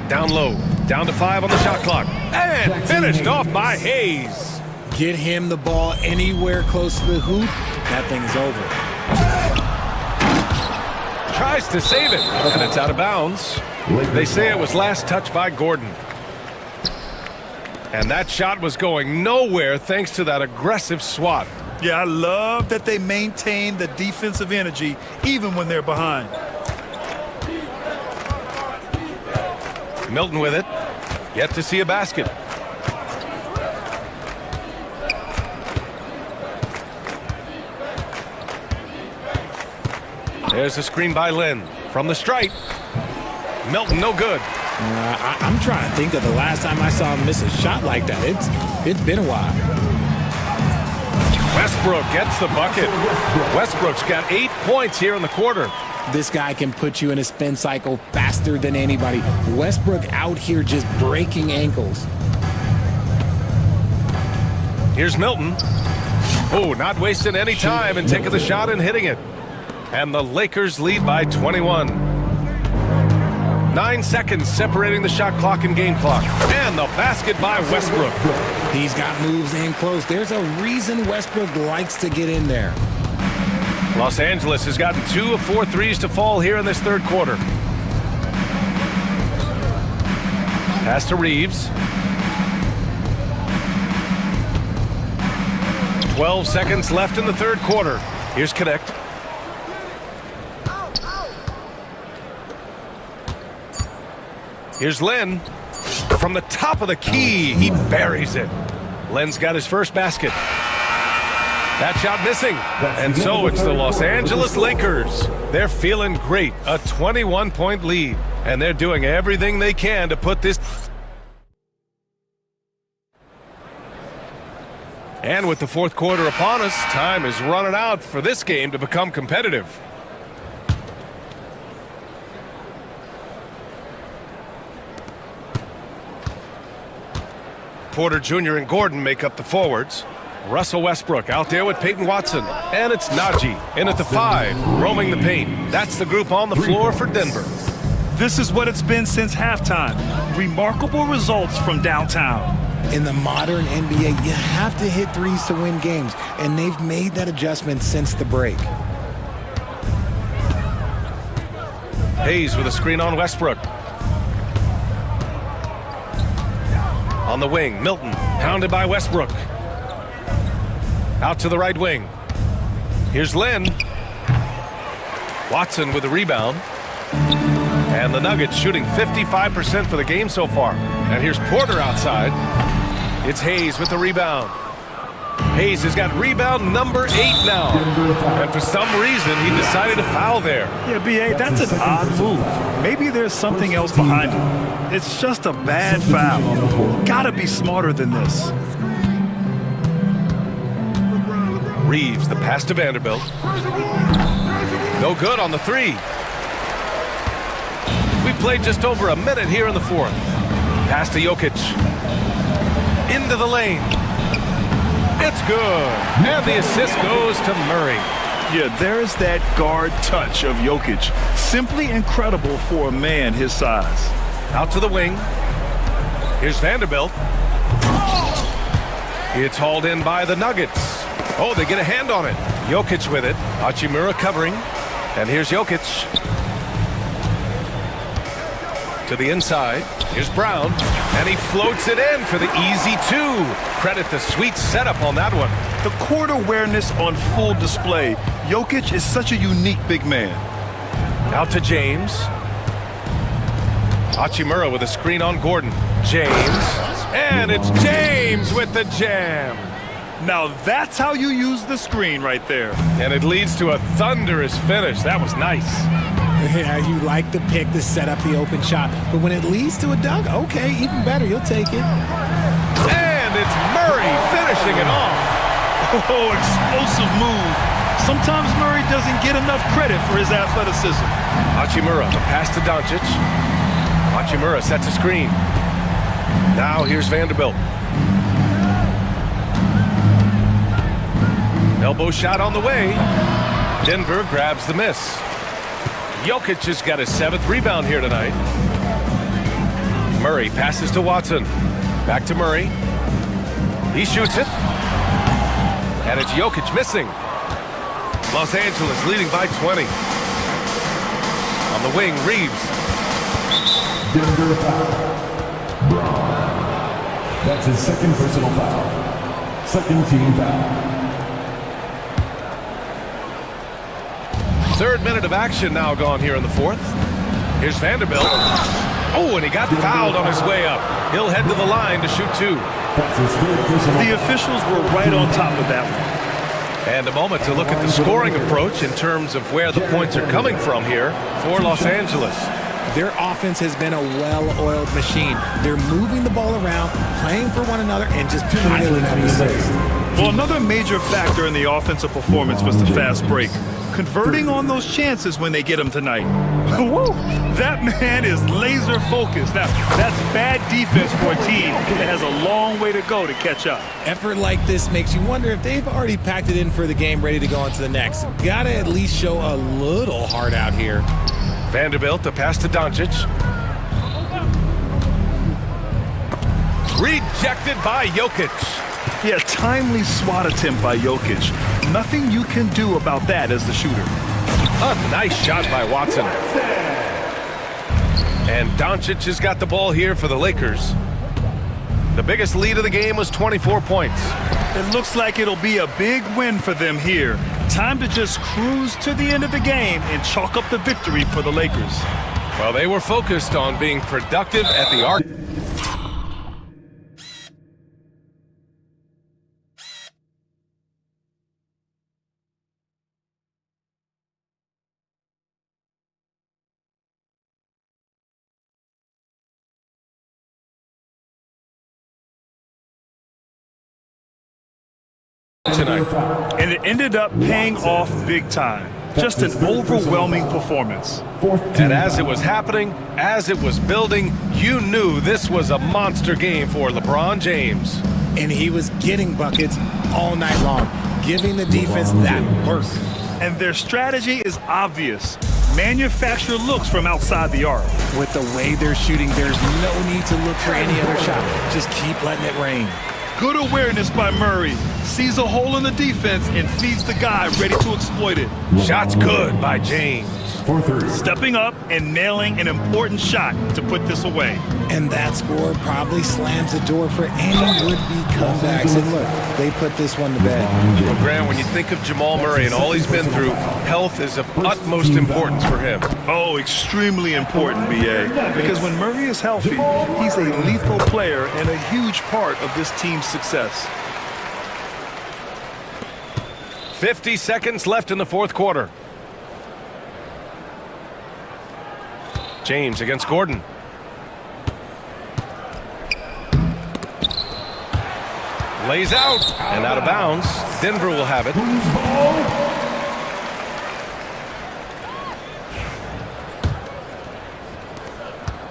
Down low. Down to 5 on the shot clock. And finished off by Hayes. Get him the ball anywhere close to the hoop. That thing is over. Tries to save it, and it's out of bounds. They say it was last touched by Gordon. And that shot was going nowhere thanks to that aggressive swat. Yeah, I love that they maintain the defensive energy even when they're behind. Milton with it. Yet to see a basket. There's a screen by Lynn. From the stripe. Milton, no good. I'm trying to think of the last time I saw him miss a shot like that. It's been a while. Westbrook gets the bucket. Westbrook's got 8 points here in the quarter. This guy can put you in a spin cycle faster than anybody. Westbrook out here just breaking ankles. Here's Milton. Oh, not wasting any time and taking the shot and hitting it. And the Lakers lead by 21. 9 seconds separating the shot clock and game clock. And the basket by Westbrook. He's got moves in close. There's a reason Westbrook likes to get in there. Los Angeles has gotten 2 of 4 threes to fall here in this third quarter. Pass to Reeves. 12 seconds left in the third quarter. Here's Connect. Here's Lynn. From the top of the key, he buries it. Lynn's got his first basket. That shot missing. And so it's the Los Angeles Lakers. They're feeling great. A 21-point lead. And they're doing everything they can to put this... And with the fourth quarter upon us, time is running out for this game to become competitive. Porter Jr. and Gordon make up the forwards. Russell Westbrook out there with Peyton Watson. And it's Najee in at the 5, roaming the paint. That's the group on the floor for Denver. This is what it's been since halftime. Remarkable results from downtown. In the modern NBA, you have to hit threes to win games, and they've made that adjustment since the break. Hayes with a screen on Westbrook. On the wing, Milton, pounded by Westbrook. Out to the right wing. Here's Lynn. Watson with a rebound. And the Nuggets shooting 55% for the game so far. And here's Porter outside. It's Hayes with the rebound. Hayes has got rebound number 8 now. And for some reason, he decided to foul there. Yeah, B.A., that's an odd move. Maybe there's something else behind it. It's just a bad foul. Gotta be smarter than this. Reeves, the pass to Vanderbilt. No good on the 3. We played just over a minute here in the fourth. Pass to Jokic. Into the lane. It's good. And the assist goes to Murray. Yeah, there's that guard touch of Jokic. Simply incredible for a man his size. Out to the wing. Here's Vanderbilt. It's hauled in by the Nuggets. Oh, they get a hand on it. Jokic with it. Hachimura covering. And here's Jokic. To the inside. Here's Brown. And he floats it in for the easy 2. Credit the sweet setup on that one. The court awareness on full display. Jokic is such a unique big man. Out to James. Hachimura with a screen on Gordon. James. And it's James with the jam. Now that's how you use the screen right there. And it leads to a thunderous finish. That was nice. Yeah, you like the pick to set up the open shot. But when it leads to a dunk, okay, even better. You'll take it. And it's Murray finishing it off. Oh, explosive move. Sometimes Murray doesn't get enough credit for his athleticism. Hachimura, a pass to Doncic. Hachimura sets a screen. Now here's Vanderbilt. Elbow shot on the way. Denver grabs the miss. Jokic has got his 7th rebound here tonight. Murray passes to Watson. Back to Murray. He shoots it. And it's Jokic missing. Los Angeles leading by 20. On the wing, Reeves. Denver foul. Braun. That's his 2nd personal foul. 2nd team foul. 3rd minute of action now gone here in the 4th. Here's Vanderbilt. Oh, and he got fouled on his way up. He'll head to the line to shoot 2. The officials were right on top of that one. And a moment to look at the scoring approach in terms of where the points are coming from here for Los Angeles. Their offense has been a well-oiled machine. They're moving the ball around, playing for one another, and just piling up assists. Well, another major factor in the offensive performance was the fast break. Converting on those chances when they get them tonight. Woo! That man is laser focused. Now, that's bad defense for a team that has a long way to go to catch up. Effort like this makes you wonder if they've already packed it in for the game, ready to go on to the next. Gotta at least show a little heart out here. Vanderbilt, the pass to Doncic. Rejected by Jokic. Yeah, timely swat attempt by Jokic. Nothing you can do about that as the shooter. A nice shot by Watson. And Doncic has got the ball here for the Lakers. The biggest lead of the game was 24 points. It looks like it'll be a big win for them here. Time to just cruise to the end of the game and chalk up the victory for the Lakers. Well, they were focused on being productive at the arc. tonight. And it ended up paying off big time. Just an overwhelming performance. And as it was happening, as it was building, you knew this was a monster game for LeBron James. And he was getting buckets all night long, giving the defense that work. And their strategy is obvious. Manufacture looks from outside the arc. With the way they're shooting, there's no need to look for any other shot. Just keep letting it rain. Good awareness by Murray. Sees a hole in the defense and feeds the guy ready to exploit it. Shots good by James. Stepping up and nailing an important shot to put this away. And that score probably slams the door for any would-be comebacks. And look, they put this one to bed. Well, Grant, when you think of Jamal Murray and all he's been through, health is of utmost importance for him. Oh, extremely important, B.A. Because when Murray is healthy, he's a lethal player and a huge part of this team's success. 50 seconds left in the fourth quarter. James against Gordon. Lays out and out of bounds. Denver will have it.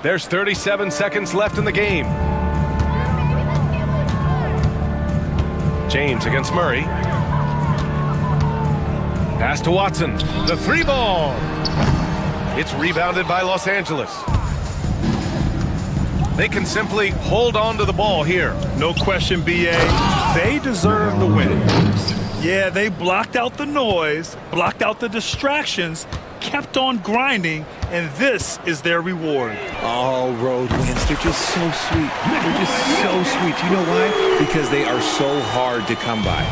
There's 37 seconds left in the game. James against Murray. Pass to Watson. The three ball. It's rebounded by Los Angeles. They can simply hold on to the ball here. No question, B.A. They deserve the win. Yeah, they blocked out the noise, blocked out the distractions, kept on grinding, and this is their reward. All road wins. They're just so sweet. They're just so sweet. You know why? Because they are so hard to come by.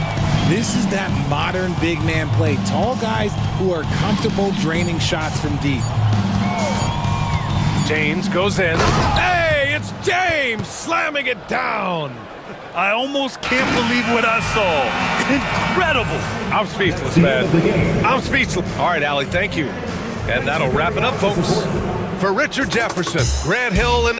This is that modern big man play. Tall guys who are comfortable draining shots from deep. James goes in. Hey, it's James slamming it down. I almost can't believe what I saw. Incredible. I'm speechless, man. I'm speechless. All right, Allie, thank you. And that'll wrap it up, folks. For Richard Jefferson, Grant Hill, and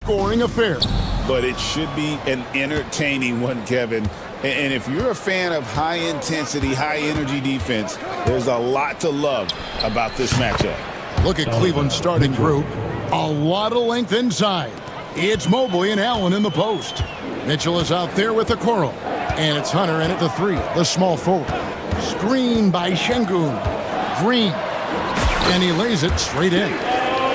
scoring affair. But it should be an entertaining one, Kevin. And if you're a fan of high-intensity, high-energy defense, there's a lot to love about this matchup. Look at Cleveland's starting group. A lot of length inside. It's Mobley and Allen in the post. Mitchell is out there with the Coral. And it's Hunter in at the 3, the small forward. Screen by Şengün. Green. And he lays it straight in.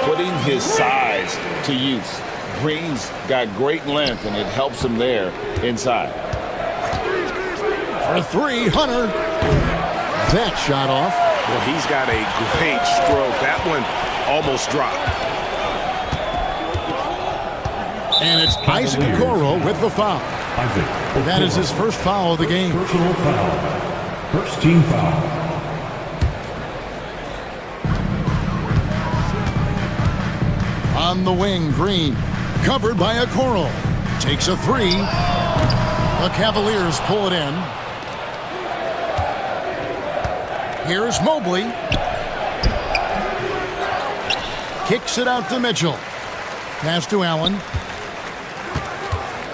Putting his size to use. Green's got great length, and it helps him there inside. For 3, Hunter. That shot off. Well, he's got a great stroke. That one almost dropped. And it's Isaac Okoro with the foul. That is his first foul of the game. Personal foul. First team foul. On the wing, Green. Covered by Okoro. Takes a 3. The Cavaliers pull it in. Here's Mobley. Kicks it out to Mitchell. Pass to Allen.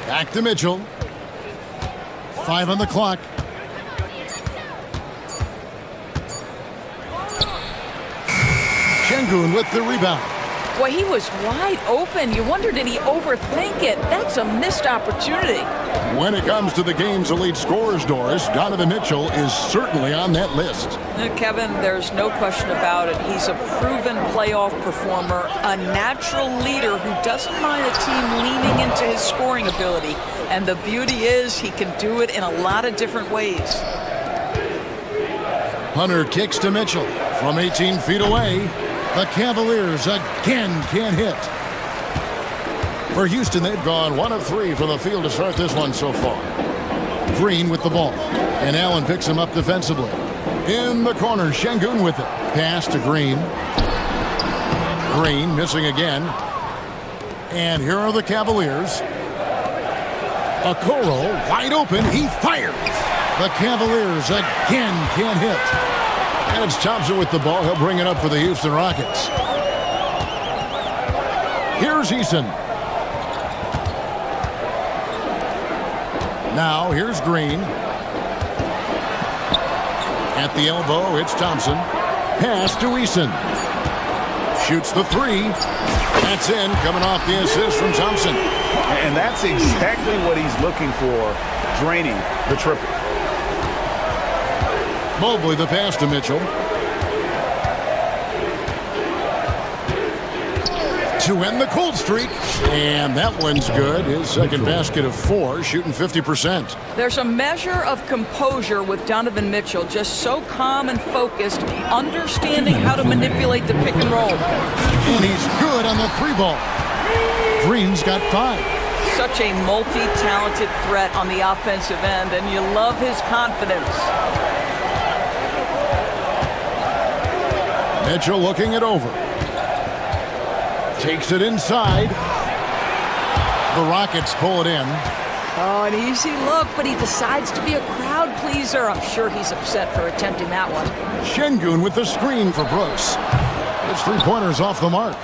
Back to Mitchell. 5 on the clock. Şengün with the rebound. Boy, he was wide open. You wonder, did he overthink it? That's a missed opportunity. When it comes to the game's elite scorers, Doris, Donovan Mitchell is certainly on that list. Kevin, there's no question about it. He's a proven playoff performer, a natural leader who doesn't mind a team leaning into his scoring ability. And the beauty is he can do it in a lot of different ways. Hunter kicks to Mitchell from 18 feet away. The Cavaliers again can't hit. For Houston, they've gone 1 of 3 from the field to start this one so far. Green with the ball. And Allen picks him up defensively. In the corner, Şengün with it. Pass to Green. Green missing again. And here are the Cavaliers. Okoro wide open. He fires. The Cavaliers again can't hit. And it's Thompson with the ball. He'll bring it up for the Houston Rockets. Here's Eason. Now here's Green. At the elbow, it's Thompson. Pass to Eason. Shoots the 3. That's in, coming off the assist from Thompson. And that's exactly what he's looking for, draining the triple. Mobley the pass to Mitchell. To end the cold streak. And that one's good. His second basket of 4, shooting 50%. There's a measure of composure with Donovan Mitchell, just so calm and focused, understanding how to manipulate the pick and roll. And he's good on the 3 ball. Green's got 5. Such a multi-talented threat on the offensive end, and you love his confidence. Mitchell looking it over. Takes it inside. The Rockets pull it in. Oh, an easy look, but he decides to be a crowd pleaser. I'm sure he's upset for attempting that one. Şengün with the screen for Brooks. It's 3-pointers off the mark.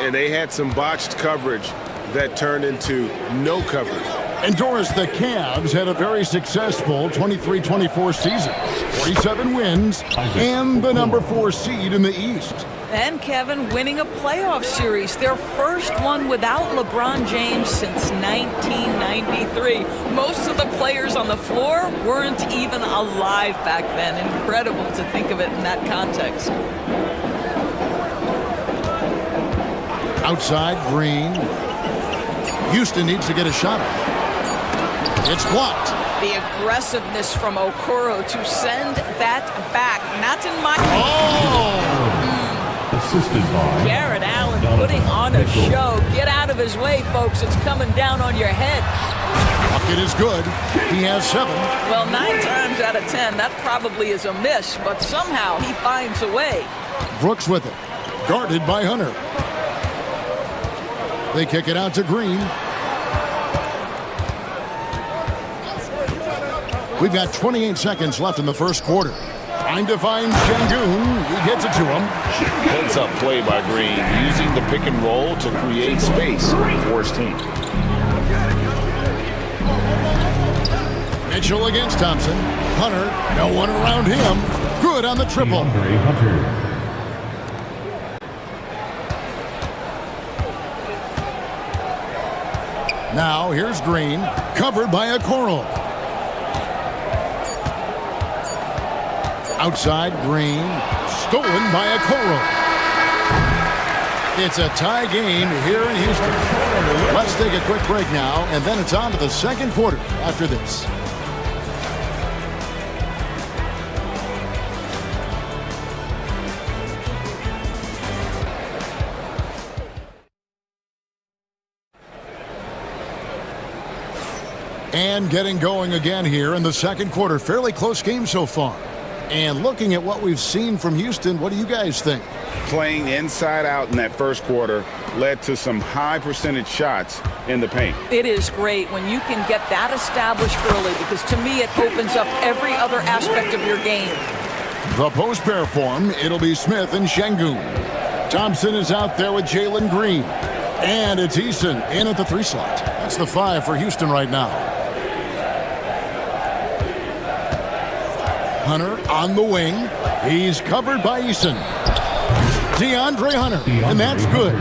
And they had some botched coverage that turned into no coverage. And Doris, the Cavs had a very successful 23-24 season. 47 wins and the number 4 seed in the East. And Kevin winning a playoff series, their first one without LeBron James since 1993. Most of the players on the floor weren't even alive back then. Incredible to think of it in that context. Outside, Green. Houston needs to get a shot off. It's blocked. The aggressiveness from Okoro to send that back. Not in my... Assisted by Jared Allen putting on a show. Get out of his way, folks. It's coming down on your head. Bucket is good. He has 7. Well, 9 times out of 10, that probably is a miss, but somehow he finds a way. Brooks with it. Guarded by Hunter. They kick it out to Green. We've got 28 seconds left in the first quarter. Trying to find Şengün. He gets it to him. Heads-up play by Green, using the pick and roll to create space for his team. Mitchell against Thompson. Hunter, no one around him. Good on the triple. Now here's Green, covered by a Coral. Outside Green, stolen by a Coral. It's a tie game here in Houston. Let's take a quick break now, and then it's on to the second quarter after this. And getting going again here in the second quarter. Fairly close game so far. And looking at what we've seen from Houston, what do you guys think? Playing inside out in that first quarter led to some high percentage shots in the paint. It is great when you can get that established early, because to me it opens up every other aspect of your game. The post pair form, it'll be Smith and Şengün. Thompson is out there with Jalen Green. And it's Eason in at the 3 slot. That's the 5 for Houston right now. Hunter on the wing. He's covered by Eason. DeAndre Hunter, and that's good.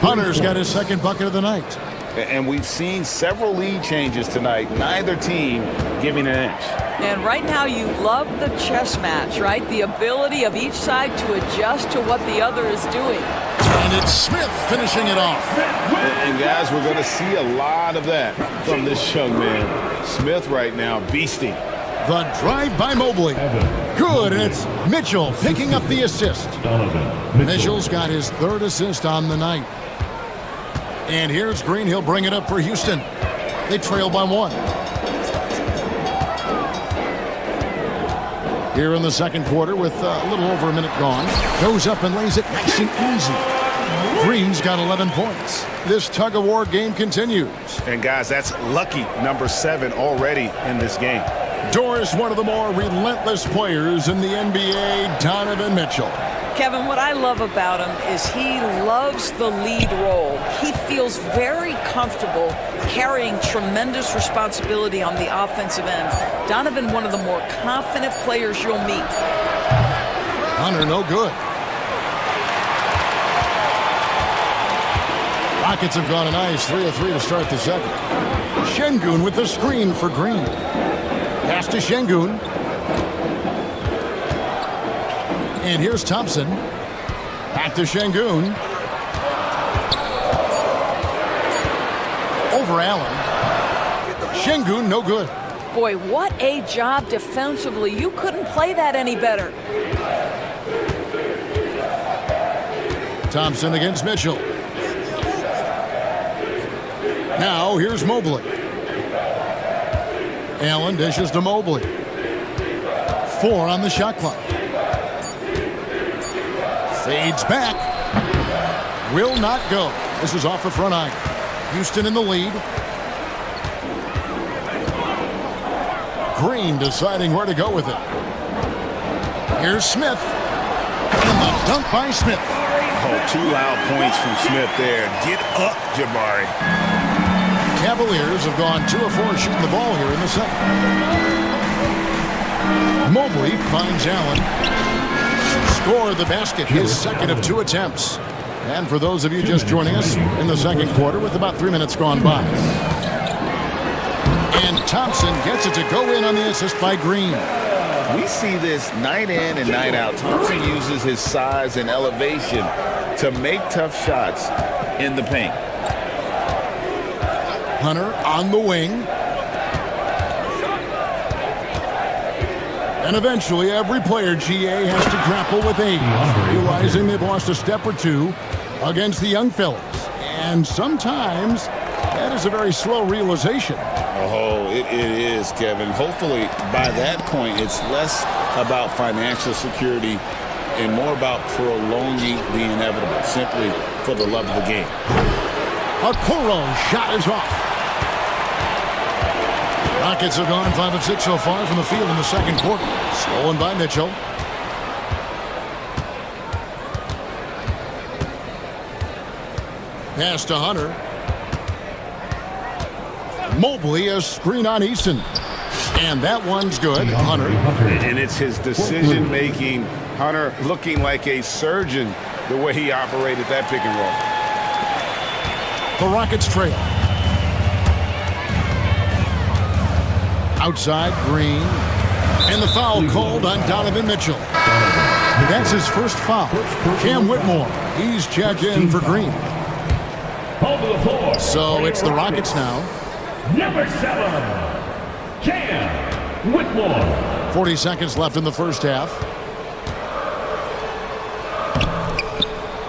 Hunter's got his second bucket of the night. And we've seen several lead changes tonight, neither team giving an inch. And right now you love the chess match, right? The ability of each side to adjust to what the other is doing. And it's Smith finishing it off. And guys, we're going to see a lot of that from this young man. Smith right now, beasting. The drive by Mobley. Good, and it's Mitchell picking up the assist. Mitchell's got his 3rd assist on the night. And here's Green. He'll bring it up for Houston. They trail by 1. Here in the second quarter with a little over a minute gone. Goes up and lays it nice and easy. Green's got 11 points. This tug-of-war game continues. And guys, that's lucky number 7 already in this game. Doris, one of the more relentless players in the NBA, Donovan Mitchell. Kevin, what I love about him is he loves the lead role. He feels very comfortable carrying tremendous responsibility on the offensive end. Donovan, one of the more confident players you'll meet. Hunter, no good. Rockets have gone a nice 3 of 3 to start the second. Şengün with the screen for Green. Pass to Şengün. And here's Thompson. Back to Şengün. Over Allen. Şengün, no good. Boy, what a job defensively. You couldn't play that any better. Thompson against Mitchell. Now here's Mobley. Allen dishes to Mobley. 4 on the shot clock. Fades back. Will not go. This is off the front iron. Houston in the lead. Green deciding where to go with it. Here's Smith. And the dunk by Smith. Oh, 2 loud points from Smith there. Get up, Jabari. Cavaliers have gone 2 of 4 shooting the ball here in the second. Mobley finds Allen. Score the basket, his second of 2 attempts. And for those of you just joining us in the second quarter with about 3 minutes gone by. And Thompson gets it to go in on the assist by Green. We see this night in and night out. Thompson uses his size and elevation to make tough shots in the paint. Hunter on the wing. And eventually every player, GA, has to grapple with age, realizing they've lost a step or 2 against the young fellas. And sometimes that is a very slow realization. Oh, it is, Kevin. Hopefully by that point it's less about financial security and more about prolonging the inevitable, simply for the love of the game. A Koro shot is off. Rockets have gone 5 of 6 so far from the field in the second quarter. Stolen by Mitchell. Pass to Hunter. Mobley, a screen on Easton. And that one's good. Hunter. And it's his decision-making. Hunter looking like a surgeon the way he operated that pick and roll. The Rockets trail. Outside, Green. And the foul called on Donovan Mitchell. That's his first foul. Cam Whitmore, he's checked in for Green. So it's the Rockets now. Number 7, Cam Whitmore. 40 seconds left in the first half.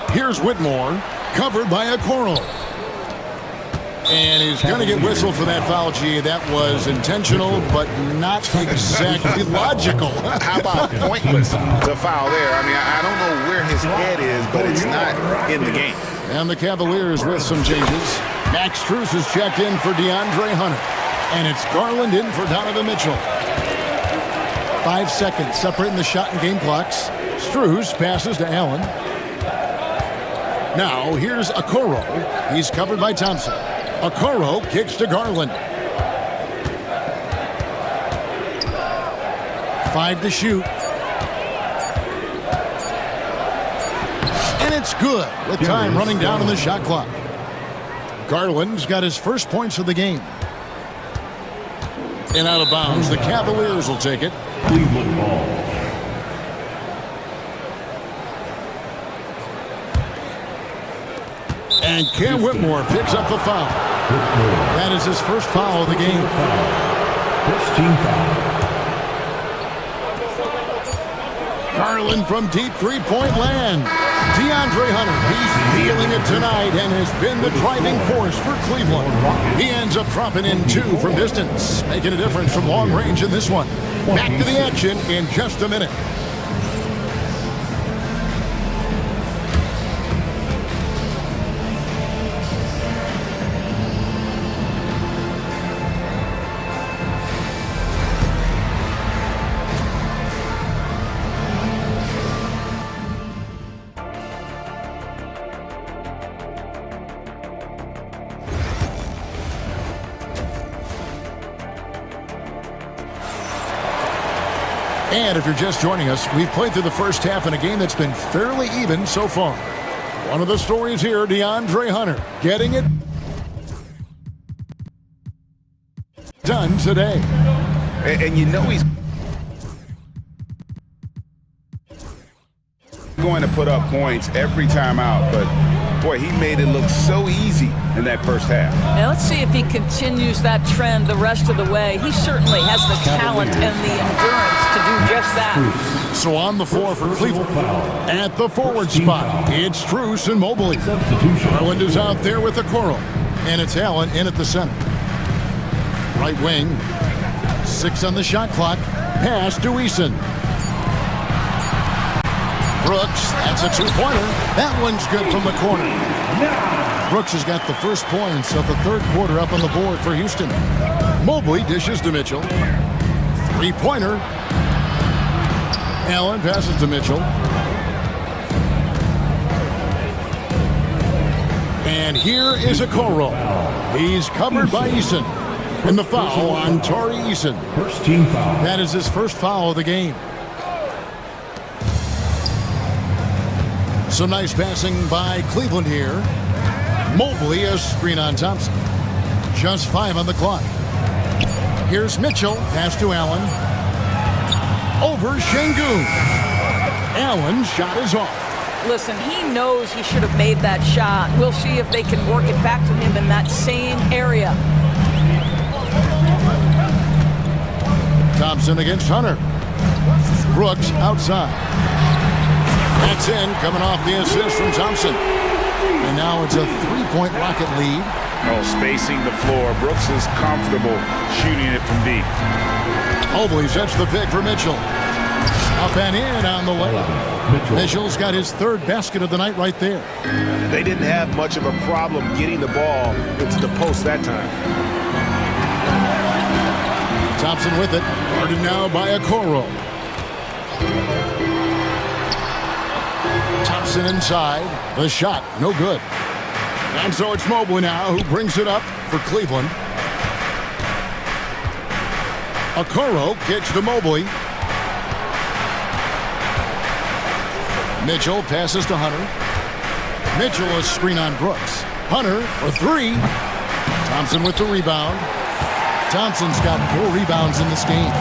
Here's Whitmore, covered by Okoro. And he's going to get whistled for that foul, G. That was intentional, but not exactly logical. How about pointless, the foul there? I mean, I don't know where his head is, but it's not in the game. And the Cavaliers with some changes. Max Strus is checked in for DeAndre Hunter. And it's Garland in for Donovan Mitchell. 5 seconds separating the shot and game clocks. Strus passes to Allen. Now here's Okoro. He's covered by Thompson. Okoro kicks to Garland. 5 to shoot. And it's good with time running down on the shot clock. Garland's got his first points of the game. And out of bounds, the Cavaliers will take it. Cleveland ball. And Cam Whitmore picks up the foul. That is his first foul of the game. First team foul. Garland from deep three-point land. DeAndre Hunter, he's feeling it tonight and has been the driving force for Cleveland. He ends up dropping in 2 from distance, making a difference from long range in this one. Back to the action in just a minute. And if you're just joining us, we've played through the first half in a game that's been fairly even so far. One of the stories here, DeAndre Hunter getting it done today. And you know he's going to put up points every time out, but boy, he made it look so easy in that first half. Now let's see if he continues that trend the rest of the way. He certainly has the talent and the endurance to do just that. So on the floor for Cleveland, at the forward spot, it's Strus and Mobley. Garland is out there with Okoro, and it's Allen in at the center. Right wing, 6 on the shot clock, pass to Eason. Brooks, that's a 2-pointer. That one's good from the corner. Brooks has got the first points of the third quarter up on the board for Houston. Mobley dishes to Mitchell. 3-pointer. Allen passes to Mitchell. And here is Okoro. He's covered by Eason. And the foul on Tari Eason. First team foul. That is his first foul of the game. Some nice passing by Cleveland here. Mobley, a screen on Thompson. Just 5 on the clock. Here's Mitchell, pass to Allen. Over Şengün. Allen's shot is off. Listen, he knows he should have made that shot. We'll see if they can work it back to him in that same area. Thompson against Hunter. Brooks outside. That's in, coming off the assist from Thompson. And now it's a 3-point Rocket lead. Oh, spacing the floor. Brooks is comfortable shooting it from deep. Mobley sets the pick for Mitchell. Up and in on the layup. Mitchell's got his third basket of the night right there. They didn't have much of a problem getting the ball into the post that time. Thompson with it. Guarded now by Okoro. Thompson inside. The shot, no good. And so it's Mobley now who brings it up for Cleveland. Okoro kicks to Mobley. Mitchell passes to Hunter. Mitchell a screen on Brooks. Hunter for three. Thompson with the rebound. Thompson's got 4 rebounds in this game.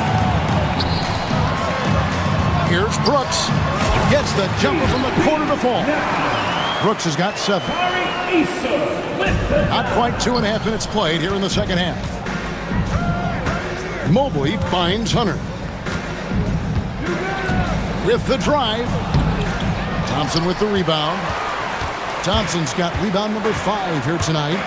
Here's Brooks. Gets the jumper from the corner to fall. Brooks has got 7. Not quite 2.5 minutes played here in the second half. Mobley finds Hunter. With the drive. Thompson with the rebound. Thompson's got rebound number 5 here tonight.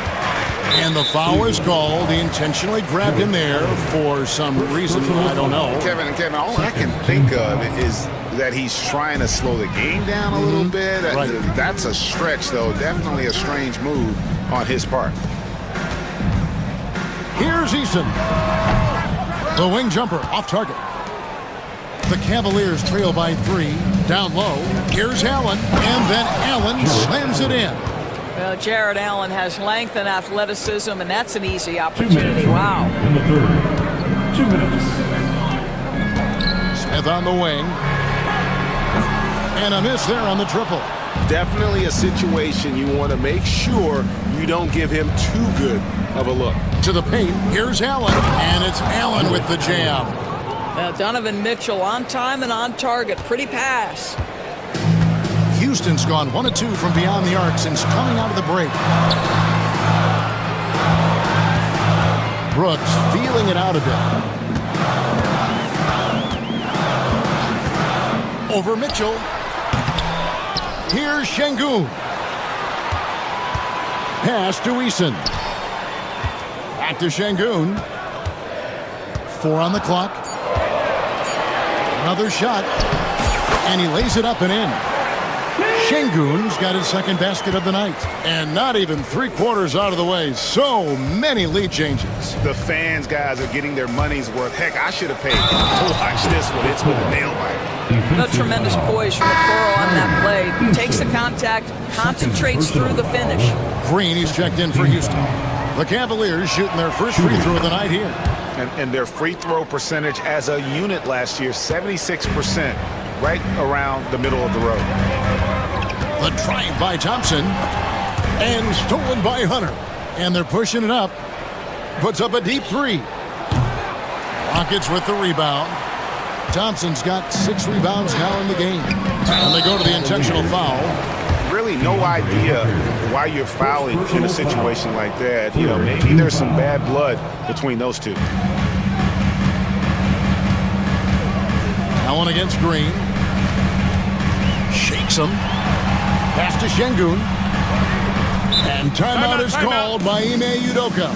And the foul is called. He intentionally grabbed him there for some reason. I don't know. Kevin, all I can think of is that he's trying to slow the game down a little bit. Right. That's a stretch, though. Definitely a strange move on his part. Here's Eason. The wing jumper off target. The Cavaliers trail by 3. Down low. Here's Allen. And then Allen slams it in. Well, Jared Allen has length and athleticism, and that's an easy opportunity. Wow. In the third. 2 minutes. Smith on the wing. And a miss there on the triple. Definitely a situation you want to make sure you don't give him too good of a look. To the paint. Here's Allen. And it's Allen with the jam. Now, Donovan Mitchell on time and on target. Pretty pass. Houston's gone 1 of 2 from beyond the arc since coming out of the break. Brooks feeling it out a bit. Over Mitchell. Here's Şengün. Pass to Eason. Back to Şengün. 4 on the clock. Another shot. And he lays it up and in. Şengün's got his second basket of the night. And not even 3/4 out of the way. So many lead changes. The fans, guys, are getting their money's worth. Heck, I should have paid to watch this one. It's with a nail biter. No tremendous poise from Okoro on that play. Takes the contact, concentrates through the finish. Green, he's checked in for Houston. The Cavaliers shooting their first free throw of the night here. And their free throw percentage as a unit last year, 76%, right around the middle of the road. The drive by Thompson. And stolen by Hunter. And they're pushing it up. Puts up a deep 3. Rockets with the rebound. Thompson's got 6 rebounds now in the game. And they go to the intentional foul. Really no idea why you're fouling in a situation like that. You know, maybe there's some bad blood between those two. Allen against Green. Shakes him. Pass to Şengün. And timeout is called by Ime Udoka.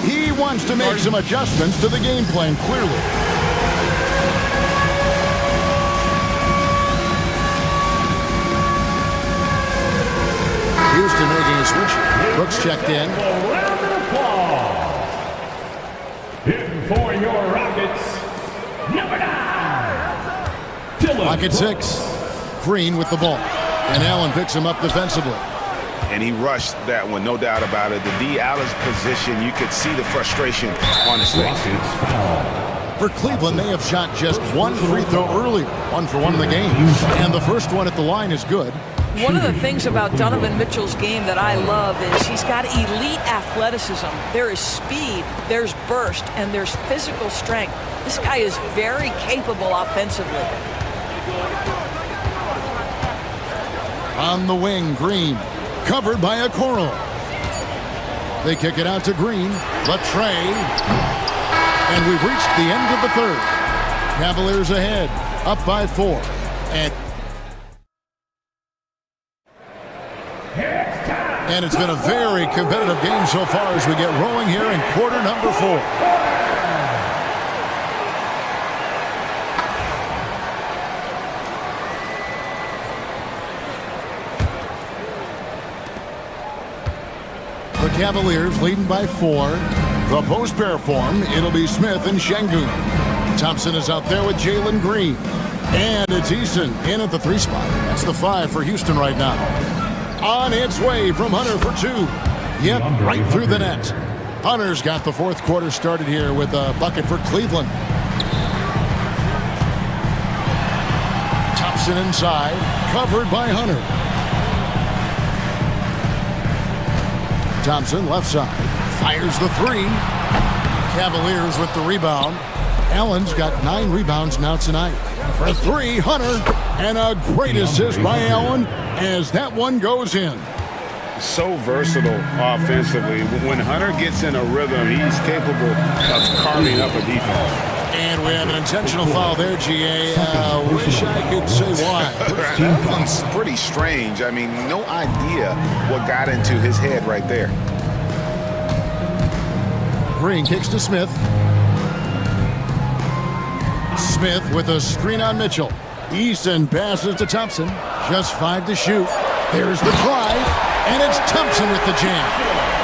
He wants to make some adjustments to the game plan, clearly. Houston making a switch. Brooks checked in. Round of applause. Hitting for your Rockets, number 9. Rocket 6. Green with the ball. And Allen picks him up defensively. And he rushed that one, no doubt about it. The D. Allen's position, you could see the frustration on his face. For Cleveland, they have shot just 1 free throw earlier. 1 for 1 in the game. And the first one at the line is good. One of the things about Donovan Mitchell's game that I love is he's got elite athleticism. There is speed, there's burst, and there's physical strength. This guy is very capable offensively. On the wing, Green. Covered by Okoro. They kick it out to Green. The tray. And we've reached the end of the third. Cavaliers ahead. Up by 4. And it's been a very competitive game so far as we get rolling here in quarter number 4. The Cavaliers leading by 4. The post pair form, it'll be Smith and Şengün. Thompson is out there with Jalen Green. And it's Eason in at the 3 spot. That's the 5 for Houston right now. On its way from Hunter for 2. Yep, right through the net. Hunter's got the 4th quarter started here with a bucket for Cleveland. Thompson inside, covered by Hunter. Thompson left side, fires the 3. Cavaliers with the rebound. Allen's got 9 rebounds now tonight. For 3, Hunter, and a great assist by Allen as that one goes in. So versatile offensively. When Hunter gets in a rhythm, he's capable of carving up a defense. And we have an intentional foul there, GA. Wish I could say why. That one's pretty strange. I mean, no idea what got into his head right there. Green kicks to Smith. Smith with a screen on Mitchell. Easton passes to Thompson. Just 5 to shoot. There's the drive, and it's Thompson with the jam.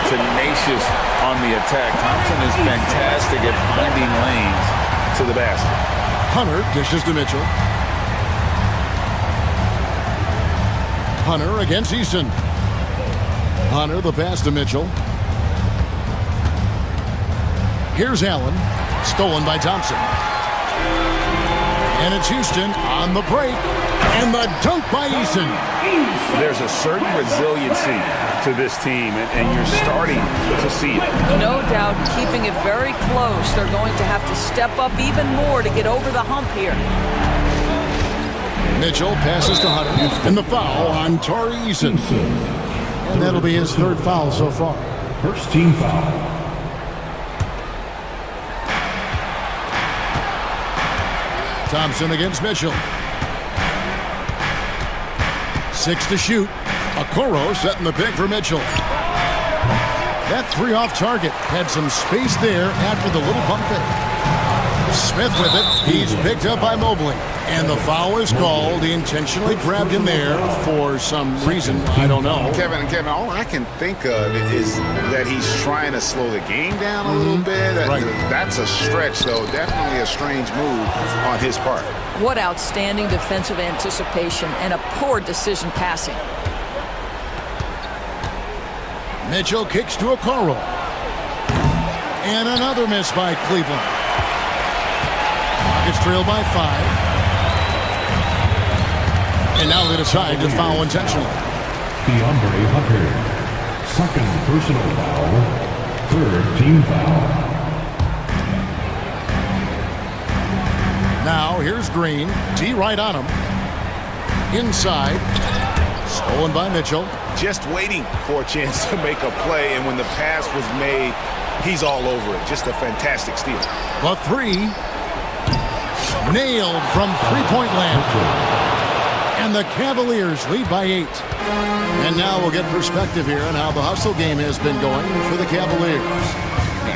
Tenacious on the attack. Thompson is fantastic at finding lanes to the basket. Hunter dishes to Mitchell. Hunter against Easton. Hunter the pass to Mitchell. Here's Allen. Stolen by Thompson. And it's Houston on the break. And the dunk by Eason. There's a certain resiliency to this team, and you're starting to see it. No doubt, keeping it very close. They're going to have to step up even more to get over the hump here. Mitchell passes to Hunter. And the foul on Tari Eason. And that'll be his 3rd foul so far. First team foul. Thompson against Mitchell. 6 to shoot. Okoro setting the pick for Mitchell. That 3 off target. Had some space there after the little pump fake. Smith with it. He's picked up by Mobley. And the foul is called. He intentionally grabbed him there for some reason. I don't know. Kevin, all I can think of is that he's trying to slow the game down a little bit. That's a stretch, though. Definitely a strange move on his part. What outstanding defensive anticipation and a poor decision passing. Mitchell kicks to Okoro. And another miss by Cleveland. Rockets trail by 5. And now they decide to foul intentionally. DeAndre Hunter. 2nd personal foul. 3rd team foul. Now here's Green. D right on him. Inside. Stolen by Mitchell. Just waiting for a chance to make a play, and when the pass was made, he's all over it. Just a fantastic steal. The 3. Nailed from 3-point land. And the Cavaliers lead by 8. And now we'll get perspective here on how the hustle game has been going for the Cavaliers.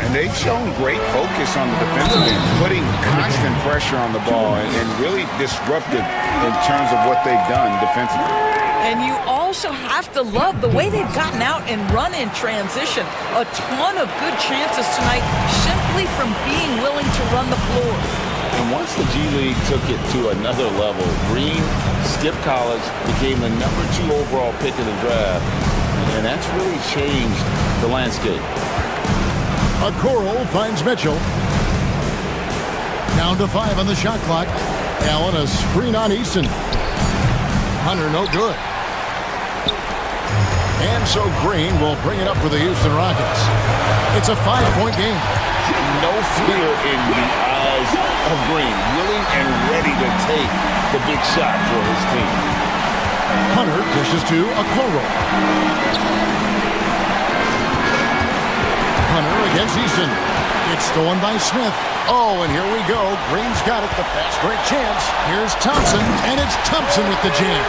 And they've shown great focus on the defensive end, putting constant pressure on the ball and really disruptive in terms of what they've done defensively. And you also have to love the way they've gotten out and run in transition. A ton of good chances tonight simply from being willing to run the floor. And once the G League took it to another level, Green skipped college, became the number 2 overall pick in the draft, and that's really changed the landscape. Okoro finds Mitchell. Down to 5 on the shot clock. Allen a screen on Easton. Hunter no good. And so Green will bring it up for the Houston Rockets. It's a 5-point game. No fear in the eyes of Green, willing and ready to take the big shot for his team. Hunter dishes to Okoro. Hunter against Easton. It's stolen by Smith. Oh, and here we go. Green's got it. The fast break chance. Here's Thompson, and it's Thompson with the jam.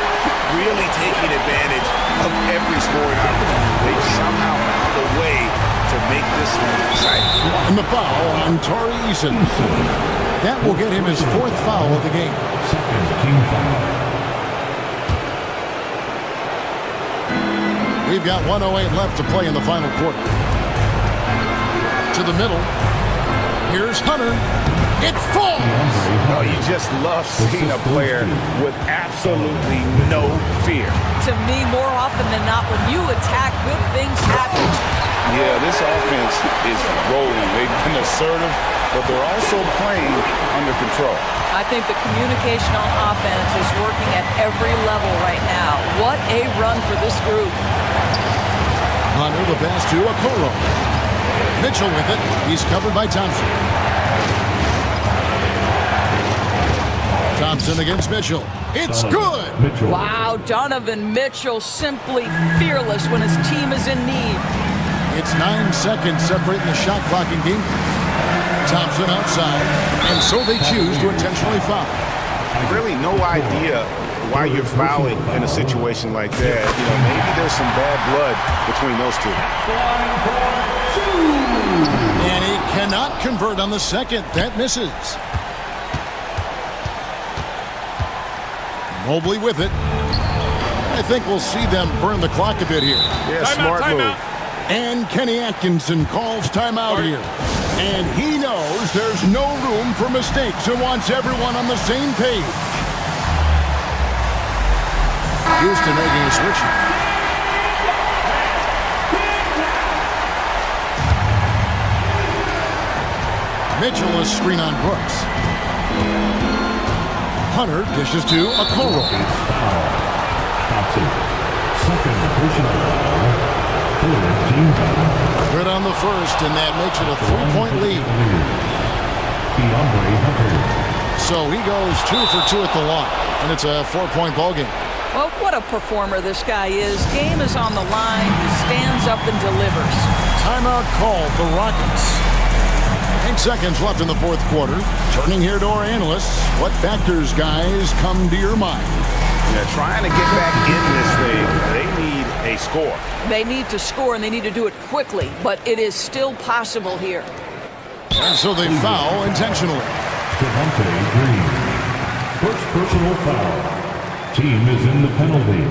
Really taking advantage of every scoring opportunity. They've somehow found a way to make this one exciting. And the foul on Tari Eason. That will get him his 4th foul of the game. 2nd team foul. We've got 1:08 left to play in the final quarter. To the middle. Here's Hunter. It falls. Oh, you just love seeing a player with absolutely no fear. To me, more often than not, when you attack, good things happen. Yeah, this offense is rolling. They've been assertive, but they're also playing under control. I think the communication on offense is working at every level right now. What a run for this group. Hunter, the pass to Okoro. Mitchell with it. He's covered by Thompson. Thompson against Mitchell. It's good! Wow, Donovan Mitchell simply fearless when his team is in need. It's 9 seconds separating the shot clock in game. Thompson outside, and so they choose to intentionally foul. Really no idea why you're fouling in a situation like that. You know, maybe there's some bad blood between those two. And he cannot convert on the second. That misses. Mobley with it. I think we'll see them burn the clock a bit here. Yeah, smart move. And Kenny Atkinson calls timeout here. And he knows there's no room for mistakes and wants everyone on the same page. Houston making a switch. Mitchell a screen on Brooks. Hunter dishes to Okoro. Second personal foul. Good on the first, and that makes it a 3-point lead. So he goes 2 for 2 at the line, and it's a 4-point ball game. Well, what a performer this guy is. Game is on the line. He stands up and delivers. Timeout called, the Rockets. 8 seconds left in the fourth quarter. Turning here to our analysts. What factors, guys, come to your mind? Yeah, trying to get back in this thing, they need a score. They need to score, and they need to do it quickly, but it is still possible here. And so they foul intentionally. Green. First personal foul. Team is in the penalty.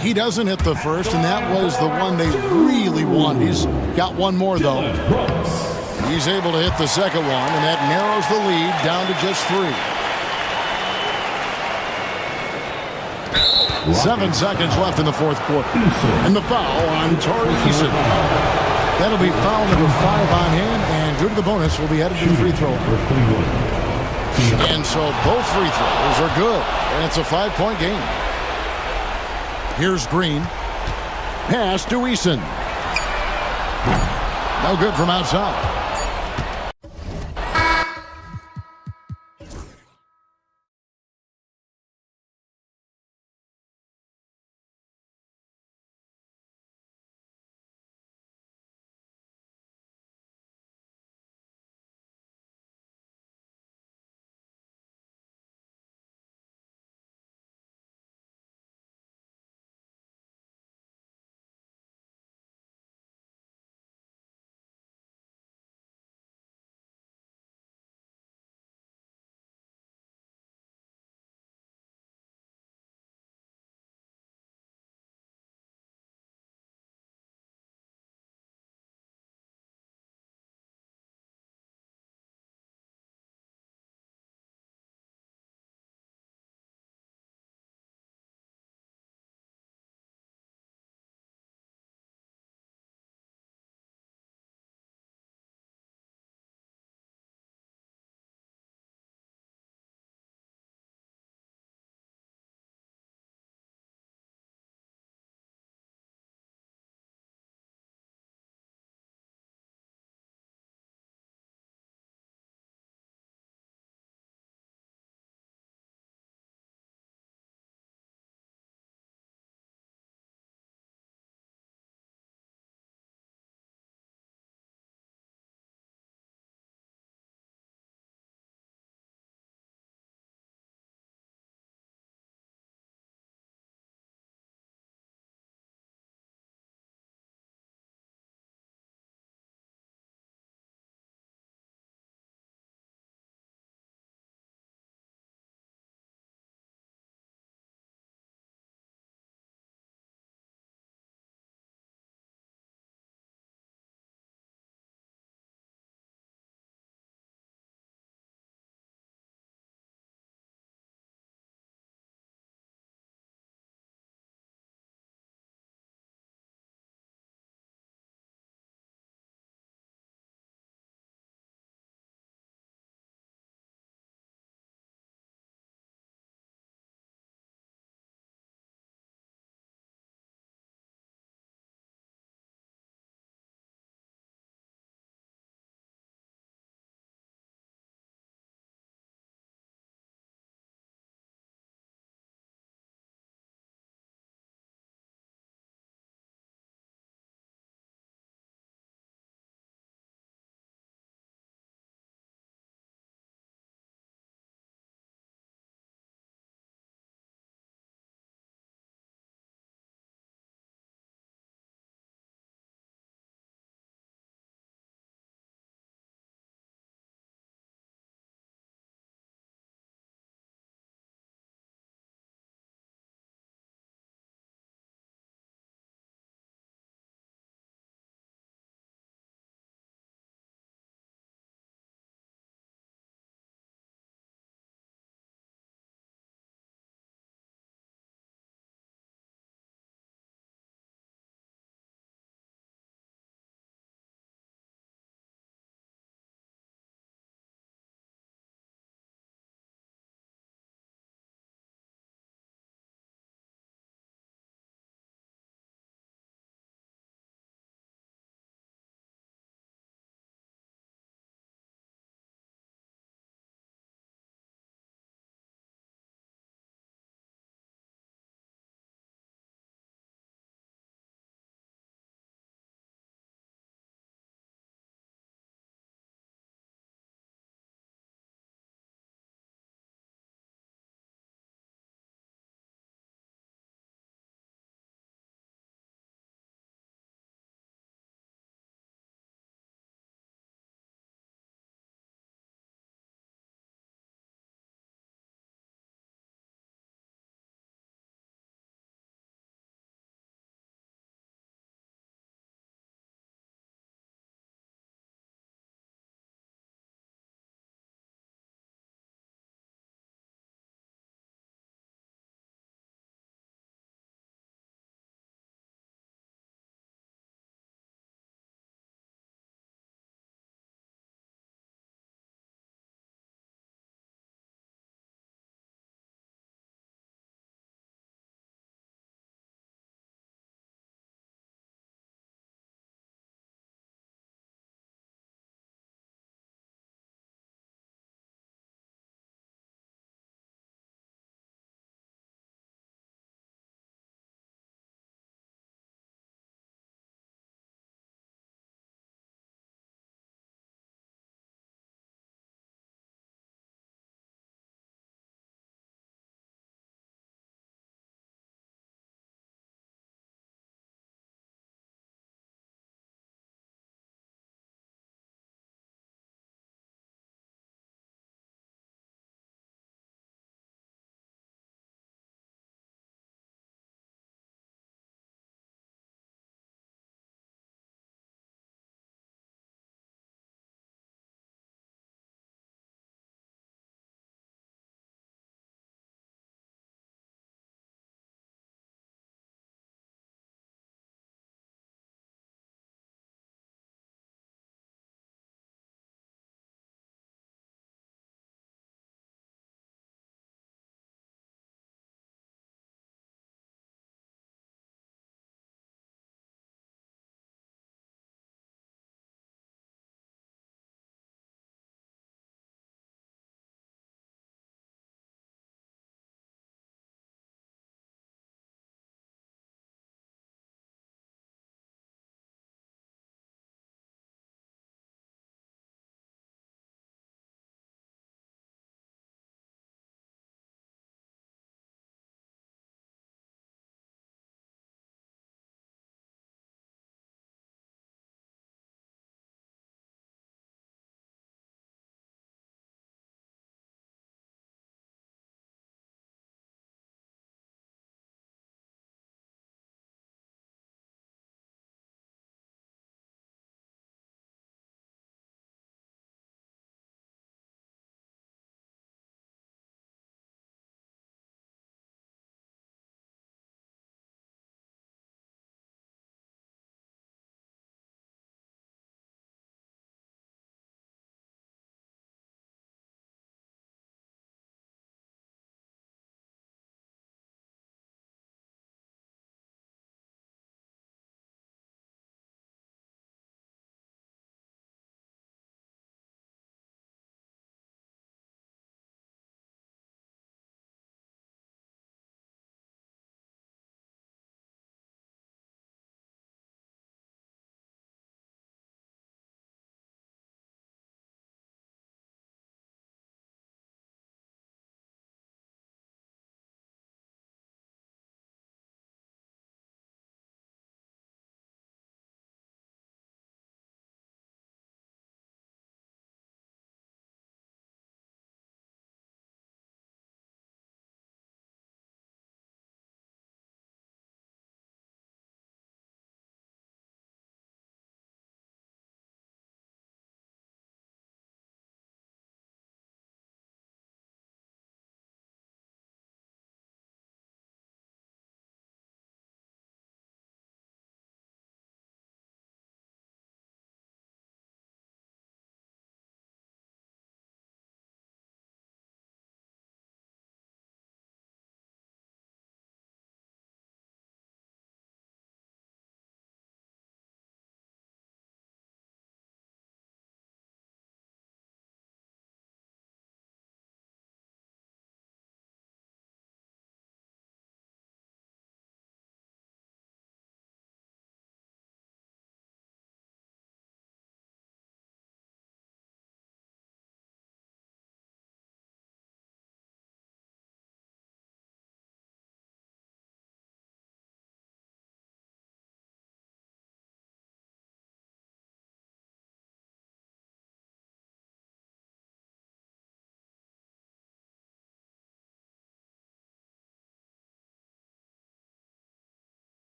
He doesn't hit the first, and that was the one they really wanted. He's got one more, though. He's able to hit the second one, and that narrows the lead down to just 3. 7 seconds left in the fourth quarter. And the foul on Torrey Eason. That'll be foul number 5 on him, and due to the bonus, will be headed to the free throw line. And so both free throws are good, and it's a 5-point game. Here's Green. Pass to Eason. No good from outside.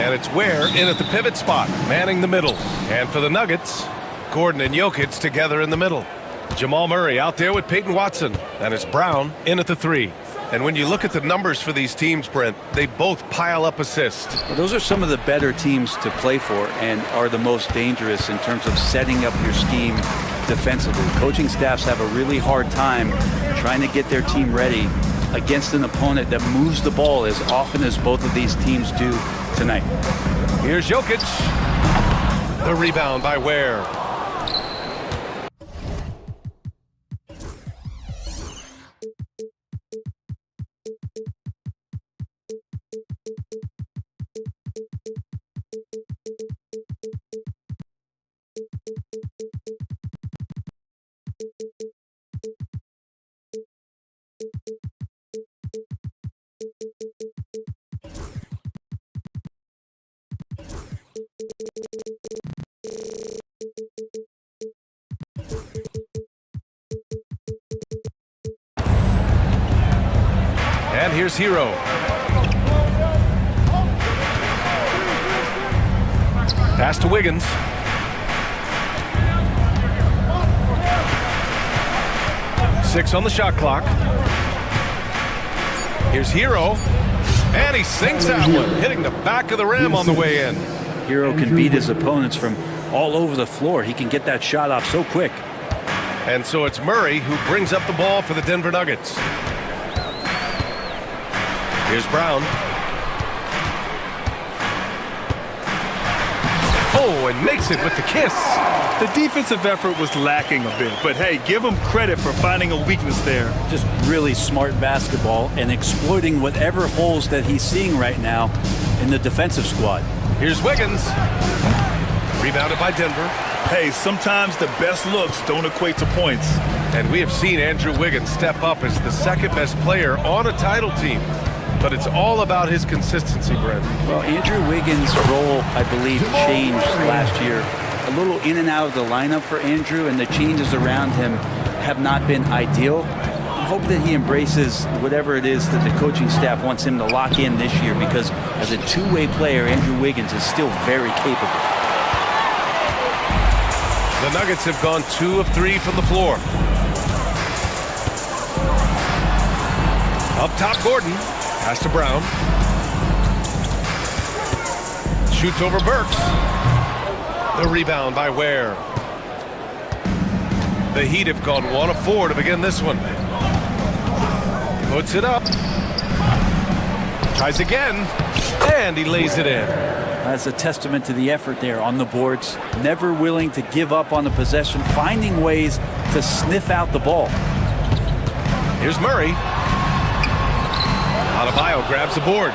And it's Ware in at the pivot spot, manning the middle. And for the Nuggets, Gordon and Jokic together in the middle. Jamal Murray out there with Peyton Watson. And it's Brown in at the 3. And when you look at the numbers for these teams, Brent, they both pile up assists. Well, those are some of the better teams to play for and are the most dangerous in terms of setting up your scheme defensively. Coaching staffs have a really hard time trying to get their team ready against an opponent that moves the ball as often as both of these teams do tonight. Here's Jokic. The rebound by Ware. And here's Hero. Pass to Wiggins. Six on the shot clock. Here's Hero. And he sinks that one, hitting the back of the rim on the way in. Hero can beat his opponents from all over the floor. He can get that shot off so quick. And so it's Murray who brings up the ball for the Denver Nuggets. Here's Brown. Oh, and makes it with the kiss. The defensive effort was lacking a bit, but hey, give him credit for finding a weakness there. Just really smart basketball and exploiting whatever holes that he's seeing right now in the defensive squad. Here's Wiggins. Rebounded by Denver. Hey, sometimes the best looks don't equate to points. And we have seen Andrew Wiggins step up as the second best player on a title team. But it's all about his consistency, Brent. Well, Andrew Wiggins' role, I believe, changed last year. A little in and out of the lineup for Andrew, and the changes around him have not been ideal. I hope that he embraces whatever it is that the coaching staff wants him to lock in this year, because as a two-way player, Andrew Wiggins is still very capable. The Nuggets have gone 2 of 3 from the floor. Up top, Gordon. Pass to Brown. Shoots over Burks. The rebound by Ware. The Heat have gone 1 of 4 to begin this one. Puts it up. Tries again. And he lays it in. That's a testament to the effort there on the boards. Never willing to give up on the possession, finding ways to sniff out the ball. Here's Murray. Adebayo grabs the board.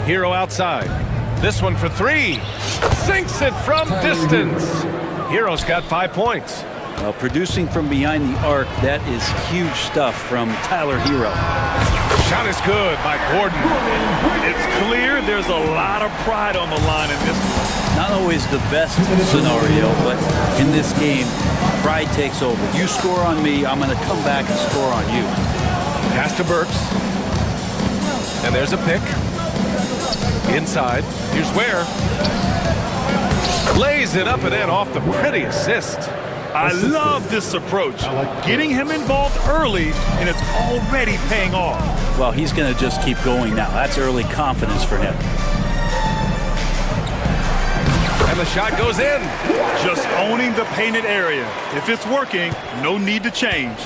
Hero outside. This one for 3. Sinks it from distance. Hero's got 5 points. Well, producing from behind the arc, that is huge stuff from Tyler Hero. Shot is good by Gordon. It's clear there's a lot of pride on the line in this one. Not always the best scenario, but in this game, pride takes over. You score on me, I'm going to come back and score on you. Pass to Burks. And there's a pick. Inside. Here's Ware. Lays it up and in off the pretty assist. I love this approach. Getting him involved early, and it's already paying off. Well, he's going to just keep going now. That's early confidence for him. And the shot goes in. Just owning the painted area. If it's working, no need to change.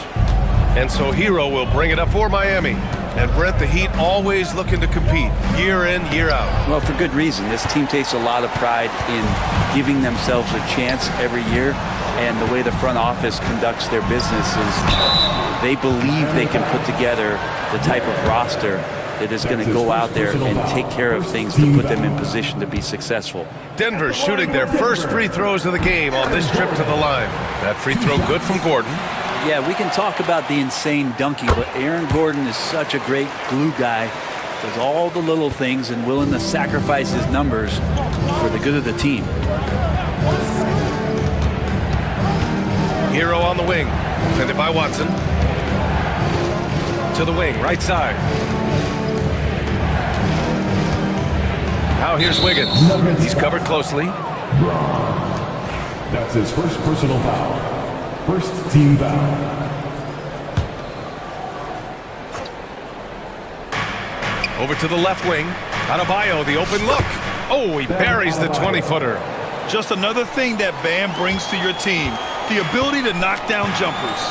And so Hero will bring it up for Miami. And Brent, the Heat always looking to compete year in, year out. Well, for good reason. This team takes a lot of pride in giving themselves a chance every year. And the way the front office conducts their business is they believe they can put together the type of roster that is going to go out there and take care of things to put them in position to be successful. Denver shooting their first free throws of the game on this trip to the line. That free throw good from Gordon. Yeah, we can talk about the insane dunking, but Aaron Gordon is such a great glue guy. Does all the little things and willing to sacrifice his numbers for the good of the team. Hero on the wing, defended by Watson. To the wing, right side. Now here's Wiggins. He's covered closely. That's his first personal foul. First team foul. Over to the left wing. Adebayo, the open look. Oh, he buries the 20-footer. Just another thing that Bam brings to your team, the ability to knock down jumpers.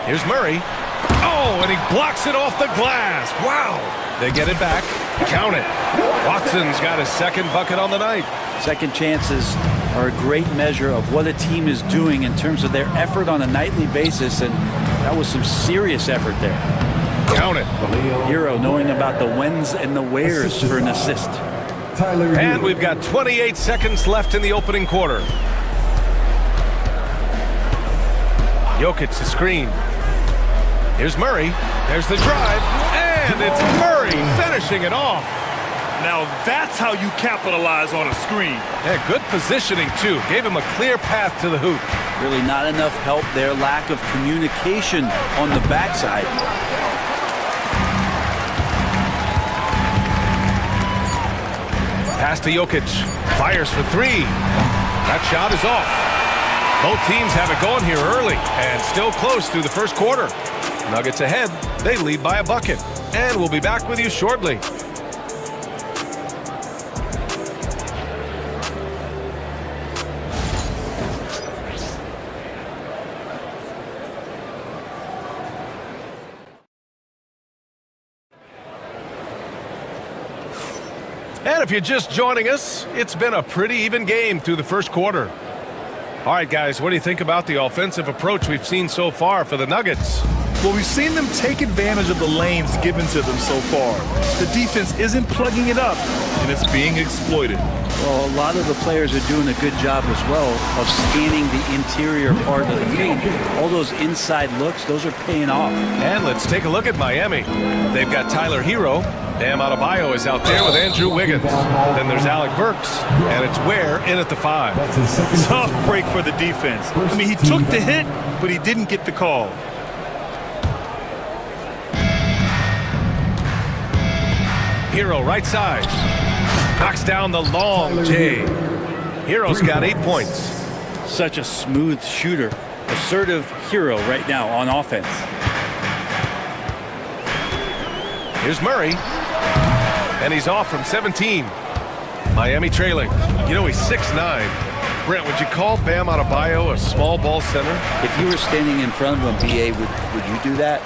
Here's Murray. Oh, and he blocks it off the glass. Wow. They get it back. Count it. Watson's got his second bucket on the night. Second chances are a great measure of what a team is doing in terms of their effort on a nightly basis, and that was some serious effort there. Count it. Hero knowing about the whens and the wheres for an assist. And we've got 28 seconds left in the opening quarter. Jokic the screen. Here's Murray. There's the drive. And it's Murray finishing it off. Now that's how you capitalize on a screen. Yeah, good positioning, too. Gave him a clear path to the hoop. Really not enough help there. Lack of communication on the backside. Pass to Jokic. Fires for three. That shot is off. Both teams have it going here early and still close through the first quarter. Nuggets ahead. They lead by a bucket. And we'll be back with you shortly. And if you're just joining us, it's been a pretty even game through the first quarter. All right, guys, what do you think about the offensive approach we've seen so far for the Nuggets? Well, we've seen them take advantage of the lanes given to them so far. The defense isn't plugging it up, and it's being exploited. Well, a lot of the players are doing a good job as well of scanning the interior part of the game. All those inside looks, those are paying off. And let's take a look at Miami. They've got Tyler Hero. Bam Adebayo is out there with Andrew Wiggins. Then there's Alec Burks, and it's Ware in at the 5. Tough break for the defense. I mean, he took the hit, but he didn't get the call. Hero right side. Knocks down the long J. Hero's got 8 points. Such a smooth shooter. Assertive Hero right now on offense. Here's Murray. And he's off from 17. Miami trailing. You know, he's 6'9". Brent, would you call Bam Adebayo a small ball center? If you were standing in front of him, BA, would you do that?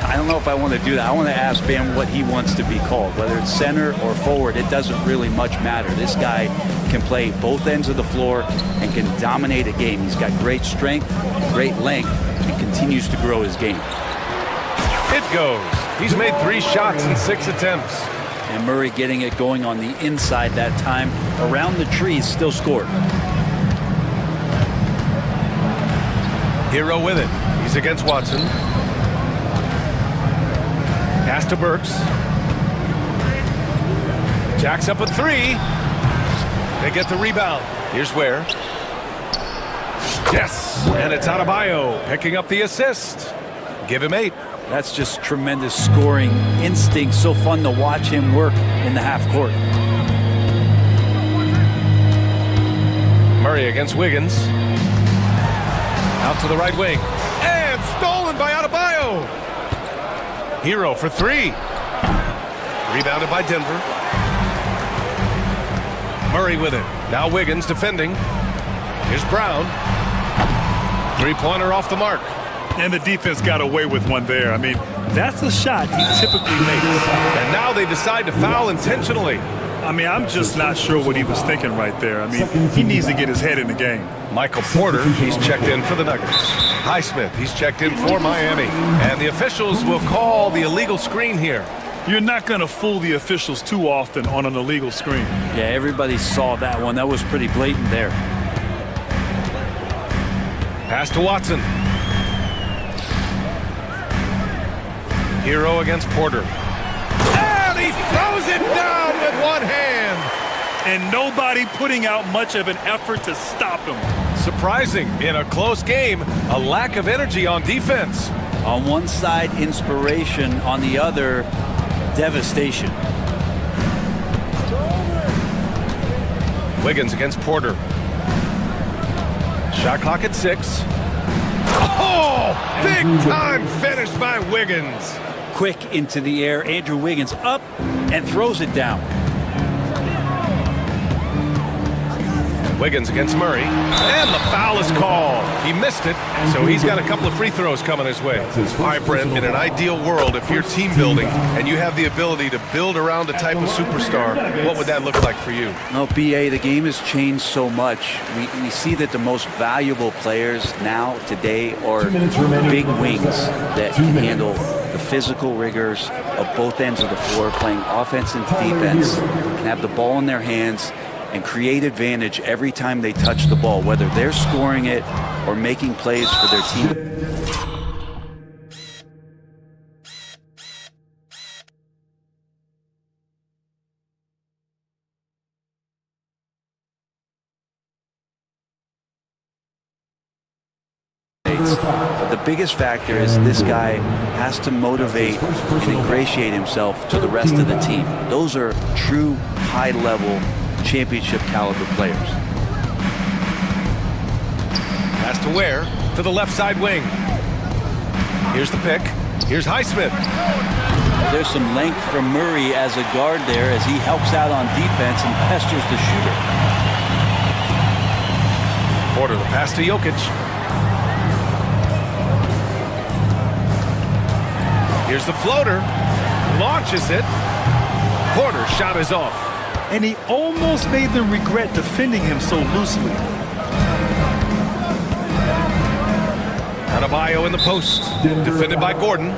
I don't know if I want to do that. I want to ask Bam what he wants to be called. Whether it's center or forward, it doesn't really much matter. This guy can play both ends of the floor and can dominate a game. He's got great strength, great length, and continues to grow his game. It goes. He's made 3 shots in 6 attempts. And Murray getting it going on the inside that time. Around the trees, still scored. Hero with it. He's against Watson. Pass to Burks. Jacks up a 3. They get the rebound. Here's Ware. Yes, and it's Adebayo picking up the assist. Give him 8. That's just tremendous scoring instinct. So fun to watch him work in the half court. Murray against Wiggins. Out to the right wing. And stolen by Adebayo. Hero for 3. Rebounded by Denver. Murray with it. Now Wiggins defending. Here's Brown. 3-pointer off the mark. And the defense got away with one there. I mean, that's a shot he typically makes. And now they decide to foul intentionally. I mean, I'm just not sure what he was thinking right there. I mean, he needs to get his head in the game. Michael Porter, he's checked in for the Nuggets. Highsmith, he's checked in for Miami. And the officials will call the illegal screen here. You're not going to fool the officials too often on an illegal screen. Yeah, everybody saw that one. That was pretty blatant there. Pass to Watson. Hero against Porter. And he throws it down with one hand. And nobody putting out much of an effort to stop him. Surprising in a close game, a lack of energy on defense. On one side, inspiration. On the other, devastation. Wiggins against Porter. Shot clock at 6. Oh, big time finish by Wiggins. Quick into the air. Andrew Wiggins up and throws it down. Wiggins against Murray, and the foul is called. He missed it, so he's got a couple of free throws coming his way. All right, Brent, in an ideal world, if you're team building and you have the ability to build around a type of superstar, what would that look like for you? No, BA, the game has changed so much. We see that the most valuable players now, today, are big wings that can handle the physical rigors of both ends of the floor, playing offense and defense, can have the ball in their hands, and create advantage every time they touch the ball, whether they're scoring it or making plays for their team. The biggest factor is this guy has to motivate and ingratiate himself to the rest of the team. Those are true high-level championship caliber players. Has to wear to the left side wing. Here's the pick. Here's Highsmith. There's some length from Murray as a guard there as he helps out on defense and pesters the shooter. Porter the pass to Jokic. Here's the floater. Launches it. Porter's shot is off. And he almost made them regret defending him so loosely. Adebayo in the post, defended by Gordon.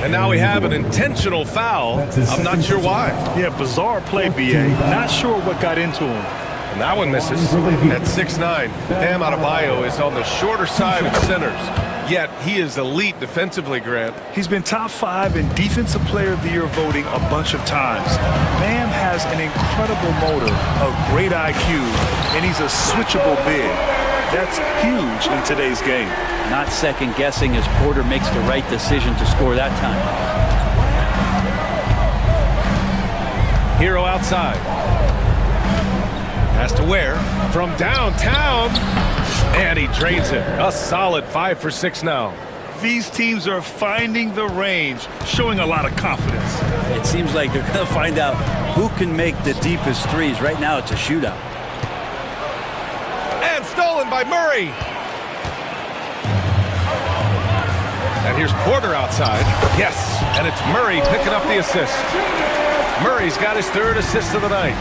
And now we have an intentional foul. I'm not sure why. Yeah, bizarre play, BA. Not sure what got into him. And that one misses at 6'9". Bam Adebayo is on the shorter side of centers. Yet he is elite defensively, Grant. He's been top 5 in Defensive Player of the Year voting a bunch of times. Bam has an incredible motor, a great IQ, and he's a switchable big. That's huge in today's game. Not second guessing as Porter makes the right decision to score that time. Hero outside. Has to wear from downtown. And he drains it. A solid 5 for 6 now. These teams are finding the range, showing a lot of confidence. It seems like they're going to find out who can make the deepest threes. Right now, it's a shootout. And stolen by Murray. And here's Porter outside. Yes, and it's Murray picking up the assist. Murray's got his 3rd assist of the night.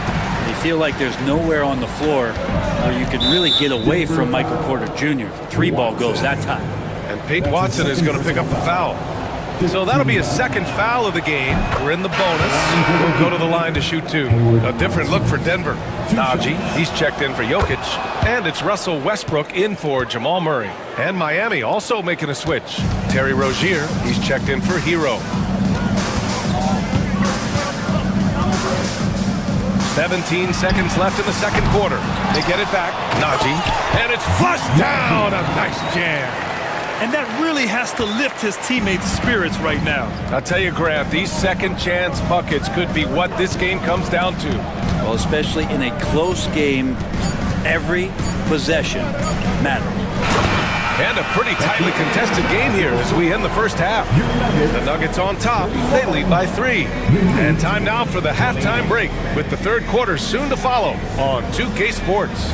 You feel like there's nowhere on the floor where you can really get away from Michael Porter Jr. 3-ball goes that time. And Peyton Watson is going to pick up the foul. So that'll be a 2nd foul of the game. We're in the bonus. We'll go to the line to shoot 2. A different look for Denver. Najee, he's checked in for Jokic. And it's Russell Westbrook in for Jamal Murray. And Miami also making a switch. Terry Rozier, he's checked in for Hero. 17 seconds left in the 2nd quarter. They get it back. Najee. And it's flushed down. A nice jam. And that really has to lift his teammates' spirits right now. I'll tell you, Grant, these second chance buckets could be what this game comes down to. Well, especially in a close game, every possession matters. And a pretty tightly contested game here as we end the first half. The Nuggets on top. They lead by 3. And time now for the halftime break with the 3rd quarter soon to follow on 2K Sports.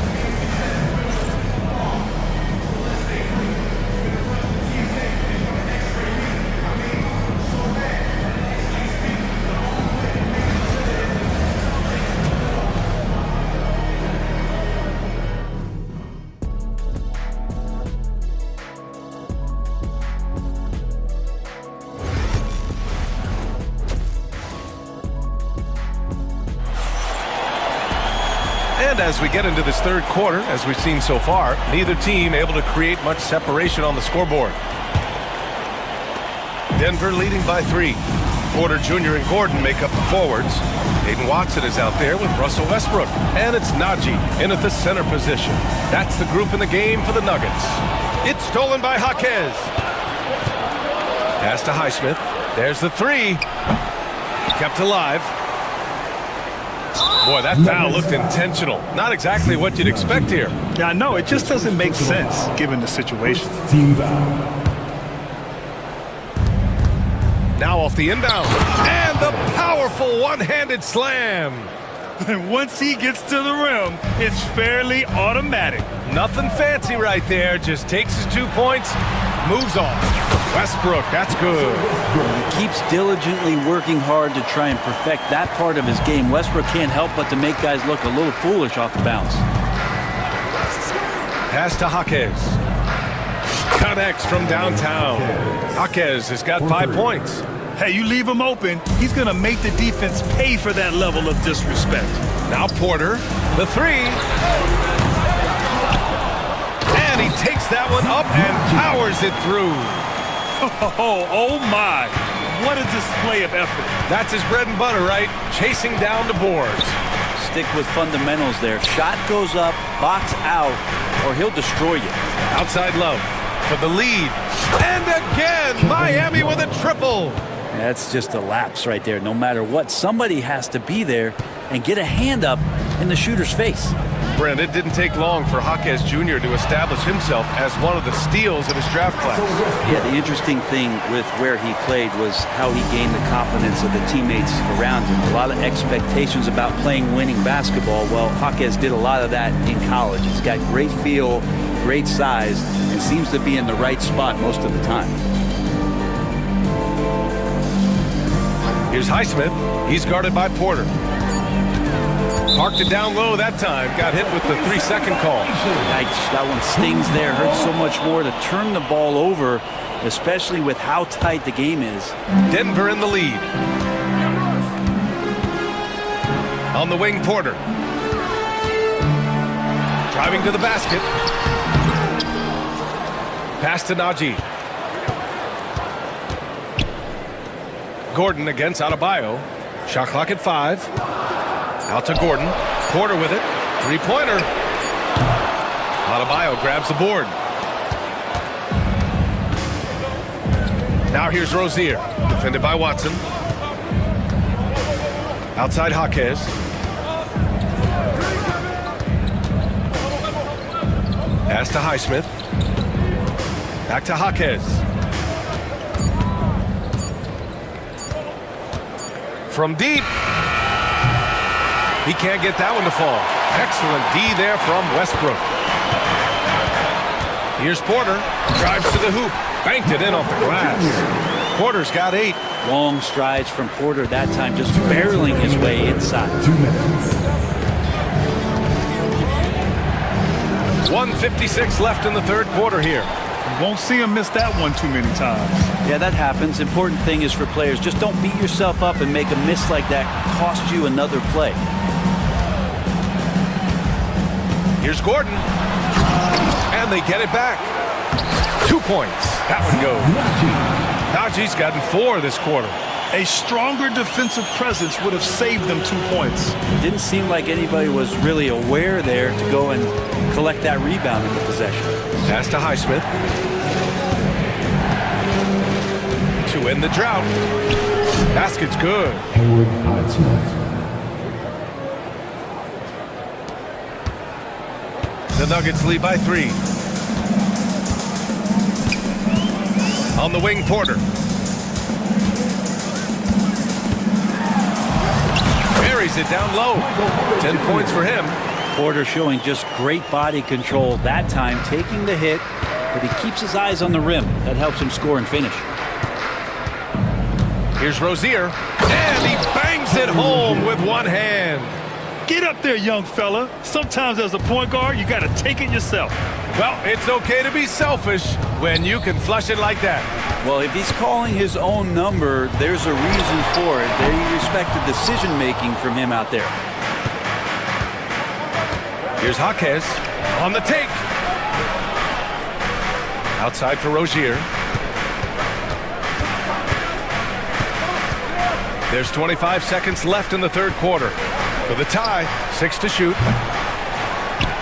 And as we get into this 3rd quarter, as we've seen so far, neither team able to create much separation on the scoreboard. Denver leading by 3. Porter Jr. and Gordon make up the forwards. Peyton Watson is out there with Russell Westbrook. And it's Najee in at the center position. That's the group in the game for the Nuggets. It's stolen by Jaquez. Pass to Highsmith. There's the 3. kept alive. Boy, that foul looked intentional. Not exactly what you'd expect here. Yeah, I know. It just doesn't make sense given the situation. Team foul. Now off the inbound. And the powerful one-handed slam. And once he gets to the rim, it's fairly automatic. Nothing fancy right there. Just takes his 2 points, moves on. Westbrook, that's good. He keeps diligently working hard to try and perfect that part of his game. Westbrook can't help but to make guys look a little foolish off the bounce. Pass to Jaquez. Connects from downtown. Jaquez has got 5 points. Hey, you leave him open, he's going to make the defense pay for that level of disrespect. Now Porter, the three. And he takes that one up and powers it through. Oh my. What a display of effort. That's his bread and butter, right? Chasing down the boards. Stick with fundamentals there. Shot goes up, box out, or he'll destroy you. Outside Love for the lead. And again, Miami with a triple. That's just a lapse right there. No matter what, somebody has to be there and get a hand up in the shooter's face. Brent, it didn't take long for Jaquez Jr. to establish himself as one of the steals of his draft class. Yeah, the interesting thing with where he played was how he gained the confidence of the teammates around him. A lot of expectations about playing winning basketball. Well, Jaquez did a lot of that in college. He's got great feel, great size, and seems to be in the right spot most of the time. Here's Highsmith. He's guarded by Porter. Parked it down low that time. Got hit with the 3-second call. Yikes, that one stings there. Hurts so much more to turn the ball over, especially with how tight the game is. Denver in the lead. On the wing, Porter. Driving to the basket. Pass to Najee. Gordon against Adebayo. Shot clock at 5. Out to Gordon. Porter with it. Three-pointer. Adebayo grabs the board. Now here's Rozier. Defended by Watson. Outside Jaquez. Pass to Highsmith. Back to Jaquez. From deep. He can't get that one to fall. Excellent D there from Westbrook. Here's Porter. Drives to the hoop. Banked it in off the glass. Porter's got 8. Long strides from Porter that time, just barreling his way inside. 2 minutes. 1:56 left in the third quarter here. Won't see him miss that one too many times. Yeah, that happens. Important thing is for players, just don't beat yourself up and make a miss like that cost you another play. Here's Gordon. And they get it back. 2 points. That one goes. Najee's gotten 4 this quarter. A stronger defensive presence would have saved them 2 points. Didn't seem like anybody was really aware there to go and collect that rebound in the possession. Pass to Highsmith. To end the drought. Basket's good. Hayward Highsmith. The Nuggets lead by 3. On the wing, Porter. Buries it down low. 10 points for him. Porter showing just great body control that time, taking the hit, but he keeps his eyes on the rim. That helps him score and finish. Here's Rozier, and he bangs it home with one hand. Get up there, young fella. Sometimes as a point guard, you got to take it yourself. Well, it's okay to be selfish when you can flush it like that. Well, if he's calling his own number, there's a reason for it. They respect the decision-making from him out there. Here's Jaquez on the take. Outside for Rozier. There's 25 seconds left in the third quarter. For the tie, 6 to shoot.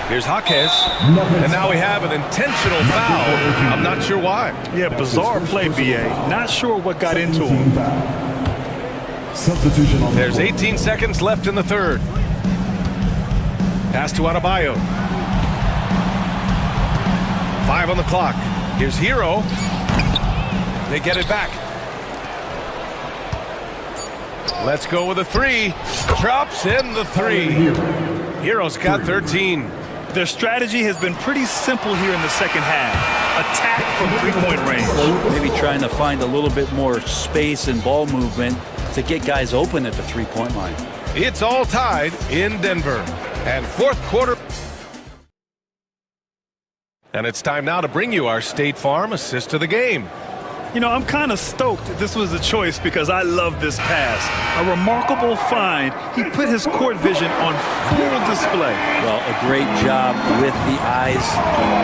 Here's Jaquez. And now we have an intentional foul. I'm not sure why. Yeah, bizarre play, BA. Not sure what got into him. Substitution on the There's floor. 18 seconds left in the third. Pass to Adebayo. 5 on the clock. Here's Hero. They get it back. Let's go with a three. Drops in the three. Hero's got 13. Their strategy has been pretty simple here in the second half. Attack from three-point range. Maybe trying to find a little bit more space and ball movement to get guys open at the three-point line. It's all tied in Denver. And fourth quarter. And it's time now to bring you our State Farm assist to the game. You know, I'm kind of stoked that this was a choice because I love this pass. A remarkable find. He put his court vision on full display. Well, a great job with the eyes.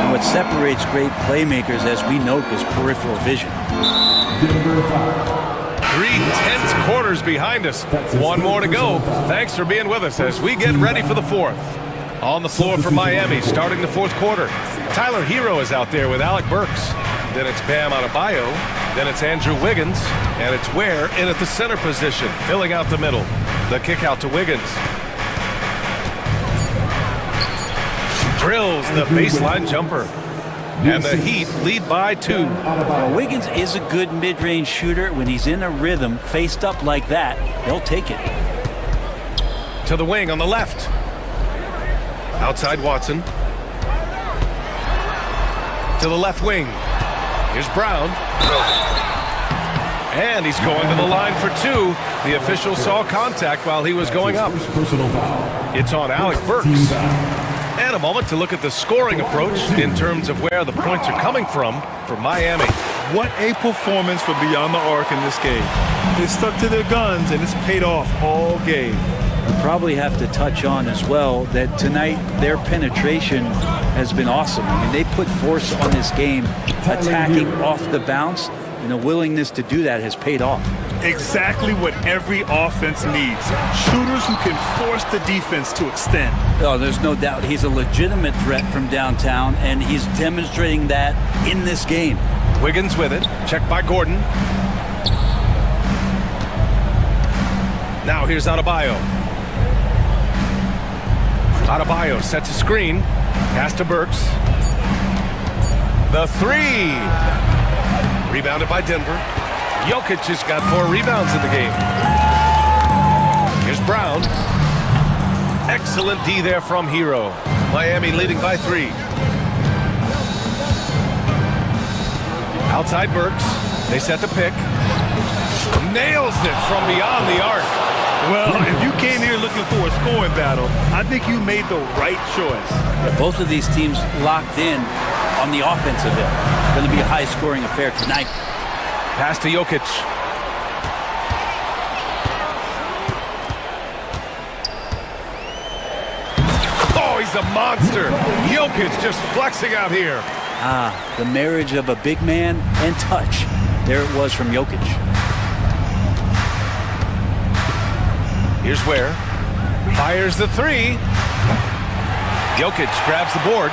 And what separates great playmakers, as we note, is peripheral vision. Denver 5. 3 tense quarters behind us. One more to go. Thanks for being with us as we get ready for the fourth. On the floor for Miami, starting the fourth quarter. Tyler Hero is out there with Alec Burks. Then it's Bam Adebayo. Then it's Andrew Wiggins. And it's Ware in at the center position, filling out the middle. The kick out to Wiggins. Drills the baseline jumper. And the Heat lead by 2. Well, Wiggins is a good mid-range shooter. When he's in a rhythm, faced up like that, he'll take it. To the wing on the left. Outside Watson. To the left wing. Here's Brown. And he's going to the line for 2. The official saw contact while he was going up. Personal foul. It's on Alec Burks. And a moment to look at the scoring approach in terms of where the points are coming from for Miami. What a performance for Beyond the Arc in this game. They stuck to their guns and it's paid off all game. We probably have to touch on as well that tonight their penetration has been awesome. I mean, they put force on this game, attacking off the bounce, and a willingness to do that has paid off. Exactly what every offense needs. Shooters who can force the defense to extend. Oh, there's no doubt he's a legitimate threat from downtown, and he's demonstrating that in this game. Wiggins with it. Checked by Gordon. Now here's Adebayo. Adebayo sets a screen. Pass to Burks. The three. Rebounded by Denver. Jokic has got 4 rebounds in the game. Here's Brown. Excellent D there from Hero. Miami leading by 3. Outside Burks. They set the pick. Nails it from beyond the arc. Well, if you came here looking for a scoring battle, I think you made the right choice. Yeah, both of these teams locked in on the offensive end. Going to be a high-scoring affair tonight. Pass to Jokic. Oh, he's a monster. Jokic just flexing out here. The marriage of a big man and touch. There it was from Jokic. Here's Ware. Fires the three. Jokic grabs the board.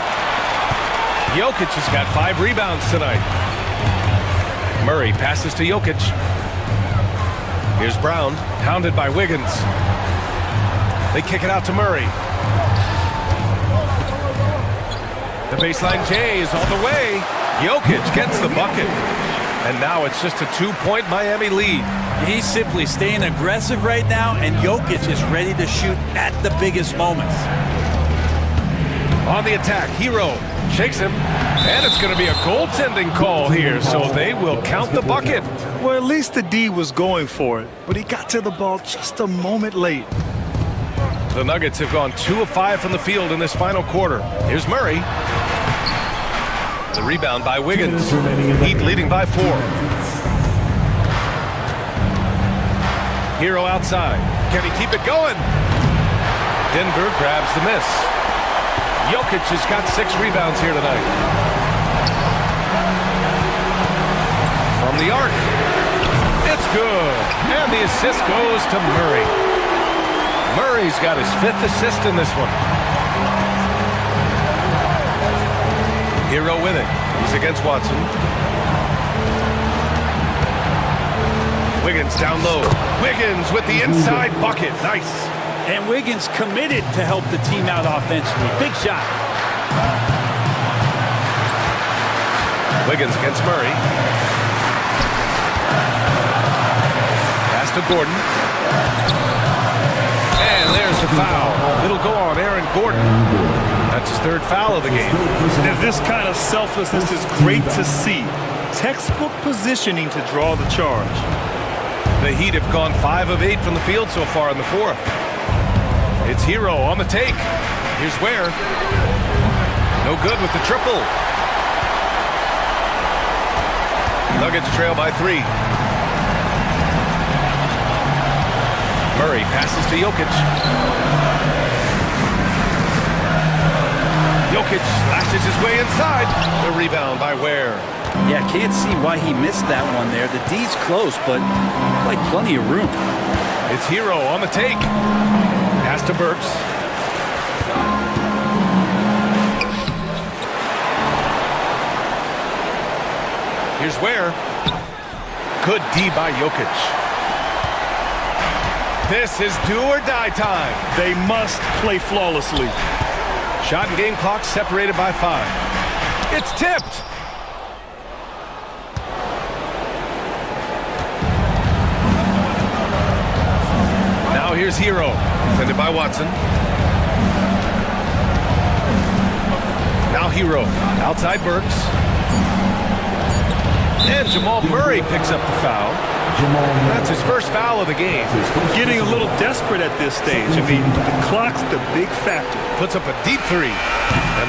Jokic has got 5 rebounds tonight. Murray passes to Jokic. Here's Brown, hounded by Wiggins. They kick it out to Murray. The baseline J is on the way. Jokic gets the bucket. And now it's just a 2-point Miami lead. He's simply staying aggressive right now, and Jokic is ready to shoot at the biggest moments. On the attack, Hero shakes him, and it's going to be a goaltending call here, so they will count the bucket. Well, at least the D was going for it, but he got to the ball just a moment late. The Nuggets have gone 2 of 5 from the field in this final quarter. Here's Murray. The rebound by Wiggins. Heat leading by 4. Hero outside. Can he keep it going? Denver grabs the miss. Jokic has got 6 rebounds here tonight. From the arc. It's good. And the assist goes to Murray. Murray's got his 5th assist in this one. Hero with it. He's against Watson. Wiggins down low. Wiggins with the inside bucket. Nice. And Wiggins committed to help the team out offensively. Big shot. Wiggins against Murray. Pass to Gordon. And there's the foul. It'll go on Aaron Gordon. That's his third foul of the game. And this kind of selflessness is great to see. Textbook positioning to draw the charge. The Heat have gone 5 of 8 from the field so far in the fourth. It's Hero on the take. Here's Ware. No good with the triple. Nuggets trail by 3. Murray passes to Jokic. Jokic lashes his way inside. The rebound by Ware. Yeah, can't see why he missed that one there. The D's close, but like plenty of room. It's Hero on the take. Pass to Burks. Here's Ware. Good D by Jokic. This is do or die time. They must play flawlessly. Shot and game clock separated by 5. It's tipped. Now here's Hero, defended by Watson. Now Hero, outside Burks. And Jamal Murray picks up the foul. That's his first foul of the game. Getting a little desperate at this stage. I mean, the clock's the big factor. Puts up a deep 3. And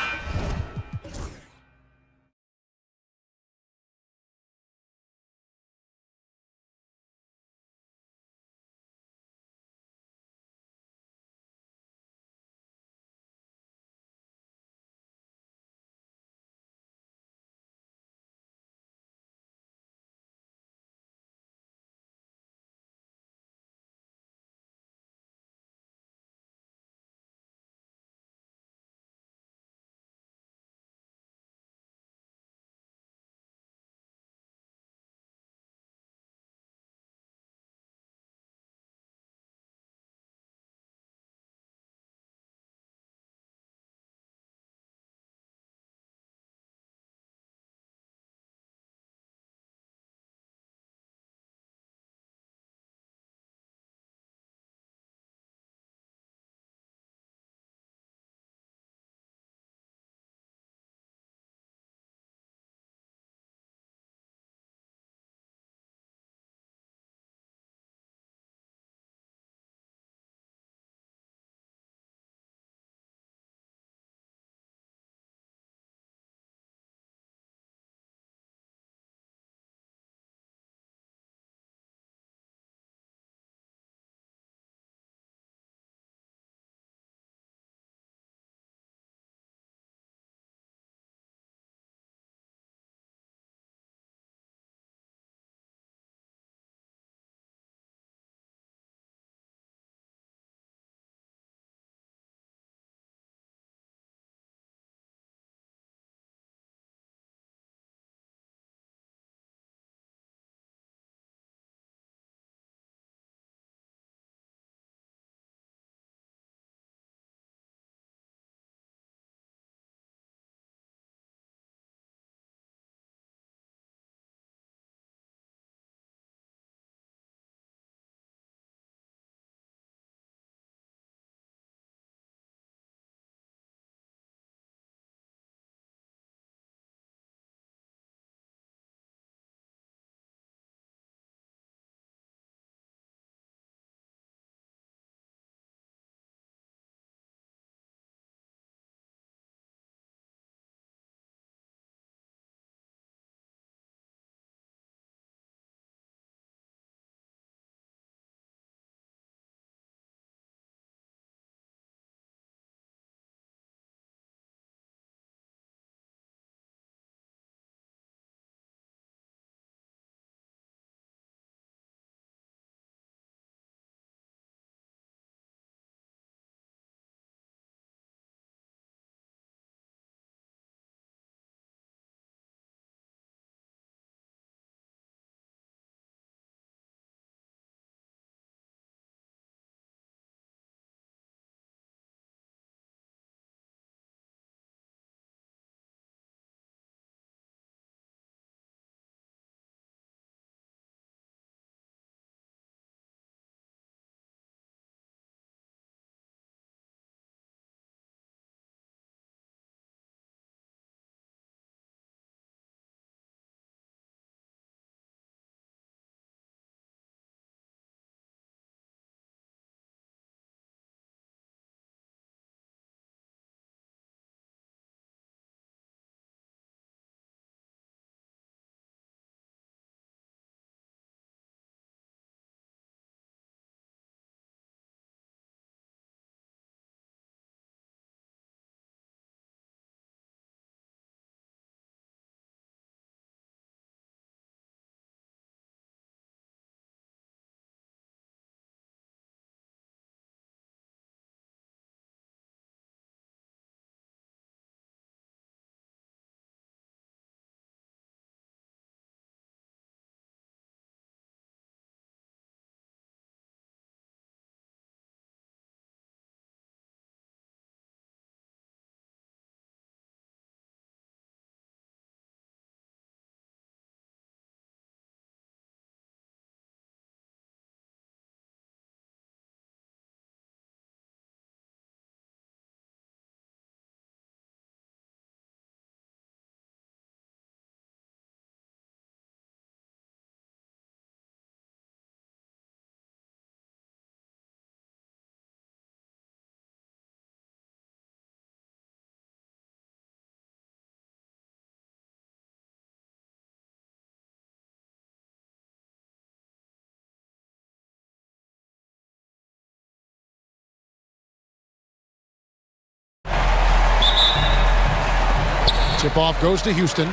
Tip-off goes to Houston.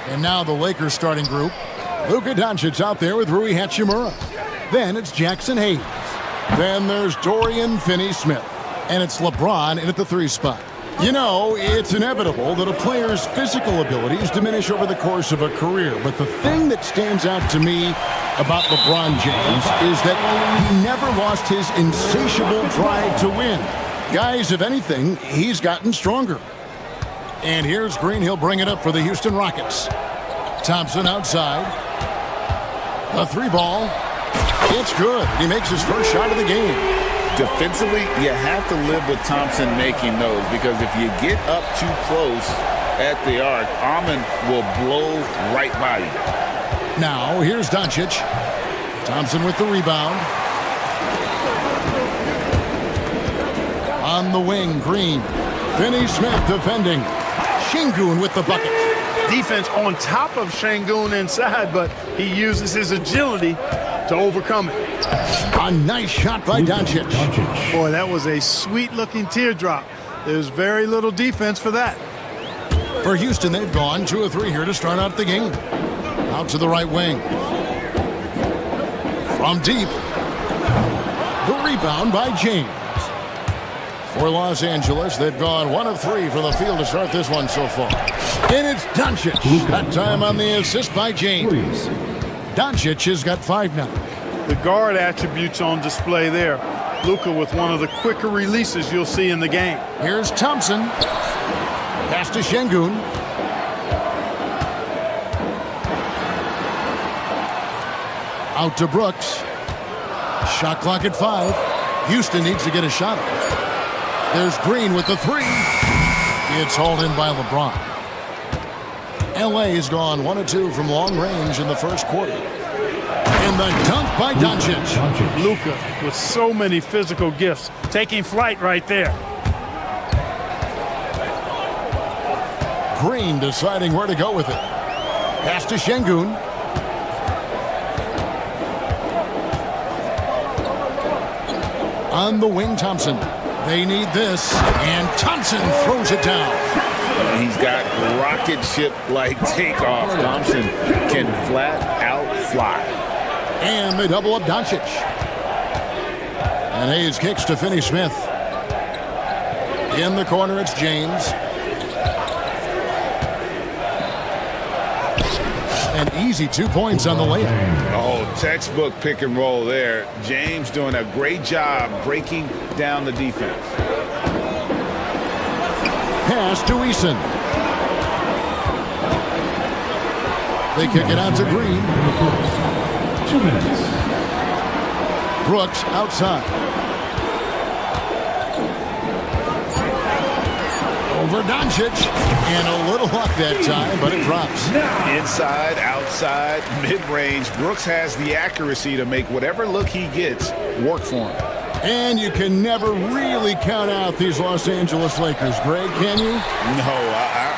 And now the Lakers starting group. Luka Doncic out there with Rui Hachimura. Then it's Jackson Hayes. Then there's Dorian Finney-Smith. And it's LeBron in at the 3 spot. You know, it's inevitable that a player's physical abilities diminish over the course of a career. But the thing that stands out to me about LeBron James is that he never lost his insatiable drive to win. Guys, if anything, he's gotten stronger. And here's Green. He'll bring it up for the Houston Rockets. Thompson outside. A 3-ball. It's good. He makes his first shot of the game. Defensively, you have to live with Thompson making those, because if you get up too close at the arc, Amon will blow right by you. Now, here's Doncic. Thompson with the rebound. On the wing, Green. Finney-Smith defending. Şengün with the bucket. Defense on top of Şengün inside, but he uses his agility to overcome it. A nice shot by Doncic. Boy, that was a sweet-looking teardrop. There's very little defense for that. For Houston, they've gone 2 of 3 here to start out the game. Out to the right wing. From deep. The rebound by James. For Los Angeles, they've gone 1 of 3 from the field to start this one so far. And it's Doncic. That time on the assist by James. Doncic has got 5 now. The guard attributes on display there. Luka with one of the quicker releases you'll see in the game. Here's Thompson. Pass to Şengün. Out to Brooks. Shot clock at 5. Houston needs to get a shot up. There's Green with the 3. It's hauled in by LeBron. LA has gone 1 of 2 from long range in the first quarter. And the dunk by Doncic. Luka with so many physical gifts, taking flight right there. Green deciding where to go with it. Pass to Şengün. On the wing, Thompson. They need this, and Thompson throws it down. He's got rocket ship-like takeoff. Thompson can flat out fly. And they double up Doncic. And Hayes kicks to Finney-Smith. In the corner, it's James. An easy 2 points on the layup. Oh, textbook pick and roll there. James doing a great job breaking down the defense. Pass to Eason. They kick it out to Green. 2 minutes. Brooks outside. Over Doncic. And a little luck that time, but it drops. Inside, outside, mid-range. Brooks has the accuracy to make whatever look he gets work for him. And you can never really count out these Los Angeles Lakers, Greg, can you? No,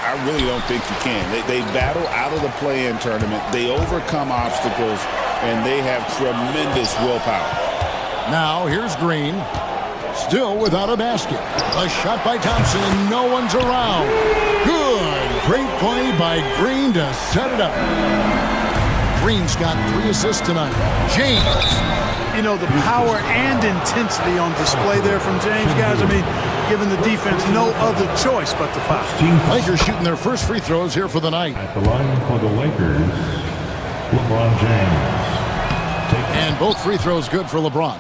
I really don't think you can. They battle out of the play-in tournament. They overcome obstacles, and they have tremendous willpower. Now, here's Green. Still without a basket. A shot by Thompson, and no one's around. Good. Great play by Green to set it up. Green's got 3 assists tonight. James. You know, the power and intensity on display there from James, guys. I mean, giving the defense no other choice but to foul. Lakers shooting their first free throws here for the night. At the line for the Lakers, LeBron James. And both free throws good for LeBron.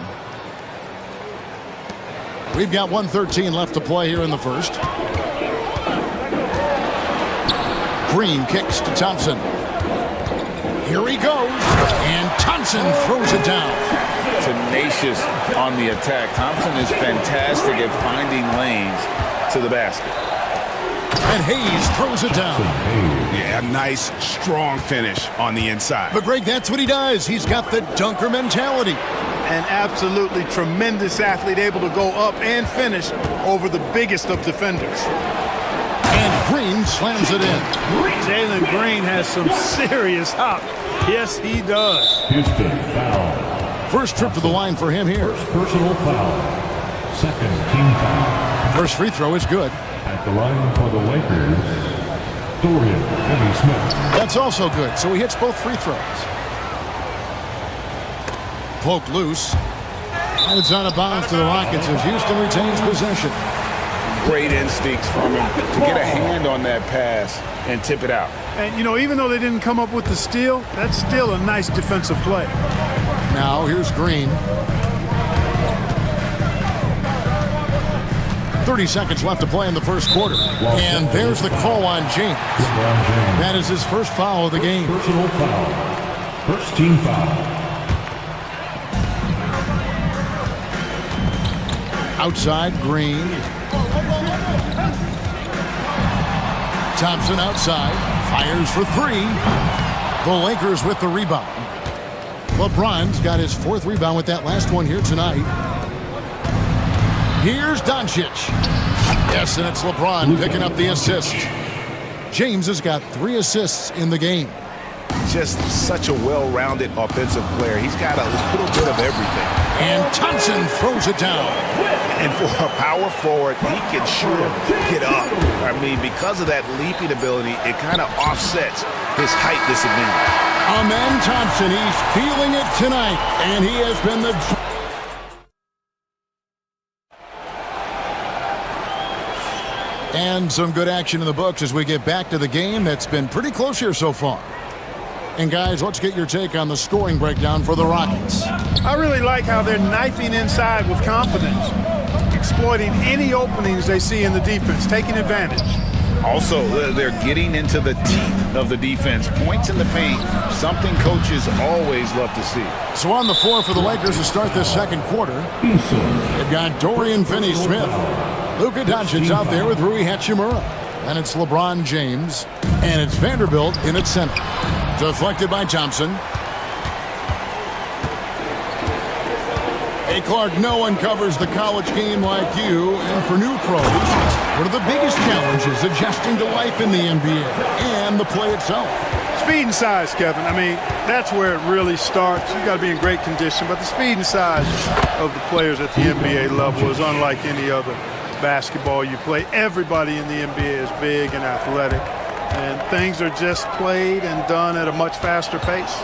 We've got 1:13 left to play here in the first. Green kicks to Thompson. Here he goes. And Thompson throws it down. Tenacious on the attack. Thompson is fantastic at finding lanes to the basket. And Hayes throws it down. Yeah, nice, strong finish on the inside. But Greg, that's what he does. He's got the dunker mentality. An absolutely tremendous athlete, able to go up and finish over the biggest of defenders. And Green slams it in. Jalen Green has some serious hop. Yes, he does. Houston foul. First trip to the line for him here. First personal foul. Second team foul. First free throw is good. At the line for the Lakers, Dorian Finney-Smith. That's also good, so he hits both free throws. Poke loose. And it's out of bounds to the Rockets as Houston retains possession. Great instincts from him to get a hand on that pass and tip it out. And, you know, even though they didn't come up with the steal, that's still a nice defensive play. Now here's Green. 30 seconds left to play in the first quarter. And there's the call on James. That is his first foul of the game. Personal foul. First team foul. Outside, Green. Thompson outside. Fires for three. The Lakers with the rebound. LeBron's got his fourth rebound with that last one here tonight. Here's Doncic. Yes, and it's LeBron picking up the assist. James has got 3 assists in the game. Just such a well-rounded offensive player. He's got a little bit of everything. And Thompson throws it down. And for a power forward, he can sure get up. I mean, because of that leaping ability, it kind of offsets his height disadvantage. Amen Thompson, he's feeling it tonight. And he has been the... And some good action in the books as we get back to the game that's been pretty close here so far. And guys, let's get your take on the scoring breakdown for the Rockets. I really like how they're knifing inside with confidence, exploiting any openings they see in the defense, taking advantage. Also, they're getting into the teeth of the defense. Points in the paint, something coaches always love to see. So on the floor for the Lakers to start this second quarter, they've got Dorian Finney-Smith. Luka Doncic out there with Rui Hachimura. And it's LeBron James. And it's Vanderbilt in its center. Deflected by Thompson. Hey, Clark, no one covers the college game like you. And for new pros, what are the biggest challenges adjusting to life in the NBA and the play itself? Speed and size, Kevin. I mean, that's where it really starts. You got to be in great condition. But the speed and size of the players at the NBA level is unlike any other basketball you play. Everybody in the NBA is big and athletic, and things are just played and done at a much faster pace.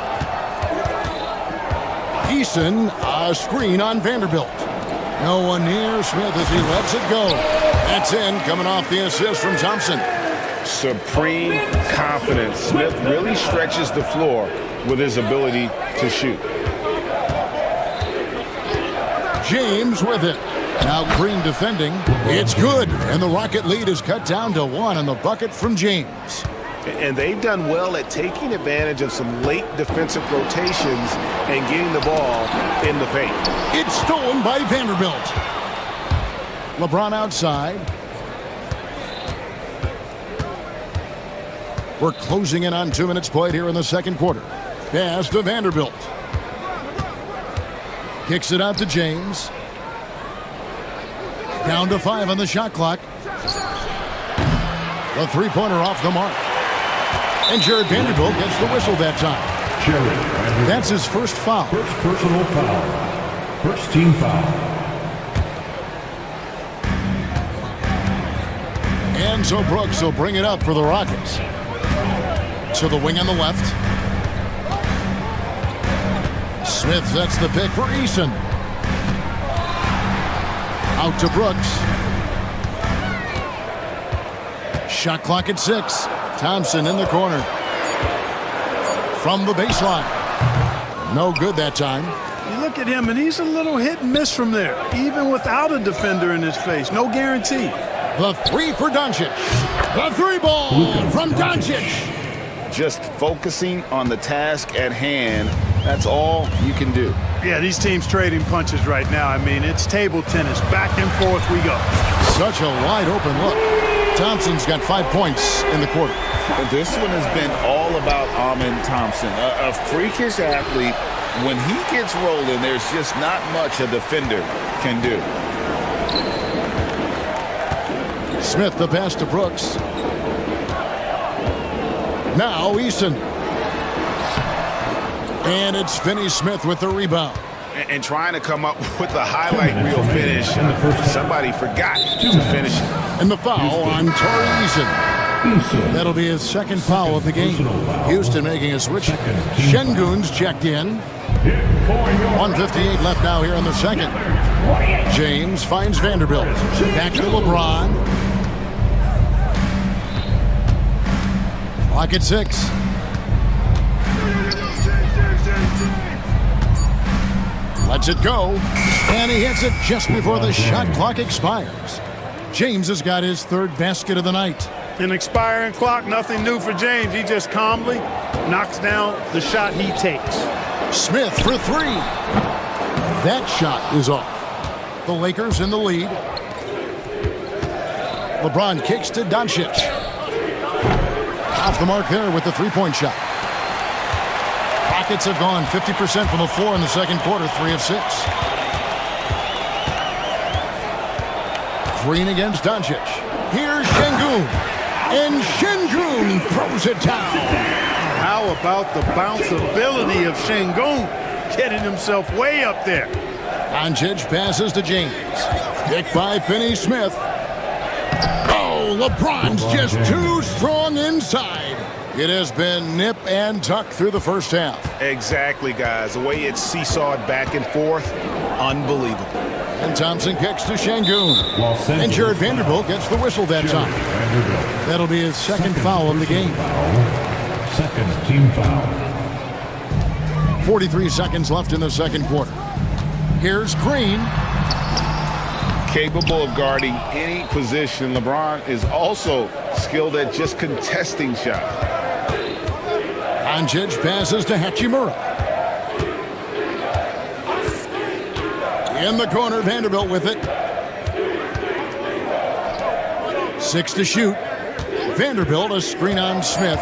Eason, a screen on Vanderbilt. No one near Smith as he lets it go. That's in, coming off the assist from Thompson. Supreme confidence. Smith really stretches the floor with his ability to shoot. James with it. Now Green defending. It's good. And the Rocket lead is cut down to 1 on the bucket from James. And they've done well at taking advantage of some late defensive rotations and getting the ball in the paint. It's stolen by Vanderbilt. LeBron outside. We're closing in on 2 minutes played here in the second quarter. Pass to Vanderbilt. Kicks it out to James. Down to 5 on the shot clock. The three-pointer off the mark. And Jared Vanderbilt gets the whistle that time. That's his first foul. First personal foul. First team foul. And so Brooks will bring it up for the Rockets. To the wing on the left. Smith sets the pick for Eason. Out to Brooks. Shot clock at 6. Thompson in the corner. From the baseline. No good that time. You look at him, and he's a little hit and miss from there, even without a defender in his face. No guarantee. The 3 for Doncic. The 3 ball from Doncic. Just focusing on the task at hand. That's all you can do. Yeah, these teams trading punches right now. I mean, it's table tennis. Back and forth we go. Such a wide open look. Thompson's got 5 points in the quarter. But this one has been all about Amen Thompson. A freakish athlete. When he gets rolling, there's just not much a defender can do. Smith the pass to Brooks. Now Eason. And it's Finney-Smith with the rebound. and trying to come up with a highlight reel finish. Somebody forgot to finish it. And the foul on Torrey Eason. That'll be his second foul of the game. Houston making a switch. Şengün's checked in. 1:58 left now here in the second. James finds Vanderbilt. Back to LeBron. Clock at 6. Lets it go. And he hits it just before the shot clock expires. James has got his third basket of the night. An expiring clock, nothing new for James. He just calmly knocks down the shot he takes. Smith for 3. That shot is off. The Lakers in the lead. LeBron kicks to Doncic. Off the mark there with the three-point shot. Rockets have gone 50% from the floor in the second quarter, 3 of 6. Green against Doncic. Here's Şengün. And Şengün throws it down. How about the bounceability of Şengün, getting himself way up there. Doncic passes to James. Picked by Finney-Smith. Oh, LeBron's just too strong inside. It has been nip and tuck through the first half. Exactly, guys. The way it's seesawed back and forth, unbelievable. And Thompson kicks to Şengün. And Jared Vanderbilt gets the whistle that time. That'll be his second foul of the game. Second team foul. 43 seconds left in the second quarter. Here's Green. Capable of guarding any position. LeBron is also skilled at just contesting shots. Doncic passes to Hachimura. In the corner, Vanderbilt with it. 6 to shoot. Vanderbilt, a screen on Smith.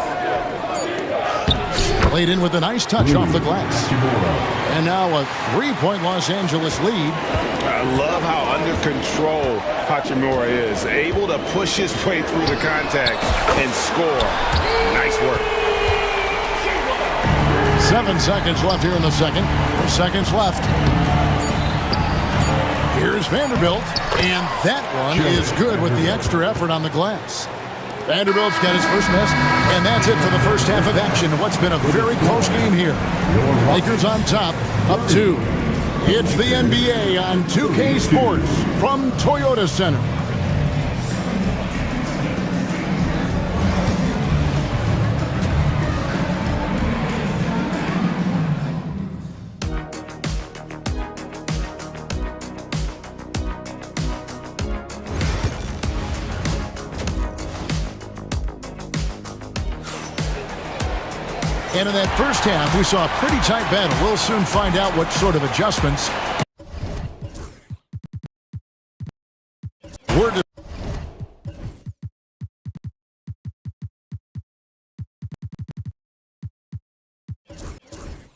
Played in with a nice touch off the glass. And now a 3-point Los Angeles lead. I love how under control Hachimura is. Able to push his way through the contact and score. Nice work. 7 seconds left here in the second. 4 seconds left. Here's Vanderbilt. And that one is good with the extra effort on the glass. Vanderbilt's got his first miss, and that's it for the first half of action. What's been a very close game here. Lakers on top, up 2. It's the NBA on 2K Sports from Toyota Center. And in that first half, we saw a pretty tight battle. We'll soon find out what sort of adjustments were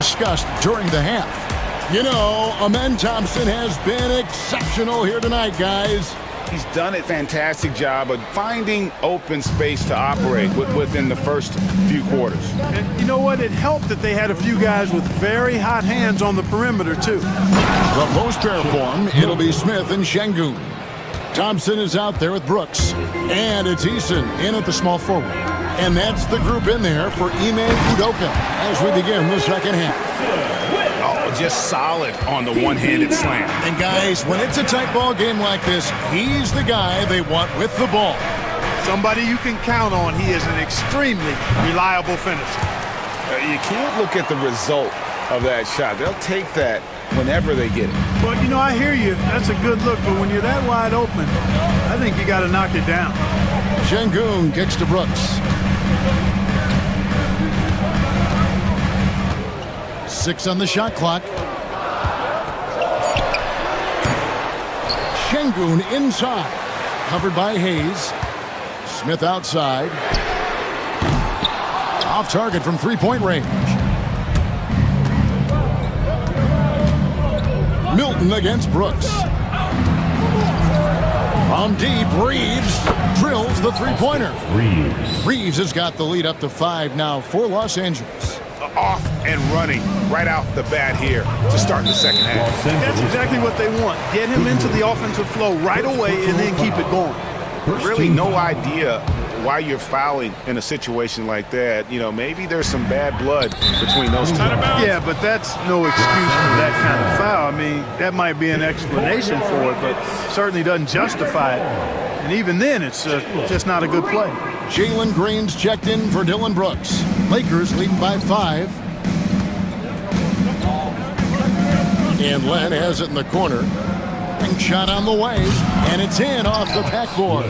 discussed during the half. You know, Amen Thompson has been exceptional here tonight, guys. He's done a fantastic job of finding open space to operate within the first few quarters. And you know what? It helped that they had a few guys with very hot hands on the perimeter, too. The post pair form, it'll be Smith and Şengün. Thompson is out there with Brooks. And it's Eason in at the small forward. And that's the group in there for Ime Udoka as we begin the second half. Oh, just solid on the one-handed slam. And guys, when it's a tight ball game like this, he's the guy they want with the ball. Somebody you can count on. He is an extremely reliable finisher. You can't look at the result of that shot. They'll take that whenever they get it. Well, you know, I hear you. That's a good look, but when you're that wide open, I think you got to knock it down. Şengün kicks to Brooks. 6 on the shot clock. Şengün inside. Covered by Hayes. Smith outside. Off target from three-point range. Milton against Brooks. From deep, Reeves drills the three-pointer. Reeves has got the lead up to 5 now for Los Angeles. off and running right off the bat here to start the second half. That's exactly what they want. Get him into the offensive flow right away and then keep it going. Really no idea why you're fouling in a situation like that. You know, maybe there's some bad blood between those two. Yeah, but that's no excuse for that kind of foul. I mean, that might be an explanation for it, but certainly doesn't justify it. And even then, it's just not a good play. Jalen Green's checked in for Dylan Brooks. Lakers leading by 5. And Len has it in the corner. And shot on the way, and it's in off the backboard.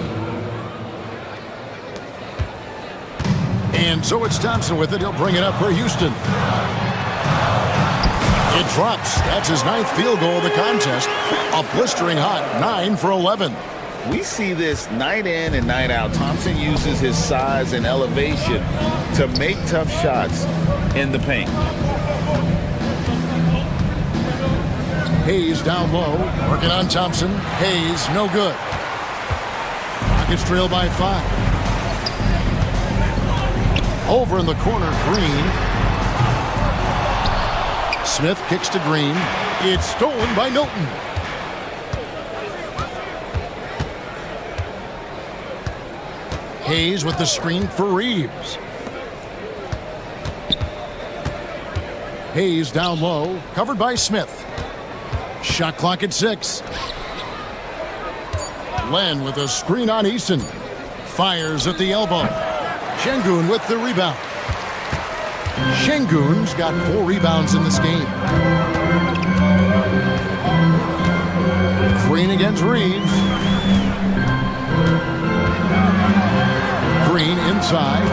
And so it's Thompson with it. He'll bring it up for Houston. It drops. That's his 9th field goal of the contest. A blistering hot 9 for 11. We see this night in and night out. Thompson uses his size and elevation to make tough shots in the paint. Hayes down low, working on Thompson. Hayes, no good. Rockets trail by 5. Over in the corner, Green. Smith kicks to Green. It's stolen by Milton. Hayes with the screen for Reeves. Hayes down low, covered by Smith. Shot clock at 6. Len with a screen on Eason. Fires at the elbow. Şengün with the rebound. Şengün's got 4 rebounds in this game. Green against Reeves. Green inside.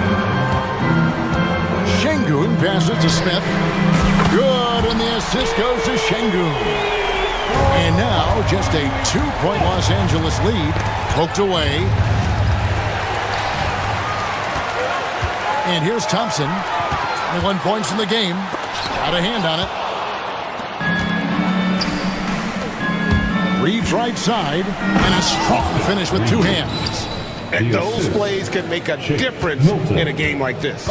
Şengün passes to Smith. Good, and the assist goes to Şengün. And now just a 2-point Los Angeles lead. Poked away. And here's Thompson. 21 points in the game. Got a hand on it. Reeves right side. And a strong finish with 2 hands. And those plays can make a difference in a game like this.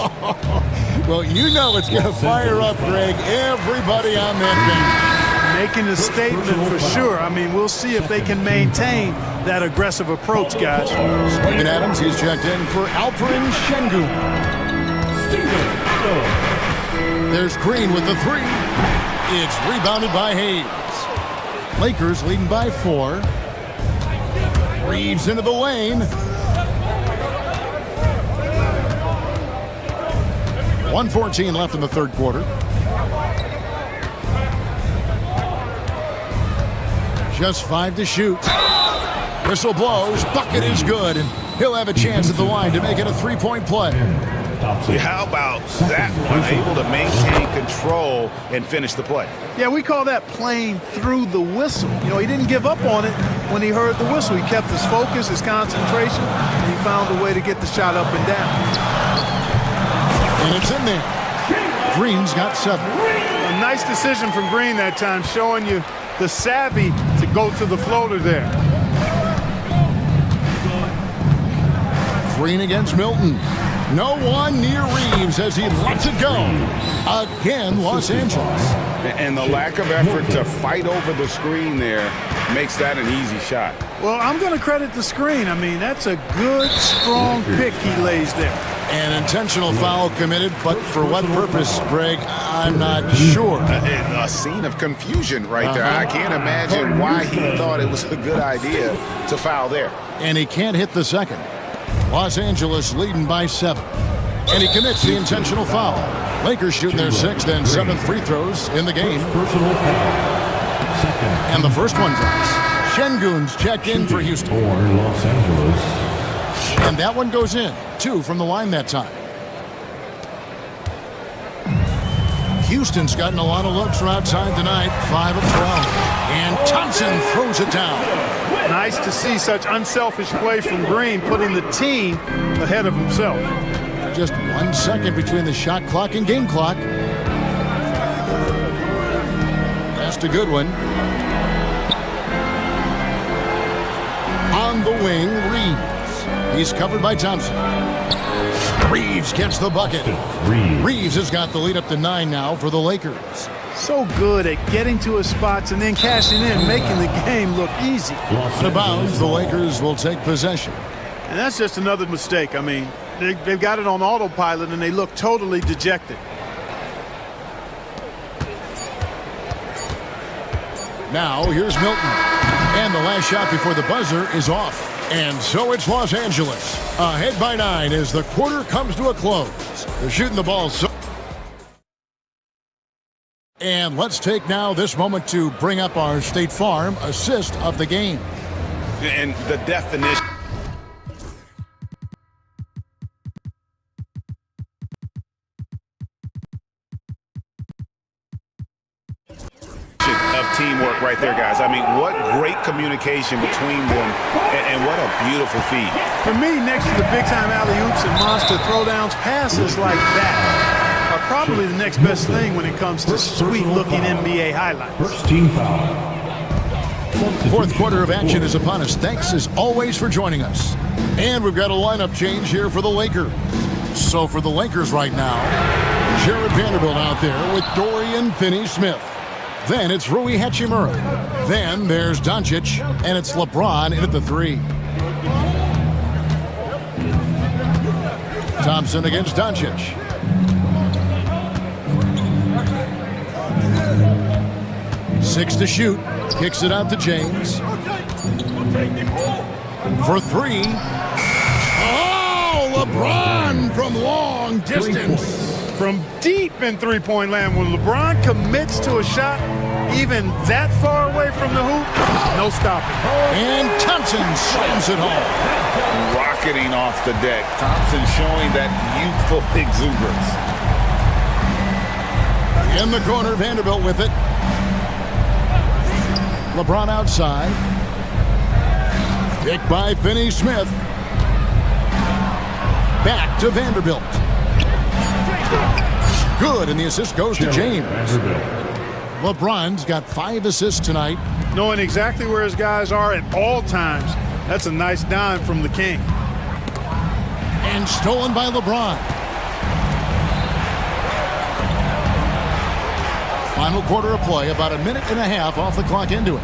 Well, you know it's going to fire up, Greg, everybody on that bench. Making a statement for sure. I mean, we'll see if they can maintain that aggressive approach, guys. Steven Adams, he's checked in for Alperen Şengün. There's Green with the 3. It's rebounded by Hayes. Lakers leading by 4. Reeves into the lane. 1:14 left in the third quarter. Just 5 to shoot. Whistle blows. Bucket is good. And he'll have a chance at the line to make it a 3-point play. How about that one? Able to maintain control and finish the play. Yeah, we call that playing through the whistle. You know, he didn't give up on it when he heard the whistle. He kept his focus, his concentration, and he found a way to get the shot up and down. And it's in there. Green's got 7. A nice decision from Green that time, showing you the savvy to go to the floater there. Green against Milton. No one near Reeves as he lets it go. Again, Los Angeles. And the lack of effort to fight over the screen there makes that an easy shot. Well, I'm going to credit the screen. I mean, that's a good, strong pick he lays there. An intentional foul committed, but for what purpose, Greg, I'm not sure. A scene of confusion right there. I can't imagine why he thought it was a good idea to foul there. And he can't hit the second. Los Angeles leading by 7. And he commits the intentional foul. Lakers shooting their 6th and 7th free throws in the game. And the first one drops. Şengün's checked in for Houston. And that one goes in. 2 from the line that time. Houston's gotten a lot of looks from outside tonight. 5 of 12. And Thompson throws it down. Nice to see such unselfish play from Green, putting the team ahead of himself. Just 1 second between the shot clock and game clock. That's a good one. On the wing, Reeves. He's covered by Thompson. Reeves gets the bucket. Reeves has got the lead up to 9 now for the Lakers. So good at getting to his spots and then cashing in, making the game look easy. Out of bounds, the Lakers will take possession. And that's just another mistake. I mean, they've got it on autopilot and they look totally dejected. Now, here's Milton. And the last shot before the buzzer is off. And so it's Los Angeles. Ahead by 9 as the quarter comes to a close. They're shooting the ball so... And let's take now this moment to bring up our State Farm assist of the game. And the definition of teamwork right there, guys. I mean, what great communication between them, and what a beautiful feed. For me, next to the big-time alley-oops and monster throwdowns, passes like that are probably the next best thing when it comes to sweet-looking NBA highlights. First team foul. Fourth quarter of action is upon us. Thanks as always for joining us. And we've got a lineup change here for the Lakers. So for the Lakers right now, Jared Vanderbilt out there with Dorian Finney-Smith. Then it's Rui Hachimura. Then there's Doncic, and it's LeBron in at the 3. Thompson against Doncic. Six to shoot. Kicks it out to James. For 3. Oh, LeBron from long distance. From deep in three-point land, when LeBron commits to a shot even that far away from the hoop, no stopping. And Thompson slams it home. Rocketing off the deck. Thompson showing that youthful exuberance. In the corner, Vanderbilt with it. LeBron outside. Picked by Finney-Smith. Back to Vanderbilt. Good, and the assist goes to James. LeBron's got 5 assists tonight. Knowing exactly where his guys are at all times, that's a nice dime from the king. And stolen by LeBron. Final quarter of play, about a minute and a half off the clock into it.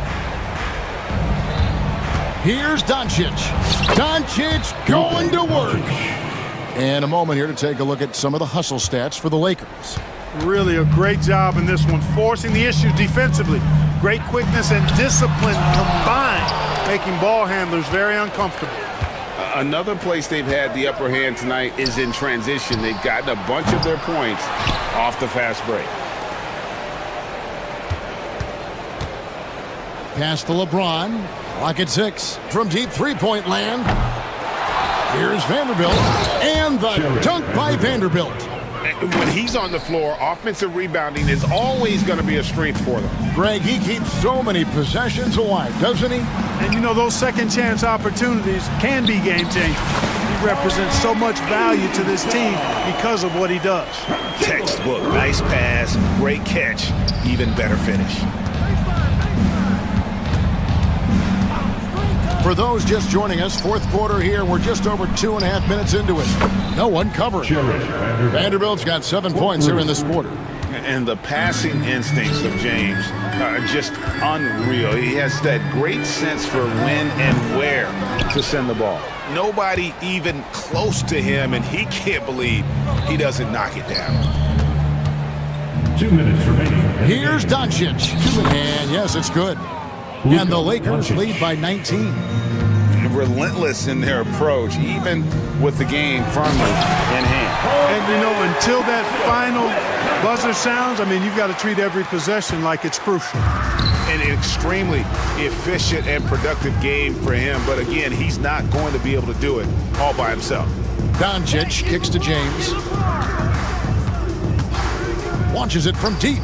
Here's Doncic. Doncic going to work. And a moment here to take a look at some of the hustle stats for the Lakers. Really a great job in this one, forcing the issue defensively. Great quickness and discipline combined, making ball handlers very uncomfortable. Another place they've had the upper hand tonight is in transition. They've gotten a bunch of their points off the fast break. Pass to LeBron. Clock at 6. From deep three-point land. Here's Vanderbilt. And the dunk by Vanderbilt. When he's on the floor, offensive rebounding is always going to be a strength for them. Greg, he keeps so many possessions alive, doesn't he? And you know, those second chance opportunities can be game changers. He represents so much value to this team because of what he does. Textbook, nice pass, great catch, even better finish. For those just joining us, fourth quarter here, we're just over 2.5 minutes into it. No one covering. Vanderbilt's got 7 points here in this quarter. And the passing instincts of James are just unreal. He has that great sense for when and where to send the ball. Nobody even close to him, and he can't believe he doesn't knock it down. 2 minutes remaining. Here's Doncic. And yes, it's good. And the Lakers lead by 19. Relentless in their approach, even with the game firmly in hand. And, you know, until that final buzzer sounds, I mean, you've got to treat every possession like it's crucial. An extremely efficient and productive game for him. But, again, he's not going to be able to do it all by himself. Doncic kicks to James. Launches it from deep.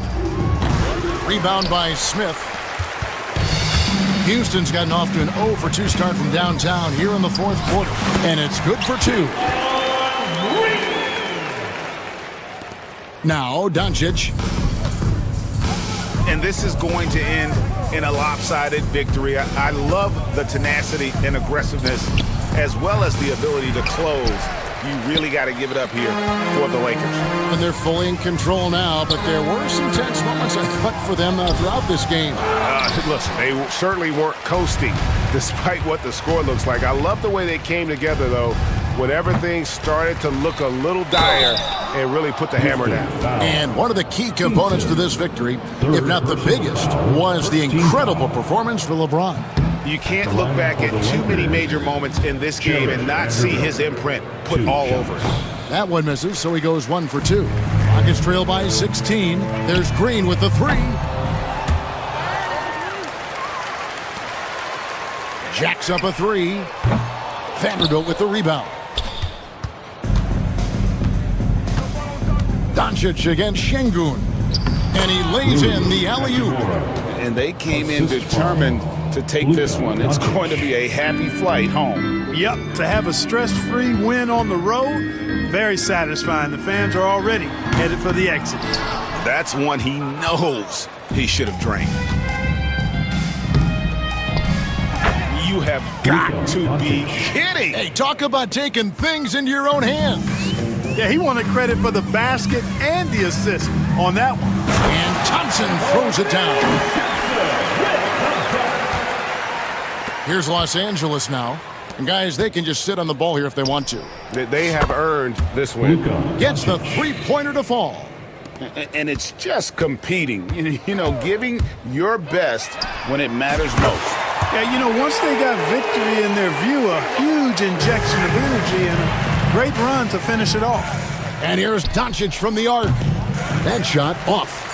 Rebound by Smith. Houston's gotten off to an 0 for 2 start from downtown here in the fourth quarter. And it's good for 2. Now, Doncic. And this is going to end in a lopsided victory. I love the tenacity and aggressiveness, as well as the ability to close You really got to give it up here for the Lakers. And they're fully in control now, but there were some tense moments, I thought, for them throughout this game. Listen, they certainly weren't coasting, despite what the score looks like. I love the way they came together, though, when everything started to look a little dire and really put the hammer down. And one of the key components to this victory, if not the biggest, was the incredible performance for LeBron. You can't look back at too many major moments in this game and not see his imprint put all over it. That one misses, so he goes 1 for 2. Rockets trail by 16. There's Green with the 3. Jacks up a 3. Vanderbilt with the rebound. Doncic against Şengün. And he lays in the alley-oop. And they came in determined to take this one. It's going to be a happy flight home. Yep, to have a stress-free win on the road, very satisfying. The fans are already headed for the exit. That's one he knows he should have drained. You have got to be kidding. Hey, talk about taking things into your own hands. Yeah, he wanted credit for the basket and the assist on that one. And Thompson throws it down. Here's Los Angeles now. And guys, they can just sit on the ball here if they want to. They have earned this win. Gets the three-pointer to fall. And it's just competing, you know, giving your best when it matters most. Yeah, you know, once they got victory in their view, a huge injection of energy and a great run to finish it off. And here's Doncic from the arc. That shot off.